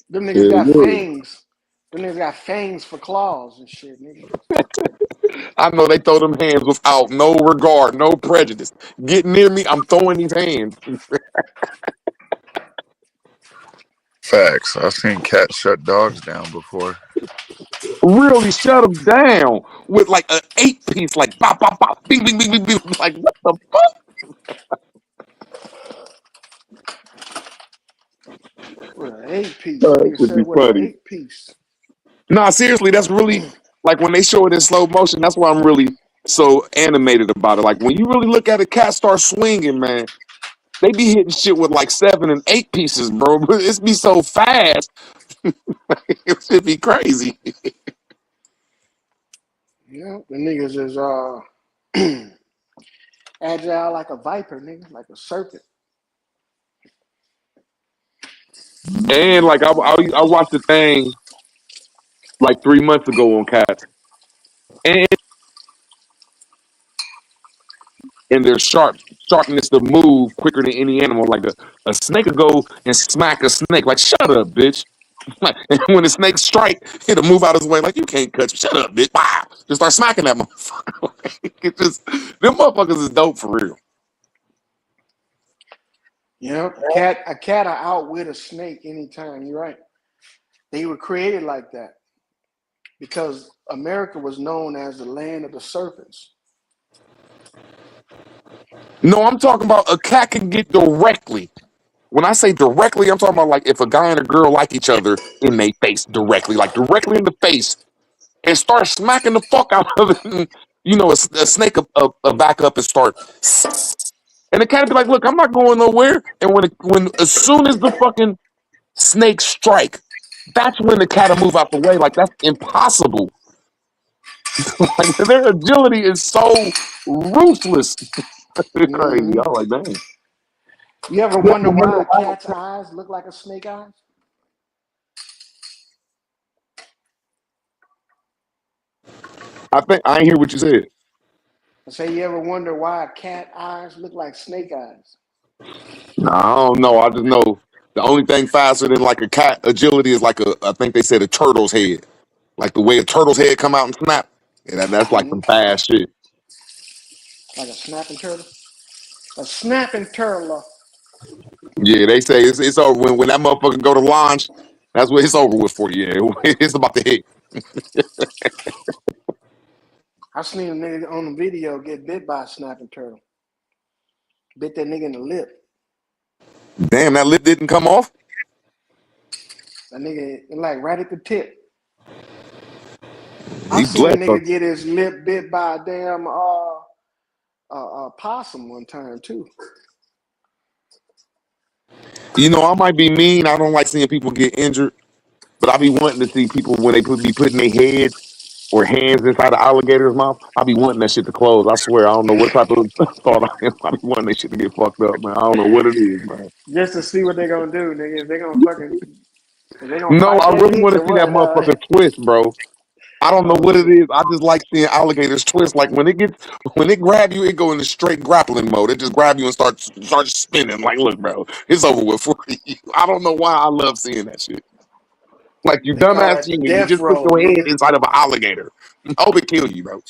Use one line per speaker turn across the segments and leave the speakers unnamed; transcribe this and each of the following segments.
Them niggas
Yeah,
got
yeah.
fangs. Them niggas got fangs for claws and shit, nigga.
I know they throw them hands without no regard, no prejudice. Get near me, I'm throwing these hands.
Facts. I've seen cats shut dogs down before.
Really shut them down with like an 8-piece, like bop, bop, bop, bing, bing, bing, bing, bing. Like, what the fuck?
With an 8-piece.
That
Nigga
should
said
be
with an
funny.
8-piece.
Nah, seriously, that's really like when they show it in slow motion. That's why I'm really so animated about it. Like when you really look at a cat start swinging, man, they be hitting shit with like 7 and 8 pieces, bro. But it's be so fast, it should be crazy.
Yeah, the niggas is agile like a viper, nigga, like a serpent.
And like I watched the thing like 3 months ago on cats, and their sharpness to move quicker than any animal. Like a snake will go and smack a snake. Like shut up, bitch. And when the snake strike, it'll move out of his way. Like you can't catch me. Shut up, bitch. Wow. Just start smacking that motherfucker. It just them motherfuckers is dope for real.
You know, a cat will outwit a snake anytime. You're right. They were created like that because America was known as the land of the serpents.
No, I'm talking about a cat can get directly. When I say directly, I'm talking about like if a guy and a girl like each other in their face directly, like directly in the face, and start smacking the fuck out of it. And, you know, a snake will back up and start, and the cat will be like, "Look, I'm not going nowhere." And when as soon as the fucking snake strike, that's when the cat will move out the way. Like that's impossible. Like their agility is so ruthless. It's crazy.
Hmm.
I was like, dang.
You ever wonder why a cat's eyes look like a snake eyes?
I think I ain't hear what you said.
I say, you ever wonder why a cat eyes look like snake eyes?
No, I don't know. I just know the only thing faster than like a cat agility is like I think they said a turtle's head. Like the way a turtle's head come out and snap. Yeah, that's like
Hmm.
some fast shit.
Like a snapping turtle? A snapping turtle.
Yeah, they say it's over when that motherfucker go to launch. That's what it's over with for you. Yeah, it's about to hit.
I seen a nigga on the video get bit by a snapping turtle. Bit that nigga in the lip.
Damn, that lip didn't come off.
That nigga, like right at the tip. I
He
seen a
blessed us.
nigga get his lip bit by a damn possum one time too.
You know, I might be mean. I don't like seeing people get injured, but I be wanting to see people when they be putting their head or hands inside the alligator's mouth. I be wanting that shit to close. I swear, I don't know what type of thought I am. I be wanting that shit to get fucked up, man. I don't know what it is, man.
Just to see what they gonna do, nigga. If they gonna
No,
fight
I
that
really
bitch
want to
or
see that
what?
motherfucker twist, bro. I don't know
Oh
what it
shit.
is. I just like seeing alligators twist. Like when it grab you, it go into straight grappling mode. It just grab you and start spinning. Like, look, bro, it's over with for you. I don't know why I love seeing that shit. Like you
They call
dumbass
that the
human, you
death
just put
roll,
your head
nigga.
inside of an alligator. Hope it kill you, bro.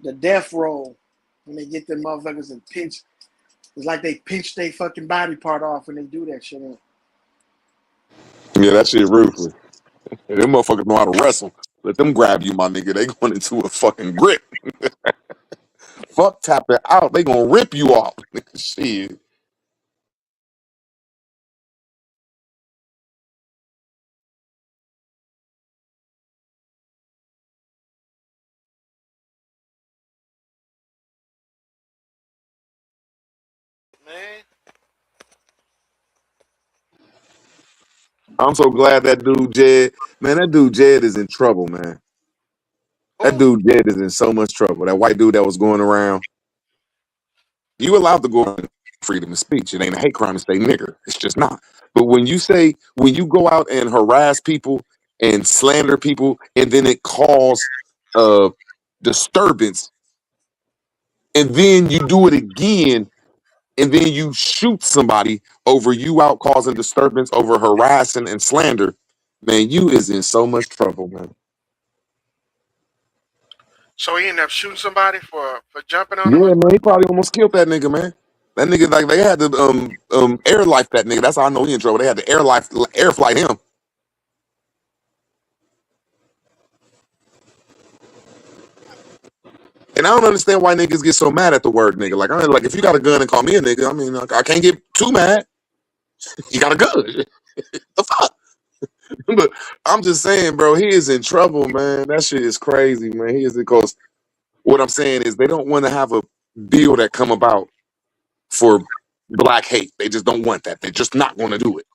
The death roll. When they get them motherfuckers and pinch, it's like they pinch their fucking body part off when they do that shit.
Yeah, that shit ruthless. And them motherfuckers know how to wrestle. Let them grab you, my nigga. They going into a fucking grip. Fuck tap it out. They gonna rip you off. Shit.
Man,
I'm so glad that dude Jed, man, that dude Jed is in trouble, man. That
who?
dude Jed is in so much trouble. That white dude that was going around. You allowed to go on freedom of speech. It ain't a hate crime to say nigger. It's just not. But when you go out and harass people and slander people, and then it cause disturbance, and then you do it again, and then you shoot somebody over you out causing disturbance, over harassing and slander, man, you is in so much trouble, man.
So he ended up shooting somebody for jumping on him.
Yeah, man, he probably almost killed that nigga, man. That nigga, like, they had to air life that nigga. That's how I know he in trouble. They had to air flight him. And I don't understand why niggas get so mad at the word nigga. Like, if you got a gun and call me a nigga, I mean, like, I can't get too mad. You got a gun. The fuck? But I'm just saying, bro, he is in trouble, man. That shit is crazy, man. He is, because what I'm saying is they don't want to have a bill that come about for black hate. They just don't want that. They're just not going to do it.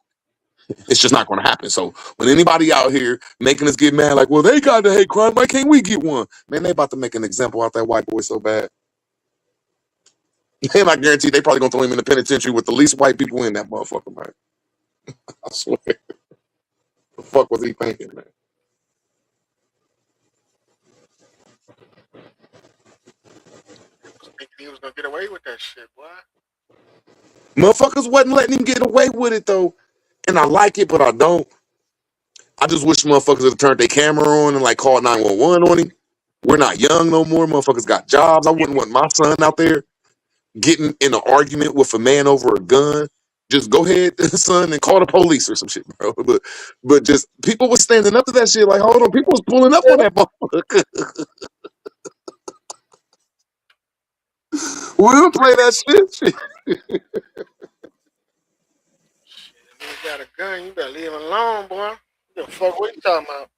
It's just not going to happen. So when anybody out here making us get mad, like, well, they got the hate crime, why can't we get one? Man, they about to make an example out that white boy so bad. And I guarantee they probably gonna throw him in the penitentiary with the least white people in that motherfucker, man. I swear. The fuck was he thinking, man?
Thinking he was gonna get away with that shit, boy.
Motherfuckers wasn't letting him get away with it though. And I like it, but I don't. I just wish motherfuckers would have turned their camera on and like called 911 on him. We're not young no more. Motherfuckers got jobs. I wouldn't want my son out there getting in an argument with a man over a gun. Just go ahead, son, and call the police or some shit, bro. But just people was standing up to that shit. Like, hold on, people was pulling up on that motherfucker. We'll play that shit.
If you got a gun, you better leave him alone, boy. The fuck what you talking about?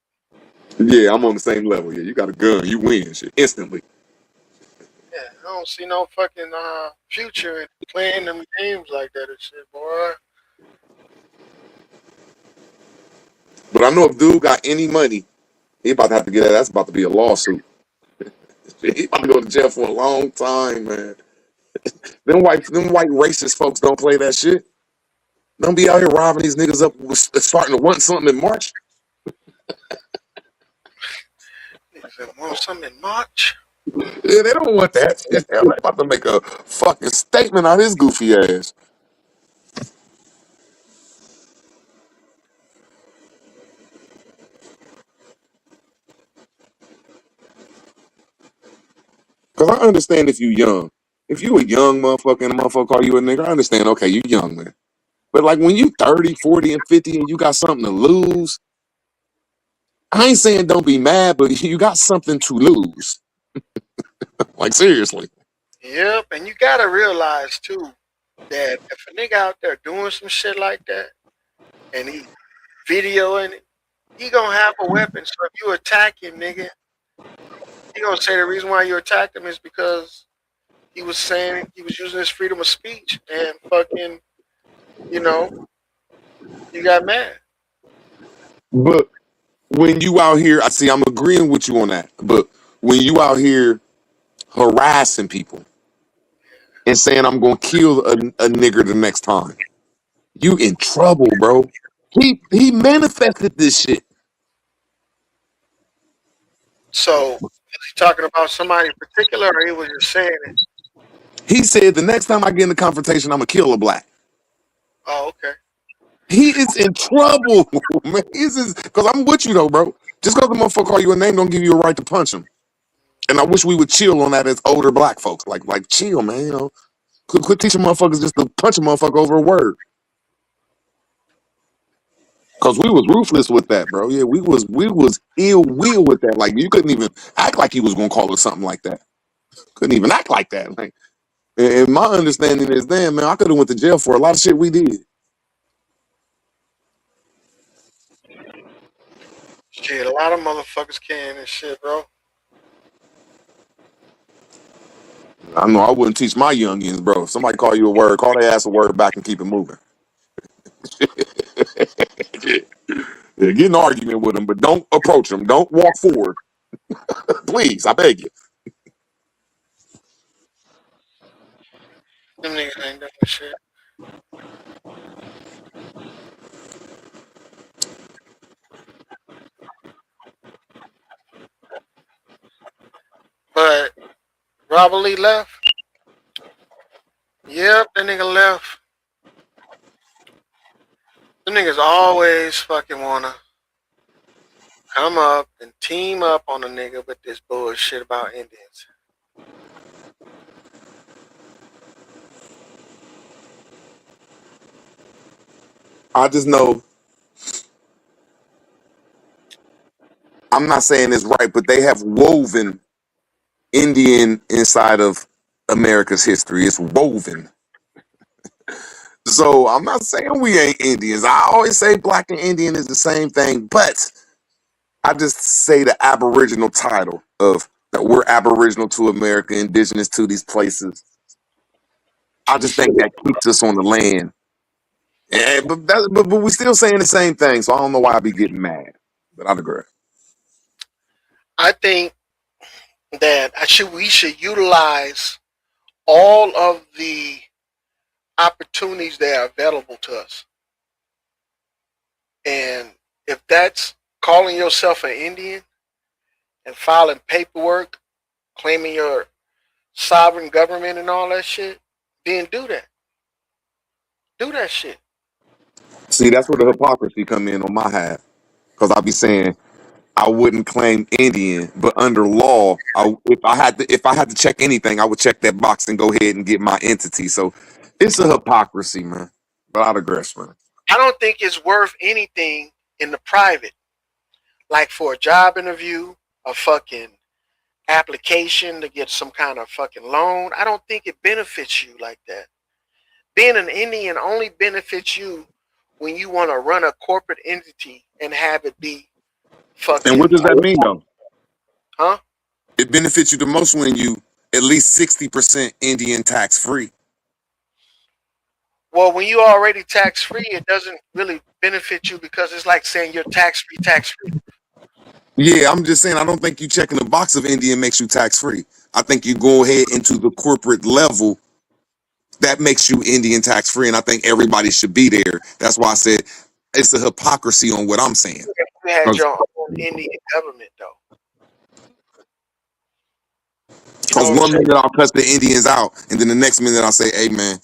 Yeah, I'm on the same level. Yeah, you got a gun, you win shit instantly.
Yeah, I don't see no fucking future in playing them games like that and shit, boy.
But I know if dude got any money, he about to have to get that. That's about to be a lawsuit. He about to go to jail for a long time, man. Them white racist folks don't play that shit. Don't be out here robbing these niggas up, starting to want something in March.
Niggas want something in March.
Yeah, they don't want that. They about to make a fucking statement on his goofy ass. Cause I understand if you young. If you a young motherfucker and a motherfucker call you a nigga, I understand, okay, you young, man. But like when you 30, 40, and 50 and you got something to lose, I ain't saying don't be mad, but you got something to lose. Like seriously.
Yep, and you gotta realize too that if a nigga out there doing some shit like that and he videoing it, he gonna have a weapon. So if you attack him, nigga, he gonna say the reason why you attacked him is because he was saying he was using his freedom of speech and fucking, you know, you got mad.
But when you out here, I see I'm agreeing with you on that. But when you out here harassing people and saying I'm gonna kill a nigger the next time, you in trouble, bro. He manifested this shit.
So was he talking about somebody in particular or he was just saying it?
He said the next time I get in a confrontation, I'm gonna kill a black.
Oh, okay.
He is in trouble, man. Because I'm with you though, bro. Just because the motherfucker call you a name don't give you a right to punch him. And I wish we would chill on that as older black folks. Like chill, man. You know, quit teaching motherfuckers just to punch a motherfucker over a word. Cause we was ruthless with that, bro. Yeah, we was ill will with that. Like you couldn't even act like he was gonna call us something like that. Couldn't even act like that. Like, and my understanding is, damn man, I could have went to jail for a lot of shit we did.
Shit, a lot of motherfuckers can and shit, bro.
I know I wouldn't teach my youngins, bro. If somebody call you a word, call their ass a word back and keep it moving. Yeah, get an argument with them, but don't approach them. Don't walk forward. Please, I beg you.
Them niggas ain't doing shit. But Robert Lee left. Yeah, Yep, that nigga left. The niggas always fucking wanna come up and team up on a nigga with this bullshit about Indians.
I just know I'm not saying it's right, but they have woven Indian inside of America's history. It's woven. So I'm not saying we ain't Indians. I always say black and Indian is the same thing, but I just say the Aboriginal title of that we're Aboriginal to America, indigenous to these places. I just think that keeps us on the land. But we still saying the same thing, so I don't know why I be getting mad. But I agree.
I think that we should utilize all of the opportunities that are available to us. And if that's calling yourself an Indian and filing paperwork, claiming your sovereign government and all that shit, then do that. Do that shit.
See, that's where the hypocrisy come in on my half. Because I be saying I wouldn't claim Indian, but under law, if I had to check anything, I would check that box and go ahead and get my entity. So it's a hypocrisy, man. But I digress, man.
I don't think it's worth anything in the private. Like for a job interview, a fucking application to get some kind of fucking loan. I don't think it benefits you like that. Being an Indian only benefits you when you want to run a corporate entity and have it be fucking.
And what does that mean, though?
Huh?
It benefits you the most when you at least 60% Indian tax free.
Well, when you already tax free, it doesn't really benefit you because it's like saying you're tax free, tax free.
Yeah, I'm just saying I don't think you checking the box of Indian makes you tax free. I think you go ahead into the corporate level that makes you Indian tax free, and I think everybody should be there. That's why I said it's a hypocrisy on what I'm saying.
You had your own Indian government, though.
Because one minute I'll cut the Indians out, and then the next minute I'll say, hey, man,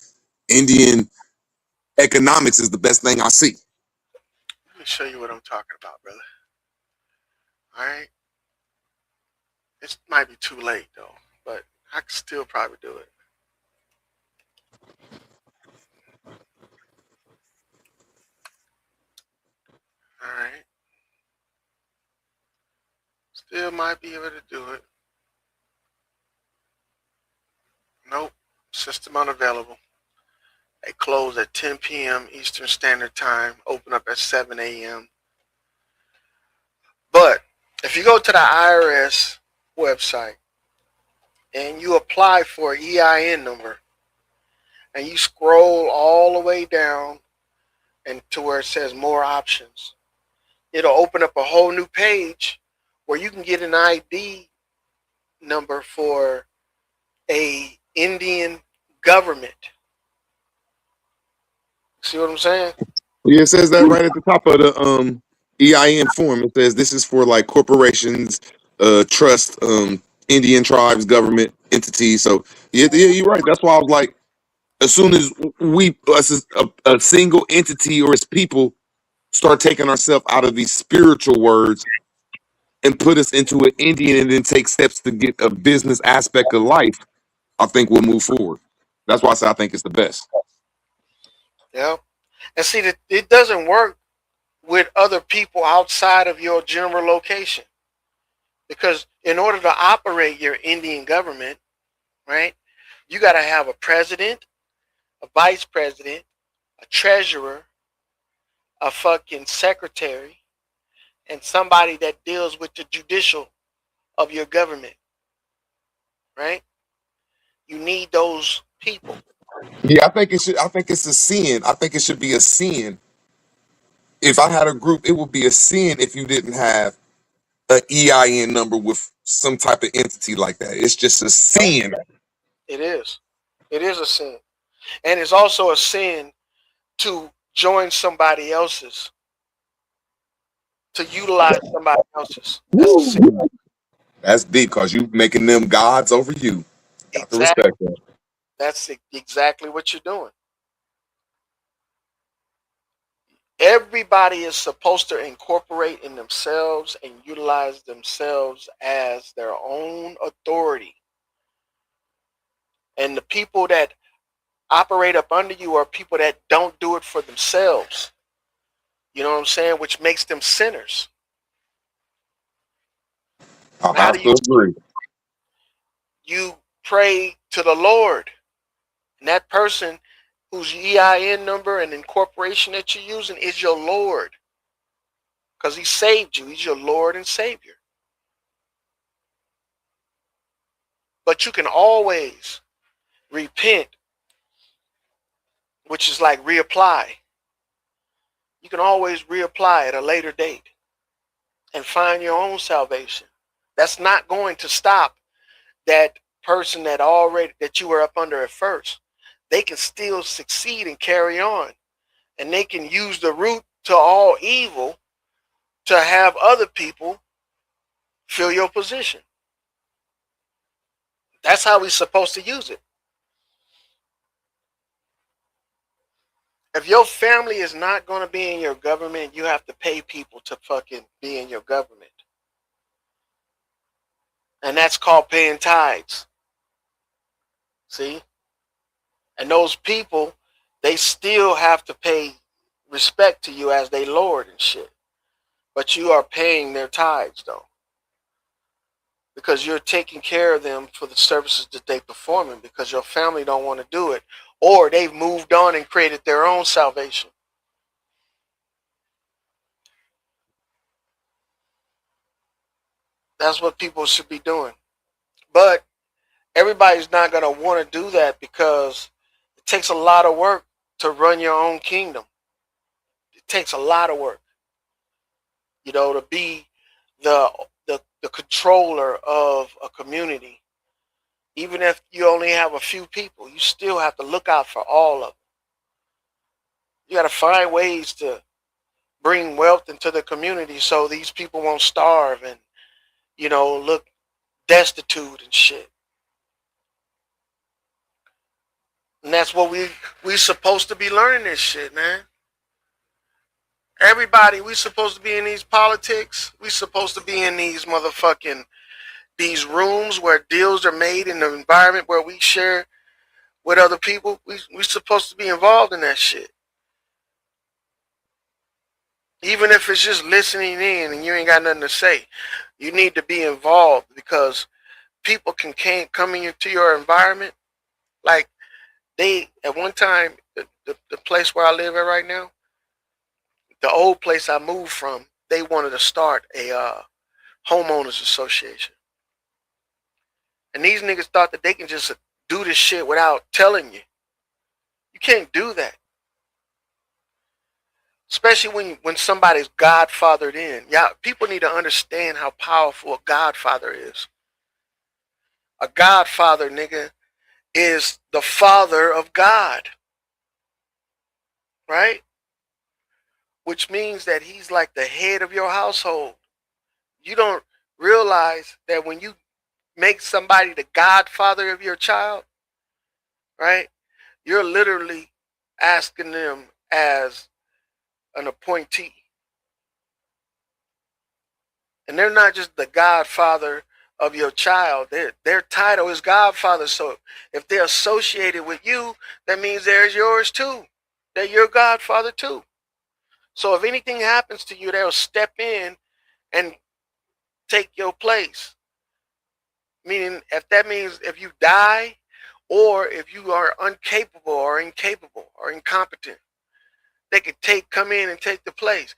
Indian economics is the best thing I see.
Let me show you what I'm talking about, brother. All right? It might be too late, though, but I can still probably do it. All right. Still might be able to do it. Nope. System unavailable. They close at 10 p.m. Eastern Standard Time, open up at 7 a.m. But if you go to the IRS website and you apply for an EIN number and you scroll all the way down and to where it says more options, it'll open up a whole new page where you can get an ID number for a Indian government. See what I'm saying?
Yeah, it says that right at the top of the EIN form. It says this is for like corporations, trust, Indian tribes, government entities. So yeah, you're right. That's why I was like, as soon as us as a single entity or as people start taking ourselves out of these spiritual words and put us into an Indian and then take steps to get a business aspect of life, I think we'll move forward. That's why I say I think it's the best.
Yeah. And see, that it doesn't work with other people outside of your general location. Because in order to operate your Indian government, right, you got to have a president, a vice president, a treasurer, a fucking secretary, and somebody that deals with the judicial of your government, right? You need those people.
Yeah, I think it should. I think it's a sin. I think it should be a sin. If I had a group, it would be a sin if you didn't have an EIN number with some type of entity like that. It's just a sin.
It is. It is a sin. And it's also a sin to join somebody else's, to utilize somebody else's. That's a sin.
That's deep because you making them gods over you. Got to
Exactly.
respect that.
That's exactly what you're doing. Everybody is supposed to incorporate in themselves and utilize themselves as their own authority. And the people that operate up under you are people that don't do it for themselves. You know what I'm saying? Which makes them sinners.
I
How
have
do
to agree.
you pray to the Lord? And that person whose EIN number and incorporation that you're using is your Lord. Because he saved you. He's your Lord and Savior. But you can always repent, which is like reapply. You can always reapply at a later date and find your own salvation. That's not going to stop that person that you were up under at first. They can still succeed and carry on. And they can use the root to all evil to have other people fill your position. That's how we're supposed to use it. If your family is not going to be in your government, you have to pay people to fucking be in your government. And that's called paying tithes. See? And those people, they still have to pay respect to you as they Lord and shit. But you are paying their tithes, though. Because you're taking care of them for the services that they performing, because your family don't want to do it. Or they've moved on and created their own salvation. That's what people should be doing. But everybody's not going to want to do that because it takes a lot of work to run your own kingdom. It takes a lot of work, to be the controller of a community. Even if you only have a few people, you still have to look out for all of them. You got to find ways to bring wealth into the community so these people won't starve and, look destitute and shit. And that's what we supposed to be learning this shit, man. Everybody, we supposed to be in these politics. We supposed to be in these these rooms where deals are made in the environment where we share with other people. We supposed to be involved in that shit. Even if it's just listening in and you ain't got nothing to say, you need to be involved because people can't come into your environment. Like at one time, the place where I live at right now, the old place I moved from, they wanted to start a homeowners association. And these niggas thought that they can just do this shit without telling you. You can't do that. Especially when somebody's godfathered in. Yeah, people need to understand how powerful a godfather is. A godfather, nigga, is the father of God. Right? Which means that he's like the head of your household. You don't realize that when you make somebody the godfather of your child, right? You're literally asking them as an appointee. And they're not just the godfather of your child. Their title is godfather. So if they're associated with you, that means there's yours too. They're your godfather too. So if anything happens to you, they'll step in and take your place. Meaning, if that means if you die or if you are incapable or incompetent, they could come in and take the place.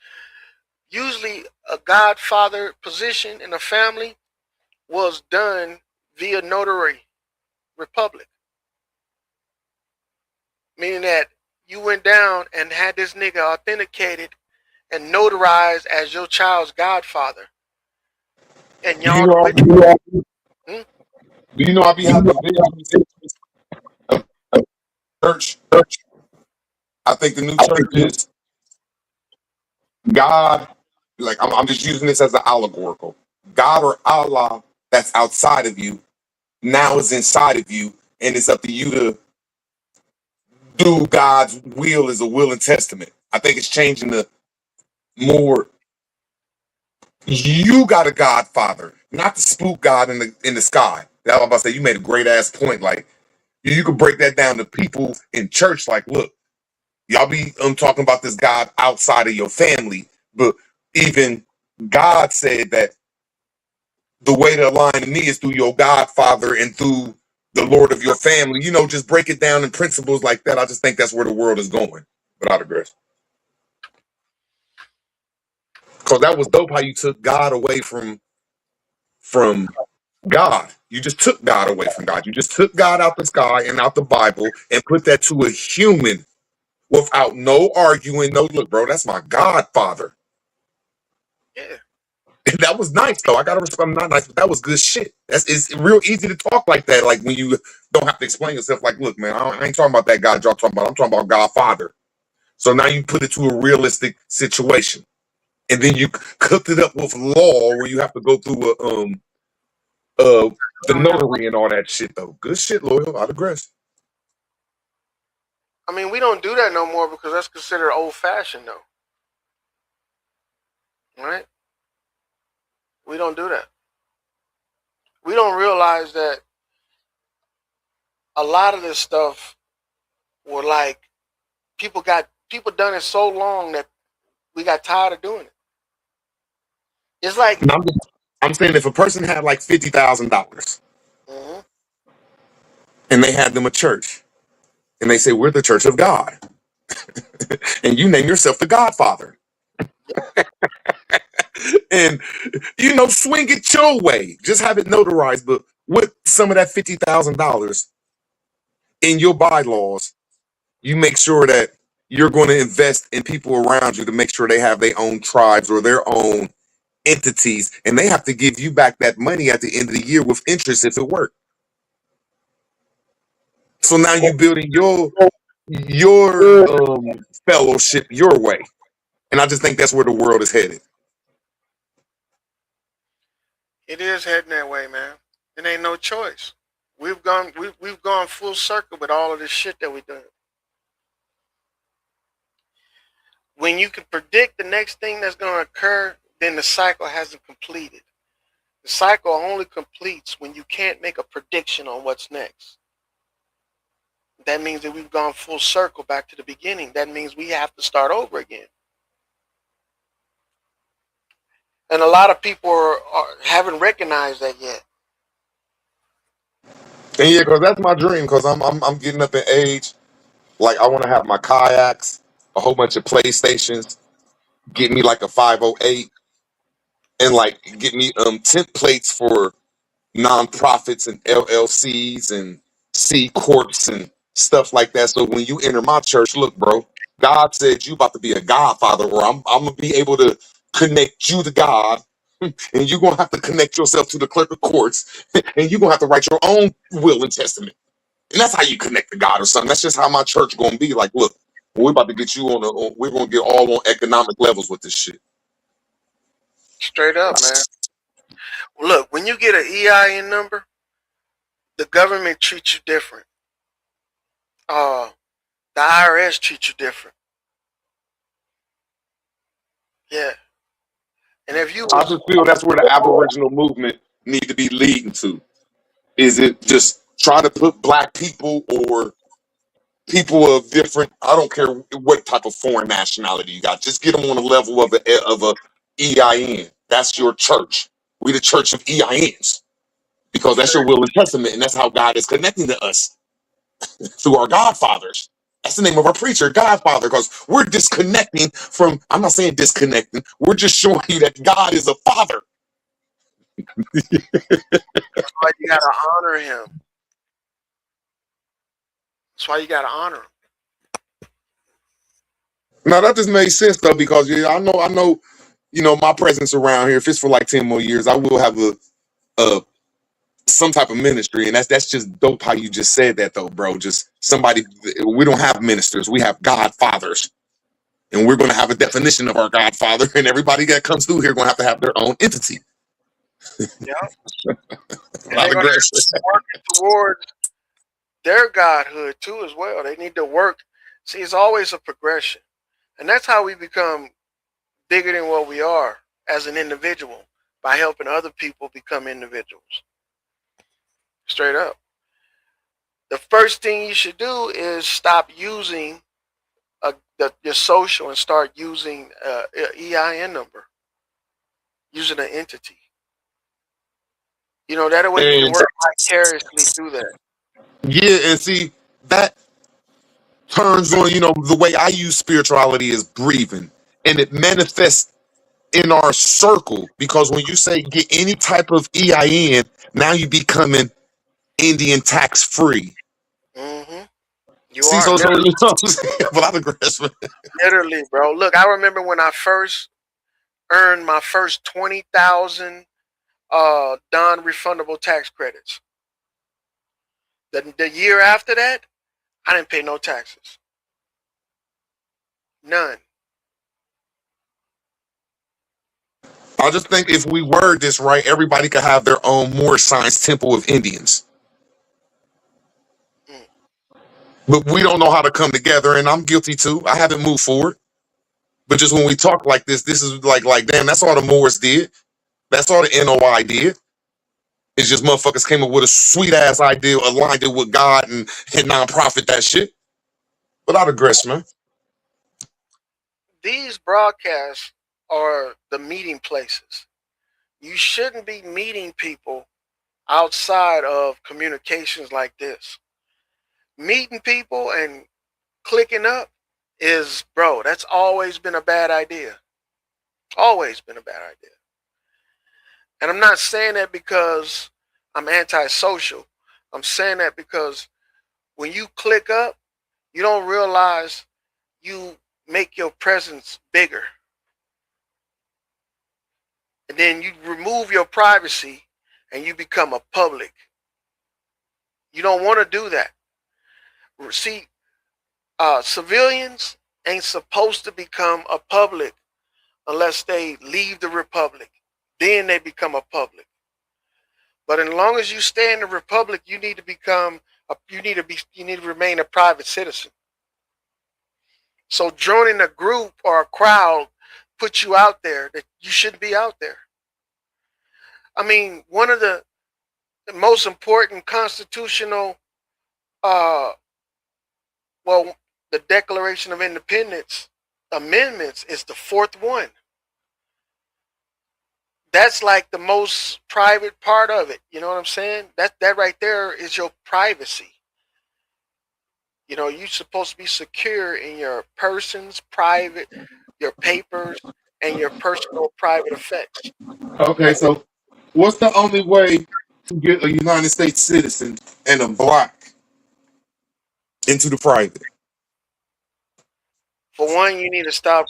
Usually a godfather position in a family was done via notary republic. Meaning that you went down and had this nigga authenticated and notarized as your child's godfather. And
Do you
y'all
know? Do you know I be having visions of church? I think the new church is God. Like I'm just using this as an allegorical. God or Allah that's outside of you now is inside of you, and it's up to you to do God's will as a will and testament. I think it's changing the more. You got a Godfather, not the spook God in the sky. That was about to say. You made a great ass point. Like you could break that down to people in church. Like, look, y'all be talking about this God outside of your family, but even God said that the way to align to me is through your Godfather and through the Lord of your family. You know, just break it down in principles like that. I just think that's where the world is going. But I digress. Because that was dope how you took God away from God. You just took God away from God. You just took God out the sky and out the Bible and put that to a human without no arguing. No, look, bro, that's my Godfather.
Yeah.
And that was nice, though. I gotta respect. I'm not nice, but that was good shit. It's real easy to talk like that, like when you don't have to explain yourself. Like, look, man, I ain't talking about that God y'all talking about. I'm talking about Godfather. So now you put it to a realistic situation, and then you cooked it up with law where you have to go through the notary and all that shit, though. Good shit, Loyal. I digress.
I mean, we don't do that no more because that's considered old-fashioned, though. Right? We don't do that. We don't realize that a lot of this stuff were like people done it so long that we got tired of doing it. It's like
I'm saying if a person had like $50,000 and they had them a church and they say we're the Church of God, and you name yourself the Godfather, and swing it your way, just have it notarized, but with some of that $50,000 in your bylaws, you make sure that you're going to invest in people around you to make sure they have their own tribes or their own entities, and they have to give you back that money at the end of the year with interest if it worked. So now you're building your fellowship your way, and I just think that's where the world is headed.
it is heading that way, man. It ain't no choice. We've gone full circle with all of this shit that we do. When you can predict the next thing that's going to occur, then the cycle hasn't completed. The cycle only completes when you can't make a prediction on what's next. That means that we've gone full circle back to the beginning. That means we have to start over again. And a lot of people haven't recognized that yet.
And yeah, because that's my dream. Because I'm getting up in age. Like I want to have my kayaks, a whole bunch of PlayStations, get me like a 508, and like get me tent plates for nonprofits and LLCs and C corps and stuff like that. So when you enter my church, look, bro, God said you about to be a Godfather, or I'm gonna be able to connect you to God, and you're gonna have to connect yourself to the clerk of courts, and you're gonna have to write your own will and testament. And that's how you connect to God or something. That's just how my church gonna be. Like, look, we're about to get you we're gonna get all on economic levels with this shit.
Straight up, man. Look, when you get an EIN number, the government treats you different. The IRS treats you different. Yeah. And if you
I just feel that's where the Aboriginal movement need to be leading to. Is it just try to put black people or people of different, I don't care what type of foreign nationality you got, just get them on the level of a EIN. That's your church. We the church of EINs because that's your will and testament, and that's how God is connecting to us through our Godfathers. That's the name of our preacher, Godfather, because we're disconnecting from, I'm not saying disconnecting, we're just showing you that God is a father.
That's why you gotta honor him. That's why you gotta honor him.
Now that just makes sense though, because yeah, I know, my presence around here. If it's for like 10 more years, I will have a some type of ministry, and that's just dope how you just said that though, bro. Just somebody. We don't have ministers, we have Godfathers, and we're going to have a definition of our Godfather, and everybody that comes through here going to have their own entity.
Yeah. And they're gonna be working towards their godhood too as well. They need to work See, it's always a progression. And that's how we become bigger than what we are as an individual, by helping other people become individuals. Straight up. The first thing you should do is stop using your social and start using an EIN number, using an entity. That way you can
And
work vicariously through that.
yeah, and see that turns on, the way I use spirituality is breathing, and it manifests in our circle, because when you say get any type of EIN, now you becoming Indian tax free.
Hmm. You
See,
are
so
literally,
you know what I'm saying? Without aggression.
literally, bro. Look, I remember when I first earned my first 20,000 non-refundable tax credits. The year after that, I didn't pay no taxes. None.
I just think if we word this right, everybody could have their own Moorish Science Temple of Indians.
Mm.
But we don't know how to come together, and I'm guilty too. I haven't moved forward. But just when we talk like this is like damn, that's all the Moors did. That's all the NOI did. It's just motherfuckers came up with a sweet ass idea, aligned it with God and nonprofit that shit. Without aggression, man.
These broadcasts are the meeting places. You shouldn't be meeting people outside of communications like this. Meeting people and clicking up is, bro, that's always been a bad idea. Always been a bad idea. And I'm not saying that because I'm antisocial. I'm saying that because when you click up, you don't realize you make your presence bigger. And then you remove your privacy and you become a public. You don't want to do that. See, civilians ain't supposed to become a public unless they leave the republic. Then they become a public. But as long as you stay in the republic, you need to remain a private citizen. So joining a group or a crowd puts you out there that you shouldn't be out there. I mean, one of the most important constitutional, the Declaration of Independence amendments is the fourth one. That's like the most private part of it. You know what I'm saying? That right there is your privacy. You're supposed to be secure in your persons, private, your papers, and your personal private effects.
Okay, so what's the only way to get a United States citizen and a black into the private?
For one, you need to stop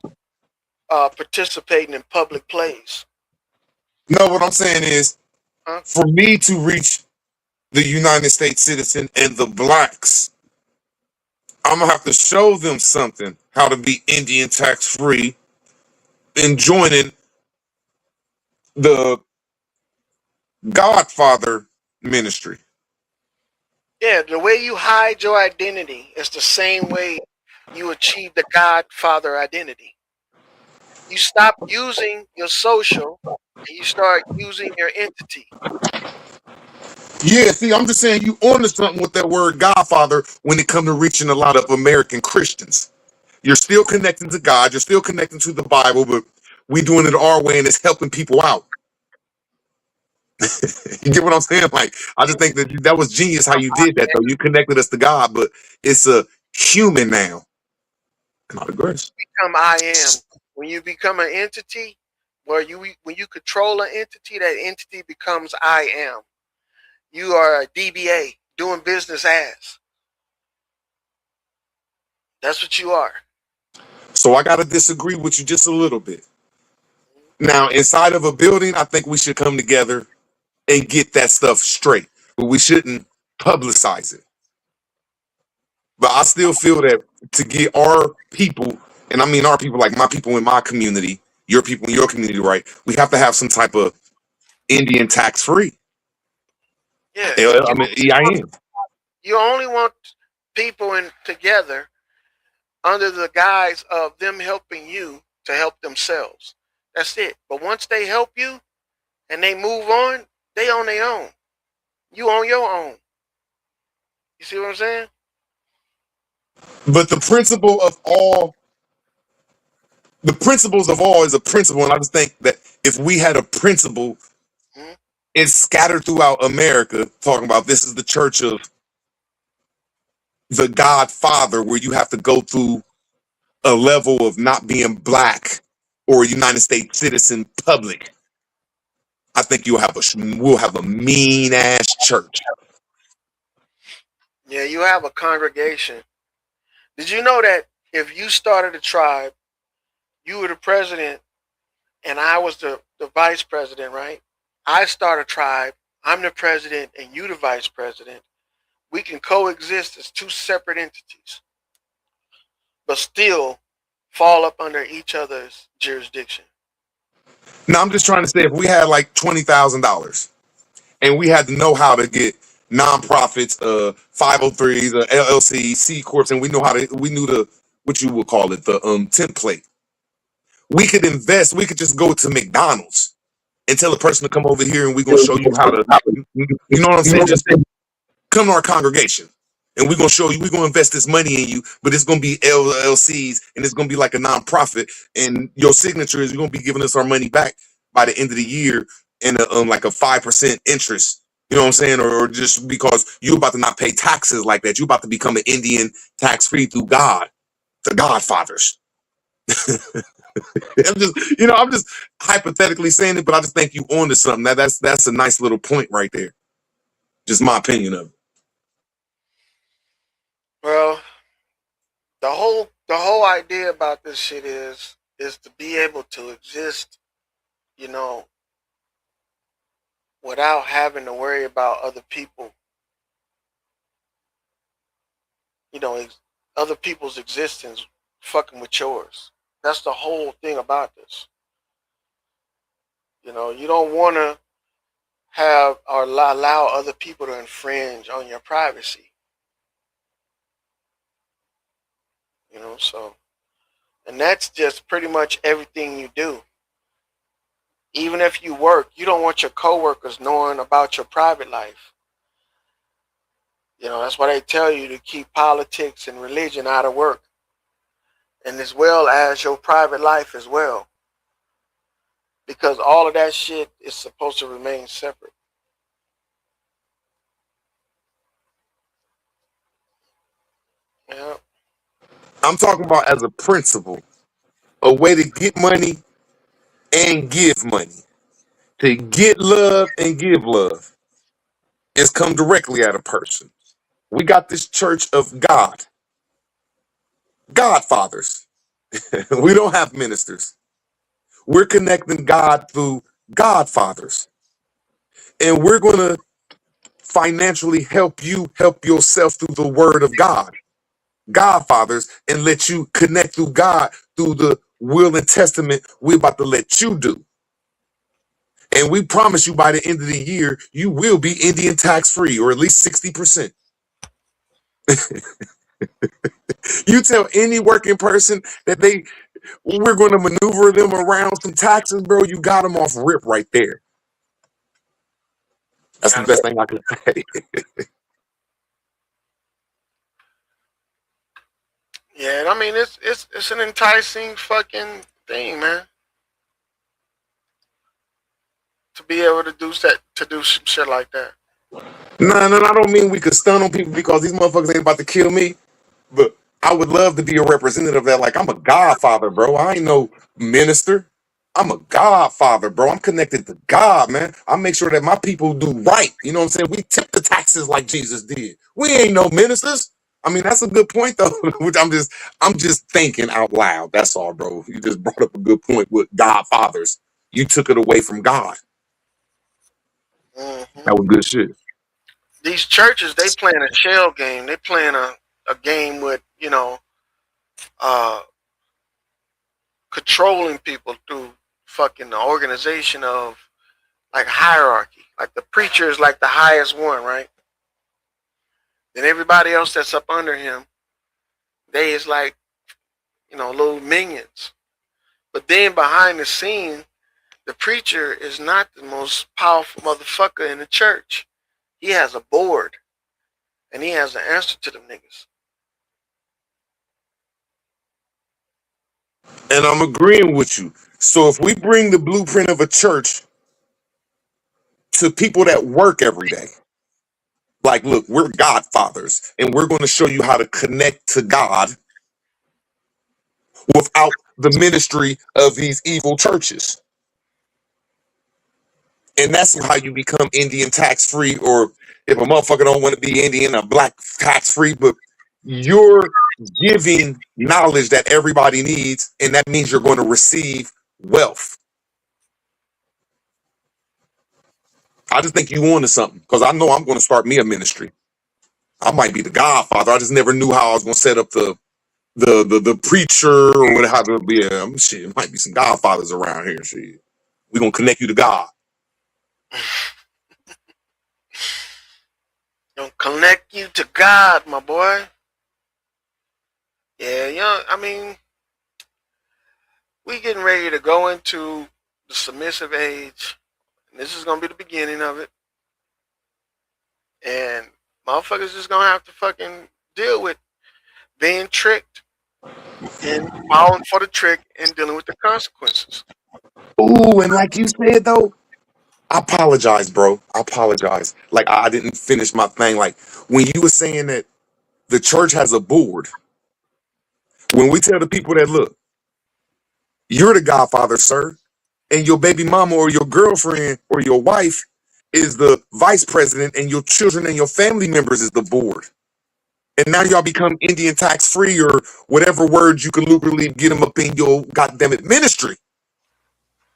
participating in public plays.
No, what I'm saying is,
Huh?
for me to reach the United States citizen and the blacks, I'm gonna have to show them something, how to be Indian tax free and joining the Godfather ministry.
Yeah, the way you hide your identity is the same way you achieve the Godfather identity. You stop using your social and you start using your entity.
Yeah, see, I'm just saying you onto something with that word Godfather when it comes to reaching a lot of American Christians. You're still connecting to God, you're still connecting to the Bible, but we doing it our way and it's helping people out. You get what I'm saying? Like, I just think that was genius how you did that, though. You connected us to God, but it's a human now. Not aggressive.
Become I am. When you become an entity, when you control an entity, that entity becomes I am. You are a DBA, doing business as. That's what you are.
So I gotta disagree with you just a little bit. Now, inside of a building, I think we should come together and get that stuff straight. But we shouldn't publicize it. But I still feel that to get our people, and I mean our people, like my people in my community, your people in your community, right? We have to have some type of Indian tax free.
Yeah.
I mean, EIN.
You only want people in together under the guise of them helping you to help themselves. That's it. But once they help you and they move on, they on their own. You on your own. You see what I'm saying?
But the principles of all is a principle, and I just think that if we had a principle,
Mhm.
it's scattered throughout America, talking about this is the church of the Godfather, where you have to go through a level of not being black or a United States citizen public. I think we'll have a mean ass church.
Yeah, you have a congregation. Did you know that if you started a tribe, you were the president and I was the vice president, right? I start a tribe, I'm the president and you the vice president. We can coexist as two separate entities, but still fall up under each other's jurisdiction.
Now I'm just trying to say, if we had like $20,000 and we had to know how to get nonprofits, 503s, LLCs, C corps, and we knew the what you would call it, the template. We could invest. We could just go to McDonald's and tell a person to come over here, and we're gonna show you how to. You know what I'm saying? Just come to our congregation, and we're gonna show you. We're gonna invest this money in you, but it's gonna be LLCs, and it's gonna be like a nonprofit. And your signature is you're gonna be giving us our money back by the end of the year in like a 5% interest. You know what I'm saying? Or just because you're about to not pay taxes like that, you're about to become an Indian tax free through God, the Godfathers. I'm just hypothetically saying it, but I just think you on to something. That's a nice little point right there. Just my opinion of it.
Well, the whole idea about this shit is to be able to exist, you know, without having to worry about other people, other people's existence fucking with yours. That's the whole thing about this. You don't want to have or allow other people to infringe on your privacy. So, and that's just pretty much everything you do. Even if you work, you don't want your coworkers knowing about your private life. That's why they tell you to keep politics and religion out of work, and as well as your private life as well, because all of that shit is supposed to remain separate. Yeah.
I'm talking about as a principle, a way to get money and give money. To get love and give love is come directly at a person. We got this church of God, Godfathers. We don't have ministers. We're connecting God through Godfathers. And we're going to financially help you help yourself through the word of God, Godfathers, and let you connect through God through the will and testament we're about to let you do. And we promise you by the end of the year, you will be Indian tax free, or at least 60%. You tell any working person that we're going to maneuver them around some taxes, bro, you got them off rip right there. That's the best thing I can say.
Yeah, I mean it's an enticing fucking thing, man. To be able to do some shit like that.
No, I don't mean we could stun on people because these motherfuckers ain't about to kill me. But I would love to be a representative of that. Like, I'm a godfather, bro. I ain't no minister. I'm a godfather, bro. I'm connected to God, man. I make sure that my people do right. You know what I'm saying? We tip the taxes like Jesus did. We ain't no ministers. I mean, that's a good point though. Which I'm just thinking out loud. That's all, bro. You just brought up a good point with godfathers. You took it away from God.
Mm-hmm.
That was good shit.
These churches, they playing a shell game. They playing a game with uh, controlling people through fucking the organization of like hierarchy. Like the preacher is like the highest one, right? Then everybody else that's up under him, they is like little minions. But then behind the scene, the preacher is not the most powerful motherfucker in the church. He has a board, and he has an answer to them niggas.
And I'm agreeing with you. So if we bring the blueprint of a church to people that work every day, like, look, we're godfathers, and we're going to show you how to connect to God without the ministry of these evil churches. And that's how you become Indian tax free, or if a motherfucker don't want to be Indian or black tax free, but you're giving knowledge that everybody needs, and that means you're going to receive wealth. I just think you on to something, because I know I'm going to start me a ministry. I might be the godfather. I just never knew how I was going to set up the preacher or what how to be. Shit, might be some godfathers around here. Shit, we gonna connect you to God.
Don't connect you to God, my boy. Yeah, I mean, we getting ready to go into the submissive age. And this is gonna be the beginning of it. And motherfuckers just gonna have to fucking deal with being tricked and falling for the trick and dealing with the consequences.
Ooh, and like you said though, I apologize, bro. I apologize. Like I didn't finish my thing. Like when you were saying that the church has a board. When we tell the people that look, you're the godfather, sir, and your baby mama or your girlfriend or your wife is the vice president, and your children and your family members is the board. And now y'all become Indian tax free or whatever word you can lucratively get them up in your goddamn it ministry.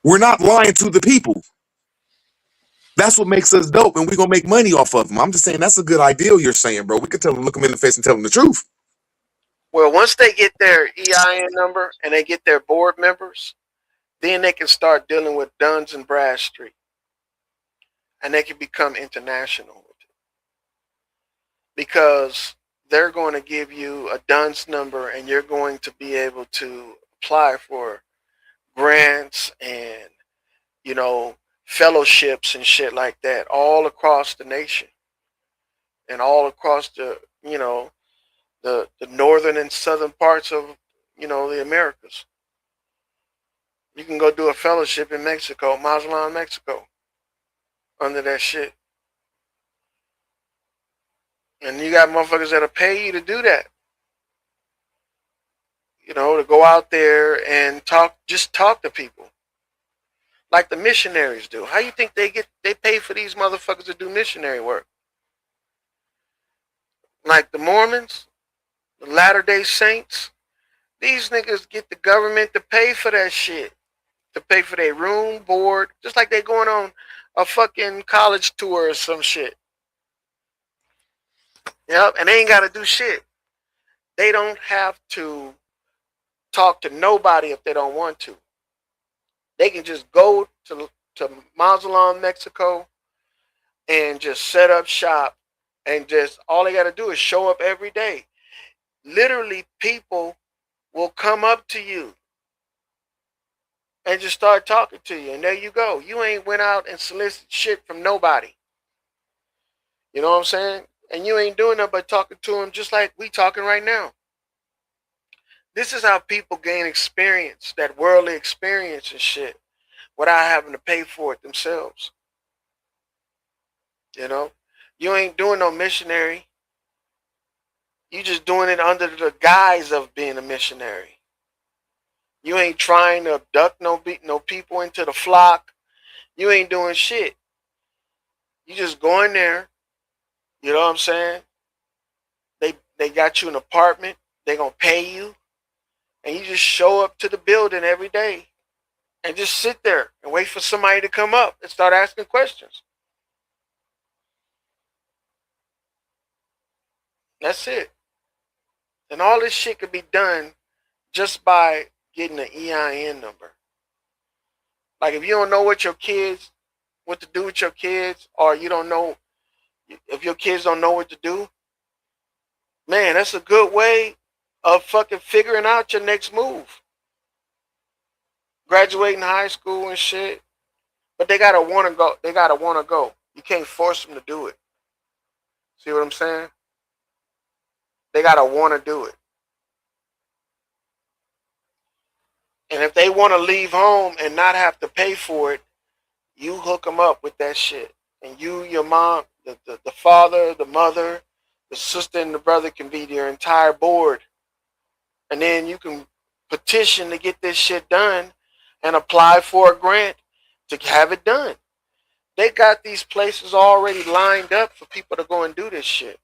We're not lying to the people. That's what makes us dope, and we're gonna make money off of them. I'm just saying that's a good ideal you're saying, bro. We could tell them, look them in the face and tell them the truth.
Well, once they get their EIN number and they get their board members, then they can start dealing with Duns and Bradstreet. And they can become international with it. Because they're going to give you a Duns number and you're going to be able to apply for grants and, fellowships and shit like that all across the nation and all across the northern and southern parts of the Americas. You can go do a fellowship in Mexico, Mazatlan, Mexico, under that shit. And you got motherfuckers that'll pay you to do that. To go out there and just talk to people. Like the missionaries do. How you think they pay for these motherfuckers to do missionary work? Like the Mormons, the Latter-day Saints, these niggas get the government to pay for that shit. To pay for their room, board, just like they going on a fucking college tour or some shit. Yep, and they ain't got to do shit. They don't have to talk to nobody if they don't want to. They can just go to Mazatlan, Mexico, and just set up shop, and just all they got to do is show up every day. Literally, people will come up to you and just start talking to you, and there you go. You ain't went out and solicited shit from nobody. You know what I'm saying? And you ain't doing nothing but talking to them just like we talking right now. This is how people gain experience, that worldly experience and shit, without having to pay for it themselves. You ain't doing no missionary. You just doing it under the guise of being a missionary. You ain't trying to abduct no people into the flock. You ain't doing shit. You just go in there. You know what I'm saying? They got you an apartment. They gonna pay you. And you just show up to the building every day and just sit there and wait for somebody to come up and start asking questions. That's it. And all this shit could be done just by getting an EIN number. Like if you don't know what to do with your kids, or you don't know if your kids don't know what to do, man, that's a good way of fucking figuring out your next move. Graduating high school and shit. But they gotta wanna go. They gotta wanna go. You can't force them to do it. See what I'm saying? They gotta wanna do it. And if they wanna leave home and not have to pay for it, you hook them up with that shit. And you, your mom, the father, the mother, the sister, and the brother can be your entire board. And then you can petition to get this shit done and apply for a grant to have it done. They got these places already lined up for people to go and do this shit.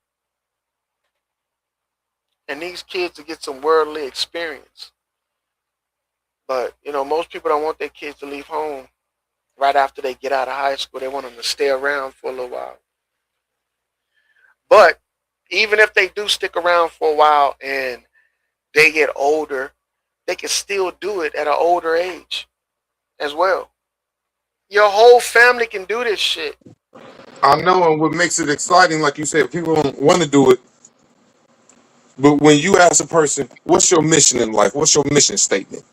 And these kids to get some worldly experience. But, you know, most people don't want their kids to leave home right after they get out of high school. They want them to stay around for a little while. But even if they do stick around for a while and they get older, they can still do it at an older age as well. Your whole family can do this shit.
I know, and what makes it exciting, like you said, people don't want to do it. But when you ask a person, what's your mission in life? What's your mission statement?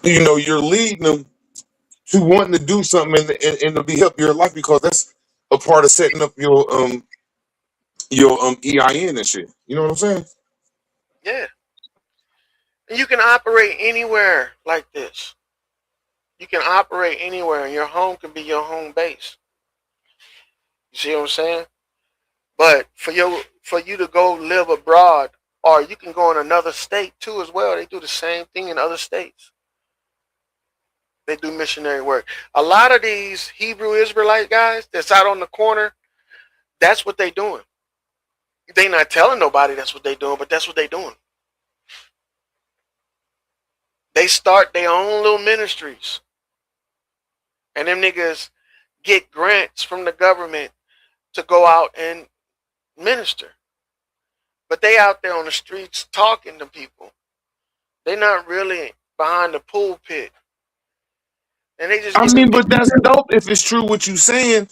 You know, you're leading them to wanting to do something and to be help your life, because that's a part of setting up your EIN and shit. You know what I'm saying?
Yeah. And you can operate anywhere like this. You can operate anywhere, and your home can be your home base. You see what I'm saying? But for you to go live abroad, or you can go in another state too as well. They do the same thing in other states. They do missionary work. A lot of these Hebrew Israelite guys that's out on the corner, that's what they doing. They not telling nobody that's what they doing, but that's what they doing. They start their own little ministries. And them niggas get grants from the government to go out and minister. But they out there on the streets talking to people. They not really behind the pulpit. And they just
I
get
mean, but that's dope if it's true what you saying.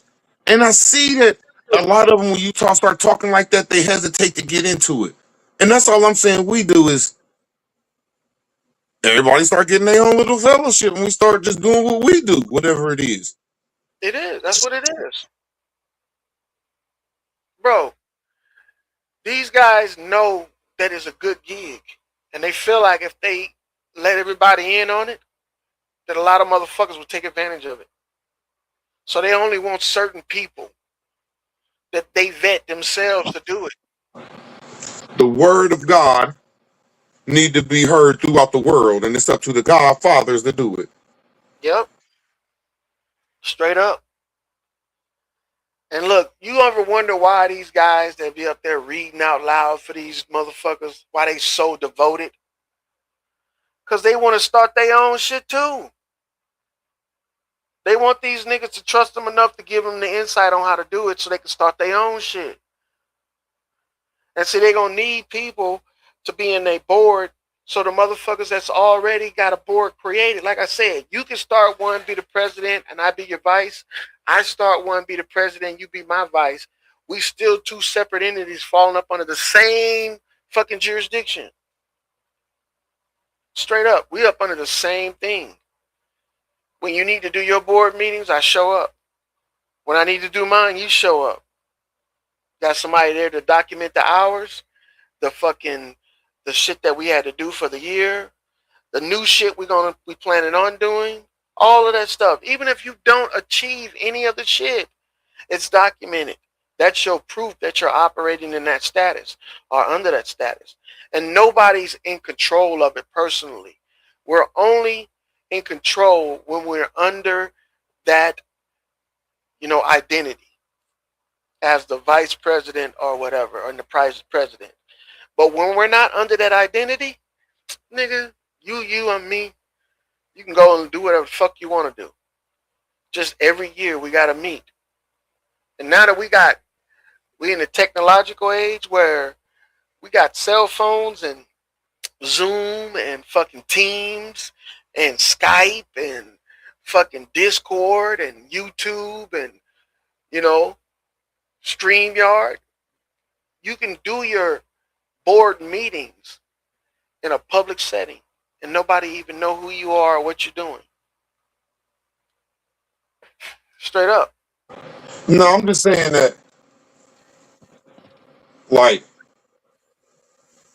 And I see that a lot of them, when you start talking like that, they hesitate to get into it. And that's all I'm saying. We do is everybody start getting their own little fellowship, and we start just doing what we do, whatever it is.
It is. That's what it is. Bro, these guys know that it's a good gig. And they feel like if they let everybody in on it, that a lot of motherfuckers will take advantage of it. So they only want certain people that they vet themselves to do it.
The word of God need to be heard throughout the world, and it's up to the Godfathers to do it.
Yep. Straight up. And look, you ever wonder why these guys that be up there reading out loud for these motherfuckers, why they so devoted? Because they want to start their own shit too. They want these niggas to trust them enough to give them the insight on how to do it so they can start their own shit. And see, they going to need people to be in their board. So the motherfuckers that's already got a board created, like I said, you can start one, be the president, and I be your vice. I start one, be the president, you be my vice. We still two separate entities falling up under the same fucking jurisdiction. Straight up, we up under the same thing. When you need to do your board meetings, I show up. When I need to do mine, you show up. Got somebody there to document the hours, the shit that we had to do for the year, the new shit we planning on doing, all of that stuff. Even if you don't achieve any of the shit, it's documented. That's your proof that you're operating in that status or under that status. And nobody's in control of it personally. We're only in control when we're under that, identity as the vice president or whatever, or the president. But when we're not under that identity, nigga, you and me, you can go and do whatever the fuck you want to do. Just every year we got to meet. And now that we in the technological age where we got cell phones and Zoom and fucking Teams and Skype and fucking Discord and YouTube and, StreamYard. You can do your board meetings in a public setting and nobody even know who you are or what you're doing. Straight up.
No, I'm just saying that, like,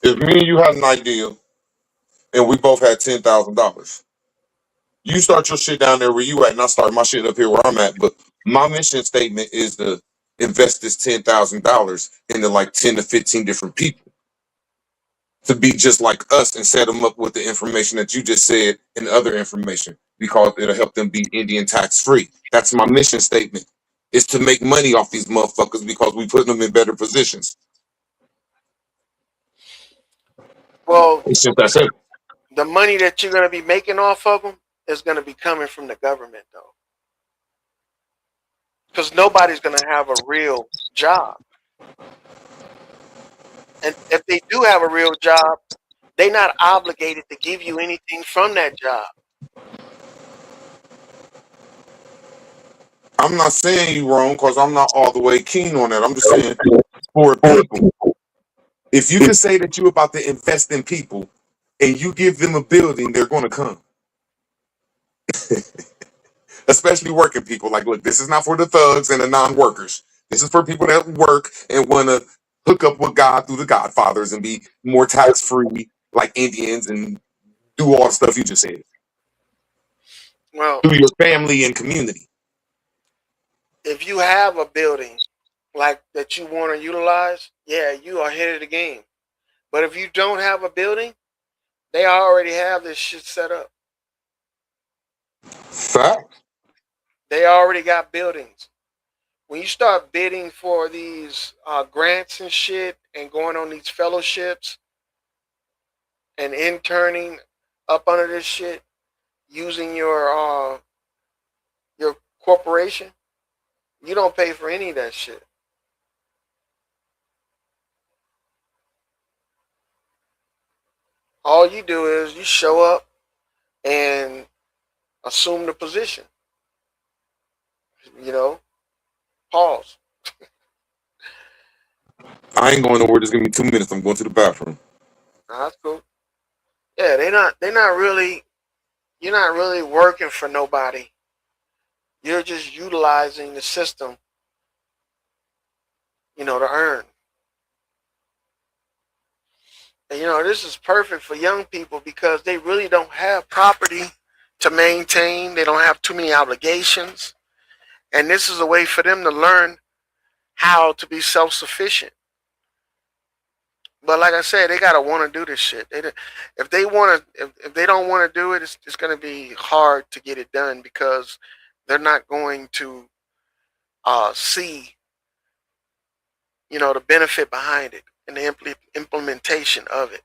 if me and you had an idea and we both had $10,000, you start your shit down there where you at, and I start my shit up here where I'm at. But my mission statement is to invest this $10,000 into like 10 to 15 different people to be just like us and set them up with the information that you just said and other information because it'll help them be Indian tax free. That's my mission statement. Is to make money off these motherfuckers because we put them in better positions.
Well,
It's just that simple.
the money that you're going to be making off of them is going to be coming from the government, though. Because nobody's going to have a real job. And if they do have a real job, they're not obligated to give you anything from that job.
I'm not saying you wrong because I'm not all the way keen on that. I'm just saying for people, if you can say that you're about to invest in people and you give them a building, they're going to come. Especially working people. Like, look, this is not for the thugs and the non-workers. This is for people that work and want to hook up with God through the Godfathers and be more tax-free like Indians and do all the stuff you just said.
Well,
Through your family and community.
if you have a building like that you want to utilize, yeah, you are ahead of the game. But if you don't have a building, they already have this shit set up.
Fact.
They already got buildings. When you start bidding for these grants and shit and going on these fellowships and interning up under this shit using your corporation, you don't pay for any of that shit. All you do is you show up and assume the position. You know, pause.
I ain't going nowhere. Just give me 2 minutes. I'm going to the bathroom.
Nah, that's cool. Yeah, they're not really, you're not really working for nobody. You're just utilizing the system, to earn. And this is perfect for young people because they really don't have property to maintain. They don't have too many obligations. And this is a way for them to learn how to be self-sufficient. But like I said, they gotta want to do this shit. If they want to, if they don't want to do it, it's going to be hard to get it done because they're not going to see, the benefit behind it and the implementation of it.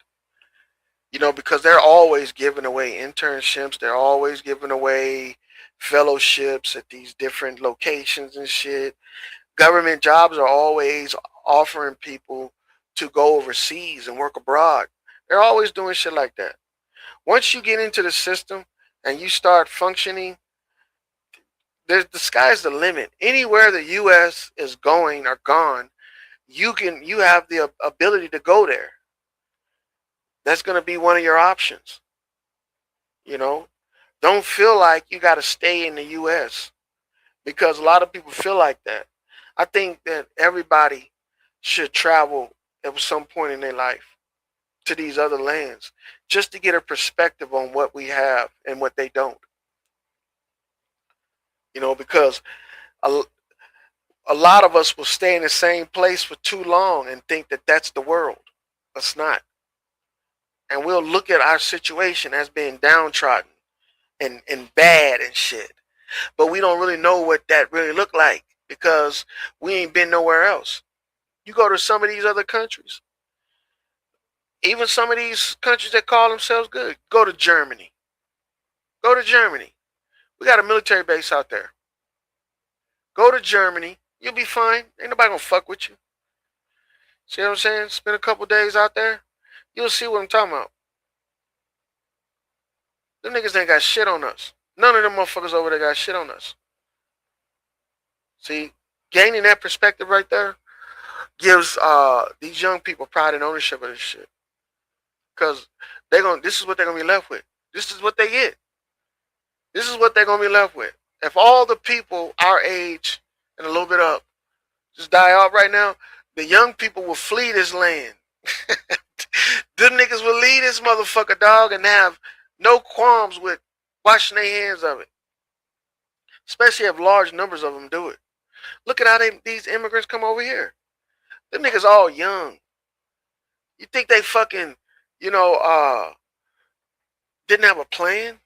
Because they're always giving away internships, they're always giving away fellowships at these different locations and shit. Government jobs are always offering people to go overseas and work abroad. They're always doing shit like that. Once you get into the system and you start functioning, the sky's the limit. Anywhere the U.S. is going or gone, you have the ability to go there. That's going to be one of your options. Don't feel like you got to stay in the U.S. because a lot of people feel like that. I think that everybody should travel at some point in their life to these other lands just to get a perspective on what we have and what they don't. Because a lot of us will stay in the same place for too long and think that that's the world. It's not. And we'll look at our situation as being downtrodden and bad and shit. But we don't really know what that really looked like because we ain't been nowhere else. You go to some of these other countries, even some of these countries that call themselves good, go to Germany. Go to Germany. We got a military base out there. Go to Germany. You'll be fine. Ain't nobody gonna fuck with you. See what I'm saying? Spend a couple days out there. You'll see what I'm talking about. Them niggas ain't got shit on us. None of them motherfuckers over there got shit on us. See, gaining that perspective right there, gives these young people pride and ownership of this shit. Cause this is what they're gonna be left with. This is what they get. This is what they're gonna be left with. If all the people our age and a little bit up just die off right now, the young people will flee this land. Them niggas will leave this motherfucker, dog, and have no qualms with washing their hands of it. Especially if large numbers of them do it. Look at how these immigrants come over here. Them niggas all young. You think they fucking, didn't have a plan?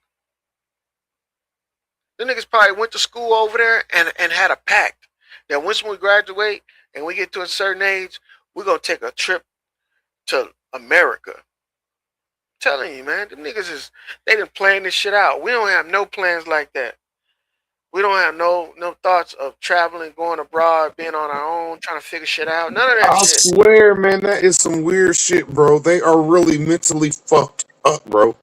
Them niggas probably went to school over there and had a pact that once we graduate and we get to a certain age, we're going to take a trip to America. I'm telling you, man, them niggas they done planned this shit out. We don't have no plans like that. We don't have no thoughts of traveling, going abroad, being on our own, trying to figure shit out. None of that
I
shit.
swear, man, that is some weird shit, bro. They are really mentally fucked up, bro.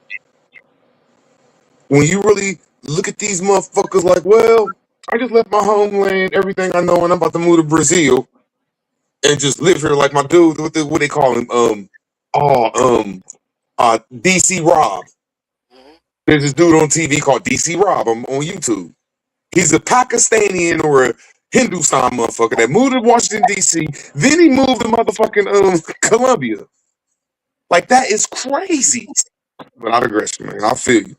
When you really look at these motherfuckers like, well, I just left my homeland, everything I know, and I'm about to move to Brazil and just live here like my dude. What they call him? DC Rob.
Mm-hmm.
There's this dude on TV called DC Rob on YouTube. He's a Pakistani or a Hindustan motherfucker that moved to Washington D.C. Then he moved to motherfucking Colombia. Like, that is crazy. But I digress, man. I feel you.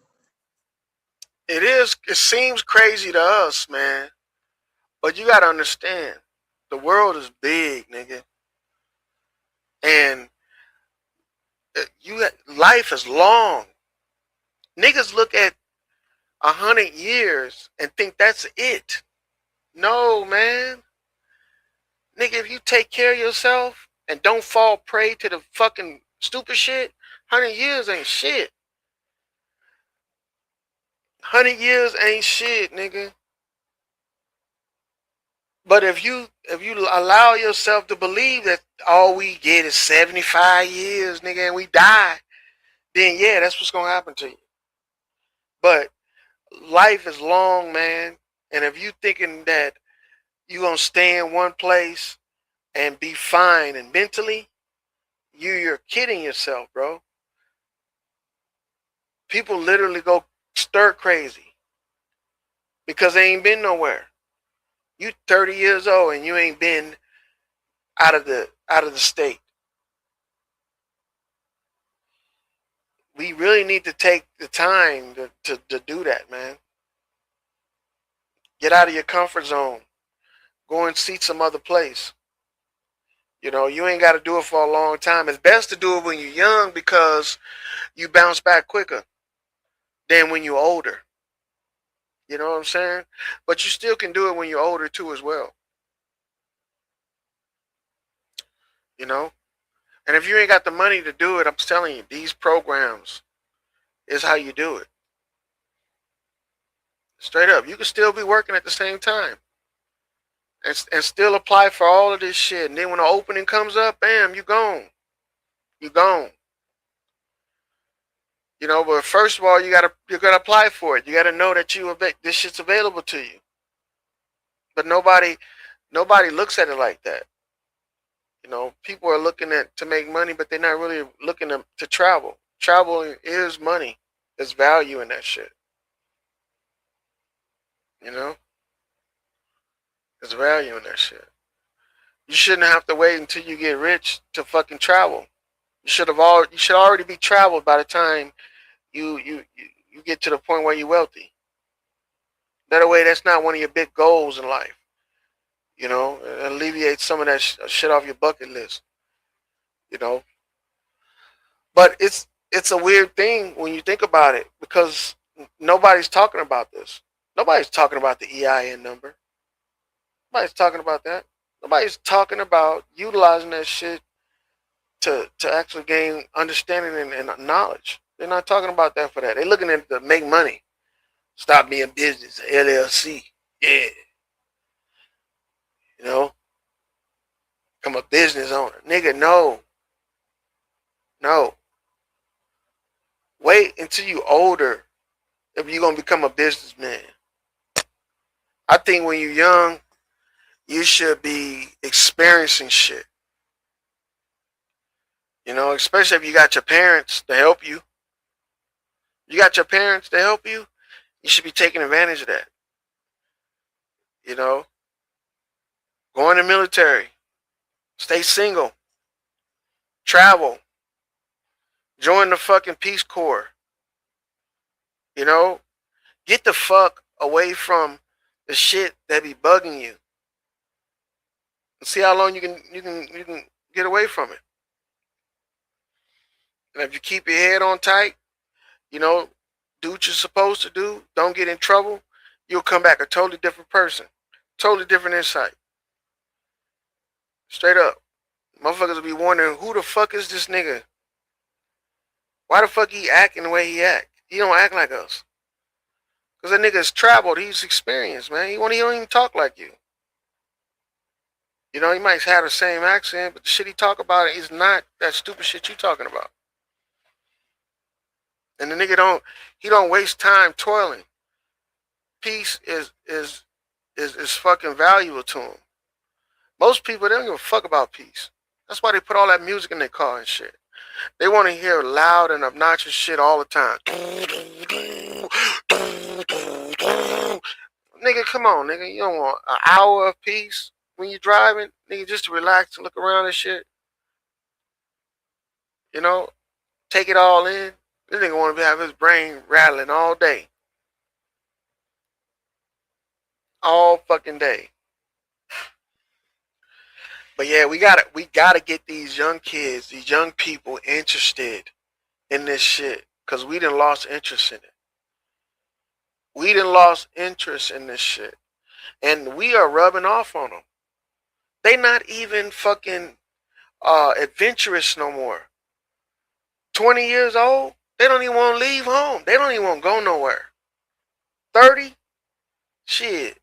It is. It seems crazy to us, man. But you gotta understand, the world is big, nigga, and life is long. Niggas look at 100 years and think that's it. No, man. Nigga, if you take care of yourself and don't fall prey to the fucking stupid shit, 100 years ain't shit. 100 years ain't shit, nigga. But if you allow yourself to believe that all we get is 75 years, nigga, and we die, then yeah, that's what's gonna happen to you. But life is long, man. And if you thinking that you gonna stay in one place and be fine and mentally, you're kidding yourself, bro. People literally go stir crazy because they ain't been nowhere. You 30 years old and you ain't been out of the state. We really need to take the time to do that, man. Get out of your comfort zone. Go and see some other place. You ain't got to do it for a long time. It's best to do it when you're young because you bounce back quicker than when you're older. You know what I'm saying? But you still can do it when you're older too as well. And if you ain't got the money to do it, I'm telling you, these programs is how you do it. Straight up. You can still be working at the same time. And still apply for all of this shit. And then when the opening comes up, bam, you gone. You gone. But first of all, you gotta apply for it. You gotta know that this shit's available to you. But nobody looks at it like that. People are looking to make money, but they're not really looking to travel. Travel is money. There's value in that shit. There's value in that shit. You shouldn't have to wait until you get rich to fucking travel. You should already be traveled by the time you get to the point where you're wealthy. That way, that's not one of your big goals in life. Alleviate some of that shit off your bucket list. But it's a weird thing when you think about it because nobody's talking about this. Nobody's talking about the EIN number. Nobody's talking about that. Nobody's talking about utilizing that shit to actually gain understanding and knowledge. They're not talking about that for that. They're looking at it to make money. Stop being business, LLC. Yeah. Become a business owner. Nigga, no. No. Wait until you older if you're going to become a businessman. I think when you're young, you should be experiencing shit. You know, especially if you got your parents to help you. You got your parents to help you. You should be taking advantage of that. You know, go in the military, stay single, travel, join the fucking Peace Corps. You know, get the fuck away from the shit that be bugging you. And see how long you can get away from it. And if you keep your head on tight, you know, do what you're supposed to do, don't get in trouble, you'll come back a totally different person. Totally different insight. Straight up. Motherfuckers will be wondering, who the fuck is this nigga? Why the fuck he acting the way he act? He don't act like us. Because that nigga's traveled, he's experienced, man. He don't even talk like you. You know, he might have the same accent, but the shit he talk about is not that stupid shit you talking about. And the nigga don't waste time toiling. Peace is fucking valuable to him. Most people, they don't give a fuck about peace. That's why they put all that music in their car and shit. They want to hear loud and obnoxious shit all the time. Nigga, come on, nigga. You don't want an hour of peace when you're driving? Nigga, just to relax and look around and shit. You know, take it all in. This nigga want to have his brain rattling all day. All fucking day. But yeah, we gotta get these young kids, these young people interested in this shit. Cause we done lost interest in it. We done lost interest in this shit. And we are rubbing off on them. They not even fucking adventurous no more. 20 years old, they don't even want to leave home. They don't even want to go nowhere. 30, shit.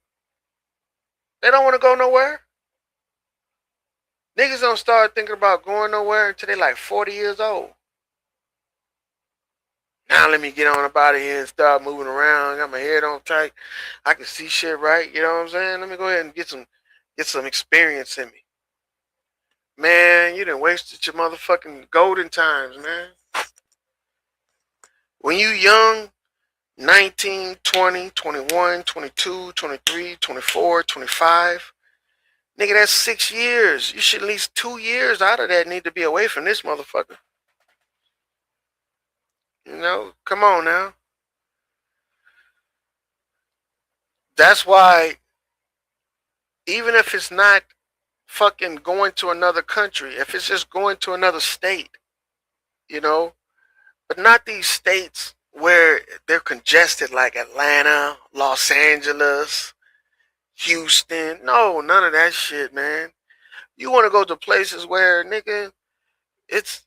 They don't want to go nowhere. Niggas don't start thinking about going nowhere until they like 40 years old. Now let me get on up out of here and start moving around. Got my head on tight. I can see shit right. You know what I'm saying? Let me go ahead and get some experience in me. Man, you done wasted your motherfucking golden times, man. When you young, 19, 20, 21, 22, 23, 24, 25, nigga, that's 6 years. You should at least 2 years out of that need to be away from this motherfucker. You know, come on now. That's why, even if it's not fucking going to another country, if it's just going to another state, you know, but not these states where they're congested like Atlanta, Los Angeles, Houston. No, none of that shit, man. You want to go to places where, nigga, it's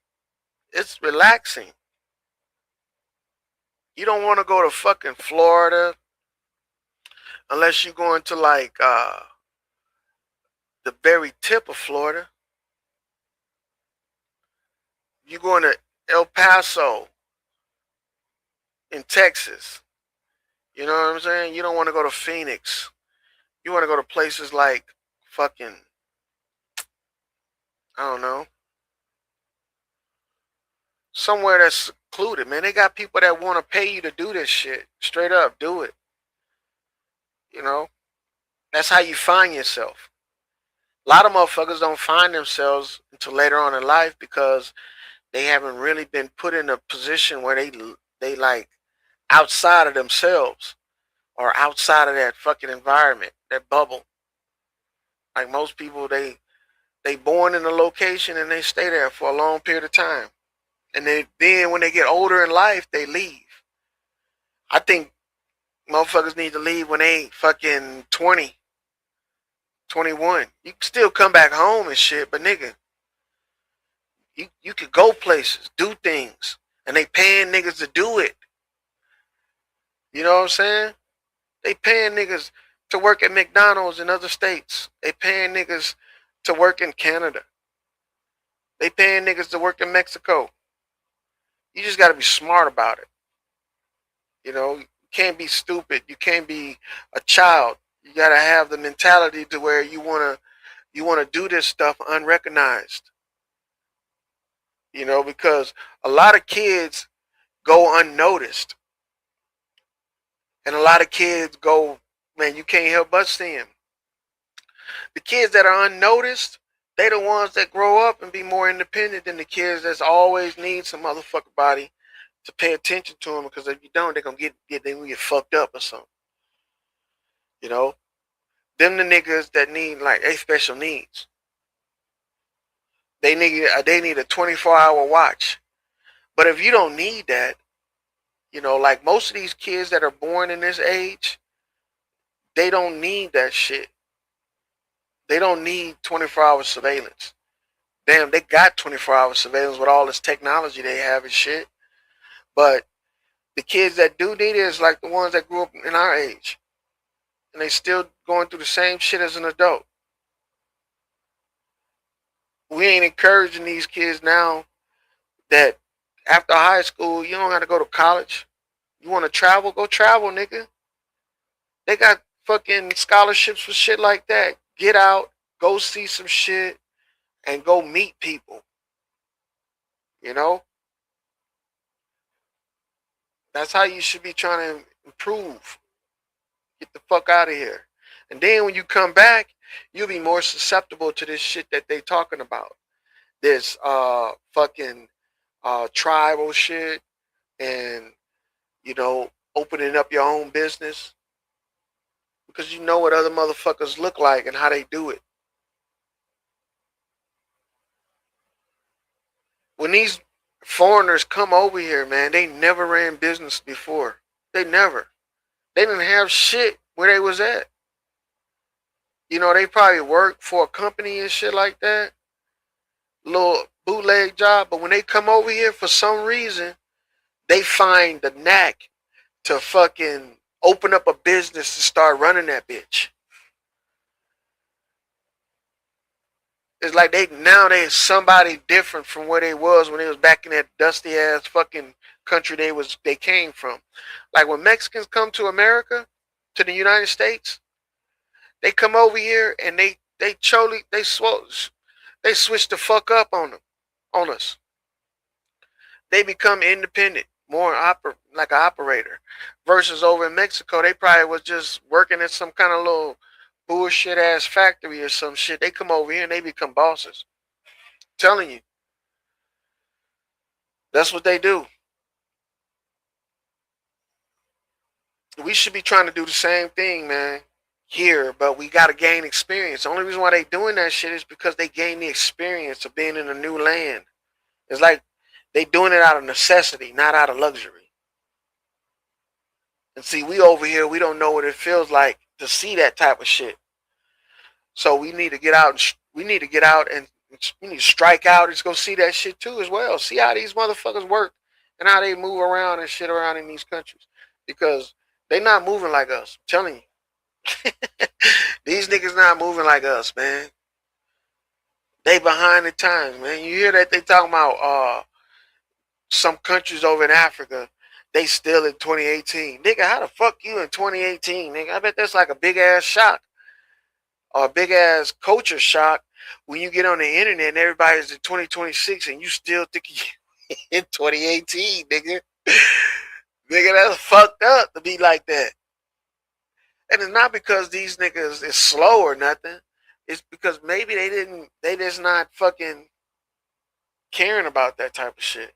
relaxing. You don't want to go to fucking Florida unless you're going to like the very tip of Florida. You're going to El Paso in Texas. You know what I'm saying? You don't want to go to Phoenix. You want to go to places like fucking, I don't know, somewhere that's secluded, man. They got people that want to pay you to do this shit. Straight up, do it. You know? That's how you find yourself. A lot of motherfuckers don't find themselves until later on in life because they haven't really been put in a position where they like outside of themselves or outside of that fucking environment, that bubble. Like most people, they born in a location and they stay there for a long period of time. And then when they get older in life, they leave. I think motherfuckers need to leave when they fucking 20, 21. You can still come back home and shit, but nigga, you could go places, do things, and they paying niggas to do it. You know what I'm saying? They paying niggas to work at McDonald's in other states. They paying niggas to work in Canada. They paying niggas to work in Mexico. You just got to be smart about it. You know, you can't be stupid. You can't be a child. You got to have the mentality to where you want to do this stuff unrecognized. You know, because a lot of kids go unnoticed, and a lot of kids go, man, you can't help but see them. The kids that are unnoticed, they the ones that grow up and be more independent than the kids that's always need some motherfucker body to pay attention to them. Because if you don't, they're gonna get fucked up or something. You know, them the niggas that need like special needs. They need a 24-hour watch. But if you don't need that, you know, like most of these kids that are born in this age, they don't need that shit. They don't need 24-hour surveillance. Damn, they got 24-hour surveillance with all this technology they have and shit. But the kids that do need it is like the ones that grew up in our age. And they still going through the same shit as an adult. We ain't encouraging these kids now that after high school, you don't have to go to college. You want to travel? Go travel, nigga. They got fucking scholarships for shit like that. Get out, go see some shit, and go meet people. You know? That's how you should be trying to improve. Get the fuck out of here. And then when you come back, you'll be more susceptible to this shit that they talking about. This fucking tribal shit and, you know, opening up your own business. Because you know what other motherfuckers look like and how they do it. When these foreigners come over here, man, they never ran business before. They never. They didn't have shit where they was at. You know, they probably worked for a company and shit like that. Little bootleg job. But when they come over here, for some reason, they find the knack to fucking open up a business and start running that bitch. It's like they're somebody different from where they was when they was back in that dusty ass fucking country they came from. Like when Mexicans come to America, to the United States, they come over here and they switch the fuck up on us. They become independent, more like an operator. Versus over in Mexico, they probably was just working at some kind of little bullshit ass factory or some shit. They come over here and they become bosses. I'm telling you. That's what they do. We should be trying to do the same thing, man, here, but we got to gain experience. The only reason why they doing that shit is because they gain the experience of being in a new land. It's like they doing it out of necessity, not out of luxury. And see, we over here, we don't know what it feels like to see that type of shit. So we need to get out and we need to strike out and go see that shit too as well. See how these motherfuckers work and how they move around and shit around in these countries. Because they not moving like us. I'm telling you. These niggas not moving like us, man. They behind the times, man. You hear that they talking about some countries over in Africa, they still in 2018. Nigga, how the fuck you in 2018, nigga? I bet that's like a big ass shock. Or a big ass culture shock when you get on the internet and everybody's in 2026 and you still think you in 2018, nigga. Nigga, that's fucked up to be like that. And it's not because these niggas is slow or nothing. It's because maybe they just not fucking caring about that type of shit.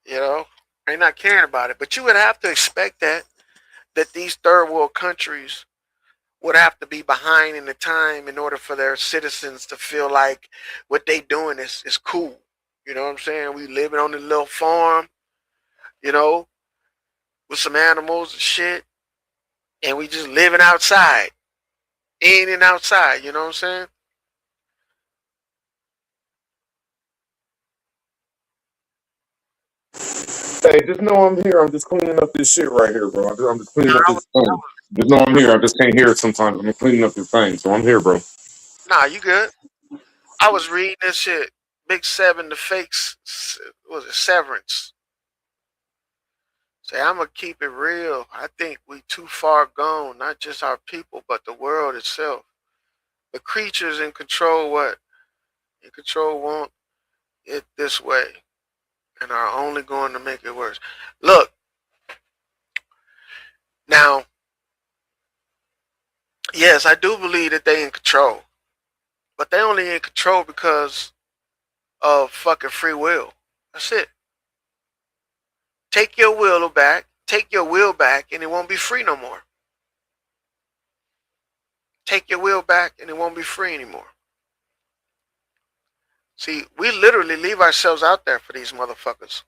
You know? They're not caring about it. But you would have to expect that these third world countries would have to be behind in the time in order for their citizens to feel like what they doing is cool. You know what I'm saying? We living on a little farm, you know, with some animals and shit. And we just living outside. In and outside, you know what I'm saying?
Hey, just know I'm here. I'm just cleaning up this shit right here, bro. I'm just cleaning
Nah,
up
I
this
was,
thing. Just know I'm here. I just can't hear it sometimes. I'm cleaning up this thing, so I'm here, bro.
nah, you good. I was reading this shit. Big Seven, the fakes, was it Severance? Say, I'm going to keep it real. I think we too far gone, not just our people, but the world itself. The creatures in control what? In control want it this way and are only going to make it worse. Look, now, yes, I do believe that they in control, but they only in control because of fucking free will. That's it. Take your will back, and it won't be free no more. Take your will back, and it won't be free anymore. See, we literally leave ourselves out there for these motherfuckers.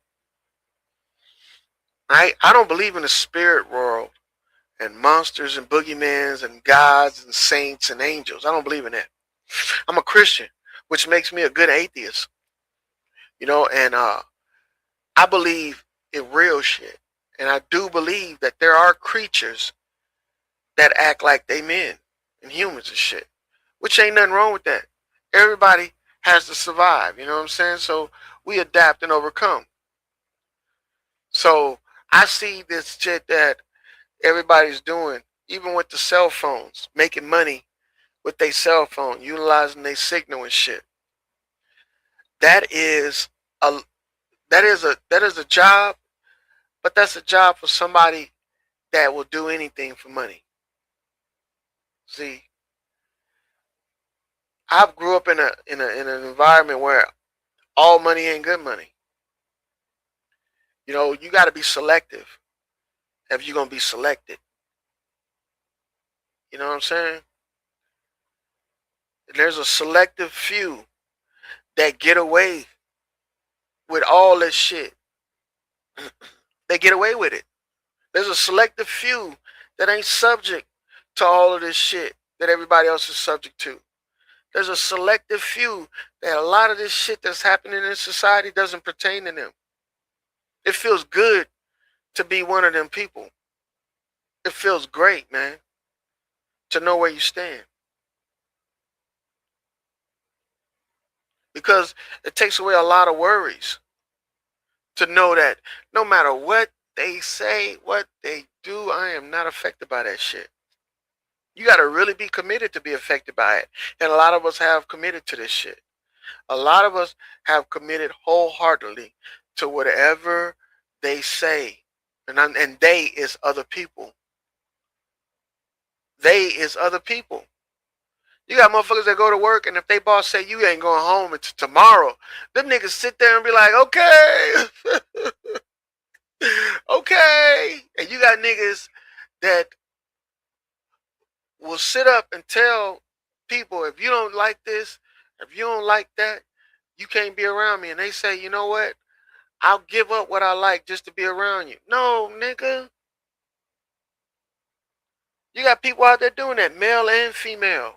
I don't believe in the spirit world and monsters and boogeymans and gods and saints and angels. I don't believe in that. I'm a Christian, which makes me a good atheist. You know, and I believe in real shit. And I do believe that there are creatures that act like they men and humans and shit, which ain't nothing wrong with that. Everybody has to survive, you know what I'm saying? So we adapt and overcome. So I see this shit that everybody's doing, even with the cell phones, making money with their cell phone, utilizing their signal and shit. That is a job, but that's a job for somebody that will do anything for money. See, I grew up in an environment where all money ain't good money. You know, you got to be selective if you're gonna be selected. You know what I'm saying? There's a selective few that get away with all this shit. They get away with it. There's a selective few that ain't subject to all of this shit that everybody else is subject to. There's a selective few that a lot of this shit that's happening in society doesn't pertain to them. It feels good to be one of them people. It feels great, man, to know where you stand. Because it takes away a lot of worries to know that no matter what they say, what they do, I am not affected by that shit. You got to really be committed to be affected by it. And a lot of us have committed to this shit. A lot of us have committed wholeheartedly to whatever they say. And they is other people. They is other people. You got motherfuckers that go to work, and if they boss say you ain't going home until tomorrow, them niggas sit there and be like, okay. Okay. And you got niggas that will sit up and tell people, if you don't like this, if you don't like that, you can't be around me. And they say, you know what? I'll give up what I like just to be around you. No, nigga. You got people out there doing that, male and female,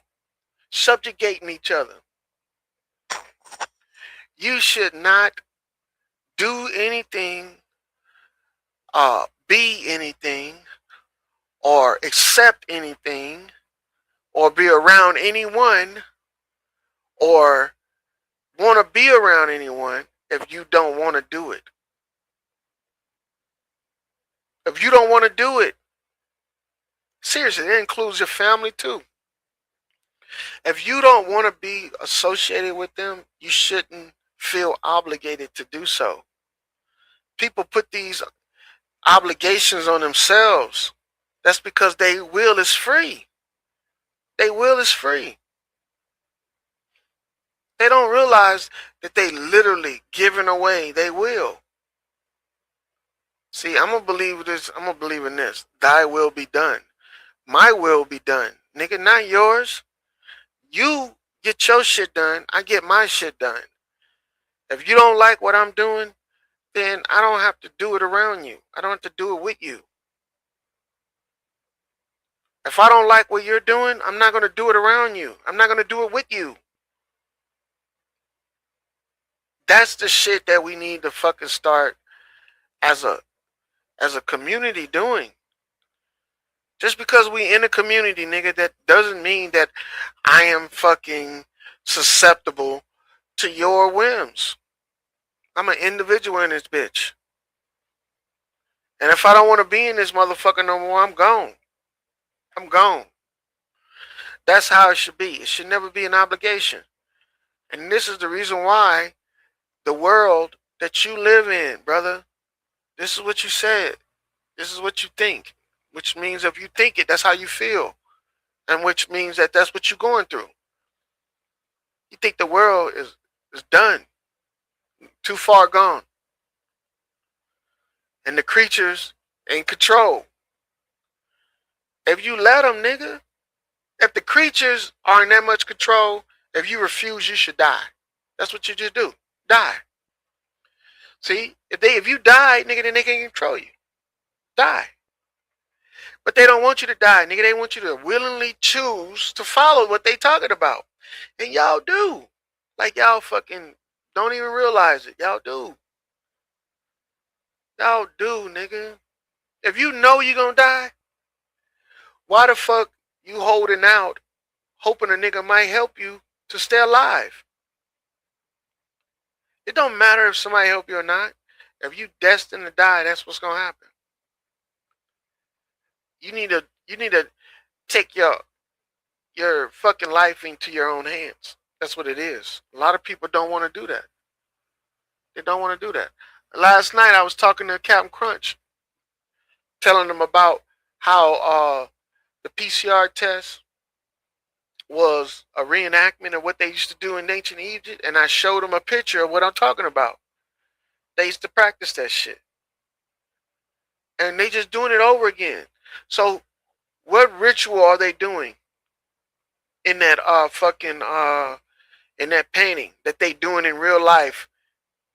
subjugating each other. You should not do anything, be anything, or accept anything, or be around anyone, or want to be around anyone if you don't want to do it. If you don't want to do it, seriously, it includes your family too. If you don't want to be associated with them, you shouldn't feel obligated to do so. People put these obligations on themselves. That's because their will is free. Their will is free. They don't realize that they literally giving away their will. See, I'm gonna believe this. I'm gonna believe in this. Thy will be done. My will be done. Nigga, not yours. You get your shit done. I get my shit done. If you don't like what I'm doing, then I don't have to do it around you. I don't have to do it with you. If I don't like what you're doing, I'm not going to do it around you. I'm not going to do it with you. That's the shit that we need to fucking start as a community doing. Just because we in a community, nigga, that doesn't mean that I am fucking susceptible to your whims. I'm an individual in this bitch. And if I don't want to be in this motherfucker no more, I'm gone. I'm gone. That's how it should be. It should never be an obligation. And this is the reason why the world that you live in, brother, this is what you said. This is what you think. Which means if you think it, that's how you feel. And which means that that's what you're going through. You think the world is done, too far gone. And the creatures in control. If you let them, nigga, if the creatures are in that much control, if you refuse, you should die. That's what you just do. Die. See, if you die, nigga, then they can control you. Die. But they don't want you to die, nigga. They want you to willingly choose to follow what they talking about. And y'all do. Like y'all fucking don't even realize it. Y'all do. Y'all do, nigga. If you know you're gonna die, why the fuck you holding out, hoping a nigga might help you to stay alive? It don't matter if somebody help you or not. If you destined to die, that's what's gonna happen. You need to take your fucking life into your own hands. That's what it is. A lot of people don't want to do that. They don't want to do that. Last night I was talking to Captain Crunch, telling them about how the PCR test was a reenactment of what they used to do in ancient Egypt, and I showed them a picture of what I'm talking about. They used to practice that shit. And they just doing it over again. So what ritual are they doing in that in that painting that they doing in real life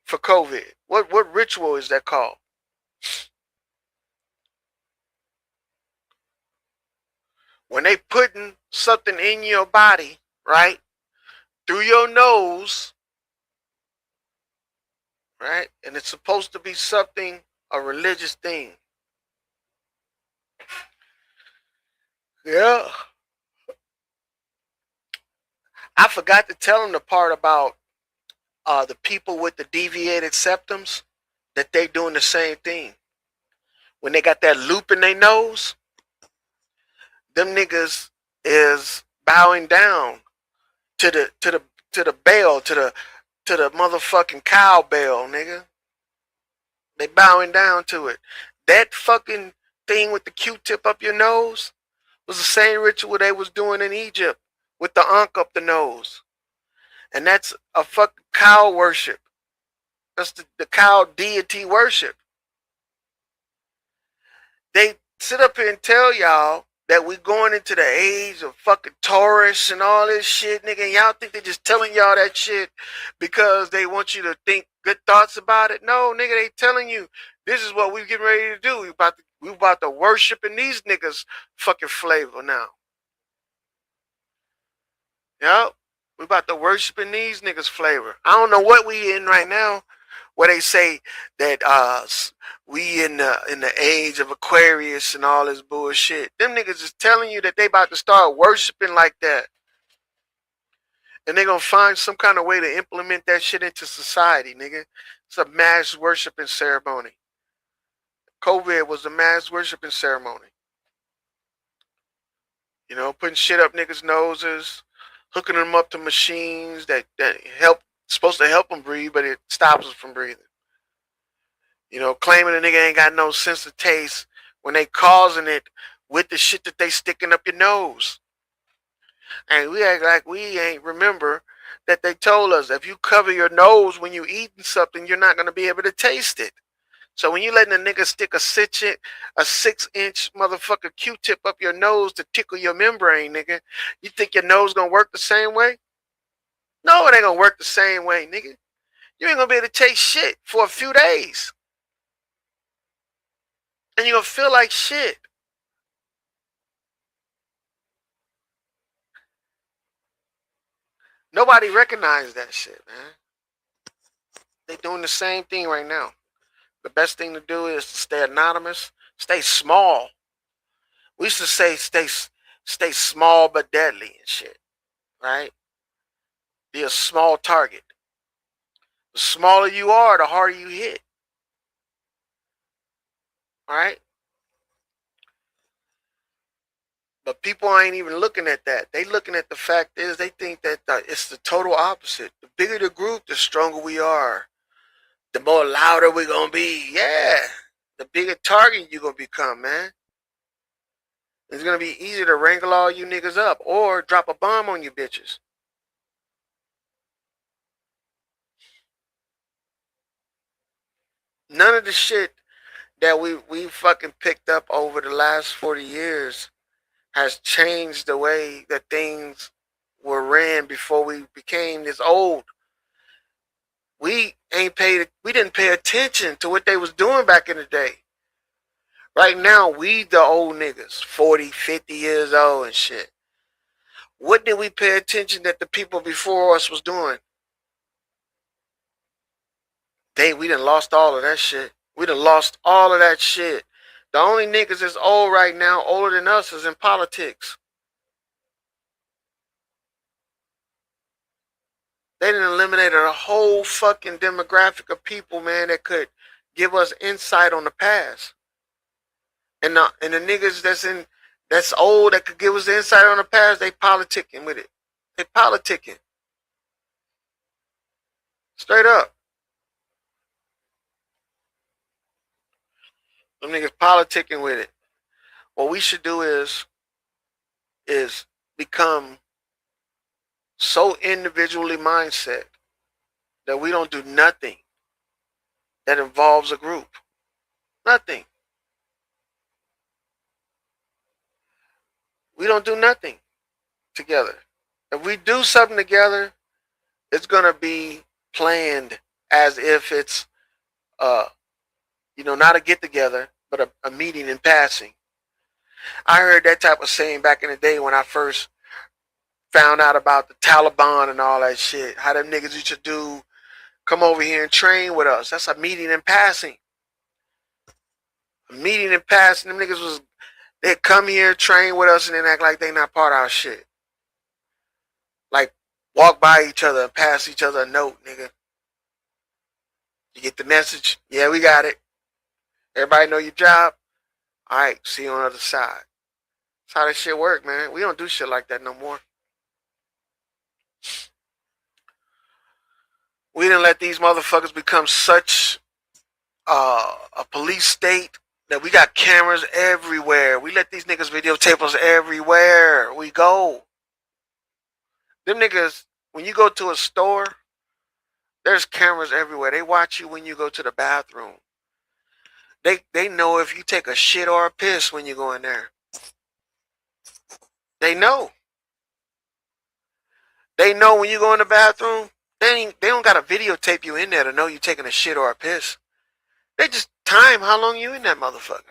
for COVID? What ritual is that called? When they putting something in your body, right, through your nose, right, and it's supposed to be something, a religious thing. Yeah. I forgot to tell them the part about the people with the deviated septums, that they doing the same thing. When they got that loop in their nose, them niggas is bowing down to the bell, to the motherfucking cowbell, nigga. They bowing down to it. That fucking thing with the Q-tip up your nose was the same ritual they was doing in Egypt with the ankh up the nose. And that's a fucking cow worship. That's the cow deity worship. They sit up here and tell y'all that we going into the age of fucking Taurus and all this shit, nigga. And y'all think they just telling y'all that shit because they want you to think good thoughts about it? No, nigga, they telling you this is what we getting ready to do. We about to worship in these niggas fucking flavor now. Yep. We about to worship in these niggas flavor. I don't know what we in right now, where they say that we in the age of Aquarius and all this bullshit. Them niggas is telling you that they about to start worshiping like that. And they gonna find some kind of way to implement that shit into society, nigga. It's a mass worshiping ceremony. COVID was a mass worshiping ceremony. You know, putting shit up niggas' noses, hooking them up to machines that supposed to help them breathe, but it stops them from breathing. You know, claiming a nigga ain't got no sense of taste when they causing it with the shit that they sticking up your nose. And we act like we ain't remember that they told us if you cover your nose when you eating something, you're not going to be able to taste it. So when you letting a nigga stick a 6-inch motherfucker Q-tip up your nose to tickle your membrane, nigga, you think your nose going to work the same way? No, it ain't going to work the same way, nigga. You ain't going to be able to taste shit for a few days. And you're going to feel like shit. Nobody recognized that shit, man. They doing the same thing right now. The best thing to do is to stay anonymous, stay small. We used to say stay small but deadly and shit, right? Be a small target. The smaller you are, the harder you hit. All right? But people ain't even looking at that. They looking at the fact is they think that it's the total opposite. The bigger the group, the stronger we are. The more louder we're going to be. Yeah. The bigger target you're going to become, man. It's going to be easier to wrangle all you niggas up or drop a bomb on you bitches. None of the shit that we fucking picked up over the last 40 years has changed the way that things were ran before we became this old. We didn't pay attention to what they was doing back in the day. Right now, we the old niggas, 40, 50 years old and shit. What did we pay attention that the people before us was doing? We done lost all of that shit. We done lost all of that shit. The only niggas that's old right now, older than us, is in politics. They done eliminated a whole fucking demographic of people, man, that could give us insight on the past. And the niggas that's old that could give us the insight on the past, they politicking with it. They politicking. Straight up. Them niggas politicking with it. What we should do is become so individually mindset that we don't do nothing that involves a group. Nothing. We don't do nothing together. If we do something together, it's going to be planned as if it's, not a get together, but a meeting in passing. I heard that type of saying back in the day when I first found out about the Taliban and all that shit. How them niggas used to do, come over here and train with us. That's a meeting in passing. A meeting in passing. Them niggas they'd come here, train with us, and then act like they not part of our shit. Like, walk by each other and pass each other a note, nigga. You get the message? Yeah, we got it. Everybody know your job? All right, see you on the other side. That's how that shit work, man. We don't do shit like that no more. We didn't let these motherfuckers become such a police state that we got cameras everywhere. We let these niggas videotape us everywhere we go. Them niggas, when you go to a store, there's cameras everywhere. They watch you when you go to the bathroom. They know if you take a shit or a piss when you go in there. They know. They know when you go in the bathroom. They don't got to videotape you in there to know you taking a shit or a piss. They just time how long you in that motherfucker.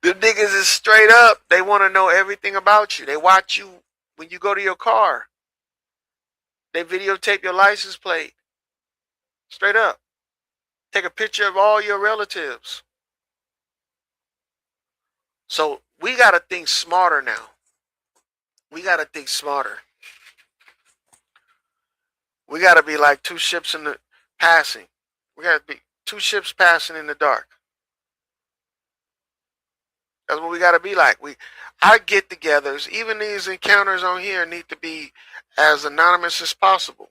The niggas is straight up. They want to know everything about you. They watch you when you go to your car. They videotape your license plate. Straight up. Take a picture of all your relatives. So we got to think smarter now. We got to think smarter. We got to be like two ships in the passing. We got to be two ships passing in the dark. That's what we got to be like. Our get-togethers, even these encounters on here, need to be as anonymous as possible.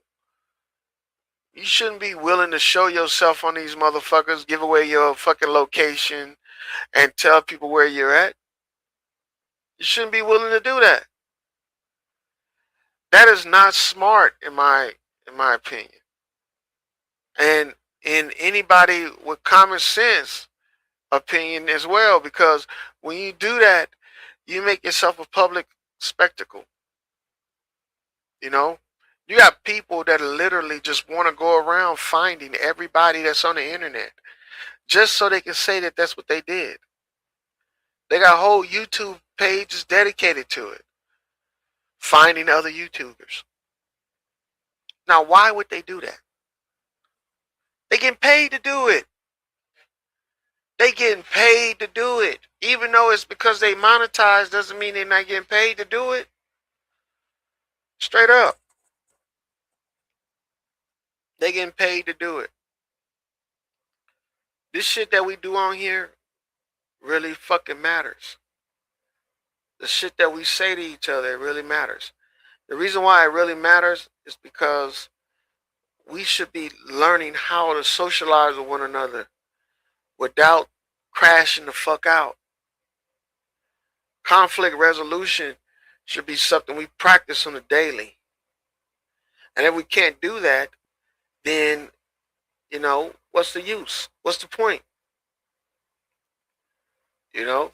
You shouldn't be willing to show yourself on these motherfuckers, give away your fucking location, and tell people where you're at. You shouldn't be willing to do that. That is not smart, in my opinion. And in anybody with common sense opinion as well, because when you do that, you make yourself a public spectacle. You know, you got people that literally just want to go around finding everybody that's on the internet just so they can say that that's what they did. They got whole YouTube pages dedicated to it, finding other YouTubers. Now, why would they do that? They getting paid to do it. They getting paid to do it. Even though it's because they monetize doesn't mean they're not getting paid to do it. Straight up. They getting paid to do it. This shit that we do on here, really fucking matters. The shit that we say to each other, it really matters. The reason why it really matters is because we should be learning how to socialize with one another without crashing the fuck out. Conflict resolution should be something we practice on a daily. And if we can't do that, then, what's the use? What's the point? You know,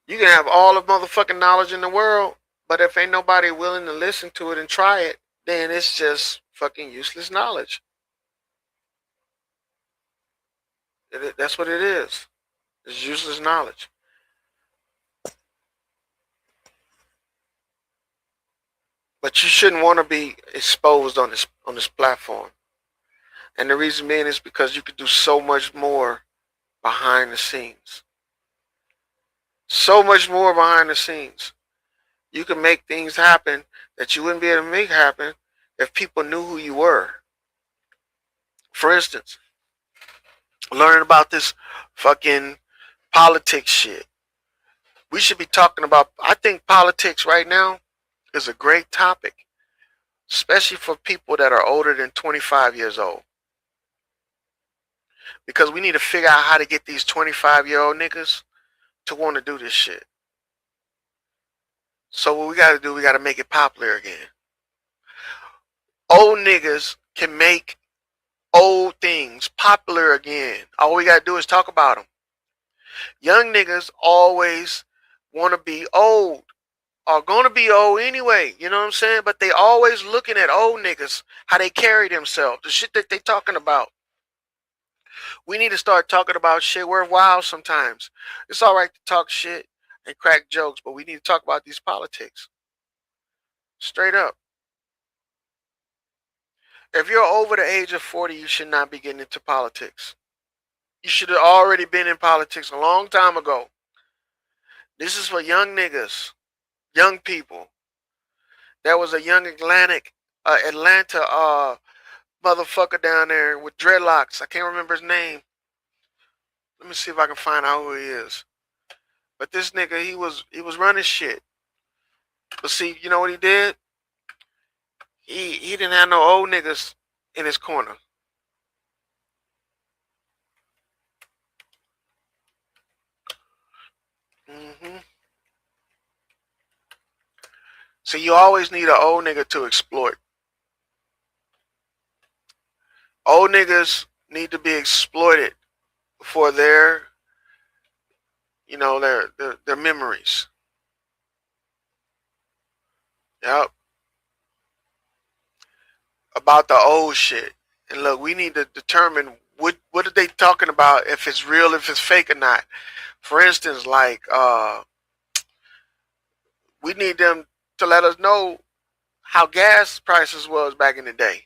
you can have all the motherfucking knowledge in the world, but if ain't nobody willing to listen to it and try it, then it's just fucking useless knowledge. That's what it is. It's useless knowledge. But you shouldn't want to be exposed on this platform. And the reason being is because you could do so much more behind the scenes. So much more behind the scenes. You can make things happen that you wouldn't be able to make happen if people knew who you were. For instance, learning about this fucking politics shit. We should be talking about, I think politics right now is a great topic, especially for people that are older than 25 years old. Because we need to figure out how to get these 25-year-old niggas to want to do this shit. So what we got to do, we got to make it popular again. Old niggas can make old things popular again. All we got to do is talk about them. Young niggas always want to be old, are going to be old anyway, you know what I'm saying? But they always looking at old niggas, how they carry themselves, the shit that they talking about. We need to start talking about shit worthwhile sometimes. It's all right to talk shit and crack jokes, but we need to talk about these politics. Straight up. If you're over the age of 40, you should not be getting into politics. You should have already been in politics a long time ago. This is for young niggas, young people. There was a young Atlanta motherfucker down there with dreadlocks. I can't remember his name. Let me see if I can find out who he is. But this nigga, he was running shit. But see, you know what he did? He didn't have no old niggas in his corner. So you always need an old nigga to exploit. Old niggas need to be exploited for their memories. Yep. About the old shit. And look, we need to determine what are they talking about, if it's real, if it's fake or not. For instance, like we need them to let us know how gas prices was back in the day.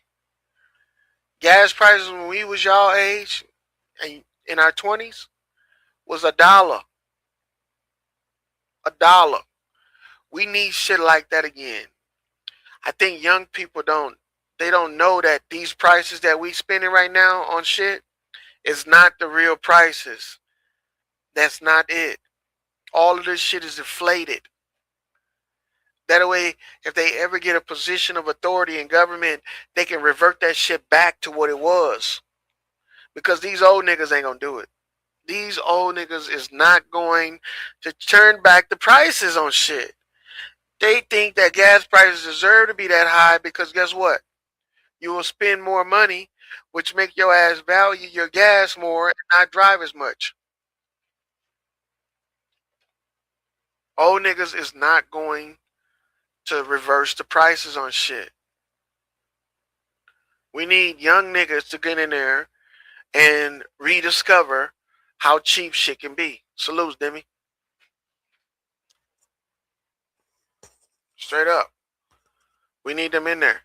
Gas prices when we was y'all age and in our 20s was $1. $1. We need shit like that again. I think young people don't know that these prices that we spending right now on shit is not the real prices. That's not it. All of this shit is inflated. That way, if they ever get a position of authority in government, they can revert that shit back to what it was. Because these old niggas ain't gonna do it. These old niggas is not going to turn back the prices on shit. They think that gas prices deserve to be that high because guess what? You will spend more money, which make your ass value your gas more and not drive as much. Old niggas is not going to reverse the prices on shit. We need young niggas to get in there and rediscover how cheap shit can be. Salutes, Demi. Straight up. We need them in there.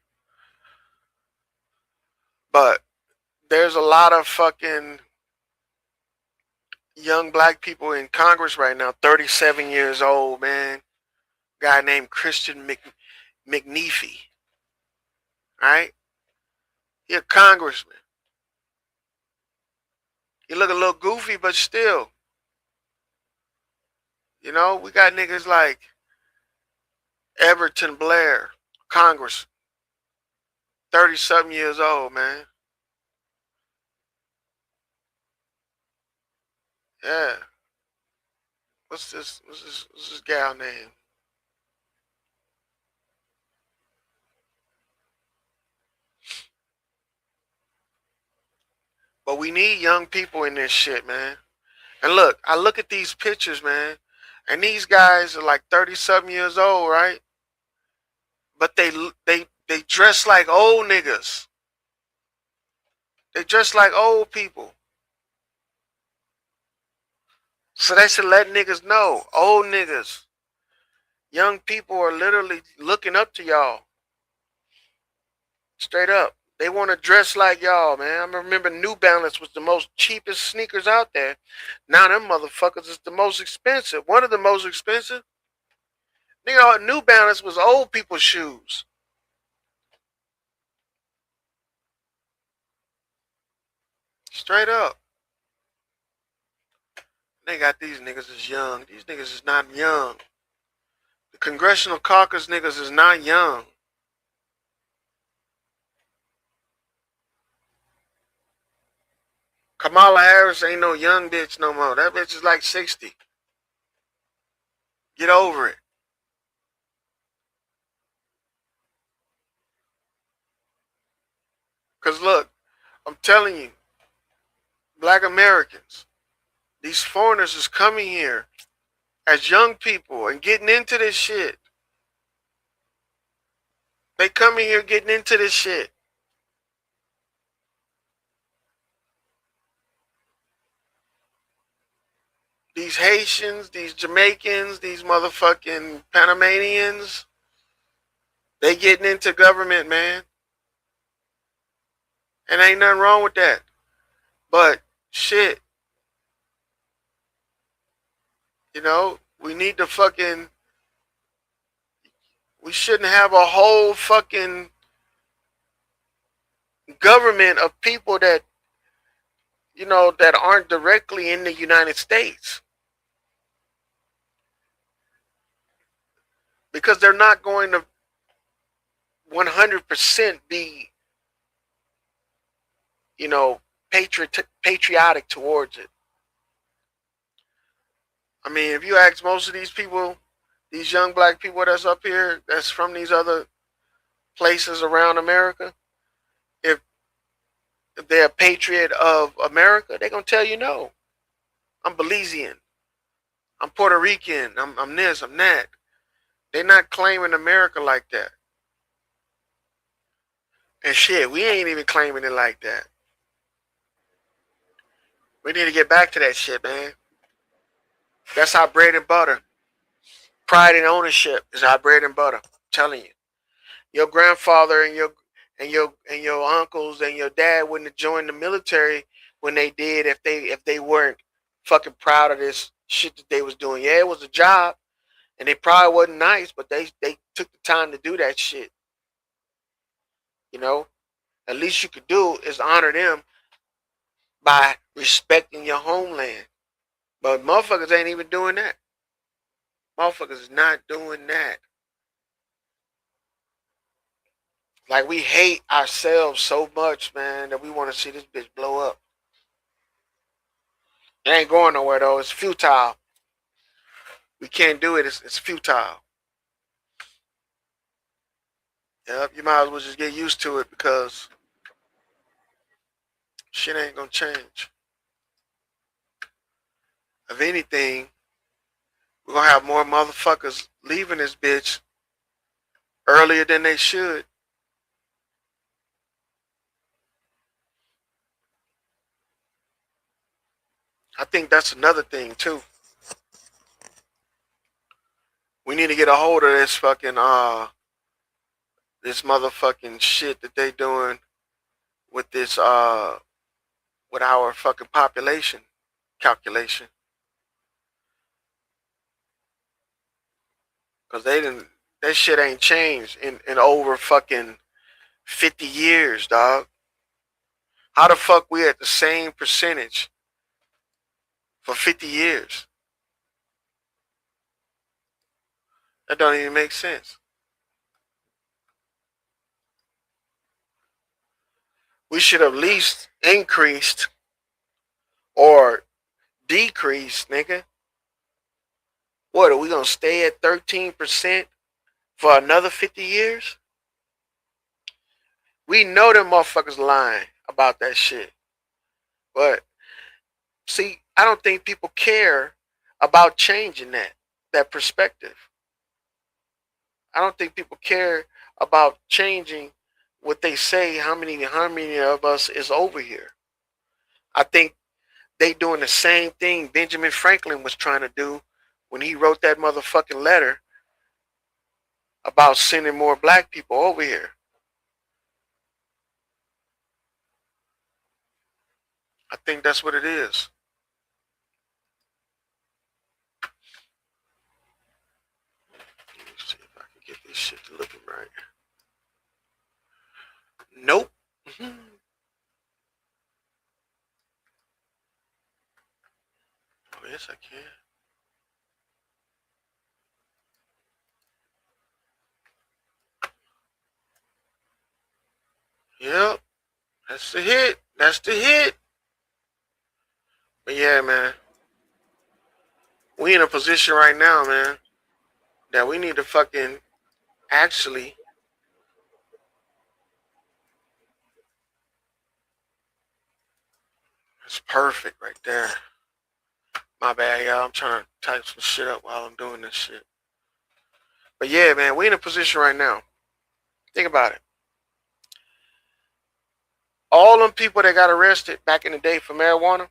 But there's a lot of fucking young black people in Congress right now, 37 years old, man. Guy named Christian McNeefy. Right? He a congressman. He look a little goofy, but still. You know, we got niggas like Everton Blair, Congress, 30-something years old, man. Yeah. What's this gal name? But we need young people in this shit, man. And look, I look at these pictures, man, and these guys are like 30-something years old, right? But they dress like old niggas. They dress like old people. So they should let niggas know, old niggas, young people are literally looking up to y'all. Straight up. They want to dress like y'all, man. I remember New Balance was the most cheapest sneakers out there. Now them motherfuckers is the most expensive. One of the most expensive. Nigga, New Balance was old people's shoes. Straight up. They got these niggas is young. These niggas is not young. The Congressional Caucus niggas is not young. Kamala Harris ain't no young bitch no more. That bitch is like 60. Get over it. Because look, I'm telling you, black Americans, these foreigners is coming here as young people and getting into this shit. They coming here getting into this shit. These Haitians, these Jamaicans, these motherfucking Panamanians, they getting into government, man. And ain't nothing wrong with that. But shit, you know, we need to fucking, we shouldn't have a whole fucking government of people that, you know, that aren't directly in the United States. Because they're not going to 100% be, you know, patriotic towards it. I mean, if you ask most of these people, these young black people that's up here, that's from these other places around America, if they're a patriot of America, they're going to tell you no. I'm Belizean. I'm Puerto Rican. I'm this, I'm that. They're not claiming America like that. And shit, we ain't even claiming it like that. We need to get back to that shit, man. That's our bread and butter. Pride and ownership is our bread and butter. I'm telling you. Your grandfather and your uncles and your dad wouldn't have joined the military when they did if they weren't fucking proud of this shit that they was doing. Yeah, it was a job, and they probably wasn't nice, but they took the time to do that shit. You know, at least you could do is honor them by respecting your homeland. But motherfuckers ain't even doing that. Motherfuckers is not doing that. Like, we hate ourselves so much, man, that we want to see this bitch blow up. It ain't going nowhere, though. It's futile. We can't do it. It's futile. Yep, you might as well just get used to it because shit ain't gonna change. If anything, we're gonna have more motherfuckers leaving this bitch earlier than they should. I think that's another thing too. We need to get a hold of this fucking this motherfucking shit that they doing with this with our fucking population calculation. Cause that shit ain't changed in over fucking 50 years, dog. How the fuck we at the same percentage for 50 years? That don't even make sense. We should have at least increased or decreased, nigga. What, are we gonna stay at 13% for another 50 years? We know them motherfuckers lying about that shit. But see, I don't think people care about changing that perspective. I don't think people care about changing what they say, how many of us is over here. I think they doing the same thing Benjamin Franklin was trying to do when he wrote that motherfucking letter about sending more black people over here. I think that's what it is. Let me see if I can get this shit to looking right. Nope. Oh, yes, I can. Yep. That's the hit. That's the hit. But yeah, man. We in a position right now, man, that we need to fucking actually it's perfect right there. My bad, y'all. I'm trying to type some shit up while I'm doing this shit. But yeah, man, we in a position right now. Think about it. All them people that got arrested back in the day for marijuana,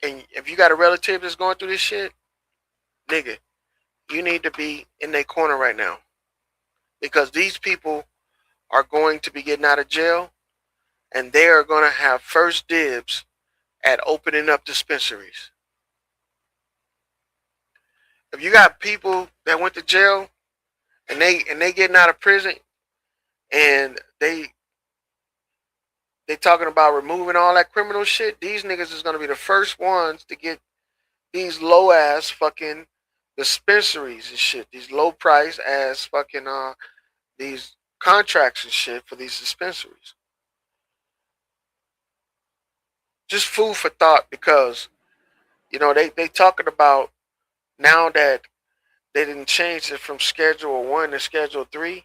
and if you got a relative that's going through this shit, nigga, you need to be in their corner right now. Because these people are going to be getting out of jail, and they are going to have first dibs at opening up dispensaries. If you got people that went to jail and they getting out of prison and they talking about removing all that criminal shit, these niggas is gonna be the first ones to get these low ass fucking dispensaries and shit, these low price ass fucking these contracts and shit for these dispensaries. Just food for thought, because you know they talking about now that they didn't change it from Schedule 1 to Schedule 3,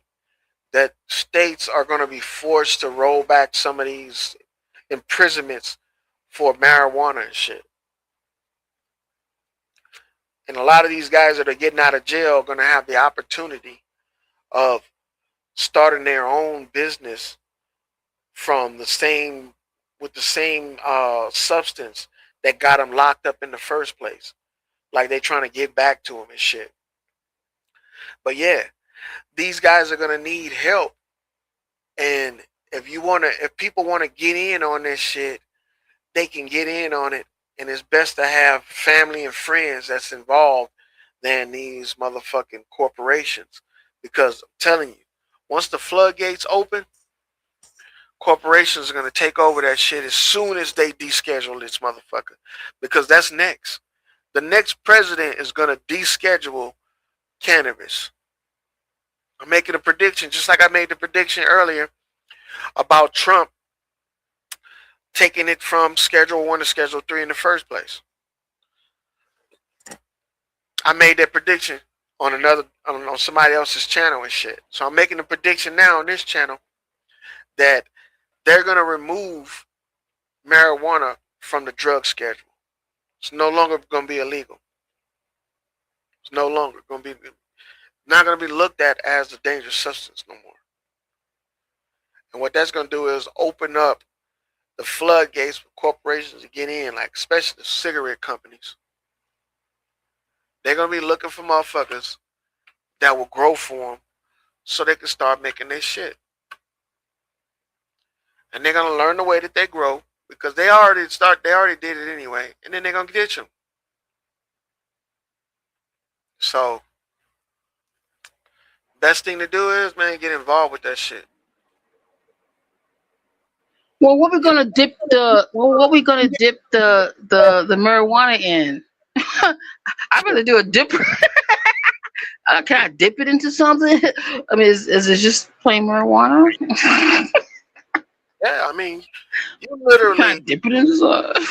that states are going to be forced to roll back some of these imprisonments for marijuana and shit. And a lot of these guys that are getting out of jail are going to have the opportunity of starting their own business from the same substance that got them locked up in the first place. Like they trying to get back to them and shit. But yeah, these guys are gonna need help. And if people wanna get in on this shit, they can get in on it. And it's best to have family and friends that's involved than these motherfucking corporations. Because I'm telling you, once the floodgates open, corporations are gonna take over that shit as soon as they deschedule this motherfucker. Because that's next. The next president is gonna deschedule cannabis. I'm making a prediction, just like I made the prediction earlier about Trump taking it from Schedule 1 to Schedule 3 in the first place. I made that prediction on on somebody else's channel and shit. So I'm making a prediction now on this channel that they're going to remove marijuana from the drug schedule. It's no longer going to be illegal. It's no longer going to be, not going to be looked at as a dangerous substance no more. And what that's going to do is open up the floodgates for corporations to get in, like especially the cigarette companies. They're going to be looking for motherfuckers that will grow for them so they can start making their shit. And they're going to learn the way that they grow, because they already did it anyway, and then they're going to ditch them. So, best thing to do is, man, get involved with that shit.
Well, what we gonna dip the marijuana in? I'm gonna do a dipper. Can I dip it into something? I mean, is it just plain marijuana?
Yeah, I mean, you
Can I
literally
dip it into something?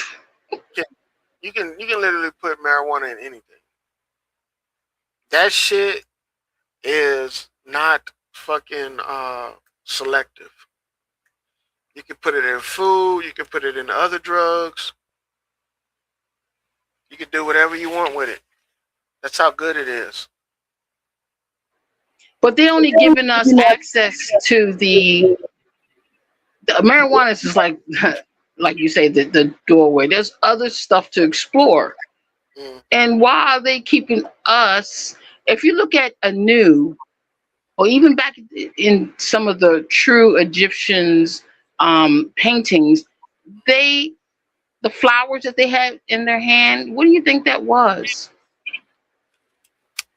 can you can literally put marijuana in anything. That shit is not fucking selective. You can put it in food. You can put it in other drugs. You can do whatever you want with it. That's how good it is.
But they only giving us access to the marijuana is just like you say, the doorway. There's other stuff to explore.
Mm.
And why are they keeping us? If you look at Anu, or even back in some of the true Egyptians paintings, they the flowers that they had in their hand. What do you think that was?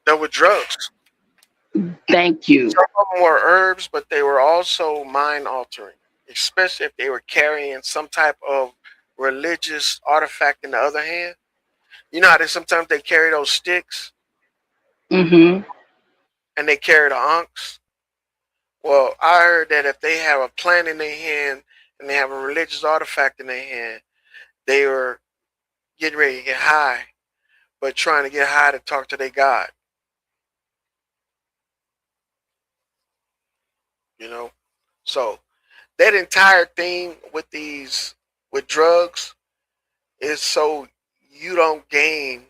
There were drugs.
Thank you.
Some of them were herbs, but they were also mind altering, especially if they were carrying some type of religious artifact in the other hand. You know how sometimes they carry those sticks
Hmm.
and they carry the ankhs? Well, I heard that if they have a plant in their hand and they have a religious artifact in their hand, they were getting ready to get high, but trying to get high to talk to their God, you know? So that entire thing with with drugs is so you don't gain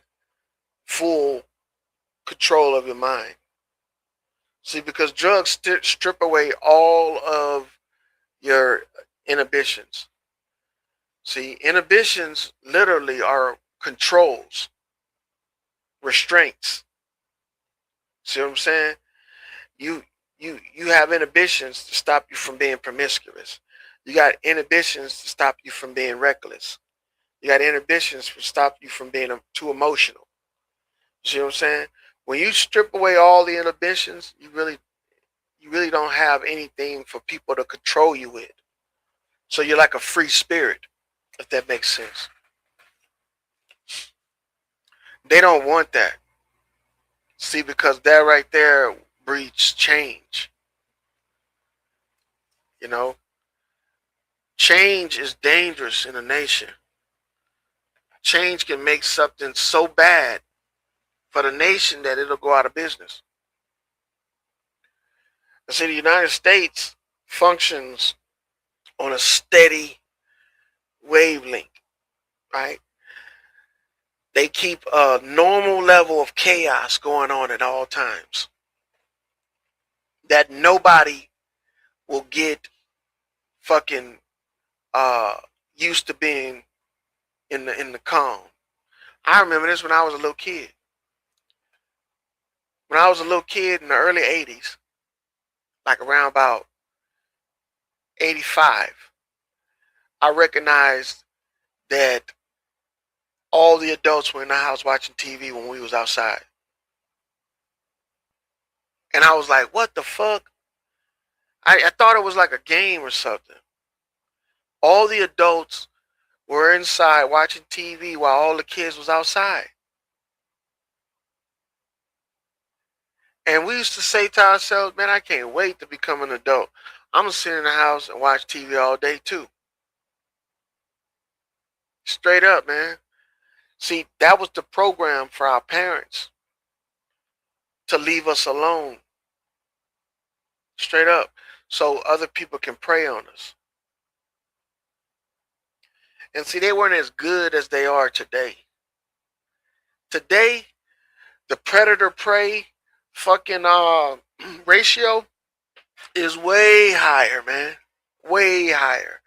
full control of your mind. See, because drugs strip away all of your inhibitions. See, inhibitions literally are controls, restraints. See what I'm saying? You you have inhibitions to stop you from being promiscuous. You got inhibitions to stop you from being reckless. You got inhibitions to stop you from being too emotional. See what I'm saying? When you strip away all the inhibitions, you really don't have anything for people to control you with. So you're like a free spirit, if that makes sense. They don't want that. See, because that right there breeds change. You know, change is dangerous in a nation. Change can make something so bad for the nation that it'll go out of business. See, the United States functions on a steady wavelength, right? They keep a normal level of chaos going on at all times that nobody will get fucking uh used to being in the calm. I remember this when I was a little kid. When I was a little kid in the early 80s, like around about 85, I recognized that all the adults were in the house watching TV when we was outside. And I was like, what the fuck? I thought it was like a game or something. All the adults were inside watching TV while all the kids was outside. And we used to say to ourselves, man, I can't wait to become an adult. I'm going to sit in the house and watch TV all day too. Straight up, man. See, that was the program for our parents to leave us alone. Straight up. So other people can prey on us. And see, they weren't as good as they are today. Today, the predator prey fucking ratio is way higher, man. Way higher.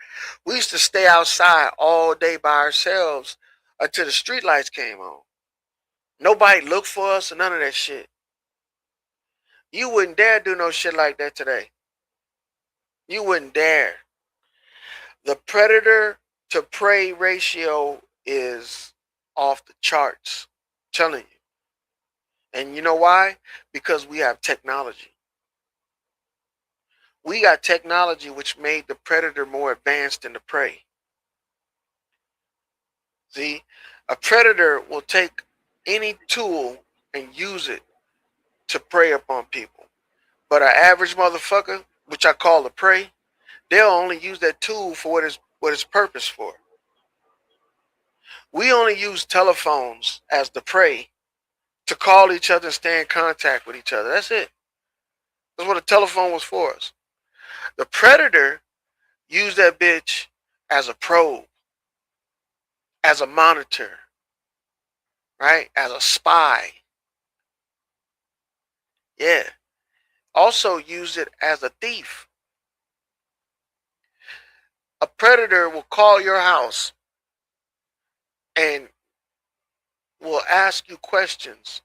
We used to stay outside all day by ourselves until the street lights came on. Nobody looked for us or none of that shit. You wouldn't dare do no shit like that today. You wouldn't dare. The predator to prey ratio is off the charts. I'm telling you. And you know why? Because we have technology. We got technology which made the predator more advanced than the prey. See, a predator will take any tool and use it to prey upon people. But an average motherfucker, which I call a prey, they'll only use that tool for what it's purpose for. We only use telephones as the prey to call each other and stay in contact with each other. That's it. That's what a telephone was for us. The predator used that bitch as a probe, as a monitor, right? As a spy. Yeah. Also used it as a thief. A predator will call your house and will ask you questions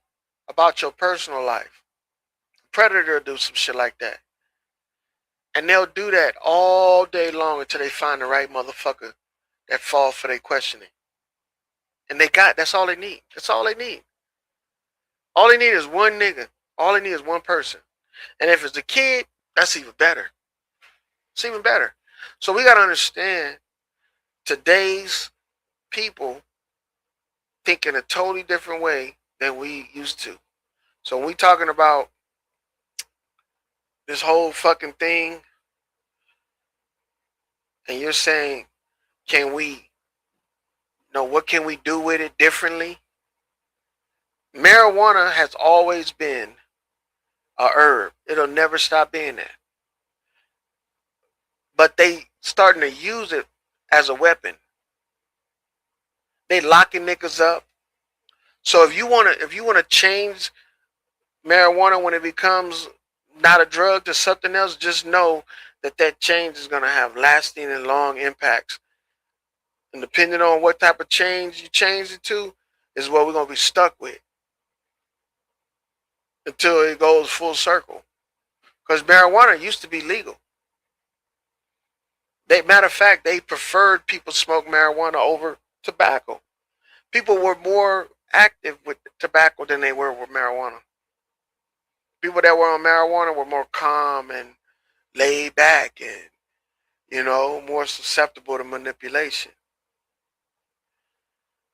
about your personal life. A predator will do some shit like that. And they'll do that all day long until they find the right motherfucker that falls for their questioning. And that's all they need. That's all they need. All they need is one nigga. All they need is one person. And if it's a kid, that's even better. It's even better. So we got to understand today's people think in a totally different way than we used to. So when we talking about this whole fucking thing, and you're saying, what can we do with it differently? Marijuana has always been a herb. It'll never stop being that. But they starting to use it as a weapon. They locking niggas up. So if you wanna change marijuana when it becomes not a drug to something else, just know that change is gonna have lasting and long impacts. And depending on what type of change you change it to, is what we're gonna be stuck with until it goes full circle. Because marijuana used to be legal. Matter of fact, they preferred people smoke marijuana over tobacco. People were more active with tobacco than they were with marijuana. People that were on marijuana were more calm and laid back and, more susceptible to manipulation.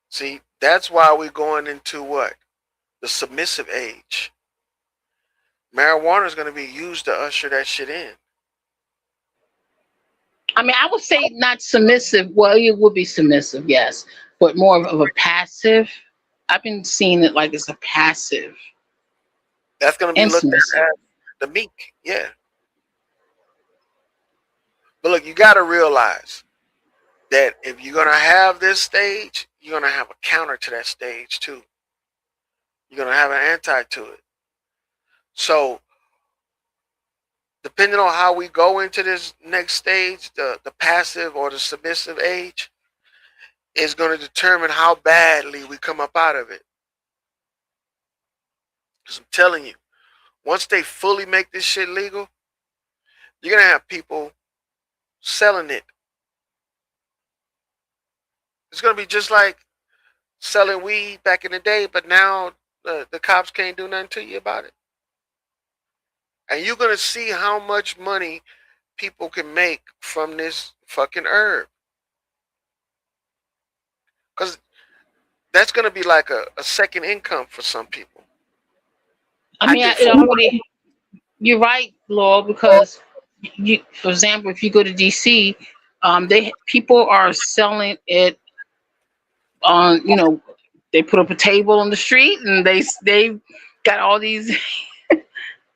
See, that's why we're going into what? The submissive age. Marijuana is going to be used to usher that shit in.
I mean, I would say not submissive. Well, it would be submissive, yes, but more of a passive. I've been seeing it like it's a passive.
That's going to be looked at as the meek, yeah. But look, you got to realize that if you're going to have this stage, you're going to have a counter to that stage too. You're going to have an anti to it. So, depending on how we go into this next stage, the passive or the submissive age, is going to determine how badly we come up out of it. Because I'm telling you, once they fully make this shit legal, you're going to have people selling it. It's going to be just like selling weed back in the day, but now the cops can't do nothing to you about it. And you're going to see how much money people can make from this fucking herb. Because that's going to be like a second income for some people.
I mean, you're right, Law, because for example, if you go to DC, people are selling it on, they put up a table on the street and they got all these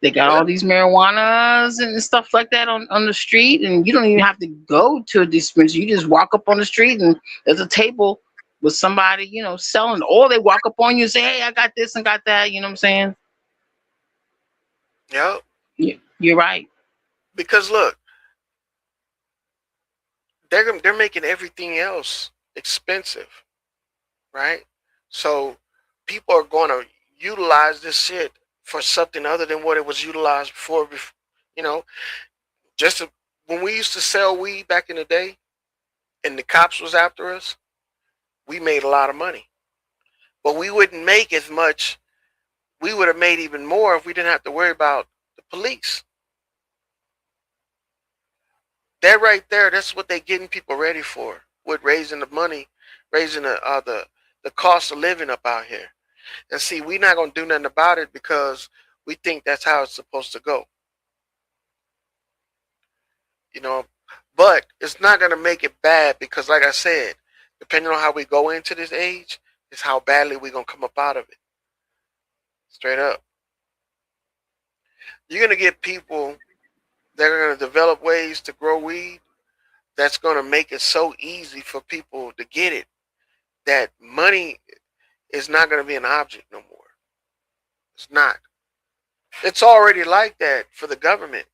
they got all these marijuanas and stuff like that on the street, and you don't even have to go to a dispensary. You just walk up on the street and there's a table with somebody, selling, or they walk up on you and say, hey, I got this and got that, you know what I'm saying?
Yep.
You're right.
Because look, they're making everything else expensive, right? So people are going to utilize this shit for something other than what it was utilized for. When we used to sell weed back in the day, and the cops was after us, we made a lot of money, but we wouldn't make as much. We would have made even more if we didn't have to worry about the police. That right there, that's what they getting people ready for, with raising the money, raising the cost of living up out here. And see, we're not gonna do nothing about it because We think that's how it's supposed to go. You know, but it's not gonna make it bad because, like I said, depending on how we go into this age, is how badly we're gonna come up out of it. Straight up, you're gonna get people that are gonna develop ways to grow weed that's gonna make it so easy for people to get it that money is not gonna be an object no more. It's not. It's already like that for the government,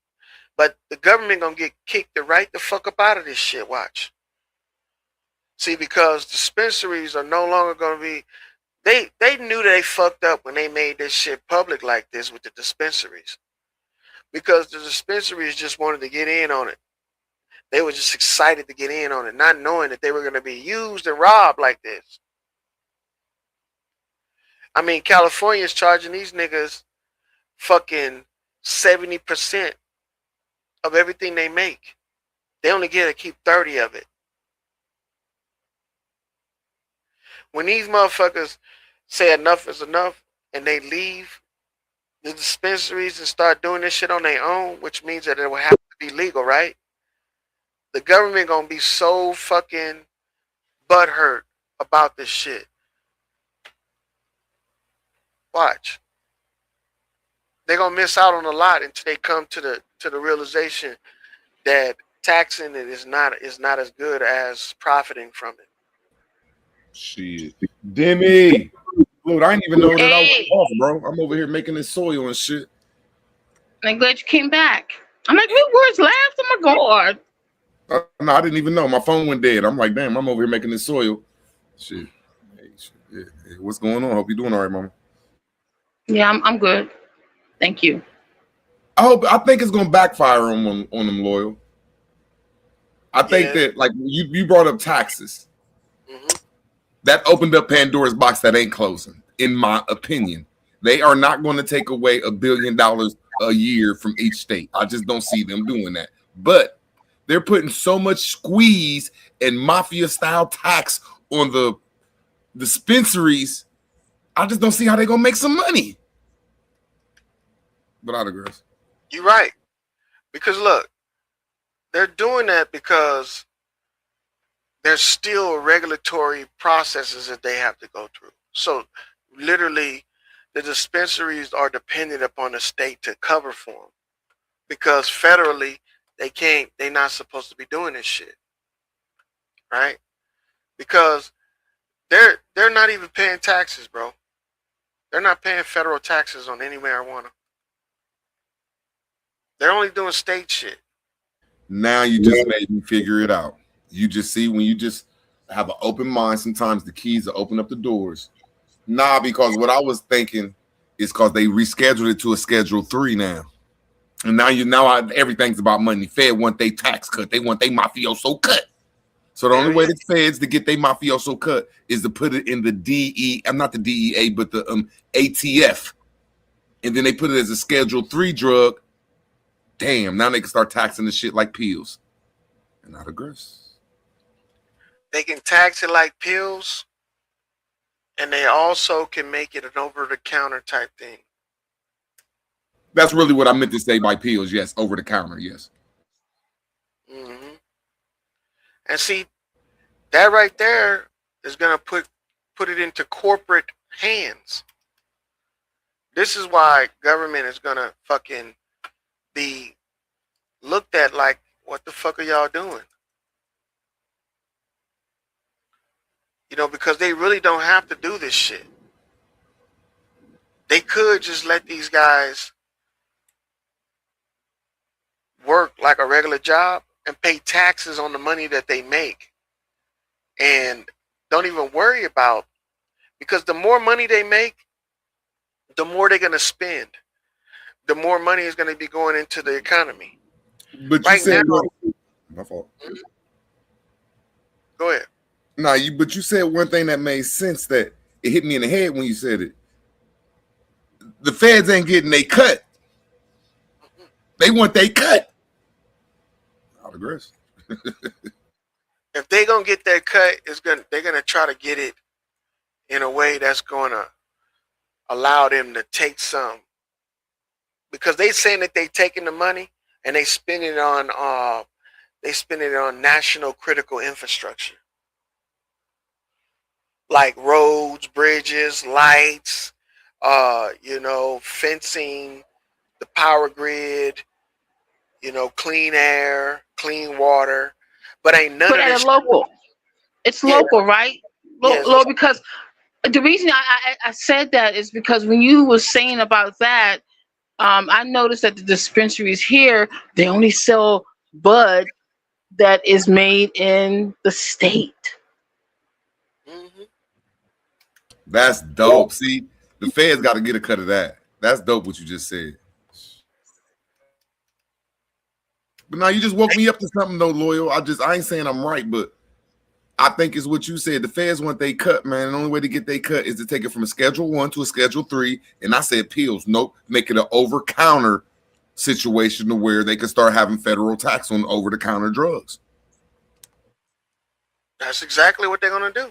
but the government gonna get kicked right the fuck up out of this shit. Watch. See, because dispensaries are no longer gonna be. They knew they fucked up when they made this shit public like this with the dispensaries, because the dispensaries just wanted to get in on it. They were just excited to get in on it, not knowing that they were going to be used and robbed like this. I mean, California's charging these niggas fucking 70% of everything they make. They only get to keep 30 of it. When these motherfuckers say enough is enough and they leave the dispensaries and start doing this shit on their own, which means that it will have to be legal, right? The government gonna be so fucking butthurt about this shit. Watch. They're gonna miss out on a lot until they come to the realization that taxing it is not as good as profiting from it.
Shit. Demi. Dude, I didn't even know that I was
Hey,
off, bro. I'm over here making this soil and shit.
I'm glad you came back. I'm like, where's left? Oh my god.
No, I didn't even know. My phone went dead. I'm like, damn, I'm over here making this soil. Shit. Hey, shit. Hey, what's going on? Hope you're doing all right, mama.
Yeah, I'm good. Thank you.
I think it's gonna backfire on them, Loyal. I think that, like, you brought up taxes.
Mm-hmm.
That opened up Pandora's box that ain't closing, in my opinion. They are not going to take away $1 billion a year from each state. I just don't see them doing that. But they're putting so much squeeze and mafia style tax on the dispensaries. I just don't see how they're gonna make some money. But I digress.
You're right. Because look, they're doing that because there's still regulatory processes that they have to go through. So literally, the dispensaries are dependent upon the state to cover for them, because federally they're not supposed to be doing this shit, right? Because they're not even paying taxes, bro. They're not paying federal taxes on any marijuana. They're only doing state shit.
Now you just made me figure it out. You just see, when you just have an open mind, sometimes the keys to open up the doors. Nah, because what I was thinking is because they rescheduled it to a Schedule 3 now. And now everything's about money. Fed want their tax cut. They want their mafioso cut. So the only way the feds to get their mafioso cut is to put it in the not the DEA, but the ATF. And then they put it as a Schedule 3 drug. Damn, now they can start taxing the shit like pills. And I digress.
They can tax it like pills, and they also can make it an over-the-counter type thing.
That's really what I meant to say by pills. Yes, over the counter. Yes.
Mm-hmm. And see, that right there is gonna put it into corporate hands. This is why government is gonna fucking be looked at like, what the fuck are y'all doing? You know, because they really don't have to do this shit. They could just let these guys work like a regular job and pay taxes on the money that they make, and don't even worry about, because the more money they make, the more they're going to spend. The more money is going to be going into the economy.
But you said my fault.
Go ahead.
But you said one thing that made sense, that it hit me in the head when you said it. The feds ain't getting they cut. They want they cut. I digress.
If they're gonna get that cut, they're gonna try to get it in a way that's gonna allow them to take some because they saying that they taking the money and they spend it on national critical infrastructure like roads, bridges, lights, fencing, the power grid, clean air, clean water, but ain't none
But
of
at
this.
a local, it's
Yeah,
local, right?
yeah,
Low, because the reason I said that is because when you were saying about that, I noticed that the dispensaries here, they only sell bud that is made in the state.
hmm
That's dope. See, the feds got to get a cut of that. That's dope what you just said. But now you just woke me up to something though, Loyal. I ain't saying I'm right, but I think it's what you said. The feds want they cut, man. And the only way to get they cut is to take it from a Schedule 1 to a Schedule 3. And I said pills. Nope. Make it an over-counter situation to where they can start having federal tax on over-the-counter drugs.
That's exactly what they're gonna do.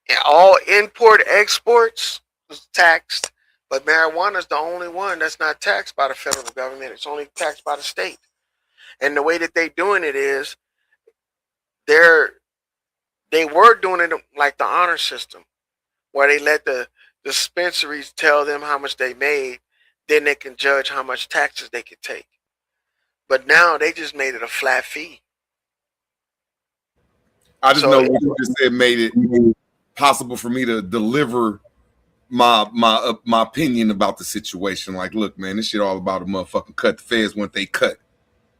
And all import exports is taxed, but marijuana is the only one that's not taxed by the federal government. It's only taxed by the state. And the way that they doing it is they were doing it like the honor system, where they let the dispensaries tell them how much they made, then they can judge how much taxes they could take. But now they just made it a flat fee.
I just
So
know what you just said made it possible for me to deliver my opinion about the situation. Like, look, man, this shit all about a motherfucking cut. The feds want they cut.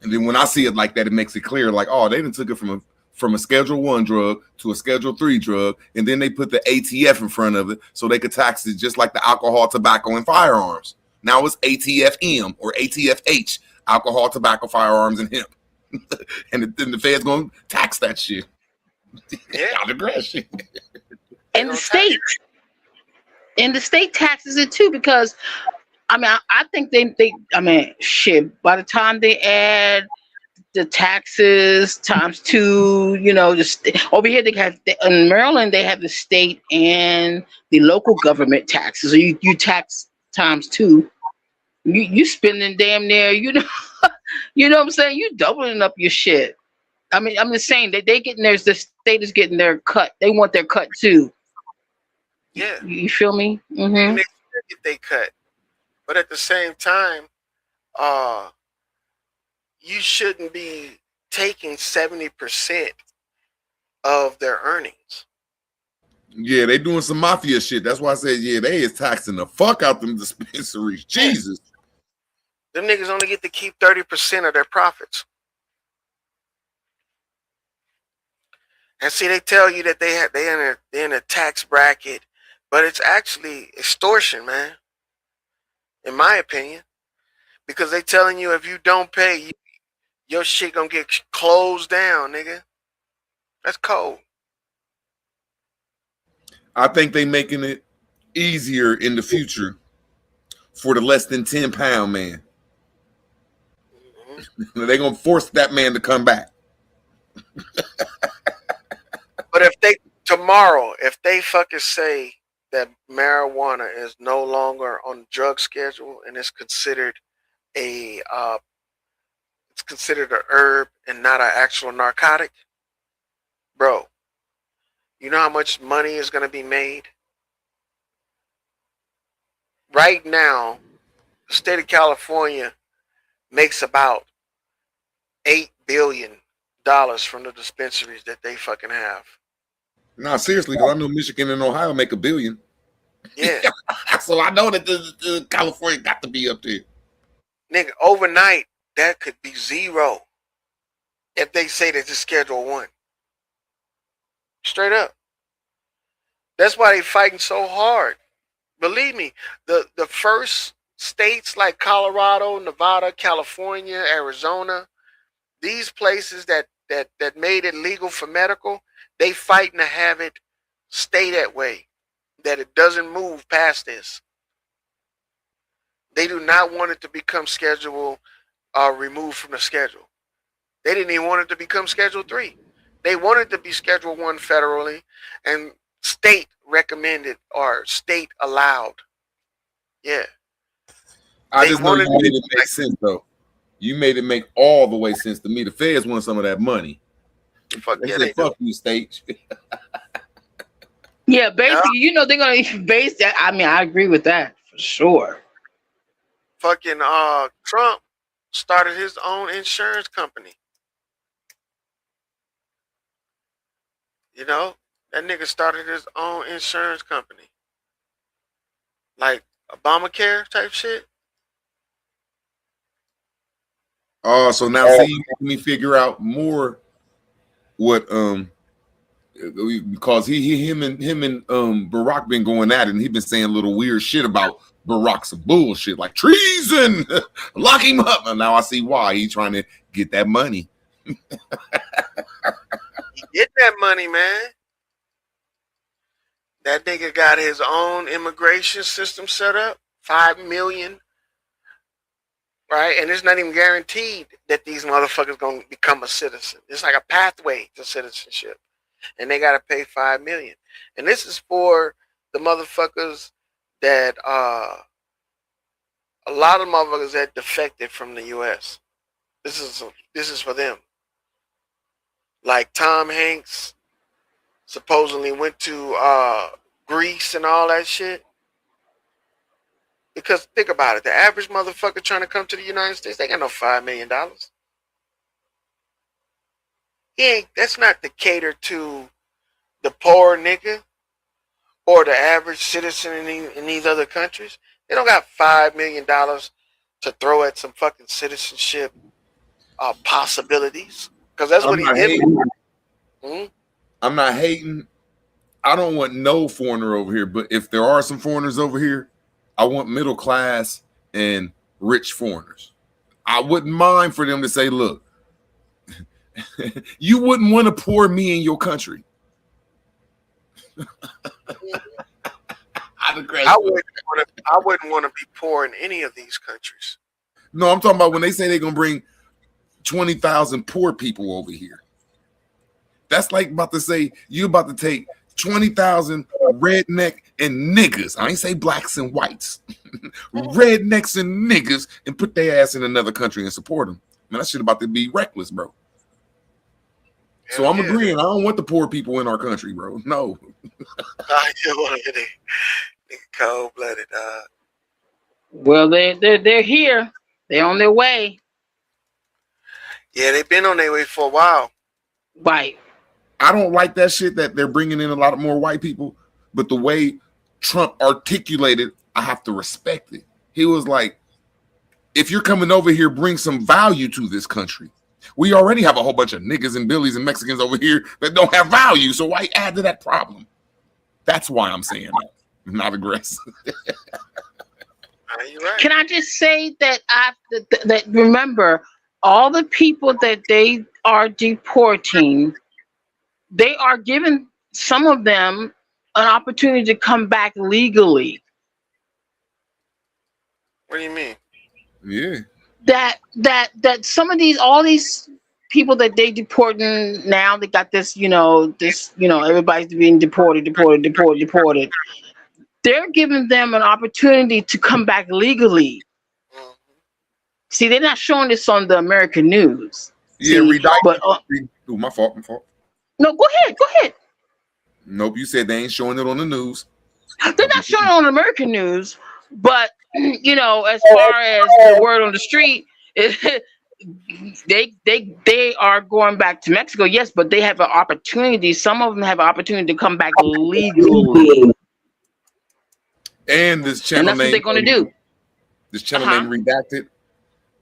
And then when I see it like that, it makes it clear, like, oh, they done took it from a Schedule 1 drug to a Schedule 3 drug, and then they put the ATF in front of it so they could tax it just like the alcohol, tobacco, and firearms. Now it's ATFM or ATFH, alcohol, tobacco, firearms, and hemp. And then the feds gonna tax that shit.
yeah,
Out aggression.
And the state taxes it too, because I think they shit, by the time they add the taxes times two, over here they have in Maryland they have the state and the local government taxes. So you tax times two. You spending damn near, you know what I'm saying? You doubling up your shit. I'm just saying that they getting theirs. The state is getting their cut. They want their cut too.
yeah.
You feel me?
And
Mm-hmm.
they should get they cut. But at the same time, you shouldn't be taking 70% of their earnings.
Yeah, they doing some mafia shit. That's why I said, yeah, they is taxing the fuck out them dispensaries. Jesus.
Them niggas only get to keep 30% of their profits. And see, they tell you that they're in a tax bracket, but it's actually extortion, man. In my opinion, because they telling you if you don't pay, your shit gonna get closed down, nigga. That's cold.
I think they making it easier in the future for the less than 10-pound man.
Mm-hmm.
They're gonna force that man to come back.
But if they fucking say that marijuana is no longer on the drug schedule and it's considered a herb and not an actual narcotic, bro, you know how much money is going to be made? Right now, the state of California makes about $8 billion from the dispensaries that they fucking have.
Nah, seriously, because I know Michigan and Ohio make $1 billion.
Yeah.
So I know that the California got to be up there.
Nigga, overnight, that could be zero if they say that it's Schedule 1. Straight up. That's why they fighting so hard. Believe me, the first states like Colorado, Nevada, California, Arizona, these places that made it legal for medical, they fighting to have it stay that way, that it doesn't move past this. They do not want it to become removed from the schedule. They didn't even want it to become Schedule 3. They wanted to be Schedule 1 federally and state recommended or state allowed. Yeah.
I
They
just know
wanted
you made it make sense though. You made it make all the way sense to me. The feds want some of that money.
fuck
They
yeah,
said,
they do.
"Fuck you, state."
Yeah, basically, they're gonna base that. I mean, I agree with that for sure.
Fucking Trump started his own insurance company. You know, that nigga started his own insurance company. Like Obamacare type shit.
Oh, so now see, you making me figure out more what because him and Barack been going at it, and he been saying little weird shit about Barack, some bullshit like treason, lock him up. And now I see why he's trying to get that money.
Get that money, man. That nigga got his own immigration system set up. 5 million. Right? And it's not even guaranteed that these motherfuckers gonna become a citizen. It's like a pathway to citizenship. And they gotta pay 5 million. And this is for the motherfuckers that a lot of motherfuckers that defected from the US. This is for them. Like Tom Hanks supposedly went to Greece and all that shit. Because think about it, the average motherfucker trying to come to the United States, they got no $5 million. That's not to cater to the poor nigga or the average citizen in these other countries. They don't got $5 million to throw at some fucking citizenship possibilities. Because that's what he did.
I'm not hating. I don't want no foreigner over here, but if there are some foreigners over here, I want middle class and rich foreigners. I wouldn't mind for them to say, look, you wouldn't want to pour me in your country.
I wouldn't want to be poor in any of these countries.
No, I'm talking about when they say they're going to bring 20,000 poor people over here. That's like about to say you about to take 20,000 redneck and niggas. I ain't say blacks and whites. Rednecks and niggas and put their ass in another country and support them. Man, that shit about to be reckless, bro. So I'm agreeing. I don't want the poor people in our country, bro. No.
I don't want to be cold-blooded.
Well, they're here. They're on their way.
Yeah, they've been on their way for a while.
Right.
I don't like that shit that they're bringing in a lot of more white people, but the way Trump articulated, I have to respect it. He was like, if you're coming over here, bring some value to this country. We already have a whole bunch of niggas and billies and Mexicans over here that don't have value, so why add to that problem? That's why I'm saying that. I'm not aggressive.
Right.
Can I just say that that remember, all the people that they are deporting, they are giving some of them an opportunity to come back legally.
What do you mean?
Yeah.
That some of all these people that they deporting now, they got this, everybody's being deported. They're giving them an opportunity to come back legally. Mm-hmm. See, they're not showing this on the American news.
Yeah, my fault.
No, go ahead.
Nope, you said they ain't showing it on the news.
They're not showing it on American news, but as far as the word on the street, they are going back to Mexico. Yes, but they have an opportunity. Some of them have an opportunity to come back legally.
And this channel
and that's what they're going to do.
This channel name Redacted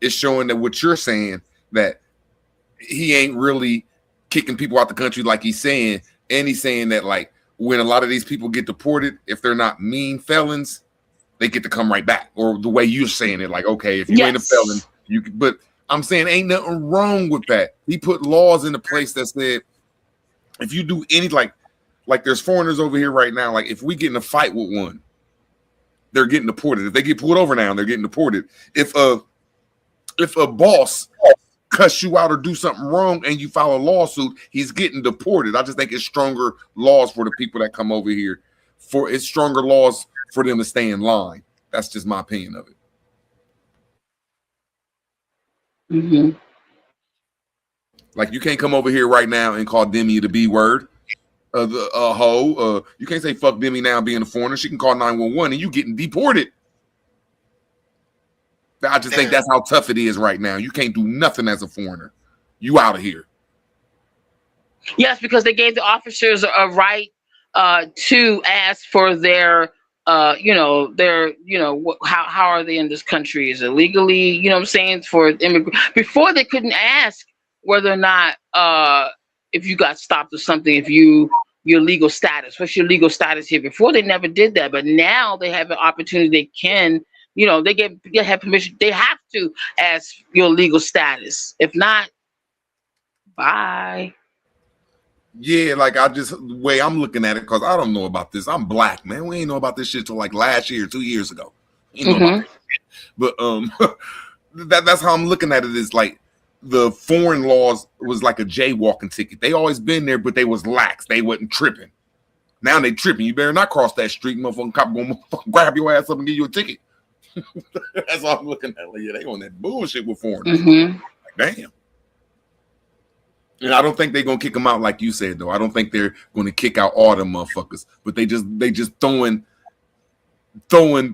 is showing that what you're saying, that he ain't really kicking people out the country like he's saying. And he's saying that, like, when a lot of these people get deported, if they're not mean felons, they get to come right back. Or the way you're saying it, like, okay, if you ain't a felon, you can. But I'm saying ain't nothing wrong with that. He put laws into place that said if you do any, like there's foreigners over here right now, like if we get in a fight with one, they're getting deported. If they get pulled over now, they're getting deported. If a boss cuss you out or do something wrong and you file a lawsuit, he's getting deported. I just think it's stronger laws for the people that come over here. It's stronger laws for them to stay in line. That's just my opinion of it.
Mm-hmm.
Like you can't come over here right now and call Demi the B word, the hoe. You can't say fuck Demi now being a foreigner. She can call 911 and you getting deported. I just think
Damn.
that's how tough it is right now. You can't do nothing as a foreigner. You out of here.
Yes, because they gave the officers a right to ask for their, how are they in this country? Is it legally, you know what I'm saying, for immigrant? Before they couldn't ask whether or not if you got stopped or something, if your legal status, what's your legal status here? Before they never did that, but now they have an opportunity. They can, they have permission. They have to ask your legal status. If not, bye.
Yeah, like the way I'm looking at it, because I don't know about this. I'm black, man. We ain't know about this shit till like last year, 2 years ago. You know about this shit. But that's how I'm looking at it, is like the foreign laws was like a jaywalking ticket. They always been there, but they was lax. They wasn't tripping. Now they tripping. You better not cross that street. Motherfucking cop gonna grab your ass up and give you a ticket. That's all I'm looking at. Like, yeah, they on that bullshit with foreigners.
Mm-hmm.
Like, damn. And I don't think they're gonna kick them out like you said, though. I don't think they're gonna kick out all them motherfuckers. But they just throwing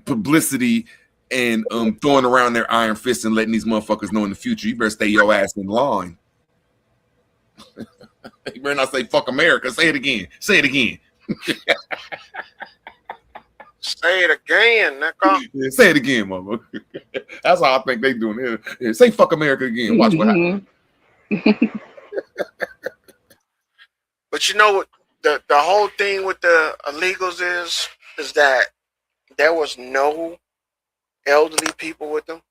publicity and throwing around their iron fists and letting these motherfuckers know in the future, you better stay your ass in line. You better not say fuck America. Say it again. Say it again.
Say it again, nigga.
Yeah, say it again, motherfucker. That's how I think they doing it. Yeah, say fuck America again. Watch what happens.
But you know what the whole thing with the illegals is that there was no elderly people with them.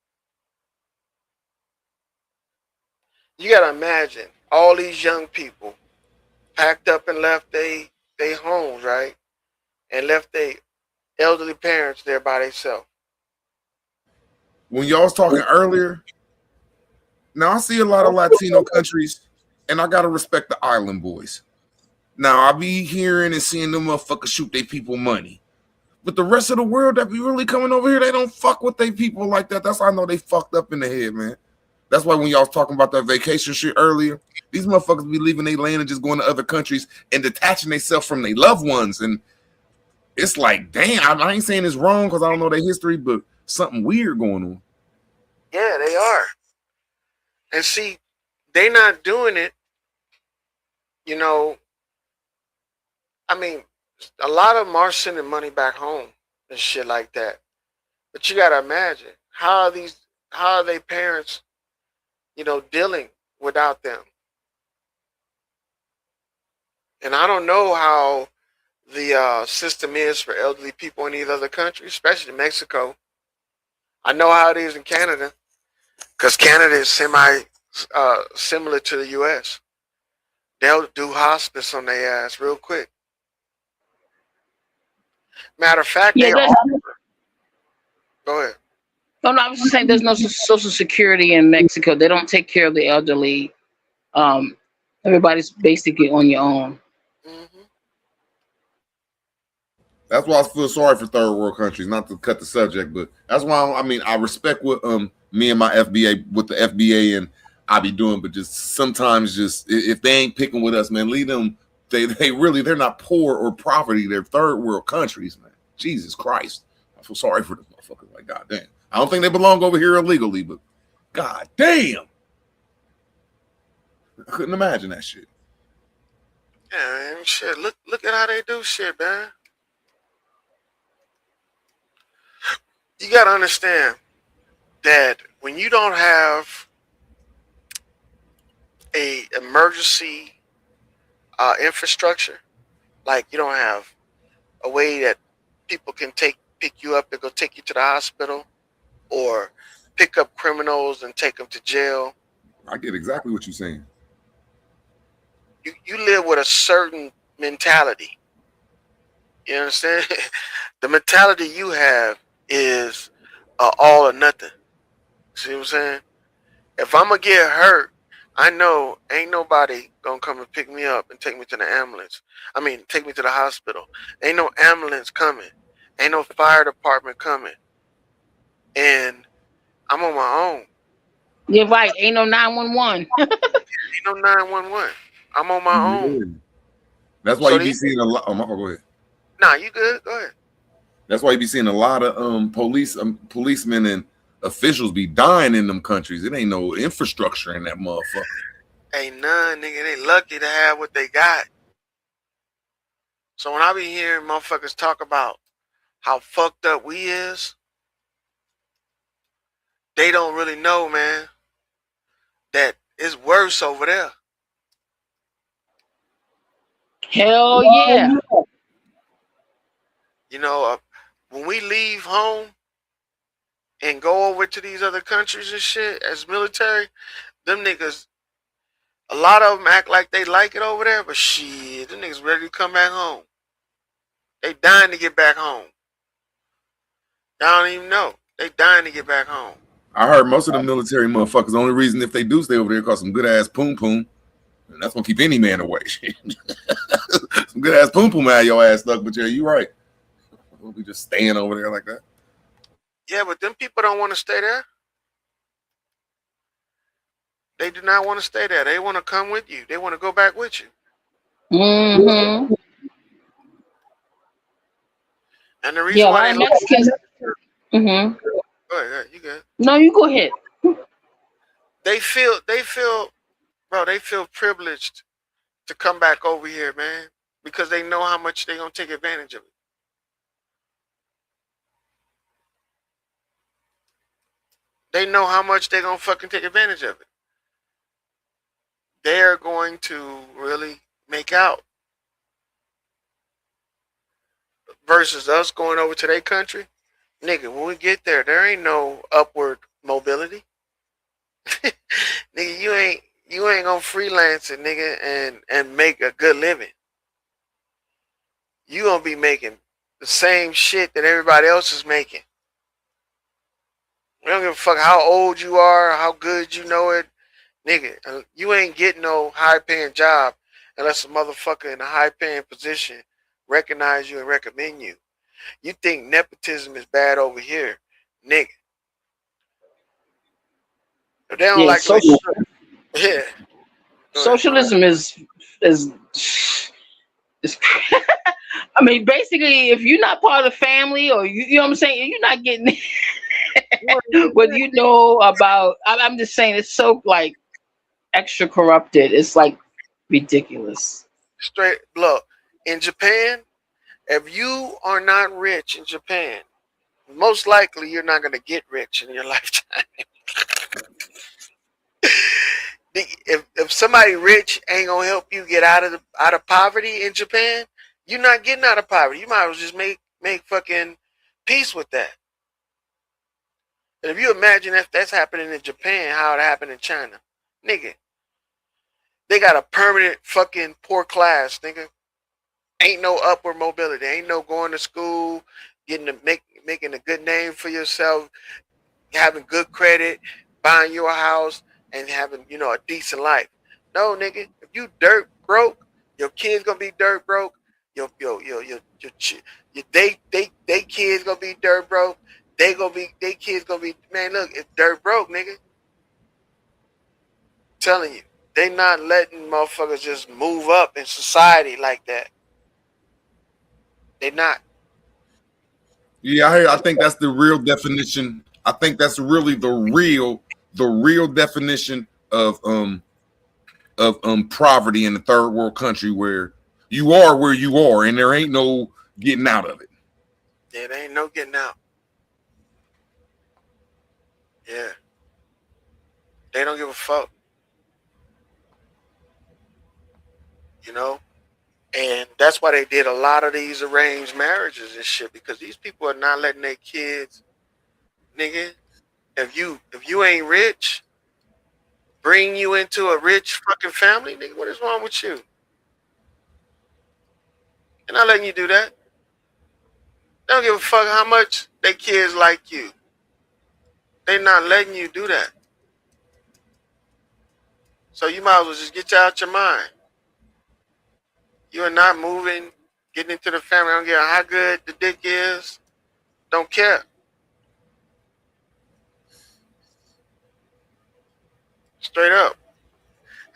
You gotta imagine all these young people packed up and left they homes, right? And left their elderly parents there by themselves.
When y'all was talking earlier, now I see a lot of Latino countries, and I gotta respect the island boys. Now I be hearing and seeing them motherfuckers shoot their people money. But the rest of the world that be really coming over here, they don't fuck with their people like that. That's how I know they fucked up in the head, man. That's why when y'all was talking about that vacation shit earlier, these motherfuckers be leaving their land and just going to other countries and detaching themselves from their loved ones. And it's like, damn, I ain't saying it's wrong because I don't know their history, but something weird going on.
Yeah, they are. And see, they not doing it, you know. I mean, a lot of them are sending money back home and shit like that. But you gotta imagine, how are they parents, dealing without them? And I don't know how the system is for elderly people in these other countries, especially Mexico. I know how it is in Canada, because Canada is similar to the U.S. They'll do hospice on their ass real quick. Matter of fact,
Yeah,
they
there's
offer. Go ahead.
no, I was just saying there's no social security in Mexico. They don't take care of the elderly. Everybody's basically on your own.
Mm-hmm.
That's why I feel sorry for third world countries, not to cut the subject, but that's why I respect what me and my FBA, what the FBA and I be doing, but just sometimes just if they ain't picking with us, man, leave them. They're not poor or poverty. They're third world countries, man. Jesus Christ. I feel sorry for the motherfuckers. Like, God damn. I don't think they belong over here illegally, but God damn. I couldn't imagine that shit.
Yeah, man, shit. Look at how they do shit, man. You gotta understand that when you don't have a emergency infrastructure, like you don't have a way that people can pick you up and go take you to the hospital, or pick up criminals and take them to jail.
I get exactly what you're saying.
You live with a certain mentality. You understand? The mentality you have is all or nothing. See what I'm saying? If I'm gonna get hurt, I know ain't nobody gonna come and pick me up and take me to the ambulance. I mean, take me to the hospital. Ain't no ambulance coming. Ain't no fire department coming. And I'm on my own.
You're right. Ain't no 911.
Ain't no 911. I'm on my own.
Yeah. That's why
So
you be
these,
seeing a lot. Oh, my, go ahead.
nah, you good? Go ahead.
That's why you be seeing a lot of policemen and officials be dying in them countries. It ain't no infrastructure in that motherfucker.
Ain't none, nigga. They lucky to have what they got. So when I be hearing motherfuckers talk about how fucked up we is, they don't really know, man, that it's worse over there.
Hell yeah.
You know, when we leave home and go over to these other countries and shit as military, them niggas, a lot of them act like they like it over there, but shit, them niggas ready to come back home. They dying to get back home. Y'all don't even know. They dying to get back home.
I heard most of the military motherfuckers, the only reason if they do stay over there cause some good ass poom poom. And that's gonna keep any man away. Some good ass poom poom out your ass stuck, but yeah, you right. We'll be just staying over there like that.
Yeah, but them people don't want to stay there. They do not want to stay there. They want to come with you. They want to go back with you.
Mm-hmm.
And the reason
Yeah, a
why
lot
they
of
like,
Mexicans. Mm-hmm.
go ahead, you good.
No, you go ahead.
They feel, bro, they feel privileged to come back over here, man, because they know how much they gonna take advantage of it. They know how much they gonna fucking take advantage of it. They're going to really make out versus us going over to their country. Nigga, when we get there, there ain't no upward mobility. Nigga, you ain't gonna freelance it, nigga, and make a good living. You gonna be making the same shit that everybody else is making. We don't give a fuck how old you are, how good you know it, nigga. You ain't getting no high paying job unless a motherfucker in a high paying position recognize you and recommend you. You think nepotism is bad over here, nigga. If they don't
Yeah,
like the way you
social
look, yeah. Go ahead.
socialism is I mean, basically, if you're not part of the family, or you know what I'm saying, you're not getting what you know about. I'm just saying, it's so like extra corrupted. It's like ridiculous.
Straight look, in Japan, if you are not rich in Japan, most likely you're not gonna get rich in your lifetime. If somebody rich ain't gonna help you get out of poverty in Japan, you're not getting out of poverty. You might as well just make fucking peace with that. And if you imagine if that's happening in Japan, how it happened in China, nigga, they got a permanent fucking poor class, nigga. Ain't no upward mobility. Ain't no going to school, making a good name for yourself, having good credit, buying your house, and having a decent life. No, nigga. If you dirt broke, your kids gonna be dirt broke. Your they kids gonna be dirt broke. They kids gonna be, man. Look, it's dirt broke, nigga. Telling you, they not letting motherfuckers just move up in society like that. They not.
Yeah, I think that's the real definition. I think that's really the real definition of poverty in a third world country where you are and there ain't no getting out of it.
Yeah, there ain't no getting out. Yeah, they don't give a fuck. You know, and that's why they did a lot of these arranged marriages and shit, because these people are not letting their kids, nigga. If you ain't rich, bring you into a rich fucking family, nigga. What is wrong with you? They're not letting you do that. They don't give a fuck how much their kids like you. They're not letting you do that. So you might as well just get you out your mind. You are not moving, getting into the family. I don't care how good the dick is. Don't care. Straight up.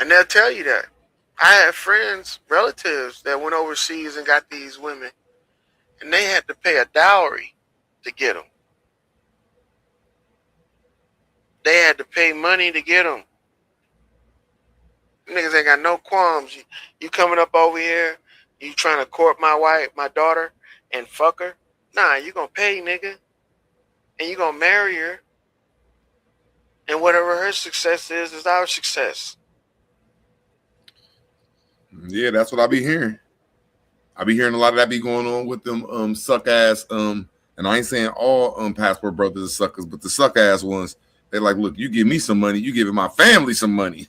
And they'll tell you that. I had friends, relatives that went overseas and got these women, and they had to pay a dowry to get them. They had to pay money to get them. Niggas ain't got no qualms. You coming up over here, you trying to court my wife, my daughter, and fuck her? Nah, you gonna pay, nigga. And you gonna marry her. And whatever her success is our success.
Yeah, that's what I be hearing. I be hearing a lot of that be going on with them suck ass and I ain't saying all passport brothers are suckers, but the suck ass ones, they're like, look, you give me some money, you giving my family some money.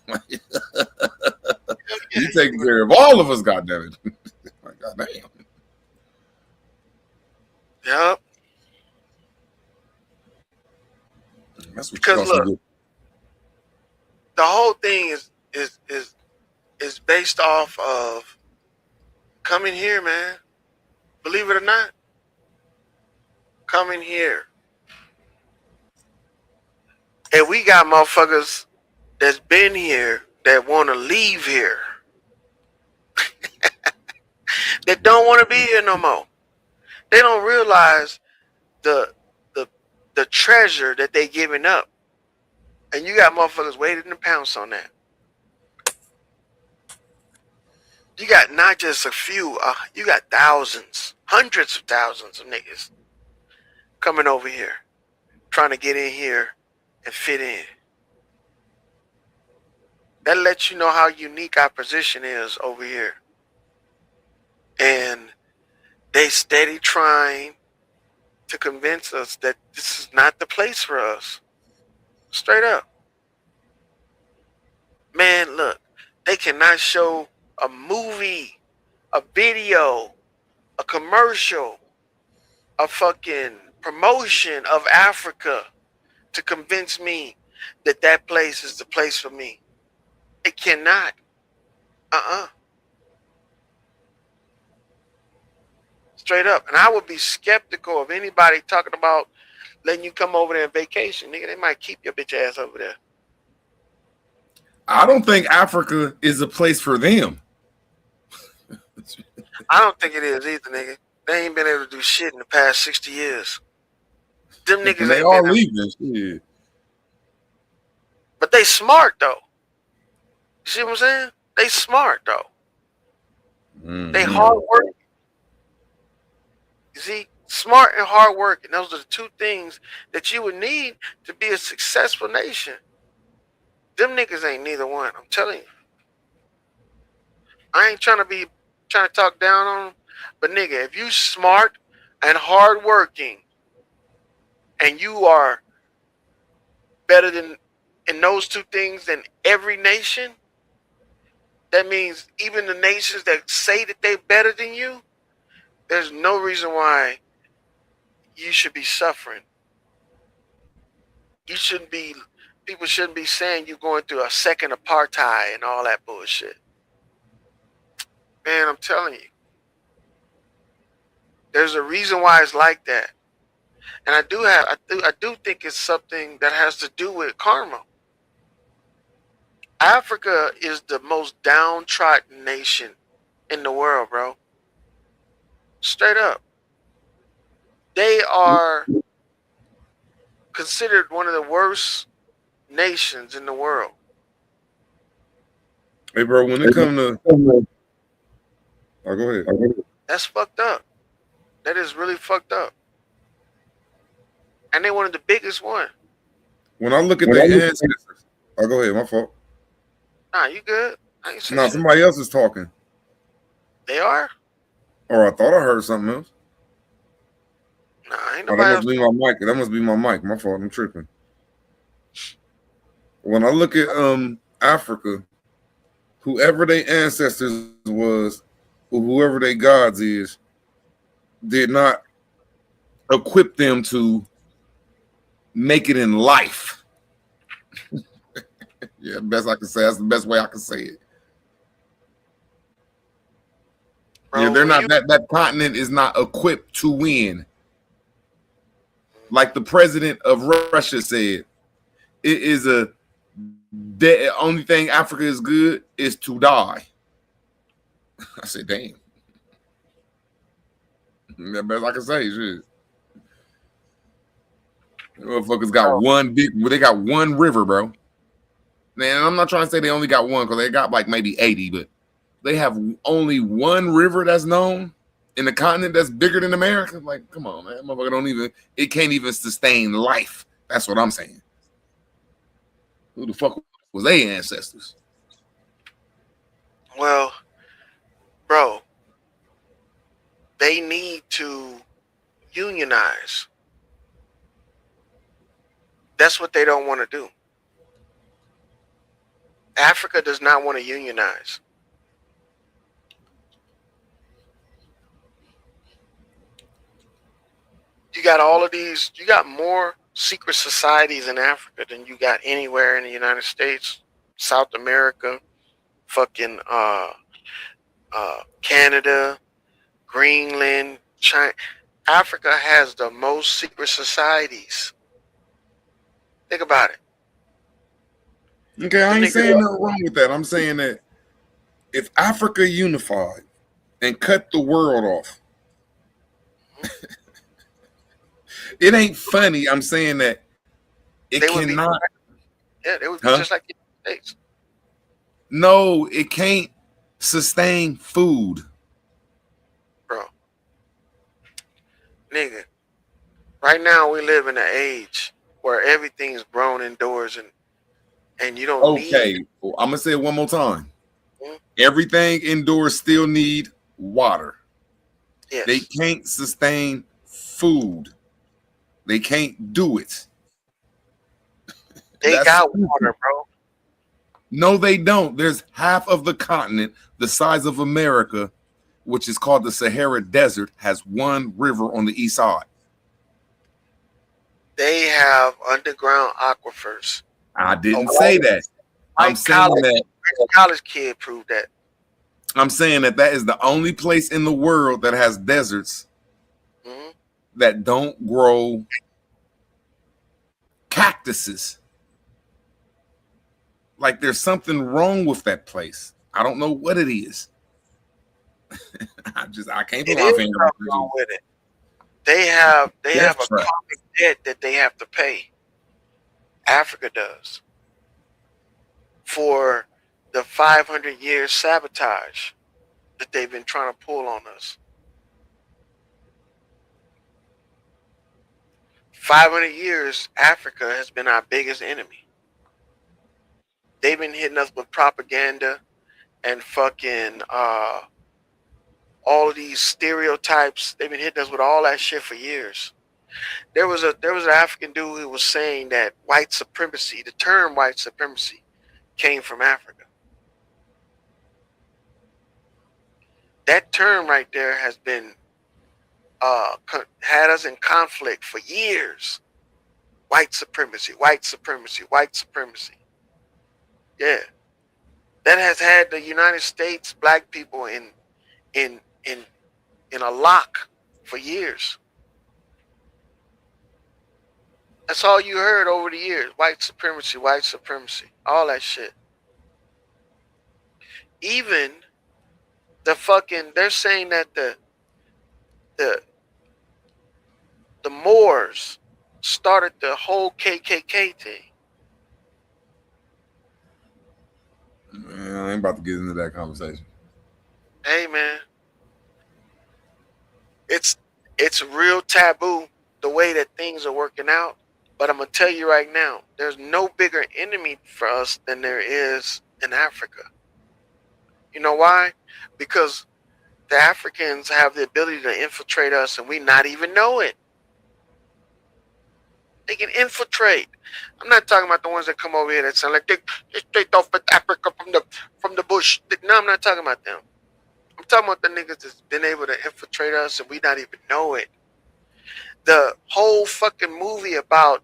You taking care of all of us, goddammit. Like, goddamn.
Yep.
That's what
Because
you
look, the whole thing is based off of coming here, man. Believe it or not, coming here. And we got motherfuckers that's been here that want to leave here. That don't want to be here no more. They don't realize the treasure that they giving up. And you got motherfuckers waiting to pounce on that. You got not just a few, you got thousands, hundreds of thousands of niggas coming over here, trying to get in here and fit in. That lets you know how unique our position is over here. And they steady trying to convince us that this is not the place for us. Straight up. Man, look, they cannot show a movie, a video, a commercial, a fucking promotion of Africa to convince me that that place is the place for me. It cannot. Straight up. And I would be skeptical of anybody talking about letting you come over there on vacation. Nigga, they might keep your bitch ass over there.
I don't think Africa is a place for them.
I don't think it is either, nigga. They ain't been able to do shit in the past 60 years. Them niggas
They
ain't
all
been
leaving. Shit.
But they smart, though. You see what I'm saying? They smart, though.
Mm-hmm.
They hard working. You see? Smart and hard working. Those are the two things that you would need to be a successful nation. Them niggas ain't neither one. I'm telling you. I ain't trying to talk down on them. But nigga, if you smart and hard working and you are better than in those two things than every nation, that means even the nations that say that they're better than you, there's no reason why you should be suffering. People shouldn't be saying you're going through a second apartheid and all that bullshit. Man, I'm telling you. There's a reason why it's like that. And I do think it's something that has to do with karma. Africa is the most downtrodden nation in the world, bro. Straight up. They are considered one of the worst nations in the world.
Hey, bro, when it come to... Oh, go ahead.
That's fucked up. That is really fucked up. And they one of the biggest one.
When I look at their ancestors... Oh, go ahead. My fault.
Nah, you good? I ain't
No, somebody else is talking.
They are?
Or I thought I heard something else.
Nah, ain't
Oh,
nobody
that must be my mic. That must be my mic. My fault. I'm tripping. When I look at Africa, whoever their ancestors was, or whoever their gods is, did not equip them to make it in life. Yeah, best I can say. That's the best way I can say it.
Bro,
yeah, they're not that continent is not equipped to win. Like the president of Russia said, it is a The only thing Africa is good is to die. I said, damn. The best I can say, shit. Motherfuckers got one big, well, they got one river, bro. Man, I'm not trying to say they only got one because they got like maybe 80, but they have only one river that's known in the continent that's bigger than America. Like, come on, man. Motherfucker don't even, it can't even sustain life. That's what I'm saying. Who the fuck was their ancestors?
Well, bro, they need to unionize. That's what they don't want to do. Africa does not want to unionize. You got all of these, you got more secret societies in Africa than you got anywhere in the United States, South America, fucking Canada, Greenland, China. Africa has the most secret societies. Think about it.
Okay, I ain't saying nothing wrong with that. I'm saying that if Africa unified and cut the world off, it ain't funny. I'm saying that it cannot.
They would be just like the United States.
No, it can't sustain food.
Bro. Nigga, right now we live in an age where everything's grown indoors and you don't need.
Well, I'm gonna say it one more time. Everything indoors still need water.
Yes.
They can't sustain food. They can't do it.
They got water, bro.
No, they don't. There's half of the continent, the size of America, which is called the Sahara Desert, has one river on the east side.
They have underground aquifers.
I didn't say that. I'm saying that
college kid proved that.
I'm saying that is the only place in the world that has deserts that don't grow cactuses. Like there's something wrong with that place. I don't know what it is. I can't put my finger on
it. They have a comic debt that they have to pay. Africa does. For the 500 years sabotage that they've been trying to pull on us. 500 years, Africa has been our biggest enemy. They've been hitting us with propaganda and fucking all of these stereotypes. They've been hitting us with all that shit for years. There was an African dude who was saying that white supremacy, the term white supremacy, came from Africa. That term right there has been had us in conflict for years. White supremacy, white supremacy, white supremacy. Yeah, that has had the United States black people in a lock for years. That's all you heard over the years. White supremacy, all that shit. Even the fucking, they're saying that the Moors started the whole KKK thing.
Man, I ain't about to get into that conversation.
Hey man, it's real taboo the way that things are working out. But I'm gonna tell you right now, there's no bigger enemy for us than there is in Africa. You know why? Because the Africans have the ability to infiltrate us and we not even know it. They can infiltrate. I'm not talking about the ones that come over here that sound like they straight off with Africa from the bush. No, I'm not talking about them. I'm talking about the niggas that's been able to infiltrate us and we not even know it. The whole fucking movie about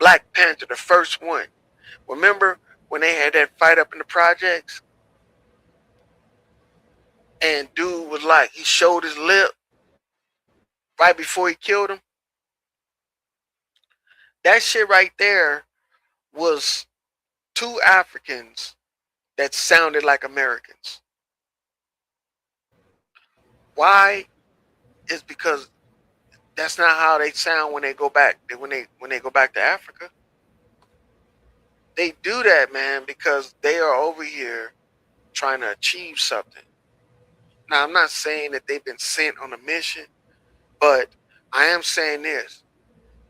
Black Panther, the first one. Remember when they had that fight up in the projects? And dude was like, he showed his lip right before he killed him. That shit right there was two Africans that sounded like Americans. Why? It's because that's not how they sound when they go back. When they go back to Africa, they do that, man, because they are over here trying to achieve something. Now, I'm not saying that they've been sent on a mission, but I am saying this.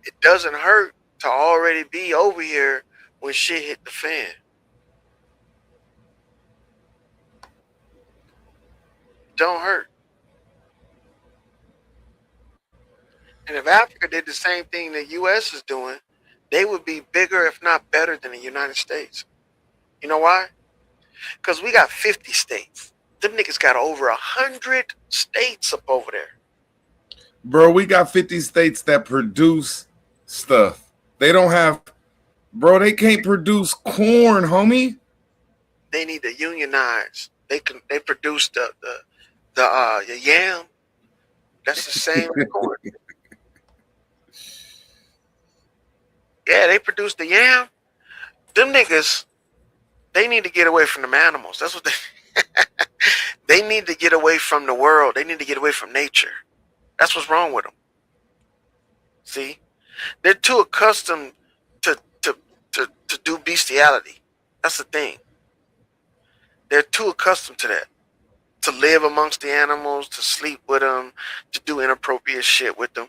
It doesn't hurt to already be over here when shit hit the fan. Don't hurt. And if Africa did the same thing the U.S. is doing, they would be bigger, if not better, than the United States. You know why? Because we got 50 states. Them niggas got over 100 states up over there.
Bro, we got 50 states that produce stuff. They don't have, bro, they can't produce corn, homie.
They need to unionize. They produce the yam. That's the same as corn. Yeah, they produce the yam. Them niggas, they need to get away from them animals. That's what they need to get away from the world. They need to get away from nature. That's what's wrong with them. See? They're too accustomed to do bestiality. That's the thing. They're too accustomed to that. To live amongst the animals, to sleep with them, to do inappropriate shit with them.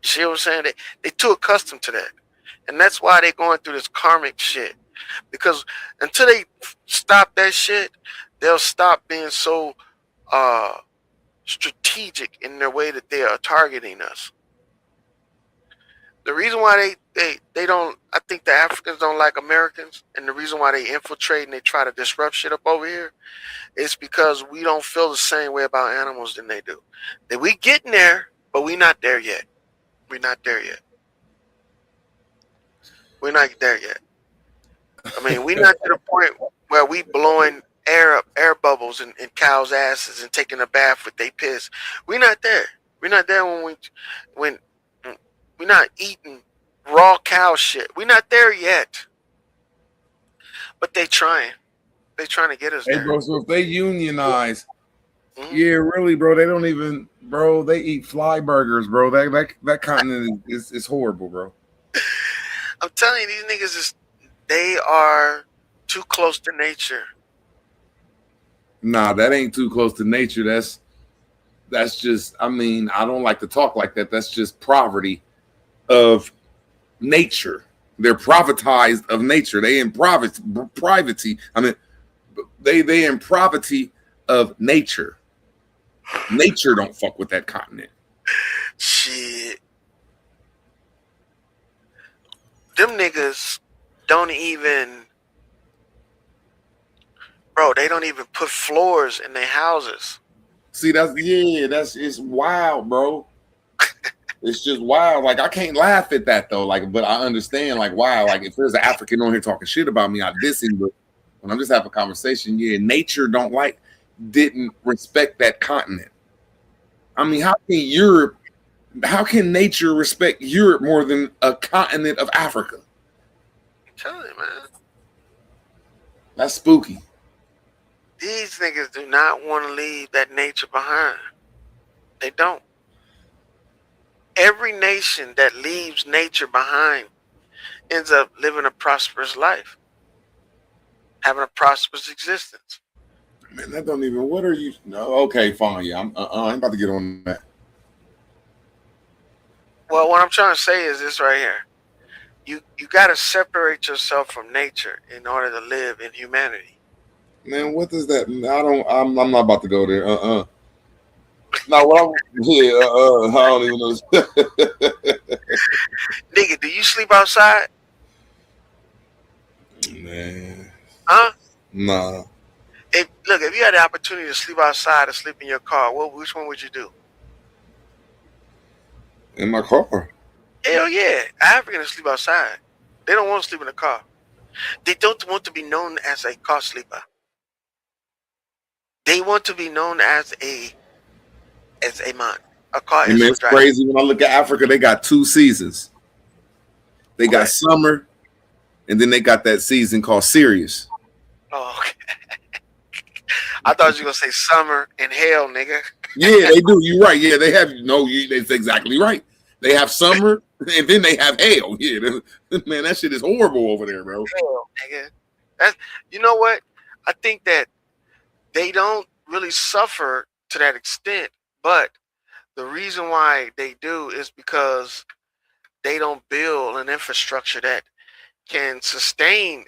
You see what I'm saying? They're too accustomed to that. And that's why they're going through this karmic shit. Because until they stop that shit, they'll stop being so strategic in their way that they are targeting us. The reason why they don't, I think the Africans don't like Americans, and the reason why they infiltrate and they try to disrupt shit up over here is because we don't feel the same way about animals than they do. That we getting there, but we not there yet. We're not there yet. We're not there yet. I mean, we're not to the point where we blowing air bubbles in cows' asses and taking a bath with their piss. We're not there. We're not there when we're not eating raw cow shit. We're not there yet. But they trying. They trying to get us
Hey,
there.
bro, so if they unionize, yeah, really, bro, they don't even, bro, they eat fly burgers, bro. That continent is horrible, bro.
I'm telling you, these niggas they are too close to nature.
Nah, that ain't too close to nature. That's just, I mean, I don't like to talk like that. That's just poverty of nature. They're privatized of nature. They in privacy. I mean, they in poverty of nature. Nature don't fuck with that continent.
Shit. Them niggas don't even, bro, they don't even put floors in their houses.
See, it's wild, bro. It's just wild. Like, I can't laugh at that though. Like, but I understand, like, wow, like if there's an African on here talking shit about me, I diss him. But when I'm just having a conversation, yeah, nature didn't respect that continent. I mean, how can nature respect Europe more than a continent of Africa?
I'm telling you, man.
That's spooky.
These niggas do not want to leave that nature behind. They don't. Every nation that leaves nature behind ends up living a prosperous life, having a prosperous existence.
Man, that don't even. What are you? No, okay, fine. Yeah, I'm about to get on that.
Well, what I'm trying to say is this right here. You got to separate yourself from nature in order to live in humanity.
Man, what does that? I'm not about to go there. No, what I don't even know.
Nigga, do you sleep outside?
Man.
Huh?
Nah.
If you had the opportunity to sleep outside or sleep in your car, which one would you do?
In my car.
Hell yeah. Africans sleep outside. They don't want to sleep in a car. They don't want to be known as a car sleeper. They want to be known as a man. A car is
It's crazy when I look at Africa, they got 2 seasons. They got summer and then they got that season called Sirius.
Oh, okay. I thought you were gonna say summer and hell, nigga.
Yeah, they do. You're right. Yeah, they have that's exactly right. They have summer and then they have hell. Yeah, man, that shit is horrible over there, bro.
Hell, nigga. That's, you know what? I think that they don't really suffer to that extent, but the reason why they do is because they don't build an infrastructure that can sustain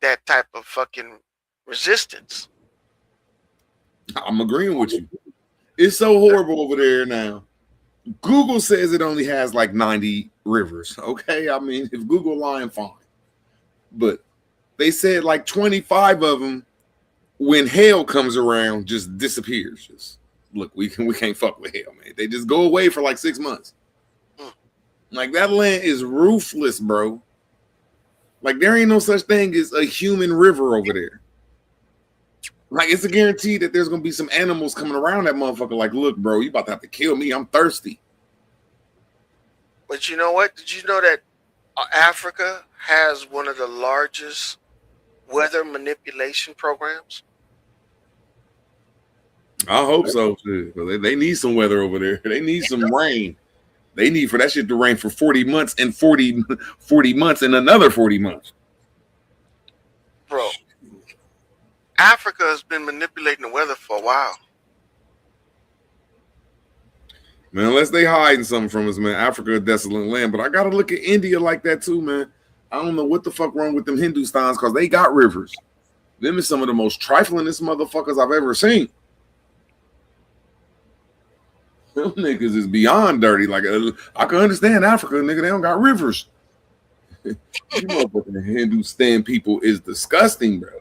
that type of fucking resistance.
I'm agreeing with you. It's so horrible over there now. Google says it only has like 90 rivers. Okay, I mean, if Google lying, fine. But they said like 25 of them, when hell comes around, just disappears. Just look, we can't fuck with hell, man. They just go away for like 6 months. Like that land is ruthless, bro. Like there ain't no such thing as a human river over there. Like it's a guarantee that there's gonna be some animals coming around that motherfucker. Like, look, bro, you about to have to kill me. I'm thirsty.
But you know what? Did you know that Africa has one of the largest weather manipulation programs?
I hope so too. They need some weather over there. They need some rain. They need for that shit to rain for 40 months and 40 months and another 40 months.
Bro, Africa has been manipulating the weather for a while.
Man, unless they hiding something from us, man. Africa a desolate land. But I gotta look at India like that too, man. I don't know what the fuck wrong with them Hindustans because they got rivers. Them is some of the most triflingest motherfuckers I've ever seen. Them niggas is beyond dirty. Like I can understand Africa, nigga. They don't got rivers. You motherfucking Hindustan people is disgusting, bro.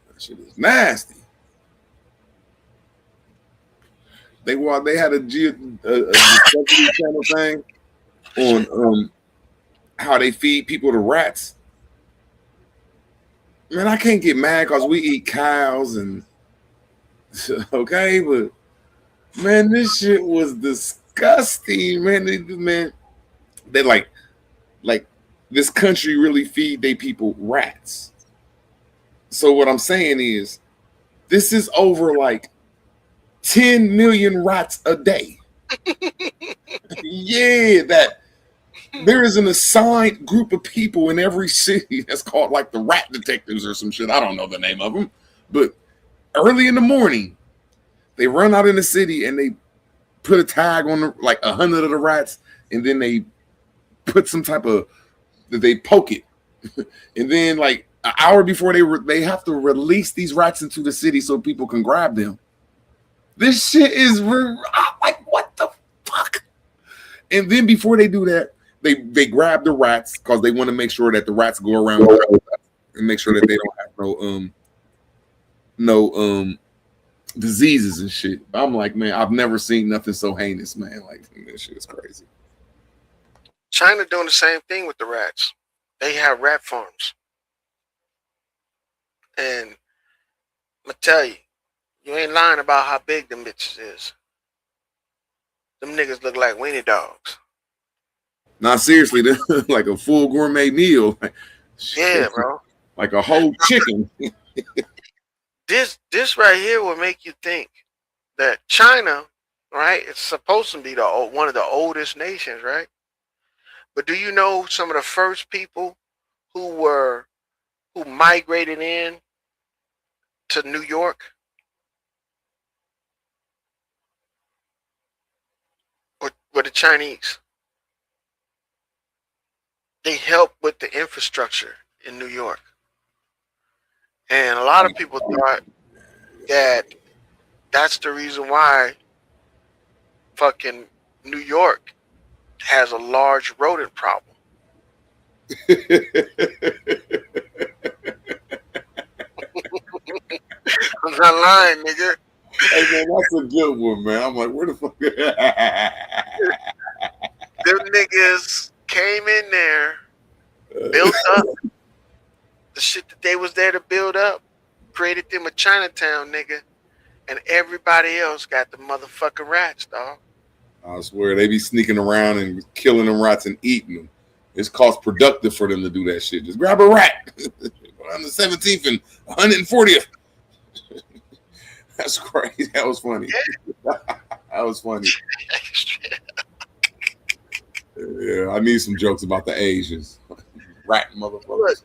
That shit is nasty. They had a Discovery Channel thing on how they feed people to rats. Man, I can't get mad because we eat cows and okay, but man, this shit was disgusting, man. They like this country really feed they people rats. So what I'm saying is, this is over like 10 million rats a day. Yeah, that there is an assigned group of people in every city that's called like the rat detectives or some shit. I don't know the name of them, but early in the morning, they run out in the city and they put a tag on like 100 of the rats, and then they put some type of they poke it, and then like an hour before they have to release these rats into the city so people can grab them. This shit is like what the fuck? And then before they do that, they grab the rats because they want to make sure that the rats go around and make sure that they don't have no diseases and shit. I'm like, man, I've never seen nothing so heinous, man. Like this shit is crazy.
China doing the same thing with the rats. They have rat farms. And I'm gonna tell you, you ain't lying about how big them bitches is. Them niggas look like weenie dogs.
Nah, seriously, they're like a full gourmet meal.
Yeah, bro.
Like a whole chicken.
This right here will make you think that China, right, it's supposed to be one of the oldest nations, right? But do you know some of the first people who migrated in to New York? Were the Chinese. They helped with the infrastructure in New York. And a lot of people thought that that's the reason why fucking New York has a large rodent problem. I'm not lying, nigga.
Hey man, that's a good one, man. I'm like, where the fuck?
Them niggas came in there, built up the shit that they was there to build up, created them a Chinatown, nigga, and everybody else got the motherfucking rats, dog.
I swear they be sneaking around and killing them rats and eating them. It's cost productive for them to do that shit. Just grab a rack on the 17th and 140th. That's crazy. That was funny. That was funny. Yeah, I need some jokes about the Asians. Rat motherfuckers.
Look,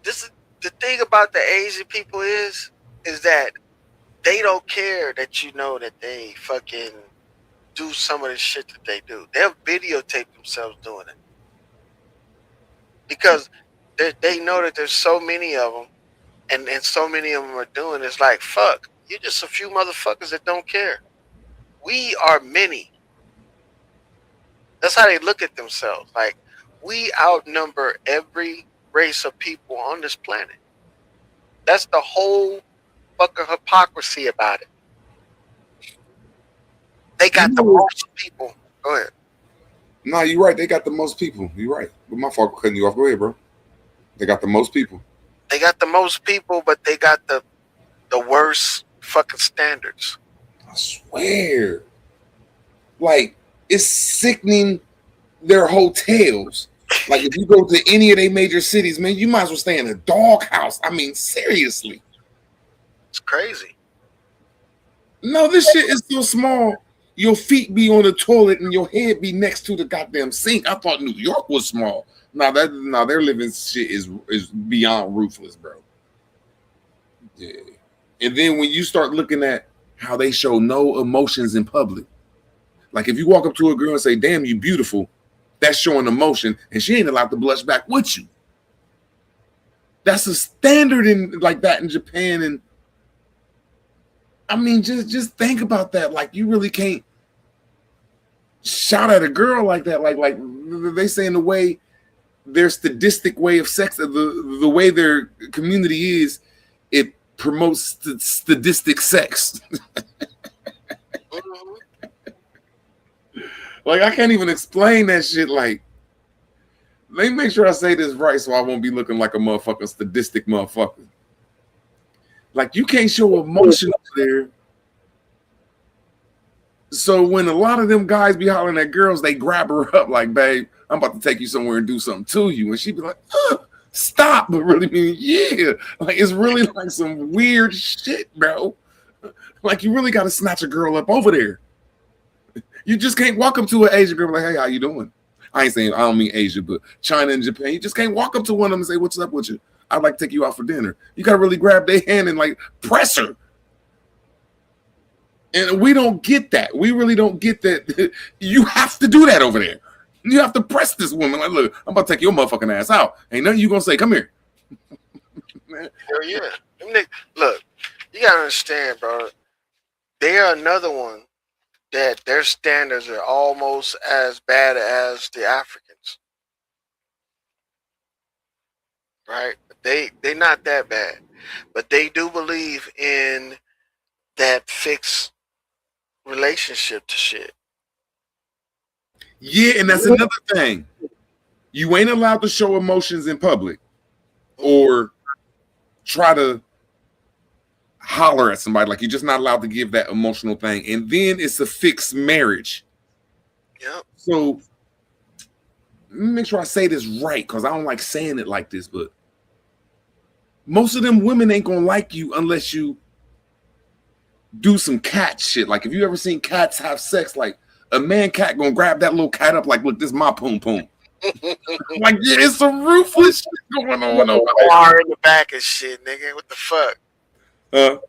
this is the thing about the Asian people is that they don't care that you know that they fucking do some of the shit that they do. They'll videotape themselves doing it because they know that there's so many of them, and so many of them are doing it. It's like, fuck, you're just a few motherfuckers that don't care. We are many. That's how they look at themselves. Like, we outnumber every race of people on this planet. That's the whole fucking hypocrisy about it. They got the most people. Go ahead.
No, you're right. They got the most people. You're right. But my fault for cutting you off. Go ahead, bro. They got the most people.
They got the most people, but they got the worst fucking standards.
I swear. Like, it's sickening their hotels. Like, if you go to any of their major cities, man, you might as well stay in a doghouse. I mean, seriously.
It's crazy.
No, this shit is so small. Your feet be on the toilet and your head be next to the goddamn sink. I thought New York was small. Now their living shit is beyond ruthless, bro. Yeah. And then when you start looking at how they show no emotions in public, like if you walk up to a girl and say, "Damn, you beautiful," that's showing emotion, and she ain't allowed to blush back with you. That's a standard in like that in Japan, and I mean, just think about that. Like, you really can't shout at a girl like that. Like they say in the way their sadistic way of sex, the way their community is, it promotes sadistic sex. Like, I can't even explain that shit. Like, let me make sure I say this right so I won't be looking like a motherfucking sadistic motherfucker. Like, you can't show emotion up there. So when a lot of them guys be hollering at girls, they grab her up like, "Babe, I'm about to take you somewhere and do something to you." And she be like, "Stop," but really mean, yeah. Like, it's really like some weird shit, bro. Like, you really got to snatch a girl up over there. You just can't walk up to an Asian girl like, "Hey, how you doing?" I ain't saying, I don't mean Asia, but China and Japan. You just can't walk up to one of them and say, "What's up with you? I'd like to take you out for dinner." You got to really grab their hand and like press her. And we don't get that. We really don't get that. You have to do that over there. You have to press this woman. Like, "Look, I'm about to take your motherfucking ass out. Ain't nothing you gonna say. Come here."
Hell yeah. Look, you gotta understand, bro. They are another one that their standards are almost as bad as the Africans. Right? They're not that bad. But they do believe in that fixed relationship to shit.
Yeah, and that's another thing. You ain't allowed to show emotions in public or try to holler at somebody. Like, you're just not allowed to give that emotional thing. And then it's a fixed marriage.
Yep.
So let me make sure I say this right, because I don't like saying it like this, but most of them women ain't gonna like you unless you do some cat shit. Like, if you ever seen cats have sex, like a man cat gonna grab that little cat up like, "Look, this is my poom poom." Like, yeah, it's some ruthless shit going on over
Bar in the back and shit, nigga. What the fuck?
there.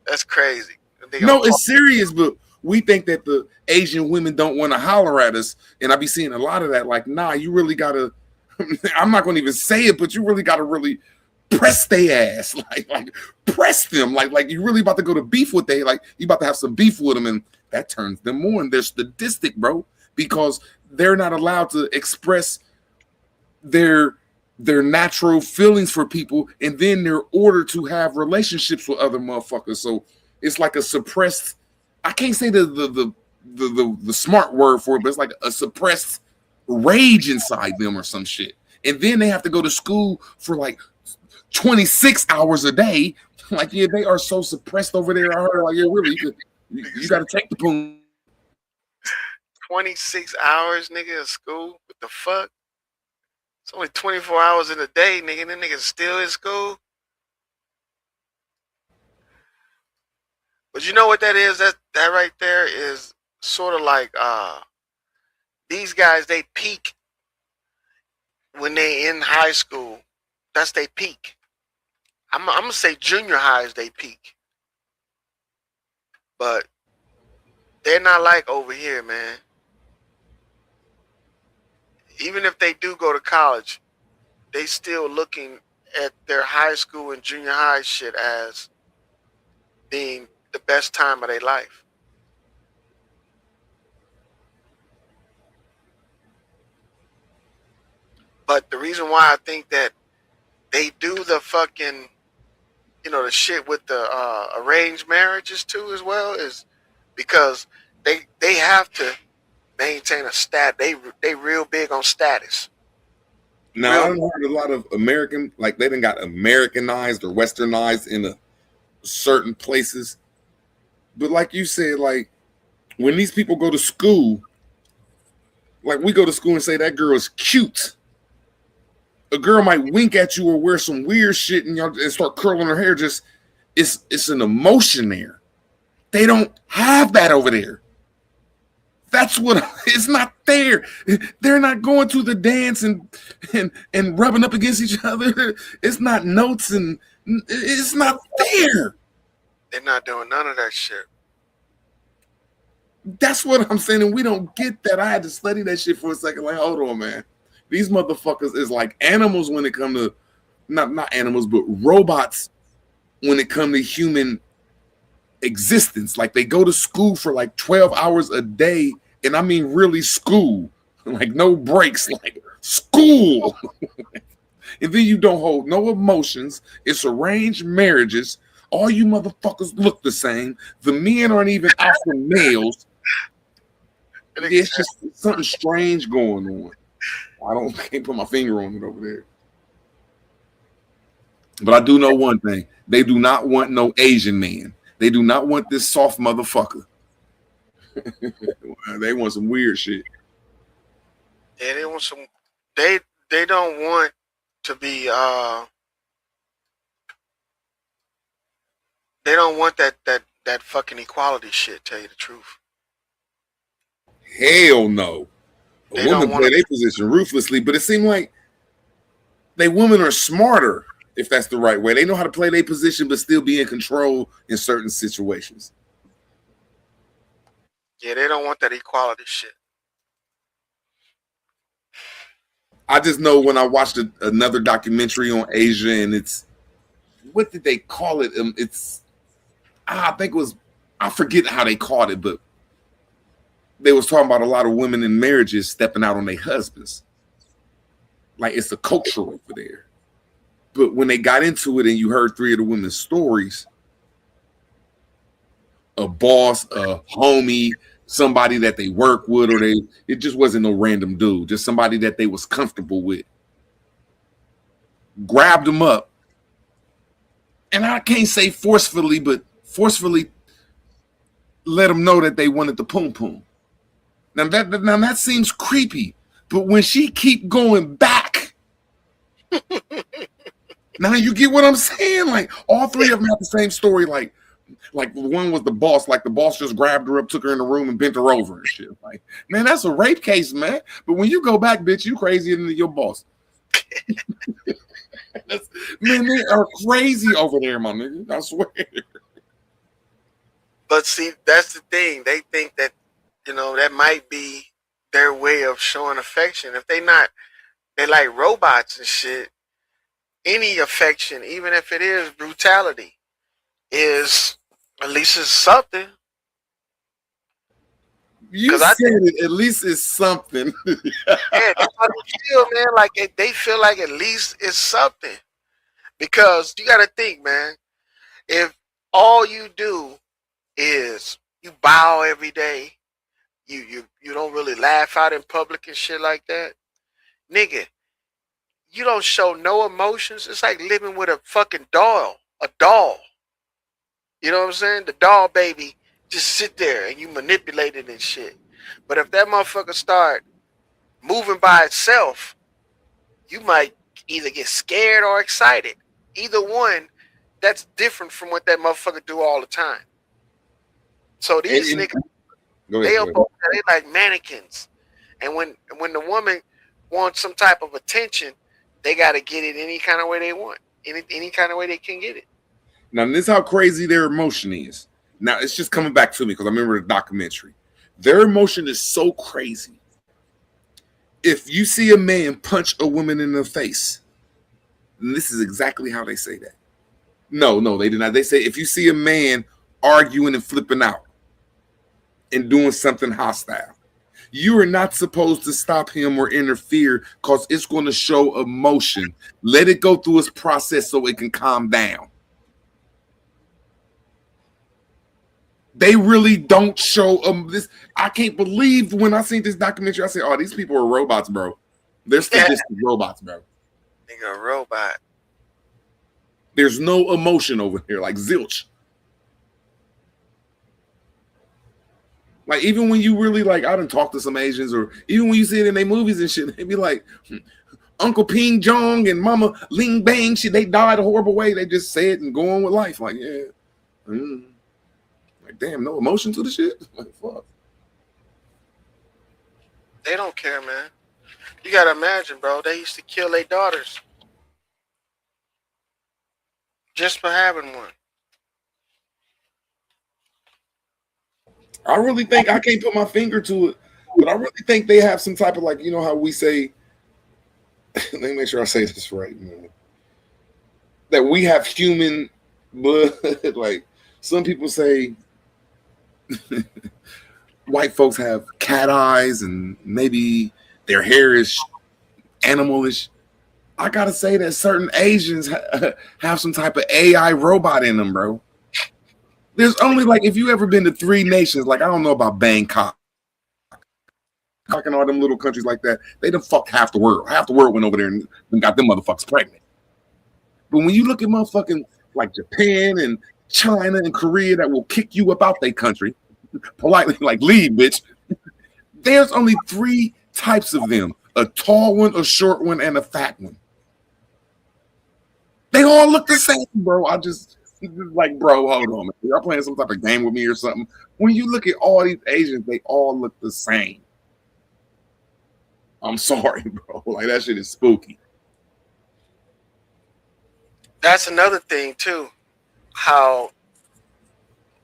That's crazy.
No, it's serious, but we think that the Asian women don't want to holler at us, and I be seeing a lot of that. Like, nah, you really gotta. I'm not gonna even say it, but you really gotta really press their ass, like press them, like you really about to go to beef with they, like you about to have some beef with them, and that turns them on. They're sadistic, bro, because they're not allowed to express their natural feelings for people, and then they're ordered to have relationships with other motherfuckers. So it's like a suppressed. I can't say the smart word for it, but it's like a suppressed rage inside them or some shit. And then they have to go to school for like 26 hours a day. Like, yeah, they are so suppressed over there. I heard, like, yeah, really, you got to take the poon.
26 hours, nigga, of school? What the fuck? It's only 24 hours in a day, nigga. Them niggas still in school. But you know what that is? That right there is sort of like these guys, they peak when they in high school. That's they peak. I'm gonna say junior high is they peak. But they're not like over here, man. Even if they do go to college, they still looking at their high school and junior high shit as being the best time of their life. But the reason why I think that they do the fucking, the shit with the arranged marriages too as well is because they have to maintain a stat. They real big on status.
Now I've heard a lot of American, like they done got Americanized or Westernized in certain places. But like you said, like when these people go to school, like we go to school and say that girl is cute. A girl might wink at you or wear some weird shit and start curling her hair. Just it's an emotion there. They don't have that over there. That's what it's not there. They're not going to the dance and rubbing up against each other. It's not notes and it's not there.
They're not doing none of that shit.
That's what I'm saying, and we don't get that. I had to study that shit for a second. Like, hold on, man. These motherfuckers is like animals when it comes to not animals, but robots when it comes to human existence. Like they go to school for like 12 hours a day, and I mean really school, like no breaks, like school. And then you don't hold no emotions. It's arranged marriages. All you motherfuckers look the same. The men aren't even alpha males. It's just something strange going on. Can't put my finger on it over there. But I do know one thing. They do not want no Asian man. They do not want this soft motherfucker. They want some weird shit.
Yeah, they want some. They don't want to be. They don't want that fucking equality shit. Tell you the truth.
Hell no. A woman play their position ruthlessly, but it seemed like women are smarter, if that's the right way. They know how to play their position, but still be in control in certain situations.
Yeah, they don't want that equality shit.
I just know when I watched another documentary on Asia, and it's what did they call it? I think it was, I forget how they called it, but they was talking about a lot of women in marriages stepping out on their husbands. Like it's a culture over there. But when they got into it and you heard three of the women's stories, a boss, a homie, somebody that they work with, or it just wasn't no random dude, just somebody that they was comfortable with, grabbed them up. And I can't say forcefully, but forcefully let them know that they wanted the poom poom. Now that seems creepy, but when she keep going back, now you get what I'm saying? Like all three of them have the same story. Like one was the boss. Like the boss just grabbed her up, took her in the room, and bent her over and shit. Like, man, that's a rape case, man. But when you go back, bitch, you crazier than your boss. Man, they are crazy over there, my nigga. I swear.
But see, that's the thing. They think that, that might be their way of showing affection. If they're like robots and shit, any affection, even if it is brutality, is at least it's something.
You said it, at least it's something.
Yeah, that's how they feel, man. Like they feel like at least it's something. Because you got to think, man, if all you do is you bow every day, you don't really laugh out in public and shit like that, nigga, you don't show no emotions. It's like living with a fucking doll, a doll. You know what I'm saying? The doll baby just sit there and you manipulate it and shit. But if that motherfucker start moving by itself, you might either get scared or excited. Either one, that's different from what that motherfucker do all the time. So these
And-
niggas,
Go
they
ahead.
are
Go
they like mannequins, and when the woman wants some type of attention, they got to get it any kind of way they want, any kind of way they can get it.
Now, this is how crazy their emotion is. Now, it's just coming back to me because I remember the documentary. Their emotion is so crazy. If you see a man punch a woman in the face, and this is exactly how they say that. No, they did not. They say if you see a man arguing and flipping out and doing something hostile, you are not supposed to stop him or interfere because it's going to show emotion. Let it go through its process so it can calm down. They really don't show this. I can't believe when I seen this documentary, I said, "Oh, these people are robots, bro. They're sadistic robots, bro.
Nigga, a robot.
There's no emotion over here, like zilch. Like even when you really like, I done talk to some Asians, or even when you see it in their movies and shit, they be like, Uncle Ping Jong and Mama Ling Bang, shit, they died a horrible way. They just say it and go on with life. Like, yeah, like damn, no emotion to the shit. Like fuck.
They don't care, man. You gotta imagine, bro. They used to kill their daughters just for having one.
I really think I can't put my finger to it, but I really think they have some type of like, you know how we say, let me make sure I say this right, man. That we have human blood. Like some people say white folks have cat eyes and maybe their hair is animalish. I gotta say that certain Asians have some type of AI robot in them, bro. There's only like, if you ever been to 3 nations, like I don't know about Bangkok, and all them little countries like that, they done fucked half the world. Half the world went over there and got them motherfuckers pregnant. But when you look at motherfucking like Japan and China and Korea that will kick you up out their country, politely like leave, bitch. There's only 3 types of them: a tall one, a short one, and a fat one. They all look the same, bro. I just like, bro, hold on, man. Y'all playing some type of game with me or something? When you look at all these Asians, they all look the same. I'm sorry, bro. Like that shit is spooky.
That's another thing too, how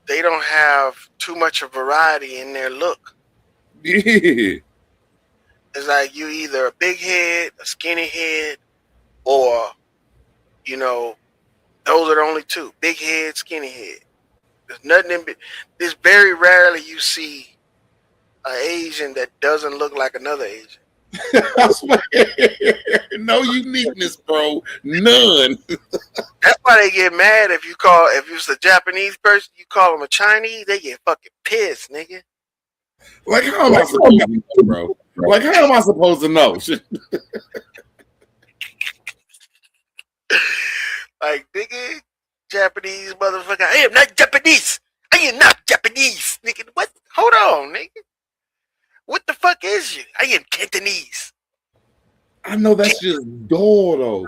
they don't have too much of variety in their look.
Yeah.
It's like you either a big head, a skinny head, or you know, those are the only 2: big head, skinny head. There's nothing in. There's very rarely you see an Asian that doesn't look like another Asian.
I swear. No uniqueness, bro. None.
That's why they get mad if it's a Japanese person, you call them a Chinese, they get fucking pissed, nigga.
Like, how am I supposed to know, bro? Like, how am I supposed to know?
Like, nigga, Japanese motherfucker. I am not Japanese. I am not Japanese, nigga. What? Hold on, nigga. What the fuck is you? I am Cantonese.
I know that's just dull, though.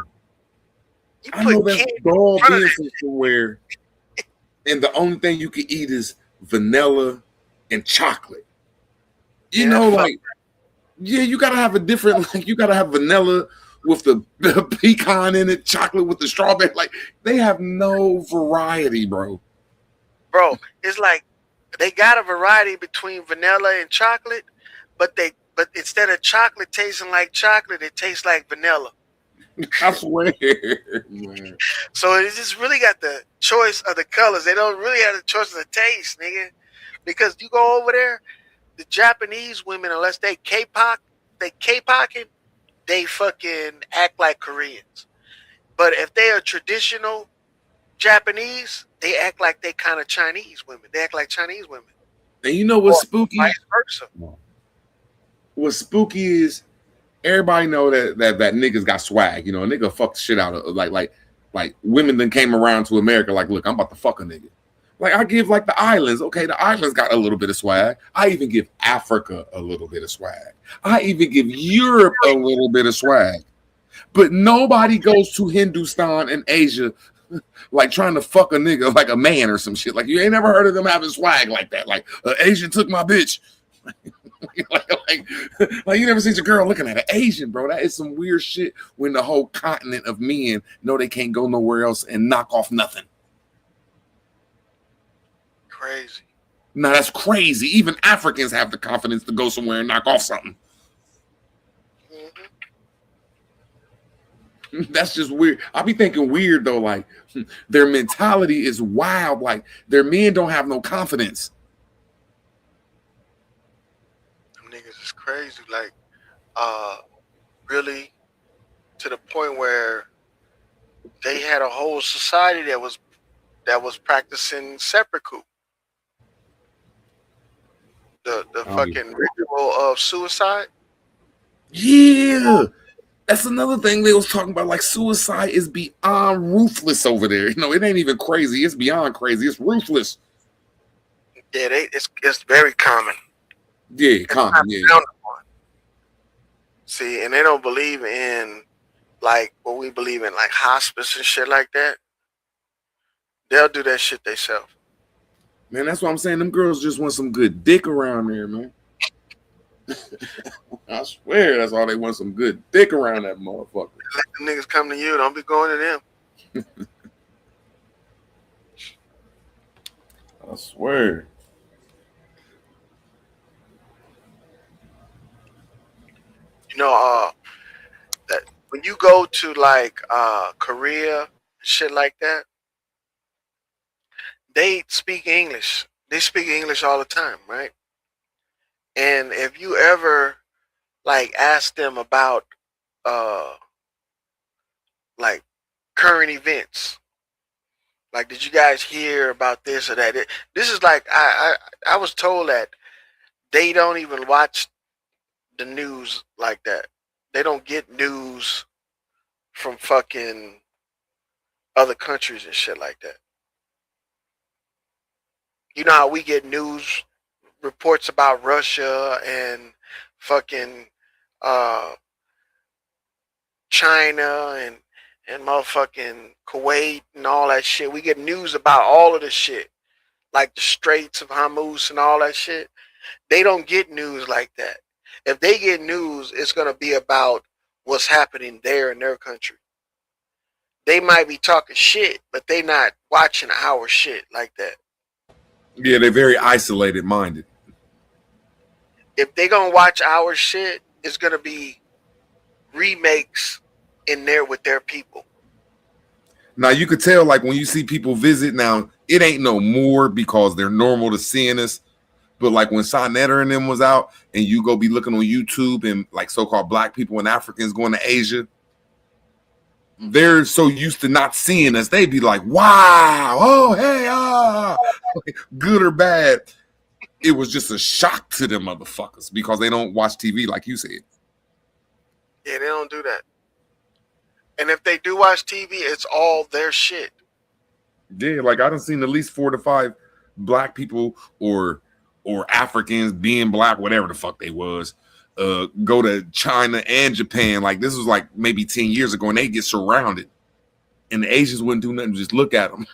You
I know
put
that's
Canton
dull
in front of
being
that
from
shit.
somewhere, and the only thing you can eat is vanilla and chocolate. You
Yeah,
know,
fuck.
like, yeah, you gotta have a different, like, you gotta have vanilla with the pecan in it, chocolate with the strawberry. Like, they have no variety, bro.
Bro, it's like they got a variety between vanilla and chocolate, but instead of chocolate tasting like chocolate, it tastes like vanilla.
I swear, man.
So it just really got the choice of the colors. They don't really have the choice of the taste, nigga. Because you go over there, the Japanese women, unless they K-popping, they fucking act like Koreans. But if they are traditional Japanese, they act like they kind of Chinese women. They act like Chinese women.
And you know what's
Or
spooky?
vice versa.
What's spooky is everybody know that niggas got swag. You know, a nigga fuck the shit out of like women then came around to America like, look, I'm about to fuck a nigga. Like I give like the islands. Okay, the islands got a little bit of swag. I even give Africa a little bit of swag. I even give Europe a little bit of swag.
But nobody goes to Hindustan and Asia like trying to fuck a nigga like a man or some shit. Like you ain't never heard of them having swag like that. Like Asian took my bitch. like you never seen your girl looking at an Asian, bro. That is some weird shit when the whole continent of men know they can't go nowhere else and knock off nothing.
Crazy.
Now that's crazy. Even Africans have the confidence to go somewhere and knock off something.
Mm-hmm.
That's just weird. I be thinking weird though, like their mentality is wild. Like their men don't have no confidence.
Them niggas is crazy. Like, really, to the point where they had a whole society that was practicing seppuku. The fucking ritual of suicide.
Yeah. That's another thing they was talking about. Like suicide is beyond ruthless over there. You know, it ain't even crazy. It's beyond crazy. It's ruthless.
Yeah, it's very common.
Yeah, common. Yeah.
See, and they don't believe in like what we believe in, like hospice and shit like that. They'll do that shit themselves.
Man, that's what I'm saying. Them girls just want some good dick around there, man. I swear that's all they want, some good dick around that motherfucker.
Let the niggas come to you. Don't be going to them.
I swear.
You know, that when you go to like Korea, shit like that, they speak English. They speak English all the time, right? And if you ever like ask them about like current events, like did you guys hear about this or that? This is like I was told that they don't even watch the news like that. They don't get news from fucking other countries and shit like that. You know how we get news reports about Russia and fucking China and motherfucking Kuwait and all that shit. We get news about all of this shit, like the Straits of Hormuz and all that shit. They don't get news like that. If they get news, it's going to be about what's happening there in their country. They might be talking shit, but they not watching our shit like that.
Yeah, they're very isolated minded.
If they gonna watch our shit, it's gonna be remakes in there with their people.
Now you could tell, like when you see people visit, now it ain't no more because they're normal to seeing us. But like when Sonetta and them was out, and you go be looking on YouTube and like so-called black people and Africans going to Asia, they're so used to not seeing us. They'd be like, wow, oh, hey, good or bad. It was just a shock to them motherfuckers because they don't watch TV like you said.
Yeah, they don't do that. And if they do watch TV, it's all their shit.
Yeah, like I done seen at least 4 to 5 black people or Africans being black, whatever the fuck they was, go to China and Japan. Like this was like maybe 10 years ago, and they get surrounded, and the Asians wouldn't do nothing, just look at them.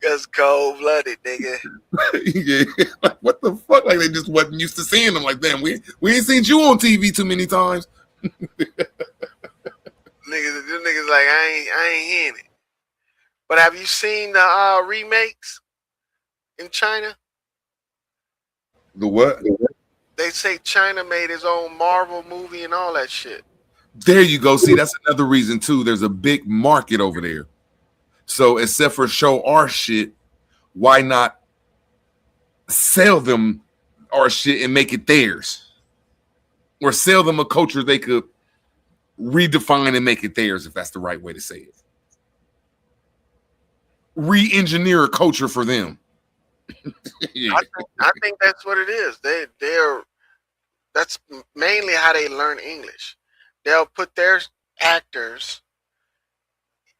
That's cold blooded, nigga.
Yeah, like what the fuck? Like they just wasn't used to seeing them. Like damn, we ain't seen you on TV too many times.
Niggas, them niggas like I ain't hearing it. But have you seen the remakes in China?
The what?
They say China made his own Marvel movie and all that shit.
There you go. See, that's another reason too. There's a big market over there. So except for show our shit, why not sell them our shit and make it theirs? Or sell them a culture they could redefine and make it theirs, if that's the right way to say it. Re-engineer a culture for them. Yeah.
I think that's what it is. That's mainly how they learn English. They'll put their actors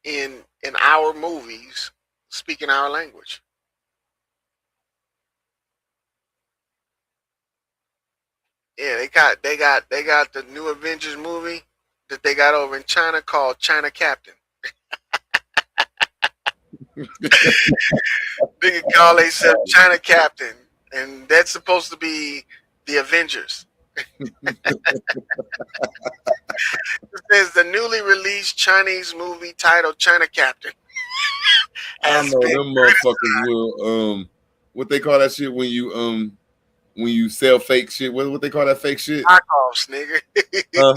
in our movies speaking our language. Yeah, they got the new Avengers movie that they got over in China called China Captain. They call themselves China Captain, and that's supposed to be the Avengers. It says the newly released Chinese movie titled China Captain
I
has
know
been
them motherfuckers will what they call that shit when you sell fake shit. What they call that fake shit?
knockoffs, nigga.
Huh?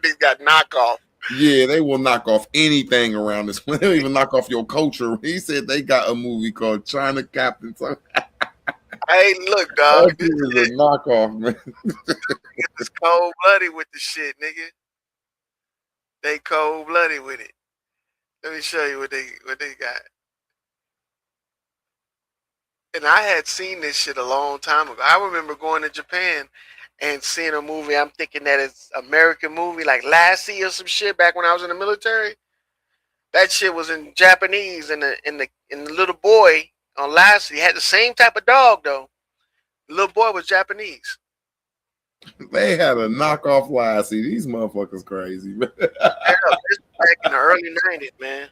They got knockoff.
Yeah, they will knock off anything around this. They don't even knock off your culture. He said they got a movie called China Captain. So
Hey, look,
that
dog. This
shit is a knockoff, man.
is cold blooded with the shit, nigga. They cold blooded with it. Let me show you what they got. And I had seen this shit a long time ago. I remember going to Japan and seeing a movie. I'm thinking that it's American movie like Lassie or some shit back when I was in the military. That shit was in Japanese, and the little boy on Lassie had the same type of dog though. The little boy was Japanese.
They had a knockoff Lassie. These motherfuckers crazy, man.
Yeah, this was back in the early '90s, man.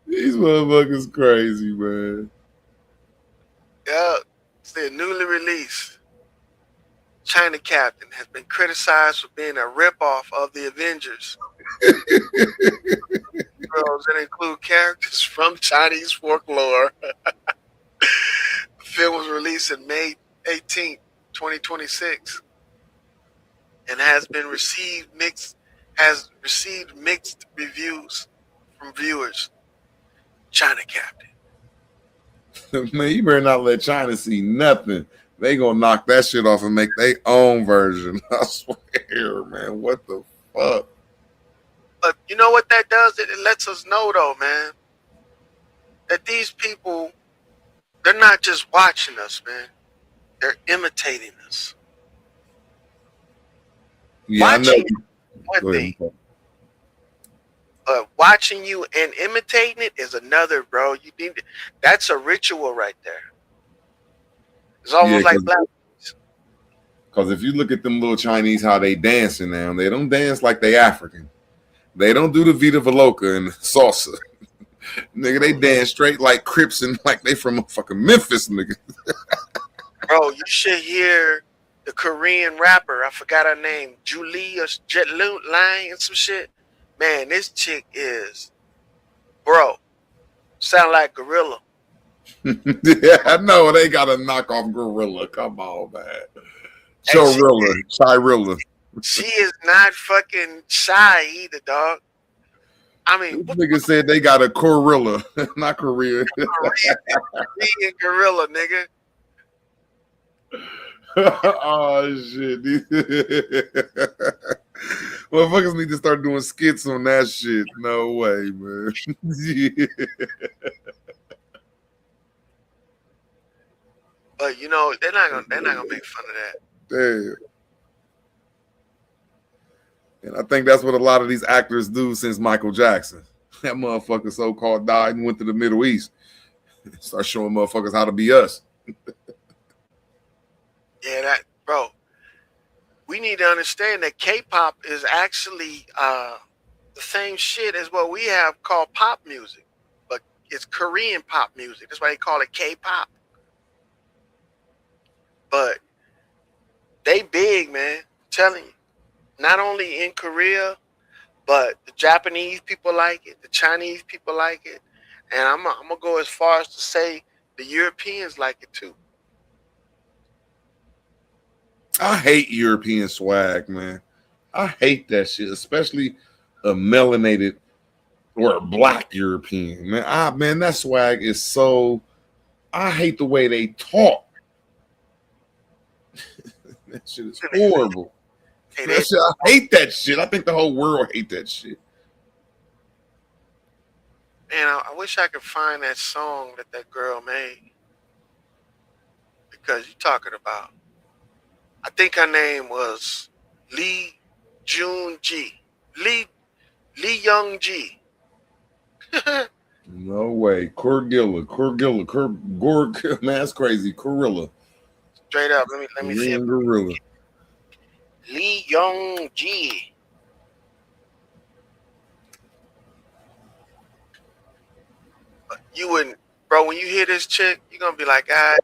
These motherfuckers crazy, man.
Yeah, it's the newly released China Captain has been criticized for being a ripoff of the Avengers. Girls that include characters from Chinese folklore. The film was released in May 18th, 2026, and has received mixed reviews from viewers. China Captain.
Man, you better not let China see nothing. They gonna knock that shit off and make their own version. I swear, man. What the fuck?
But you know what that does? It lets us know, though, man, that these people, they're not just watching us, man. They're imitating us.
Yeah, I know.
Watching one
Go
thing,
ahead.
but watching you and imitating it is another, bro. That's a ritual right there. It's almost
Yeah,
like black.
Because if you look at them little Chinese, how they dancing now, they don't dance like they African. They don't do the Vita Veloca and salsa. Nigga, they dance straight like Crips and like they from fucking Memphis, nigga.
Bro, you should hear the Korean rapper. I forgot her name. Julie or Jet Line and some shit. Man, this chick is, bro, sound like Gorilla.
Yeah, I know. They got to knock off Gorilla. Come on, man. Chirilla.
She is not fucking shy either, dog. I mean,
This nigga said they got a Gorilla, not Korea.
Korean gorilla, nigga.
Oh shit. Motherfuckers need to start doing skits on that shit. No way, man. Yeah.
But you know, they're not gonna make fun of that.
Damn. And I think that's what a lot of these actors do since Michael Jackson. That motherfucker so-called died and went to the Middle East. Start showing motherfuckers how to be us.
Yeah, that, bro. We need to understand that K-pop is actually the same shit as what we have called pop music, but it's Korean pop music. That's why they call it K-pop. But they big, man. I'm telling you. Not only in Korea, but the Japanese people like it, the Chinese people like it, and I'm gonna go as far as to say the Europeans like it too.
I hate European swag, man. I hate that shit, especially a melanated or a black European. Man, that swag is so. I hate the way they talk. That shit is horrible. I hate that shit. I think the whole world hate that shit.
Man, I wish I could find that song that girl made. Because you're talking about, I think her name was Lee Jun Ji. Lee Young Ji.
No way. Gorgilla. Man, that's crazy. Gorilla.
Straight up. Let me see if
Korean gorilla.
Lee Young Ji. You wouldn't, bro. When you hear this chick, you're gonna be like, ah.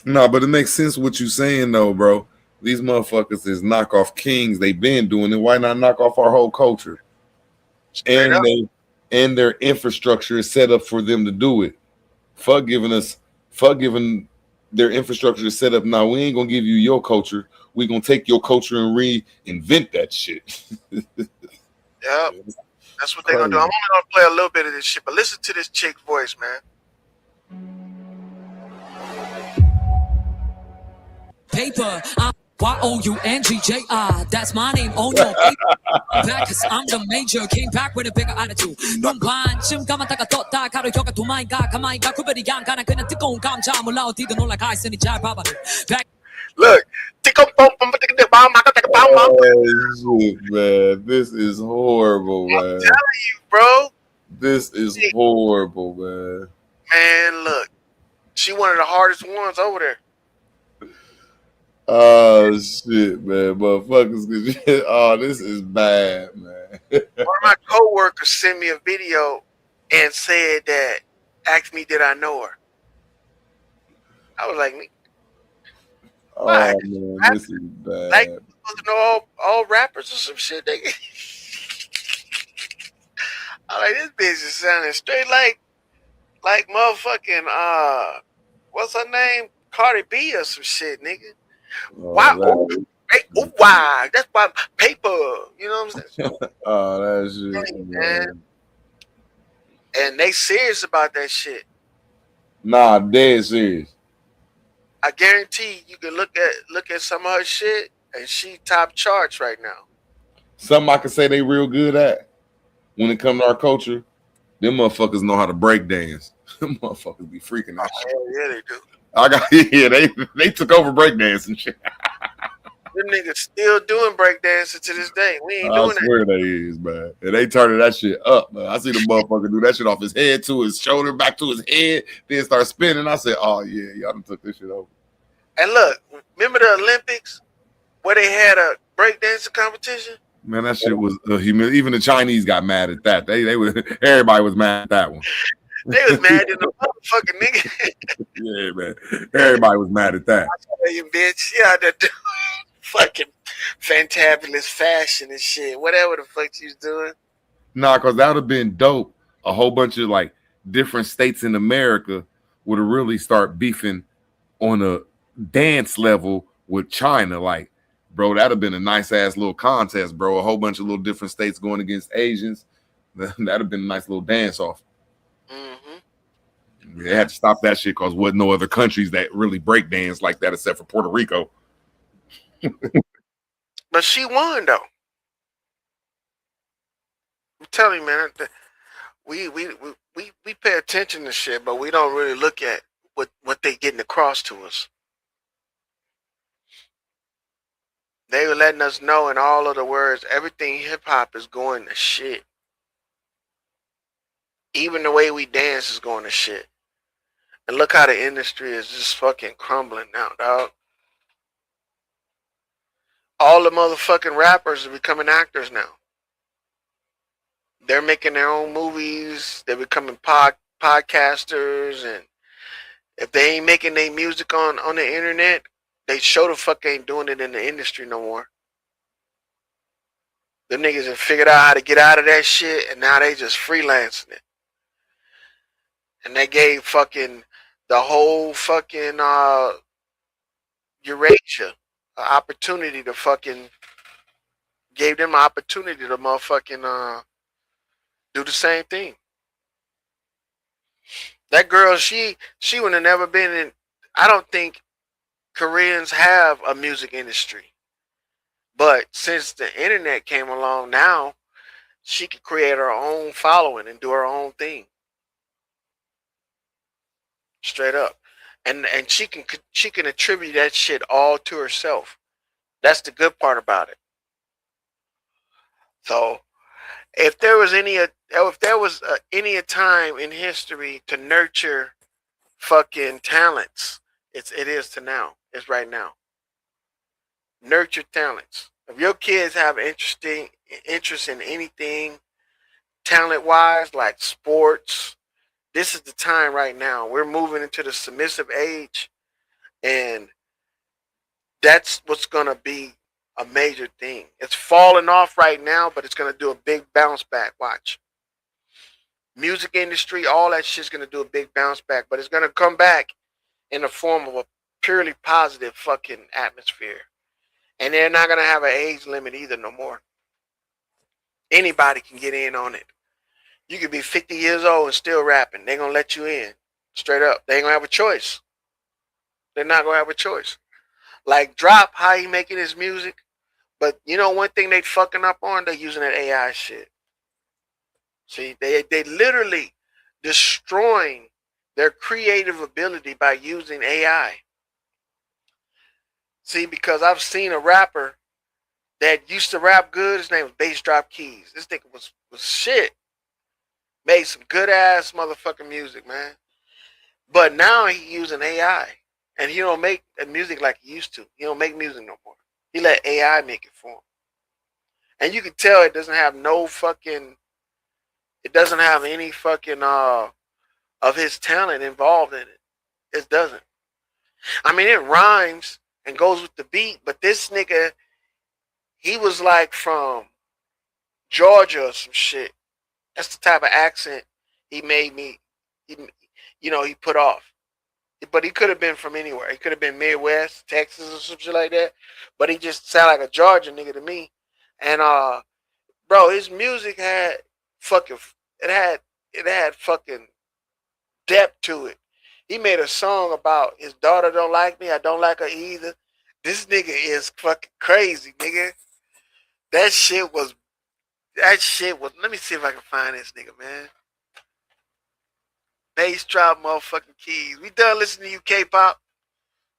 No, but it makes sense what you saying though, bro. These motherfuckers is knockoff kings. They been doing it. Why not knock off our whole culture?
Straight up.
And their infrastructure is set up for them to do it. Fuck giving their infrastructure is set up. Now we ain't gonna give you your culture. We gonna take your culture and reinvent that shit.
Yep. That's what they're gonna do.
Crazy.
I'm only gonna play a little bit of this shit, but listen to this chick's voice, man.
Paper, I'm YOUNGJR. That's my name on your paper. Back cause I'm the major. Came back with a bigger attitude. 눈 반쯤 감았다가 떴다 가려혀가 도망가 가만히 가 구별이 안 가나 그냥 뜨거운 감자 몰라 어디든 올라가 있으니 잘 봐봐.
Look.
Oh, shit, man. This is horrible, man.
I'm telling you, bro.
This is horrible, man.
Man, look. She one of the hardest ones over there.
Oh shit, man, motherfuckers! Oh, this is bad, man.
One of my coworkers sent me a video and said that, asked me, did I know her? I was like,
Oh
why?
man, this is bad.
Like, you supposed to know all rappers or some shit. They, I'm like, this bitch is sounding straight like motherfucking what's her name? Cardi B or some shit, nigga.
Oh,
Why?
that-
Why? That's why paper. You know what I'm saying?
oh, that shit, man.
And they serious about that shit.
Nah, dead serious.
I guarantee you can look at some of her shit and she top charts right now.
Something I can say they real good at when it come to our culture. Them motherfuckers know how to break dance. Them motherfuckers be freaking out.
Hell yeah, they do.
I got yeah, they took over break dance and shit.
Them niggas still doing breakdancing to this day. We ain't
I
doing that.
swear they is, man. And they turning that shit up, man. I see the motherfucker do that shit off his head to his shoulder, back to his head, then start spinning. I said, oh, yeah, y'all done took this shit over.
And look, remember the Olympics where they had a breakdancing competition?
Man, that shit was even the Chinese got mad at that. They were everybody was mad at that one.
They was mad at the motherfucking nigga.
Yeah, man. Everybody was mad at that.
I tell you, bitch, you out there doing fucking fantabulous fashion and shit. Whatever the fuck you was doing.
Nah, because that would have been dope. A whole bunch of like different states in America would have really start beefing on a dance level with China. Like, bro, that'd have been a nice ass little contest, bro. A whole bunch of little different states going against Asians. That'd have been a nice little dance off.
Mm-hmm.
They had to stop that shit because wasn't no other countries that really break dance like that except for Puerto Rico.
But she won though. I'm telling you, man. We pay attention to shit, but we don't really look at what they getting across to us. They were letting us know in all of the words, everything hip hop is going to shit. Even the way we dance is going to shit. And look how the industry is just fucking crumbling now, dog. All the motherfucking rappers are becoming actors now. They're making their own movies. They're becoming podcasters. And if they ain't making their music on the internet, they sure the fuck ain't doing it in the industry no more. Them niggas have figured out how to get out of that shit, and now they just freelancing it. And they gave fucking the whole fucking Eurasia an opportunity to fucking gave them an opportunity to motherfucking do the same thing. That girl, she would have never been in. I don't think Koreans have a music industry, but since the internet came along, now she can create her own following and do her own thing. Straight up. And she can attribute that shit all to herself. That's the good part about it. So if there was any time in history to nurture fucking talents, it is to now. It's right now. Nurture talents. If your kids have interest in anything talent wise, like sports, this is the time right now. We're moving into the submissive age, and that's what's gonna be a major thing. It's falling off right now, but it's gonna do a big bounce back. Watch. Music industry, all that shit's gonna do a big bounce back, but it's gonna come back in the form of a purely positive fucking atmosphere. And they're not gonna have an age limit either no more. Anybody can get in on it. You could be 50 years old and still rapping. They're gonna let you in. Straight up. They ain't gonna have a choice. They're not gonna have a choice. Like Drop, how he making his music. But you know one thing they fucking up on? They're using that AI shit. See, they literally destroying their creative ability by using AI. See, because I've seen a rapper that used to rap good. His name was Bass Drop Keys. This nigga was shit. Made some good ass motherfucking music, man. But now he using AI. And he don't make music like he used to. He don't make music no more. He let AI make it for him. And you can tell it doesn't have any fucking of his talent involved in it. It doesn't. I mean, it rhymes and goes with the beat, but this nigga, he was like from Georgia or some shit. That's the type of accent he put off. But he could have been from anywhere. He could have been Midwest, Texas, or some shit like that. But he just sounded like a Georgia nigga to me. And bro, his music had fucking fucking depth to it. He made a song about his daughter don't like me, I don't like her either. This nigga is fucking crazy, nigga. That shit was. Let me see if I can find this nigga, man. Bass Drop motherfucking Keys. We done listening to you, K-pop.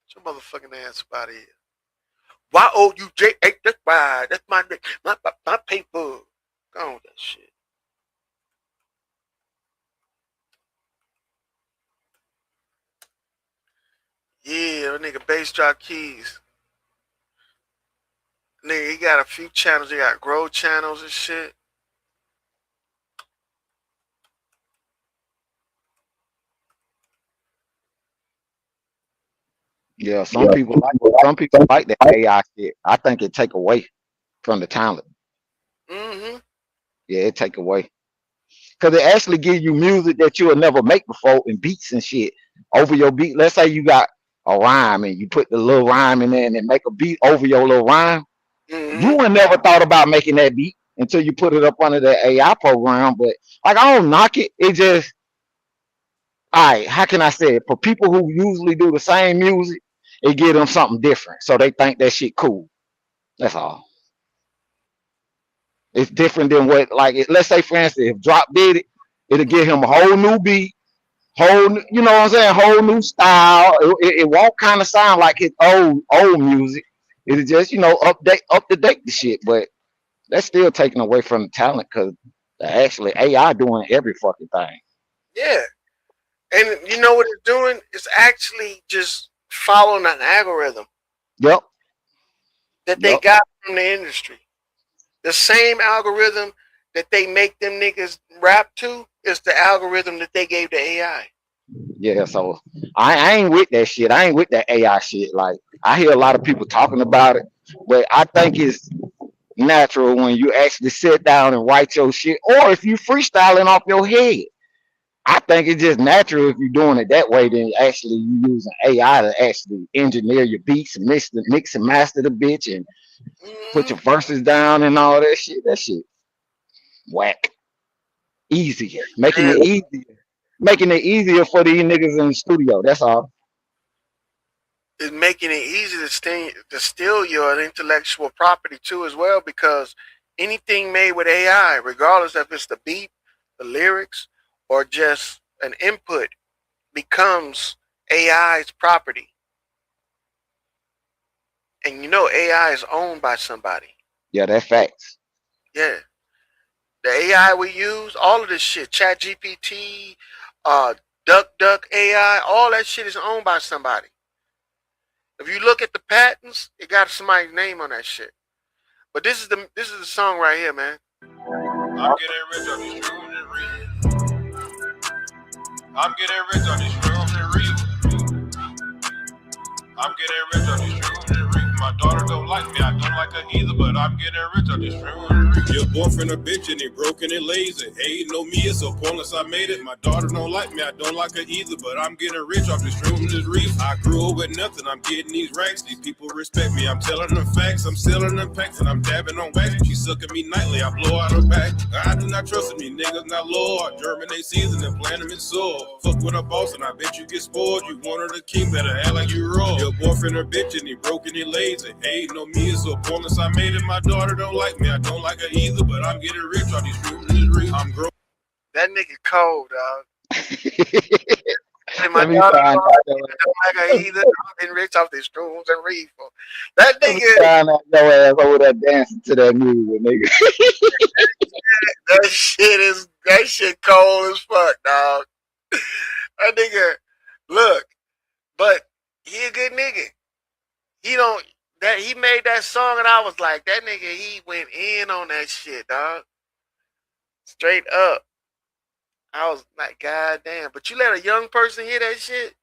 Get your motherfucking ass up out of here. YOUJ8, that's why. That's my paper. Go on with that shit. Yeah, that nigga Bass Drop Keys. Nigga, he got a few channels. He got grow channels and shit.
Yeah, some people like that AI shit. I think it take away from the talent.
Mm-hmm.
Yeah, it take away. Cause it actually gives you music that you will never make before and beats and shit over your beat. Let's say you got a rhyme and you put the little rhyme in there and then make a beat over your little rhyme.
Mm-hmm.
You would never thought about making that beat until you put it up under the AI program. But like I don't knock it. It just how can I say it? For people who usually do the same music, it give them something different. So they think that shit cool. That's all. It's different than what let's say for instance, if Drop did it, it'll give him a whole new beat, you know what I'm saying, whole new style. It won't kind of sound like his old music. It'll just, up to date the shit, but that's still taken away from the talent because actually AI doing every fucking thing.
Yeah. And you know what it's doing? It's actually just following an algorithm.
Yep.
That they got from the industry. The same algorithm that they make them niggas rap to is the algorithm that they gave the AI.
Yeah, so I ain't with that shit. I ain't with that AI shit. Like I hear a lot of people talking about it, but I think it's natural when you actually sit down and write your shit, or if you freestyling off your head. I think it's just natural if you're doing it that way than actually you using AI to actually engineer your beats and mix and master the bitch and put your verses down and all that shit. That shit whack. Easier. Making it easier for these niggas in the studio. That's all.
It's making it easy to steal your intellectual property too as well, because anything made with AI, regardless if it's the beat, the lyrics, or just an input, becomes AI's property. And you know AI is owned by somebody.
Yeah, that's facts.
Yeah. The AI we use, all of this shit, Chat GPT, Duck AI, all that shit is owned by somebody. If you look at the patents, it got somebody's name on that shit. But this is the song right here, man.
I'm getting rich on these shrooms and real. I'm getting rich on these shrooms and real. I'm getting rich on these shrooms and real. My daughter don't like me, I don't like her either, but I'm getting rich on these shrooms and real. Your boyfriend a bitch and he broken and lazy. Hey, know me, it's so pointless I made it. My daughter don't like me, I don't like her either, but I'm getting rich off these shrooms and real. I grew up with nothing, I'm getting these racks. These people respect me, I'm telling them facts. I'm selling them packs and I'm dabbing on wax. She sucking me nightly, I blow out her back. I do not trust me, niggas not Lord. Germinate season and plant them in soil. Fuck with a boss and I bet you get spoiled. You wanted a king, better act like you roll. Your boyfriend a bitch and he broke and he lazy. Hey, know me, it's so pointless I made it. My daughter don't like me, I don't like her either, but I'm getting rich on these shrooms and real. I'm growing.
That nigga cold, dog. And my
Let me
daughter
find
don't like her either. I'm getting rich off these shrooms and reefer. That
Let me
nigga,
find out your ass over there dancing to that music, nigga.
that shit cold as fuck, dog. That nigga, look, but he a good nigga. He made that song and I was like, that nigga, he went in on that shit, dog. Straight up. I was like, God damn. But you let a young person hear that shit,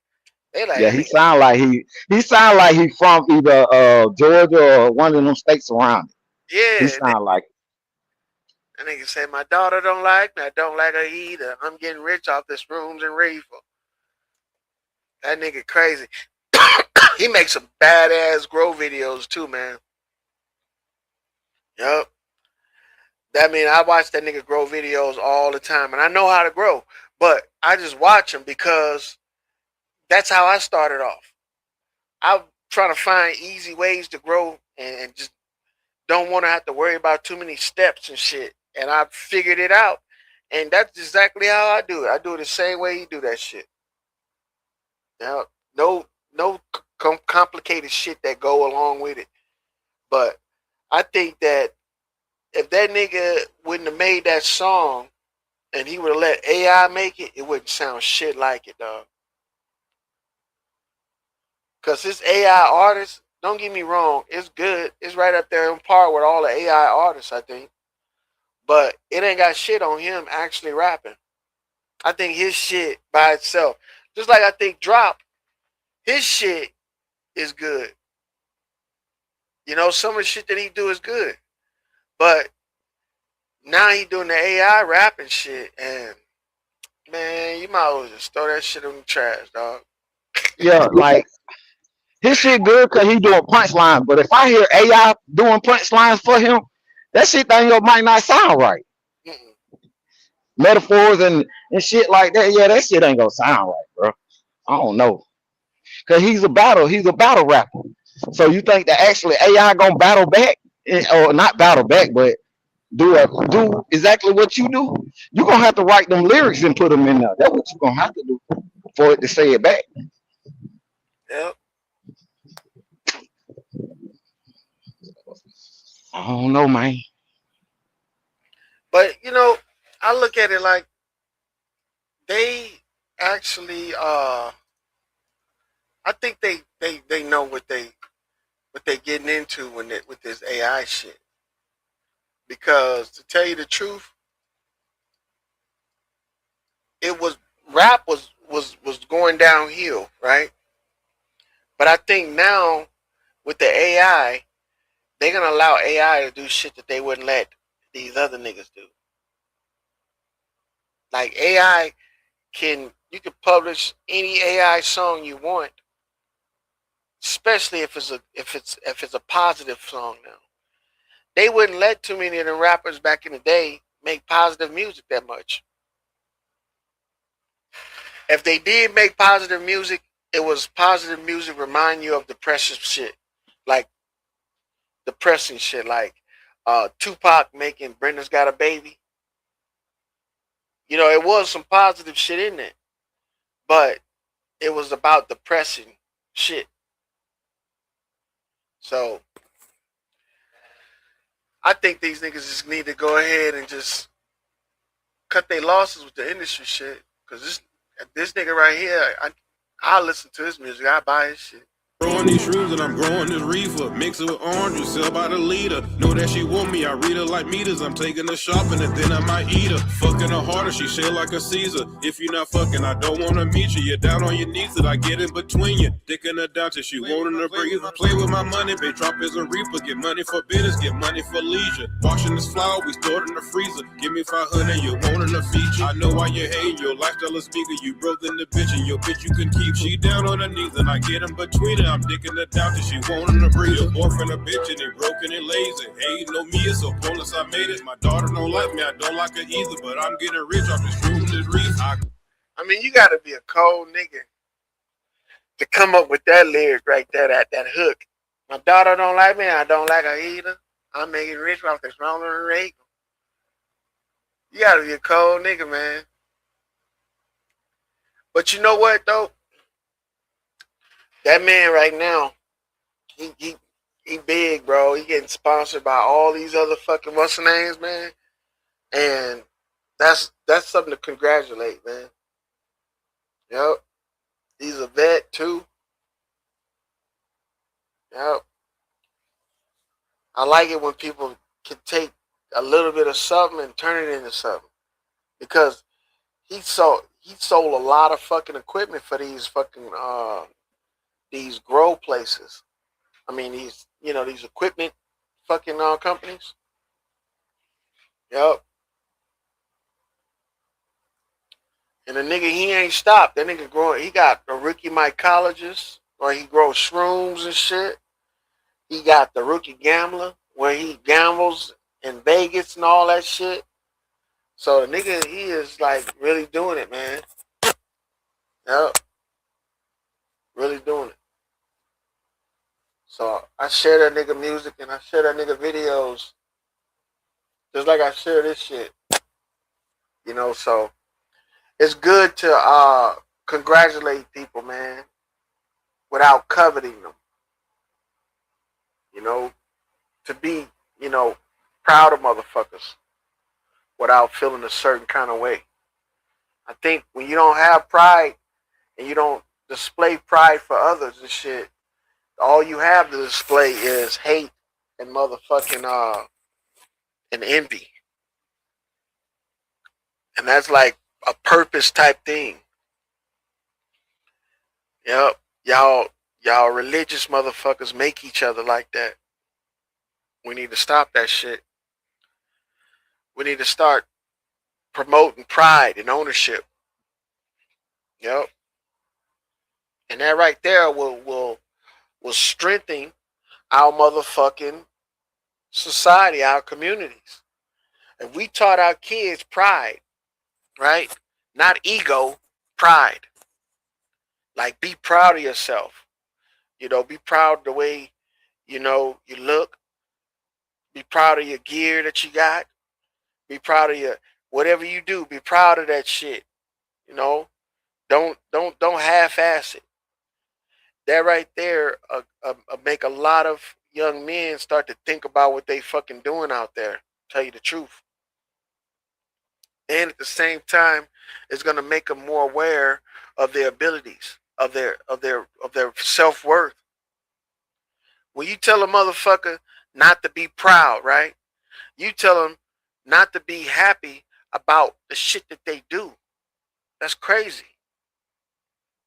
they like,
Yeah, he sound like he from either Georgia or one of them states around it. He
yeah.
sound like
That nigga said, my daughter don't like me, I don't like her either. I'm getting rich off this shrooms and reefer. That nigga crazy. He makes some badass grow videos too, man. Yup. That mean I watch that nigga grow videos all the time, and I know how to grow, but I just watch them because that's how I started off. I'm trying to find easy ways to grow and just don't want to have to worry about too many steps and shit. And I figured it out, and that's exactly how I do it. I do it the same way you do that shit. Now, no complicated shit that go along with it. But I think that if that nigga wouldn't have made that song and he would have let AI make it, it wouldn't sound shit like it, dog. Because this AI artist, don't get me wrong, it's good. It's right up there on par with all the AI artists, I think. But it ain't got shit on him actually rapping. I think his shit by itself, just like I think Drop, his shit is good. You know, some of the shit that he do is good. But now he doing the AI rapping shit, and man, you might as well just throw that shit in the trash, dog.
yeah, like his shit good because he doing punchlines. But if I hear AI doing punchlines for him, that shit might not sound right.
Mm-mm.
Metaphors and shit like that, yeah, that shit ain't gonna sound right, bro. I don't know. Cause he's a battle rapper. So you think that actually AI gonna battle back? Or not battle back, but do exactly what you do? You're gonna have to write them lyrics and put them in there. That's what you're gonna have to do for it to say it back.
Yep.
I don't know, man.
But you know, I look at it like they actually I think they know what they getting into with this AI shit. Because to tell you the truth, it was rap was going downhill, right? But I think now with the AI, they're gonna allow AI to do shit that they wouldn't let these other niggas do. Like AI you can publish any AI song you want, especially if it's a positive song now. They wouldn't let too many of the rappers back in the day make positive music that much. If they did make positive music, it was positive music remind you of depressive shit. Like depressing shit like Tupac making Brenda's Got a Baby. You know, it was some positive shit in it, but it was about depressing shit. So I think these niggas just need to go ahead and just cut their losses with the industry shit. Cause this nigga right here, I listen to his music. I buy his shit.
Growing these shrooms and I'm growing this reefer. Mix it with oranges, sell by the liter. Know that she want me, I read her like meters. I'm taking her shopping and then I might eat her. Fucking her harder, she shit like a Caesar. If you're not fucking, I don't wanna meet you. You're down on your knees that I get in between you. Dicking her down till she wanting to breathe. Play with my money, bitch, drop as a reaper. Get money for business, get money for leisure. Washing this flour, we stored in the freezer. Give me 500, you wanting a feature. I know why you hate your lifestyle is bigger. You broke in the bitch and your bitch you can keep. She down on her knees and I get in between her. I'm dicking her down till she wanting to breathe. Your boyfriend a bitch and he broken and lazy. Hey, no me, it's so bonus I made it. My daughter don't like me, I don't like her either. But I'm getting rich off this room, this reason.
I mean, you gotta be a cold nigga to come up with that lyric right there, that hook. My daughter don't like me, I don't like her either. I'm making rich off this Ronald Reagan. You gotta be a cold nigga, man. But you know what though? That man right now, he big, bro. He getting sponsored by all these other fucking what's the names, man. And that's something to congratulate, man. Yep. He's a vet too. Yep. I like it when people can take a little bit of something and turn it into something. Because he sold a lot of fucking equipment for these fucking these grow places. I mean these equipment fucking companies. Yep. And the nigga, he ain't stopped. That nigga growing. He got a rookie mycologist where he grows shrooms and shit. He got the rookie gambler where he gambles in Vegas and all that shit. So the nigga, he is like really doing it, man. Yep. Really doing it. So I share that nigga music and I share that nigga videos. Just like I share this shit. You know, so it's good to congratulate people, man, without coveting them. You know, to be, proud of motherfuckers without feeling a certain kind of way. I think when you don't have pride and you don't display pride for others and shit, all you have to display is hate and motherfucking and envy. And that's like a purpose type thing. Yep. Y'all religious motherfuckers make each other like that. We need to stop that shit. We need to start promoting pride and ownership. Yep. And that right there will strengthen our motherfucking society, our communities. If we taught our kids pride, right? Not ego, pride. Like, be proud of yourself. Be proud of the way, you look. Be proud of your gear that you got. Be proud of your, whatever you do, be proud of that shit. Don't half-ass it. That right there make a lot of young men start to think about what they fucking doing out there. Tell you the truth. And at the same time, it's gonna make them more aware of their abilities, of their self-worth. When you tell a motherfucker not to be proud, right? You tell them not to be happy about the shit that they do. That's crazy.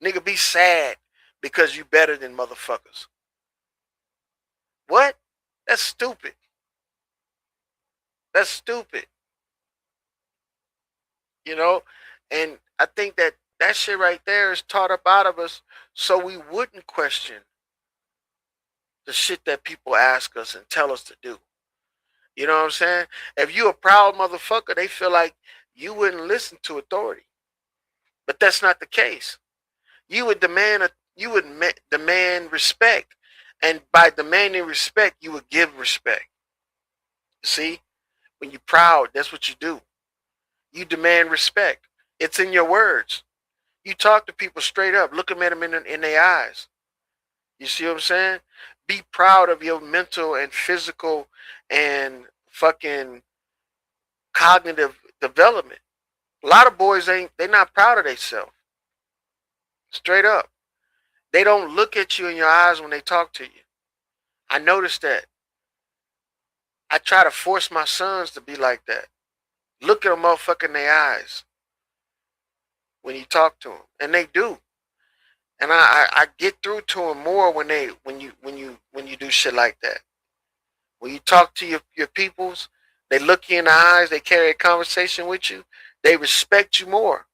Nigga, be sad because you better than motherfuckers. What? That's stupid. That's stupid. And I think that shit right there is taught up out of us so we wouldn't question the shit that people ask us and tell us to do. You know what I'm saying? If you a proud motherfucker, they feel like you wouldn't listen to authority. But that's not the case. You would demand respect. And by demanding respect, you would give respect. See? When you're proud, that's what you do. You demand respect. It's in your words. You talk to people straight up. Look them at them in their eyes. You see what I'm saying? Be proud of your mental and physical and fucking cognitive development. A lot of boys they not proud of themselves. Straight up. They don't look at you in your eyes when they talk to you. I noticed that. I try to force my sons to be like that. Look at a motherfucker in their eyes when you talk to them, and they do. And I get through to them more when you do shit like that. When you talk to your peoples, they look you in the eyes, they carry a conversation with you, they respect you more.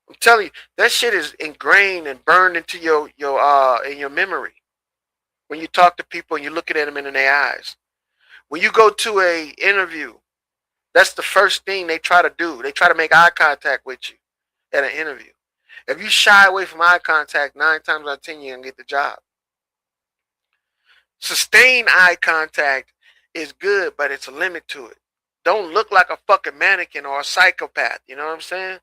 I'm telling you, that shit is ingrained and burned into your in your memory. When you talk to people and you're looking at them in their eyes. When you go to a interview, that's the first thing they try to do. They try to make eye contact with you at an interview. If you shy away from eye contact, 9 times out of 10 you're gonna get the job. Sustained eye contact is good, but it's a limit to it. Don't look like a fucking mannequin or a psychopath. You know what I'm saying?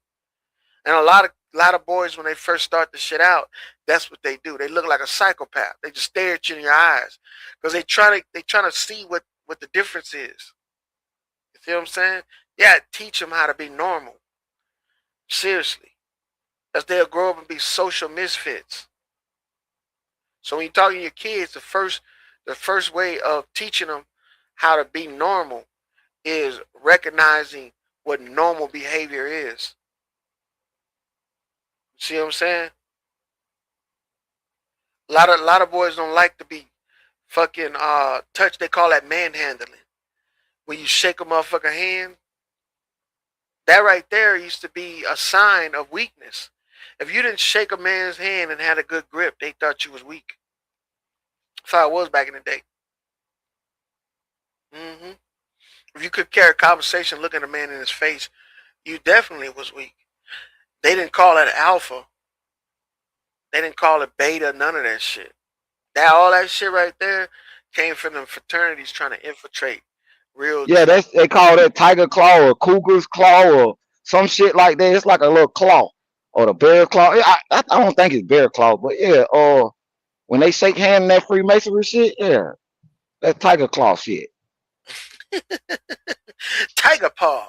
And a lot of boys, when they first start the shit out, that's what they do. They look like a psychopath. They just stare at you in your eyes because they trying to see what the difference is. You see what I'm saying? Yeah, teach them how to be normal. Seriously, as they'll grow up and be social misfits. So when you're talking to your kids, the first way of teaching them how to be normal is recognizing what normal behavior is. See what I'm saying? A lot of boys don't like to be fucking touched. They call that manhandling. When you shake a motherfucker hand, that right there used to be a sign of weakness. If you didn't shake a man's hand and had a good grip, they thought you was weak. That's how it was back in the day. If you could carry a conversation looking a man in his face, you definitely was weak. They didn't call it alpha. They didn't call it beta, none of that shit. All that shit right there came from them fraternities trying to infiltrate real.
Yeah, they call that tiger claw or cougar's claw or some shit like that. It's like a little claw or the bear claw. I don't think it's bear claw, but yeah. Or when they shake hand in that Freemasonry shit, yeah, that tiger claw shit.
Tiger paw.